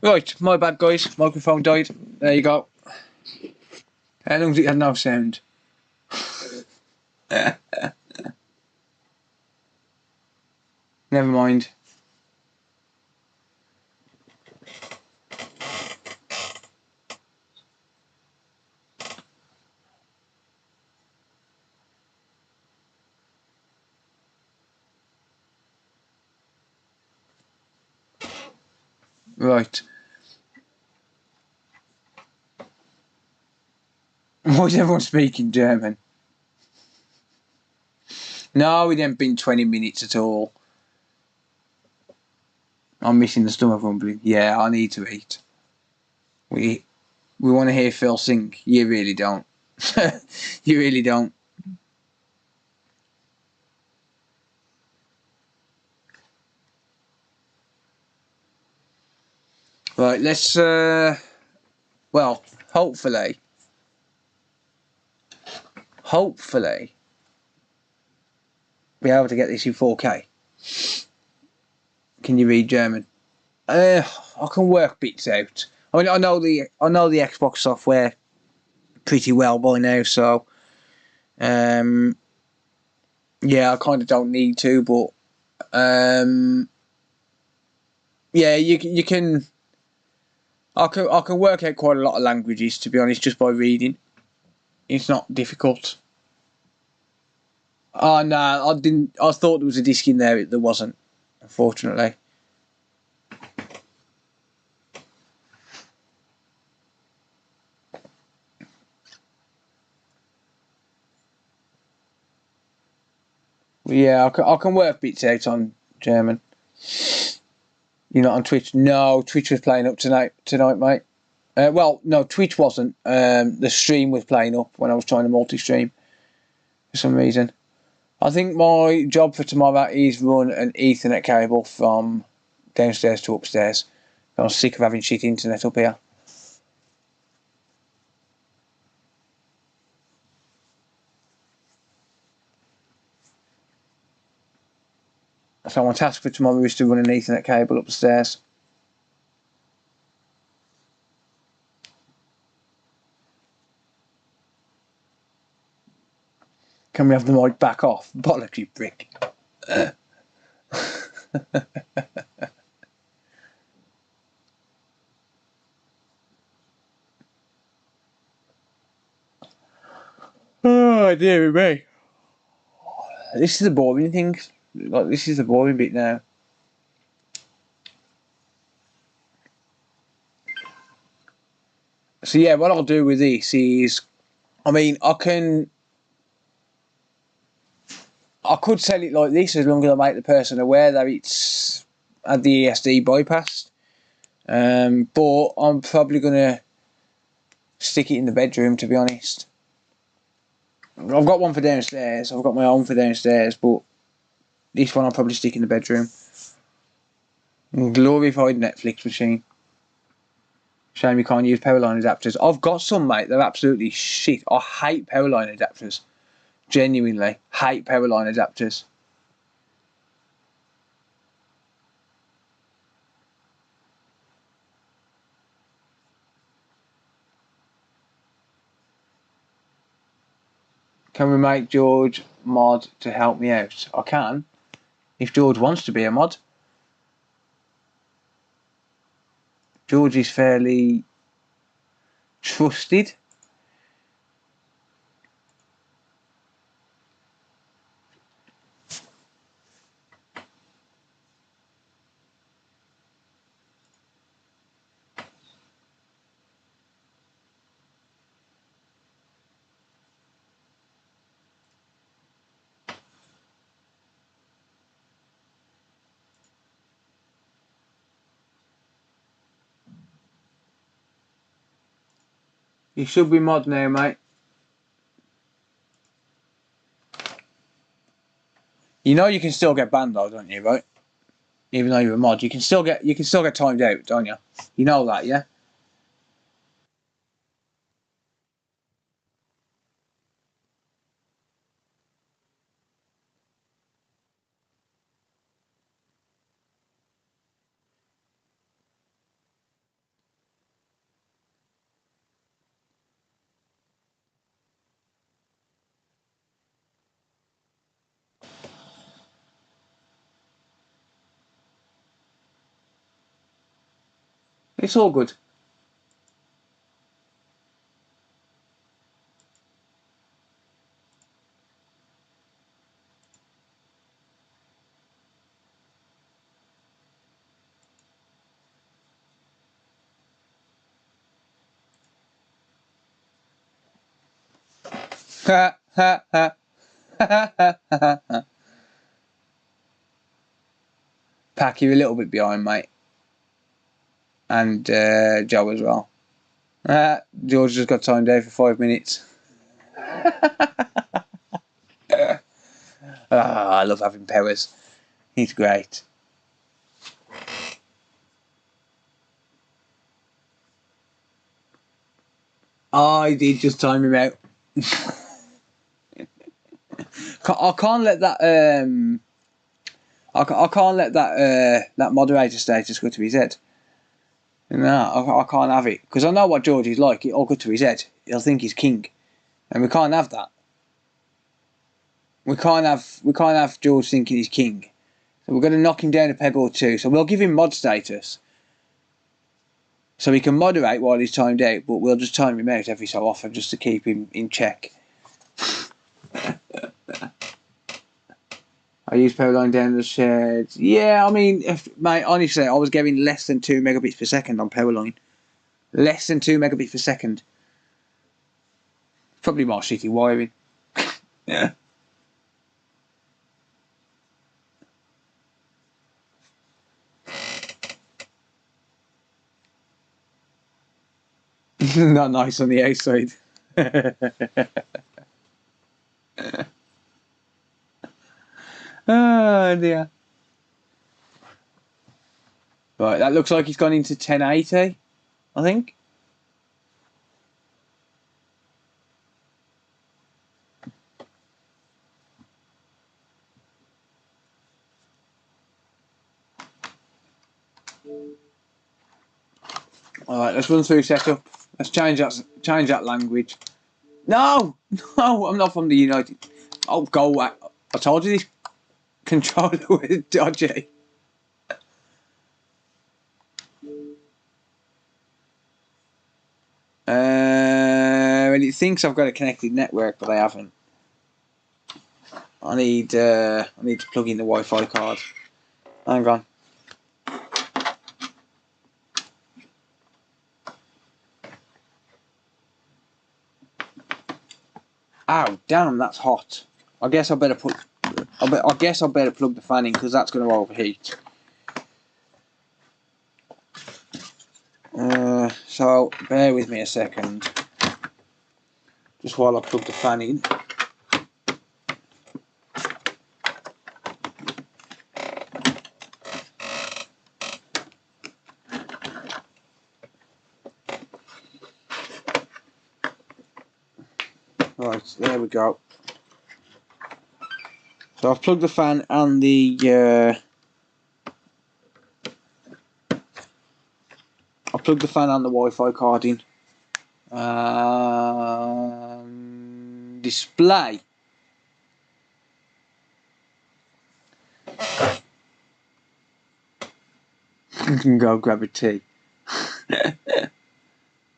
Right, my bad guys, microphone died. There you go. How long did it have no sound? Never mind. Right. Why is everyone speaking German? No, it ain't been 20 minutes at all. I'm missing the stomach rumbling. Yeah, I need to eat. We want to hear Phil sing. You really don't. You really don't. Right, let's well, hopefully be able to get this in 4K. Can you read German? I can work bits out. I mean, I know the Xbox software pretty well by now, so yeah, I kind of don't need to, but yeah, you can. I can work out quite a lot of languages, to be honest, just by reading. It's not difficult. Oh no, I didn't. I thought there was a disc in there. There wasn't, unfortunately. Yeah, I can work bits out on German. You're not on Twitch? No, Twitch was playing up tonight, mate. Well, no, Twitch wasn't. The stream was playing up when I was trying to multi-stream for some reason. I think my job for tomorrow is run an Ethernet cable from downstairs to upstairs. I'm sick of having shit internet up here. So my task for tomorrow is to run an Ethernet cable up the stairs. Can we have the mic back off? Bollocks, you prick. Oh, dear me. This is the boring thing. Like, this is the boring bit now. So yeah, what I'll do with this is, I mean, I could sell it like this as long as I make the person aware that it's had the ESD bypassed. But I'm probably gonna stick it in the bedroom, to be honest. I've got one for downstairs. I've got my own for downstairs, but this one I'll probably stick in the bedroom. Glorified Netflix machine. Shame you can't use powerline adapters. I've got some, mate. They're absolutely shit. I hate powerline adapters. Genuinely hate powerline adapters. Can we make George mod to help me out? I can, if George wants to be a mod. George is fairly trusted. You should be mod now, mate. You know you can still get banned though, don't you, right? Even though you're a mod, you can still get timed out, don't you? You know that, yeah? It's all good. Ha ha ha ha ha ha. Pack, you're a little bit behind, mate. And Joe as well. George just got timed out for 5 minutes. I love having powers. He's great. I did just time him out. I can't let that I can't let that moderator status go to his head. No, I can't have it because I know what George is like. It'll go to his head. He'll think he's king, and we can't have that. We can't have George thinking he's king. So we're going to knock him down a peg or two. So we'll give him mod status, so he can moderate while he's timed out. But we'll just time him out every so often just to keep him in check. I use Powerline down the shed. Yeah, I mean, mate, honestly, I was getting less than 2 megabits per second on Powerline. Less than 2 megabits per second. Probably more shitty wiring. Yeah. Not nice on the outside. Oh dear. Right, that looks like he's gone into 1080, I think. Alright, let's run through setup. Let's change that language. No! No, I'm not from the United. Oh, go away. I told you this controller was dodgy. And it thinks I've got a connected network, but I haven't. I need to plug in the Wi-Fi card. Hang on. Ow, damn, that's hot. I guess I better plug the fan in because that's going to overheat. So bear with me a second. Just while I plug the fan in. Right, there we go. So I've plugged the fan and the Wi-Fi card in. Display. You can go grab a tea. Do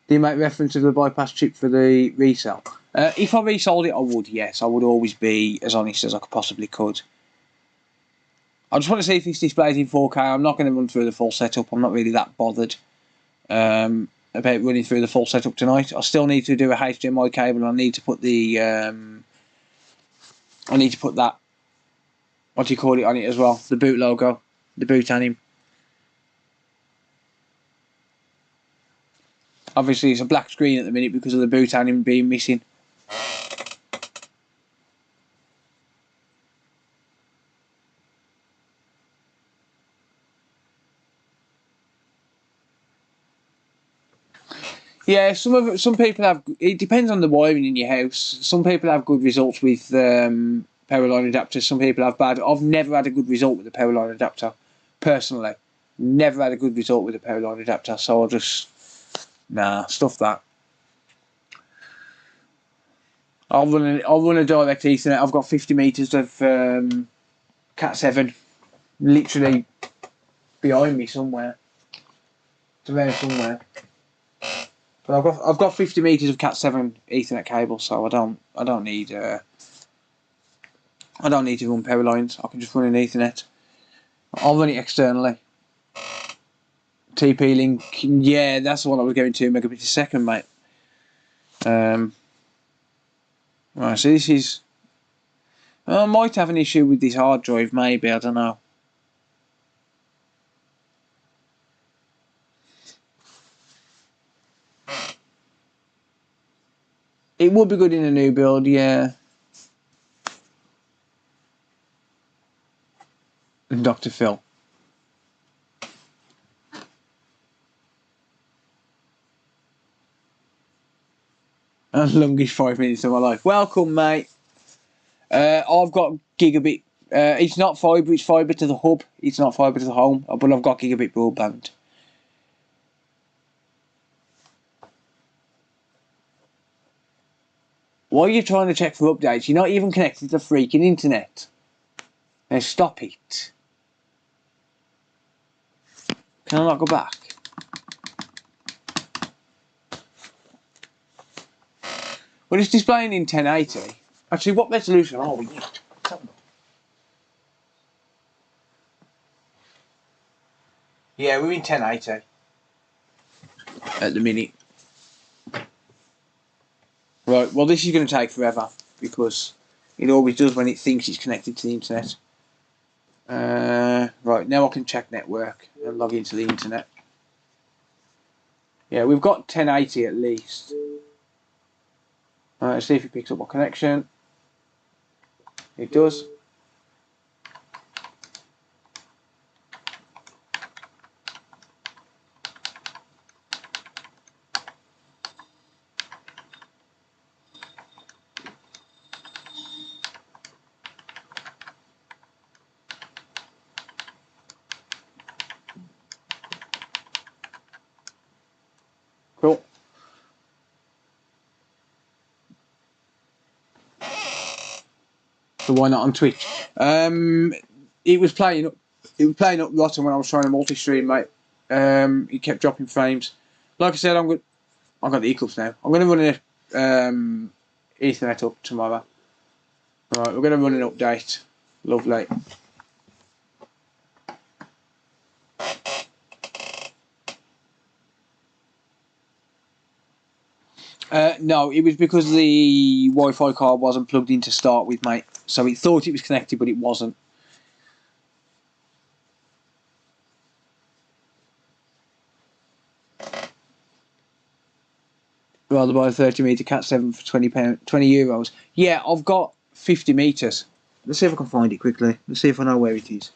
you make reference to the bypass chip for the resell? If I resold it, I would, yes. I would always be as honest as I possibly could. I just want to see if this displays in 4K. I'm not going to run through the full setup. I'm not really that bothered about running through the full setup tonight. I still need to do a HDMI cable, and I need to put the that, what do you call it, on it as well? The boot logo, the boot anim. Obviously, it's a black screen at the minute because of the boot anim being missing. Yeah, some people have. It depends on the wiring in your house. Some people have good results with powerline adapters. Some people have bad. I've never had a good result with a powerline adapter, personally. Never had a good result with a powerline adapter. So I'll just stuff that. I'll run a direct Ethernet. I've got 50 meters of Cat 7, literally behind me somewhere. It's around somewhere. But I've got 50 meters of Cat7 Ethernet cable, so I don't need to run power lines. I can just run an Ethernet. I'll run it externally. TP-Link, yeah, that's the one I was going 2 megabits a second, mate. Right, so this is. I might have an issue with this hard drive, maybe, I don't know. It would be good in a new build, yeah. And Dr. Phil. And longest 5 minutes of my life. Welcome, mate. I've got gigabit. It's not fibre, it's fibre to the hub. It's not fibre to the home, but I've got gigabit broadband. Why are you trying to check for updates? You're not even connected to the freaking internet. Now stop it. Can I not go back? Well, it's displaying in 1080. Actually, what resolution are we? Yeah, we're in 1080 at the minute. Right, well, this is going to take forever because it always does when it thinks it's connected to the internet. Right, now I can check network and log into the internet. Yeah, we've got 1080 at least. Let's see if it picks up my connection. It does. Cool. So why not on Twitch? It was playing up. It was playing up rotten when I was trying to multi-stream, mate. It kept dropping frames. Like I said, I've got the hiccups now. I'm going to run an Ethernet up tomorrow. Right, we're going to run an update. Lovely. No, it was because the Wi-Fi card wasn't plugged in to start with, mate. So it thought it was connected, but it wasn't. Rather buy a 30 metre Cat7 for €20. Yeah, I've got 50 metres. Let's see if I can find it quickly. Let's see if I know where it is.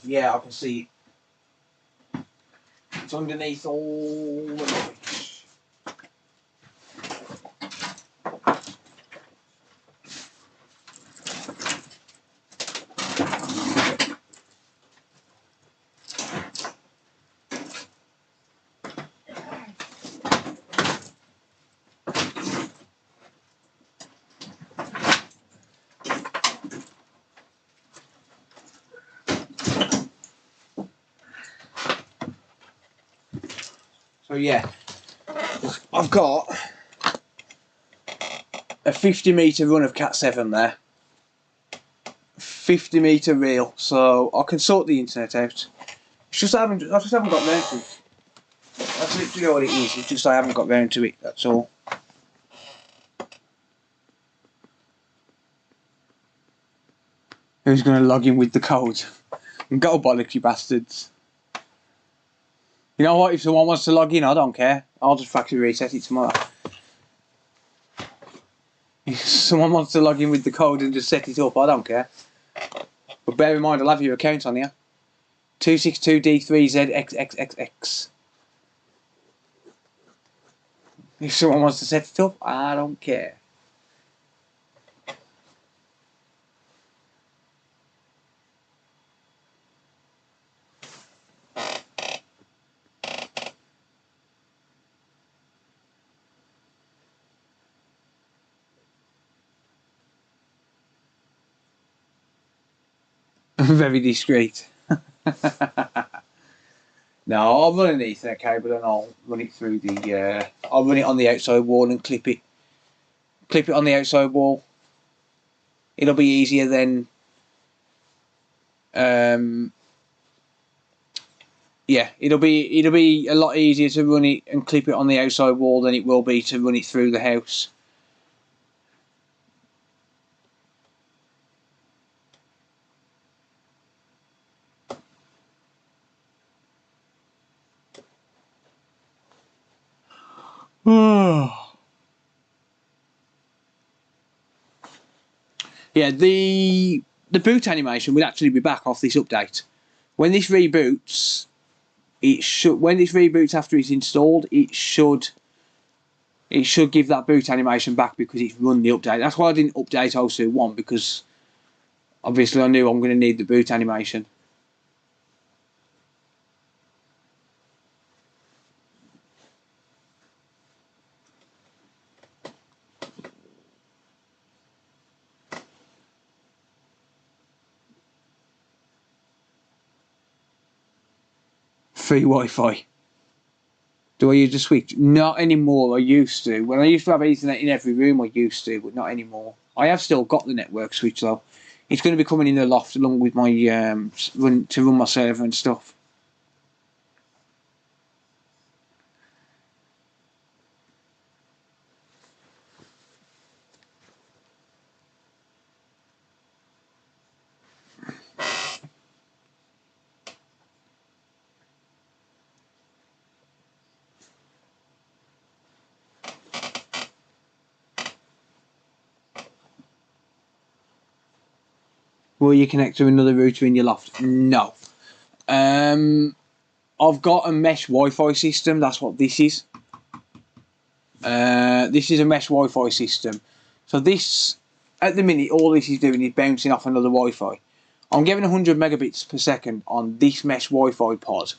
Yeah, I can see it. It's underneath all the rubbish. So yeah, I've got a 50 metre run of Cat7 there. 50 metre reel, so I can sort the internet out. I just haven't got round to it. That's literally all it is. It's just I haven't got round to it. That's all. Who's going to log in with the code? Go bollocks, you bastards. You know what? If someone wants to log in, I don't care. I'll just factory reset it tomorrow. If someone wants to log in with the code and just set it up, I don't care. But bear in mind, I'll have your account on here. 262D3ZXXXX. If someone wants to set it up, I don't care. Very discreet. No, I'll run an Ethernet cable and I'll run it through the. I'll run it on the outside wall and clip it on the outside wall. It'll be easier than. Yeah, it'll be a lot easier to run it and clip it on the outside wall than it will be to run it through the house. Yeah, the boot animation will actually be back off this update. When this reboots, when this reboots after it's installed, it should give that boot animation back because it's run the update. That's why I didn't update 021 because obviously I knew I'm going to need the boot animation. Free Wi-Fi. Do I use the switch? Not anymore. I used to. When I used to have Ethernet in every room, I used to, but not anymore. I have still got the network switch though. It's going to be coming in the loft along with my to run my server and stuff. Will you connect to another router in your loft? No. I've got a mesh Wi-Fi system. That's what this is. This is a mesh Wi-Fi system. So this, at the minute, all this is doing is bouncing off another Wi-Fi. I'm getting 100 megabits per second on this mesh Wi-Fi pod.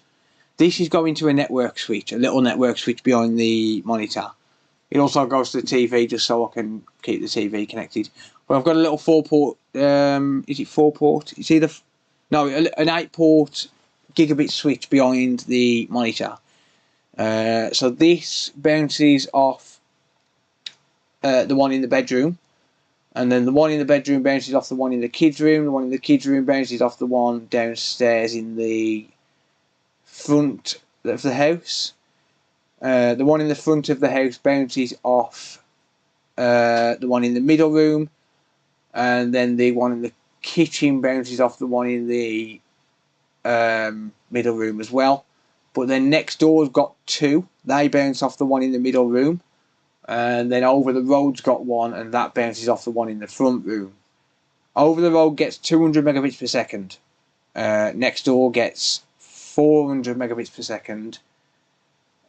This is going to a network switch, a little network switch behind the monitor. It also goes to the TV just so I can keep the TV connected. But I've got a little 4-port, is it 4-port? It's either, no, an 8-port gigabit switch behind the monitor. So this bounces off the one in the bedroom. And then the one in the bedroom bounces off the one in the kids' room. The one in the kids' room bounces off the one downstairs in the front of the house. The one in the front of the house bounces off the one in the middle room, and then the one in the kitchen bounces off the one in the middle room as well. But then next door's got two. They bounce off the one in the middle room, and then over the road's got one, and that bounces off the one in the front room. Over the road gets 200 megabits per second. Next door gets 400 megabits per second.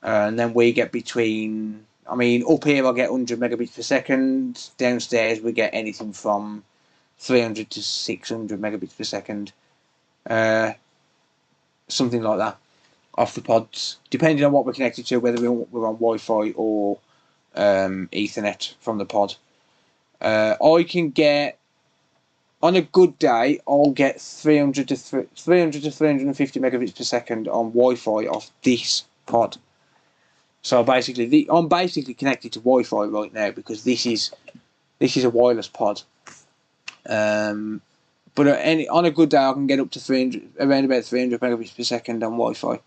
And then we get between, I mean, up here I get 100 megabits per second. Downstairs we get anything from 300 to 600 megabits per second. Something like that off the pods, depending on what we're connected to, whether we're on Wi-Fi or Ethernet from the pod. I can get, on a good day, I'll get 300 to 350 megabits per second on Wi-Fi off this pod. So basically, I'm basically connected to Wi-Fi right now because this is a wireless pod. But on a good day, I can get up to around about 300 megabits per second on Wi-Fi.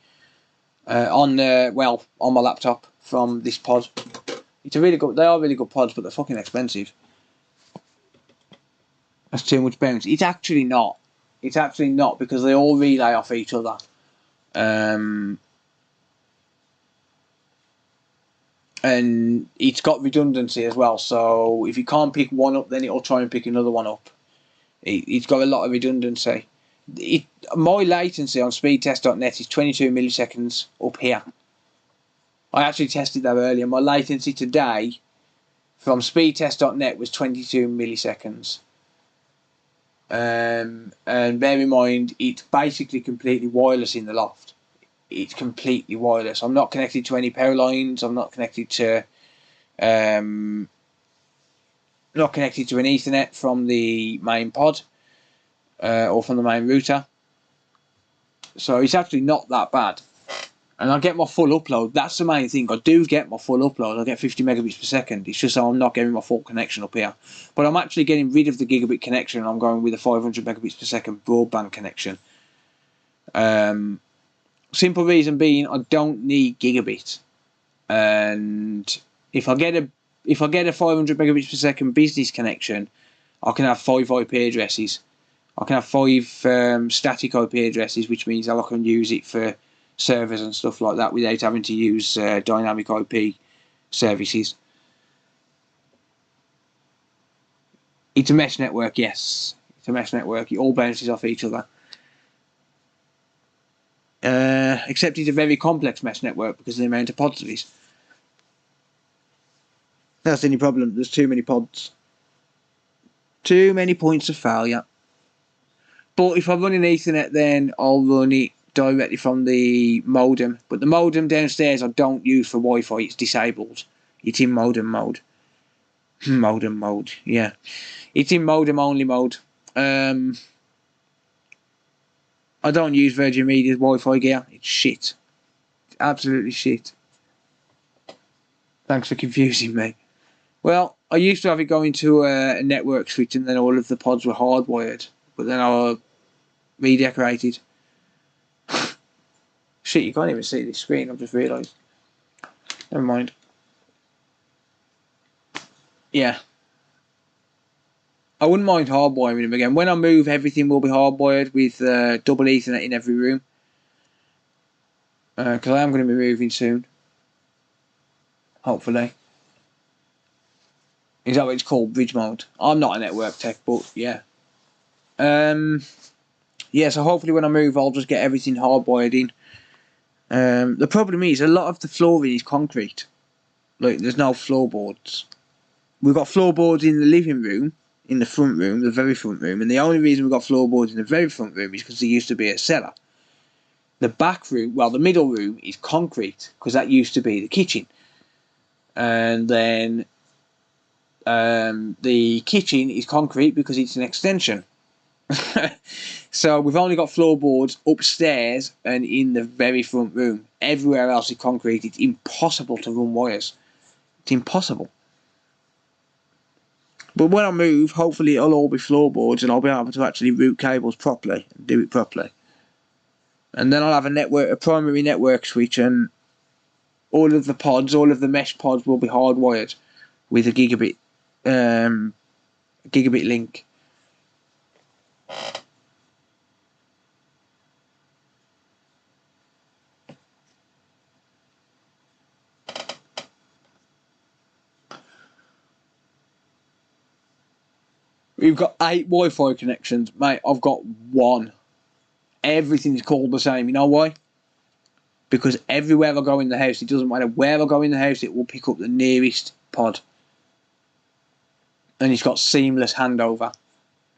On my laptop from this pod. They are really good pods, but they're fucking expensive. That's too much bounce. It's actually not. It's actually not because they all relay off each other. And it's got redundancy as well, so if you can't pick one up, then it'll try and pick another one up. It's got a lot of redundancy. My latency on speedtest.net is 22 milliseconds up here. I actually tested that earlier. My latency today from speedtest.net was 22 milliseconds. And bear in mind, it's basically completely wireless in the loft. It's completely wireless. I'm not connected to any power lines. I'm not connected to an Ethernet from the main pod. or from the main router. So it's actually not that bad. And I get my full upload. That's the main thing. I do get my full upload. I get 50 megabits per second. It's just that I'm not getting my full connection up here. But I'm actually getting rid of the gigabit connection. I'm going with a 500 megabits per second broadband connection. Simple reason being, I don't need gigabit. And if I get a 500 megabits per second business connection, I can have 5 IP addresses. I can have 5 static IP addresses, which means I can use it for servers and stuff like that without having to use dynamic IP services. It's a mesh network, yes. It's a mesh network. It all bounces off each other. Except it's a very complex mesh network because of the amount of pods there is. That's the only problem. There's too many pods. Too many points of failure. But if I run in Ethernet, then I'll run it directly from the modem. But the modem downstairs I don't use for Wi-Fi. It's disabled. It's in modem mode. Modem mode, yeah. It's in modem only mode. I don't use Virgin Media's Wi-Fi gear. It's shit. It's absolutely shit. Thanks for confusing me. Well, I used to have it going to a network switch and then all of the pods were hardwired. But then I redecorated. Shit, you can't even see this screen, I've just realised. Never mind. Yeah. I wouldn't mind hardwiring them again. When I move, everything will be hardwired with double Ethernet in every room. Because I am going to be moving soon. Hopefully. Is that what it's called? Bridge mode. I'm not a network tech, but yeah. Yeah, so hopefully when I move, I'll just get everything hardwired in. The problem is, a lot of the flooring is concrete. Like, there's no floorboards. We've got floorboards in the living room, in the front room, the very front room, and the only reason we've got floorboards in the very front room is because there used to be a cellar. The back room, well, the middle room is concrete, because that used to be the kitchen. And then the kitchen is concrete because it's an extension. So we've only got floorboards upstairs and in the very front room. Everywhere else is concrete. It's impossible to run wires. It's impossible. But when I move, hopefully it'll all be floorboards and I'll be able to actually route cables properly and do it properly. And then I'll have a primary network switch, and all of the pods, all of the mesh pods will be hardwired with a gigabit link. We've got 8 Wi-Fi connections, mate. I've got 1. Everything's called the same. You know why? Because everywhere I go in the house, it doesn't matter where I go in the house, it will pick up the nearest pod. And it's got seamless handover.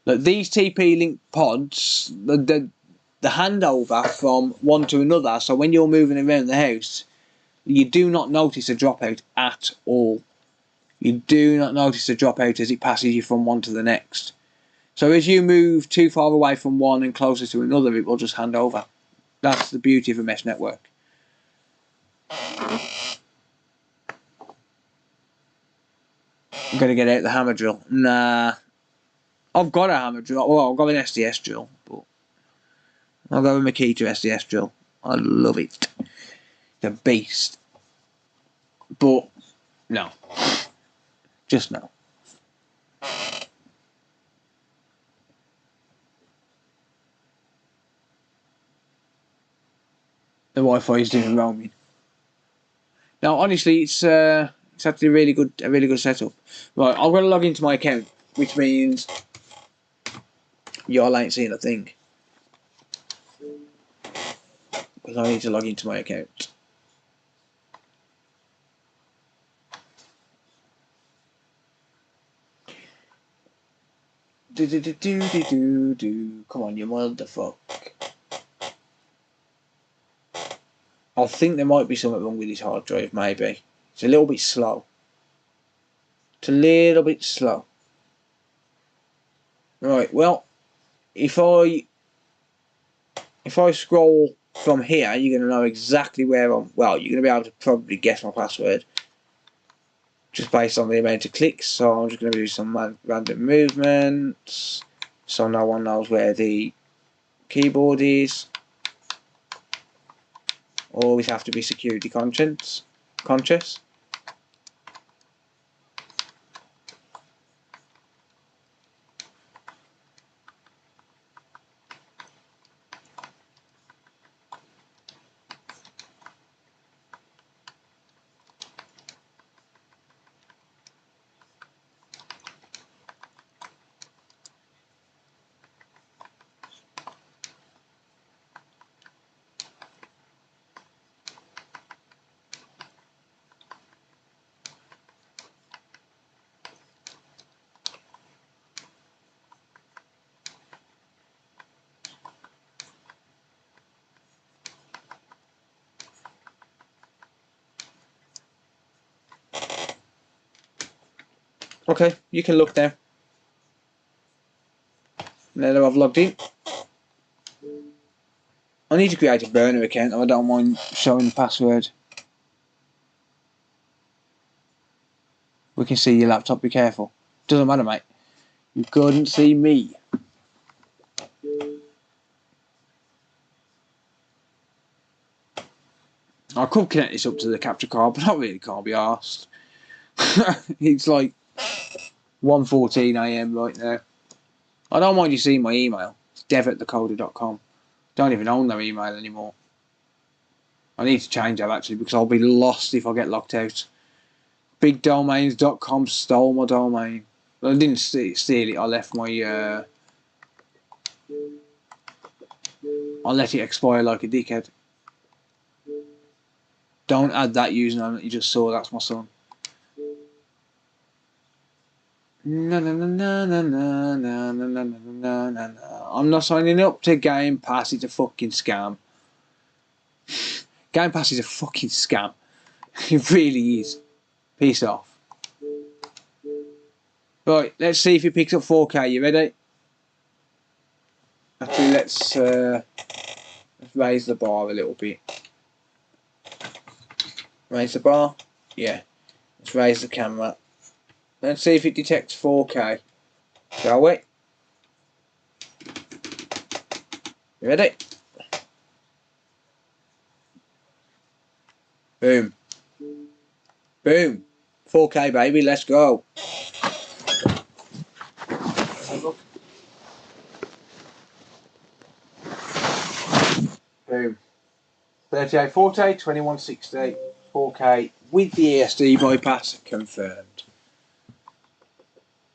Like these TP-Link pods, the handover from one to another, so when you're moving around the house, you do not notice a dropout at all. You do not notice a dropout as it passes you from one to the next. So as you move too far away from one and closer to another, it will just hand over. That's the beauty of a mesh network. I'm going to get out the hammer drill. Nah. I've got a hammer drill. Well, I've got an SDS drill, but I'll go with my Makita SDS drill. I love it. The beast. But, no. Just no. The Wi-Fi is doing roaming. Now, honestly, it's actually a really good setup. Right, I'm going to log into my account, which means y'all ain't seeing a thing. Because I need to log into my account. Come on, you motherfucker. I think there might be something wrong with this hard drive, maybe. It's a little bit slow. It's a little bit slow. Right, well, if I scroll from here, you're going to know exactly where I'm. Well, you're going to be able to probably guess my password just based on the amount of clicks. So I'm just going to do some random movements so no one knows where the keyboard is. Always have to be security conscious. Okay, you can look now. Now that I've logged in, I need to create a burner account. I don't mind showing the password. We can see your laptop. Be careful. Doesn't matter, mate. You couldn't see me. I could connect this up to the capture card, but I really can't be arsed. It's like 1:14 AM right now. I don't mind you seeing my email. It's dev@thecoder.com. Don't even own their email anymore. I need to change that actually because I'll be lost if I get locked out. Bigdomains.com stole my domain. Well, I didn't steal it. I left my I let it expire like a dickhead. Don't add that username that you just saw. That's my son. No, no, no, no, no, no, no, no, no, no, no, no. I'm not signing up to Game Pass. It's a fucking scam. Game Pass is a fucking scam. It really is. Peace off. Right, let's see if it picks up 4K. You ready? Actually, let's raise the bar a little bit. Raise the bar. Yeah. Let's raise the camera. Let's see if it detects 4K. Shall we? You ready? Boom. Boom. 4K, baby. Let's go. Boom. 3840, 2160, 4K with the ESD bypass confirmed.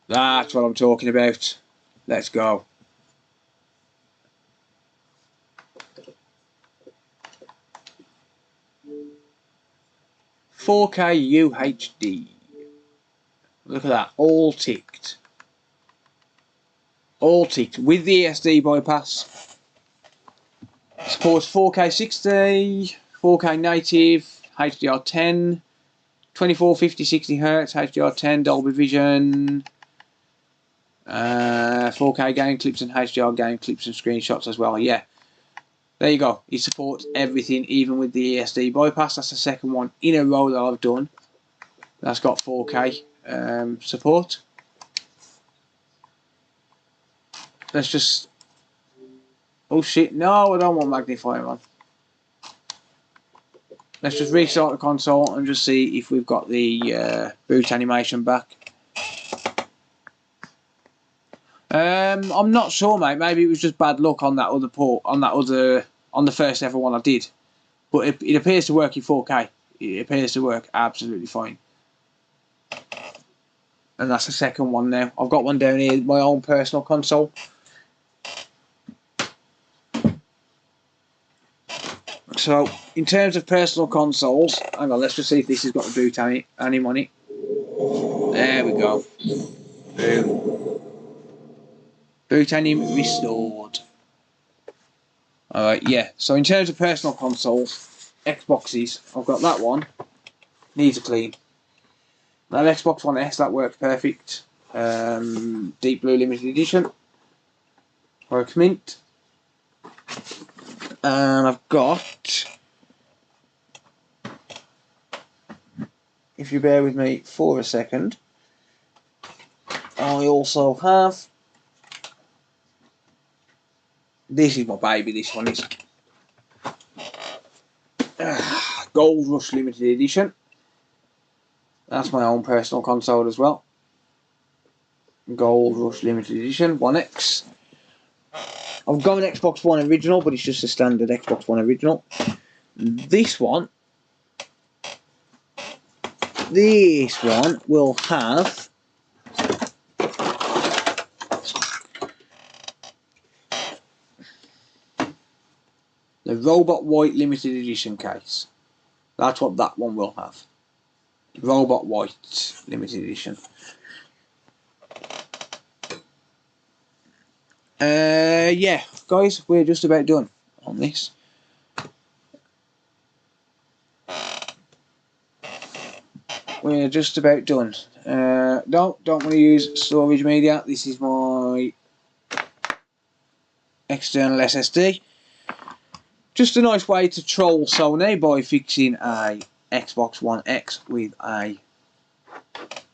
That's what I'm talking about. Let's go. "4K UHD. Look at that, all ticked. All ticked with the ESD bypass. Supports 4K 60, 4K native, HDR10, 24, 50, 60 Hz, HDR10, Dolby Vision, 4K game clips and HDR game clips and screenshots as well. Yeah, there you go. It supports everything, even with the ESD bypass. That's the second one in a row that I've done that's got 4K support. Let's just... Oh shit, no, I don't want magnifier on. Let's just restart the console and just see if we've got the boot animation back. I'm not sure, mate. Maybe it was just bad luck on that other port, on the first ever one I did. But it appears to work in 4K. It appears to work absolutely fine. And that's the second one now. I've got one down here, my own personal console. So, in terms of personal consoles, hang on, let's just see if this has got the boot anim on it. There we go. Boom. Boot anim restored. Alright, yeah. So, in terms of personal consoles, Xboxes, I've got that one. Needs a clean. That Xbox One S, that works perfect. Deep Blue Limited Edition. Works mint. And I've got, if you bear with me for a second, I also have, this is my baby, this one is Gold Rush Limited Edition. That's my own personal console as well. Gold Rush Limited Edition 1X. I've got an Xbox One original, but it's just a standard Xbox One original. This one will have the Robot White Limited Edition case. That's what that one will have. Robot White Limited Edition. Yeah, guys, we're just about done on this. We're just about done. Don't want to use storage media. This is my external SSD. Just a nice way to troll Sony by fixing a Xbox One X with a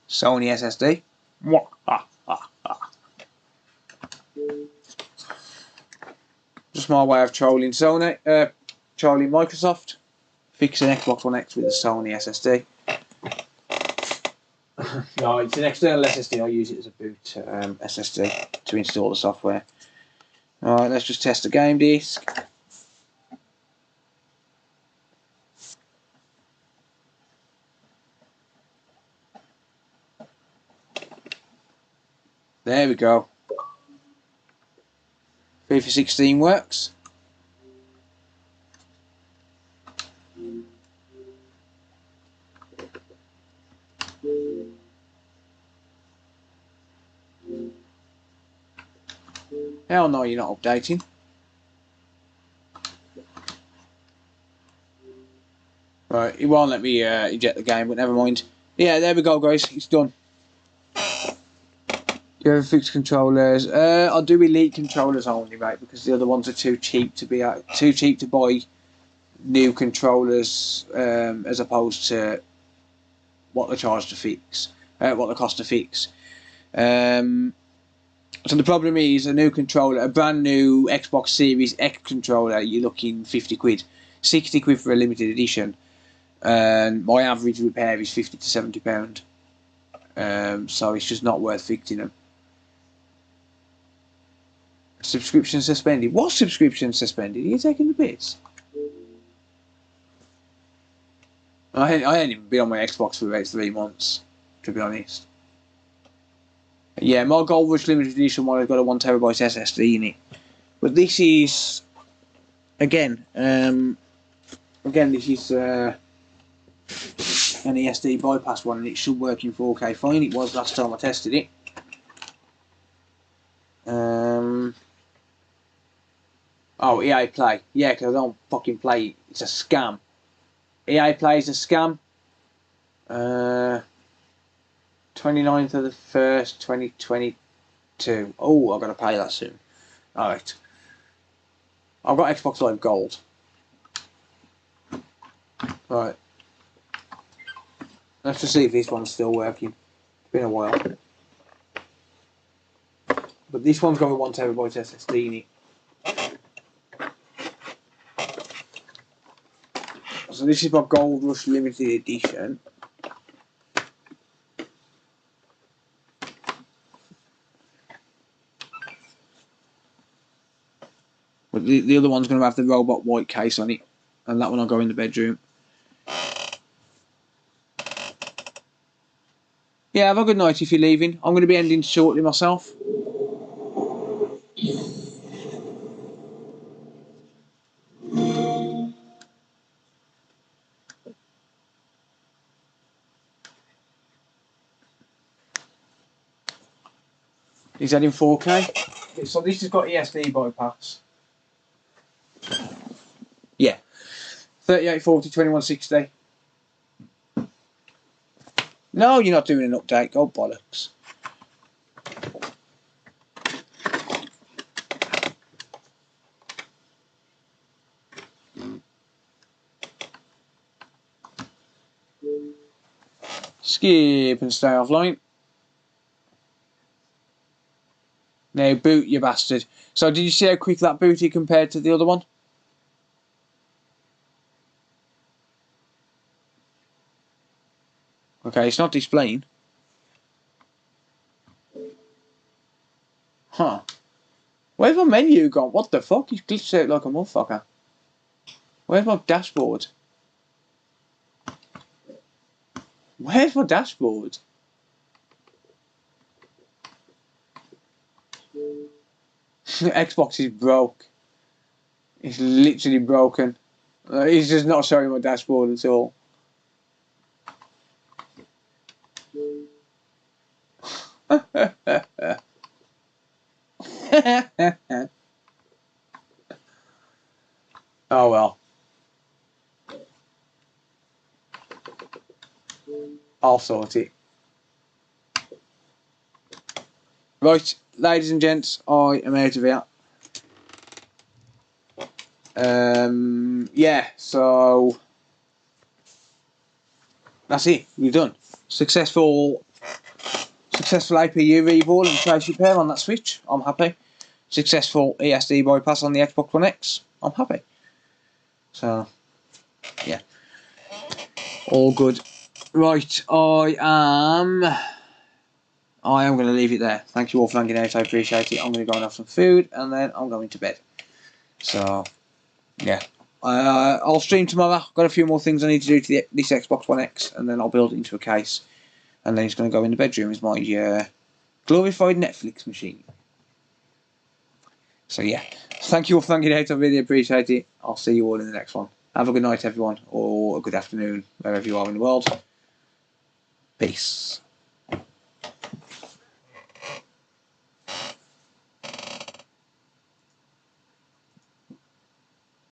Sony SSD. Just my way of trolling Sony, trolling Microsoft, fixing Xbox One X with a Sony SSD. No, it's an external SSD. I use it as a boot SSD to install the software. Alright, let's just test the game disk. There we go. FIFA 16 works. Hell no, you're not updating. Right, it won't let me eject the game, but never mind. Yeah, there we go, guys. It's done. You ever fix controllers? I'll do Elite controllers only, mate, because the other ones are too cheap to buy new controllers, as opposed to what they charge to fix, what they cost to fix. So the problem is a new controller, a brand new Xbox Series X controller, you're looking 50 quid, 60 quid for a limited edition, and my average repair is 50 to 70 pound. So it's just not worth fixing them. Subscription suspended. What subscription suspended? Are you taking the piss? I ain't even been on my Xbox for about 3 months, to be honest. Yeah, my Gold Rush Limited Edition one has got a 1TB SSD in it. But this is, again, this is an ESD bypass one, and it should work in 4K fine. It was last time I tested it. Oh, EA Play. Yeah, because I don't fucking play it. It's a scam. EA Play is a scam. 29th of the 1st, 2022. Oh, I've got to pay that soon. Alright. I've got Xbox Live Gold. Right. Let's just see if this one's still working. It's been a while. But this one's got a 1TB SSD in it. So this is my Gold Rush Limited Edition. But the other one's going to have the Robot White case on it, and that one will go in the bedroom. Yeah, have a good night if you're leaving. I'm going to be ending shortly myself. Is that in 4K? So this has got ESD bypass. Yeah. 3840, 2160. No, you're not doing an update. Go bollocks. Skip and stay offline. Now boot, you bastard. So did you see how quick that booted compared to the other one? Okay, it's not displaying. Huh. Where's my menu gone? What the fuck? He's glitched out like a motherfucker. Where's my dashboard? Where's my dashboard? Xbox is broke. It's literally broken. It's just not showing my dashboard at all. Oh well. I'll sort it. Right, ladies and gents, I am out of here. Yeah, so that's it. We're done. Successful APU reball and trace repair on that switch. I'm happy. Successful ESD bypass on the Xbox One X. I'm happy. So yeah, all good. Right, I am going to leave it there. Thank you all for hanging out. I appreciate it. I'm going to go and have some food and then I'm going to bed. So yeah, I'll stream tomorrow. Got a few more things I need to do to this Xbox One X, and then I'll build it into a case, and then it's going to go in the bedroom as my glorified Netflix machine. So yeah, thank you all for hanging out. I really appreciate it. I'll see you all in the next one. Have a good night, everyone, or a good afternoon, wherever you are in the world. Peace.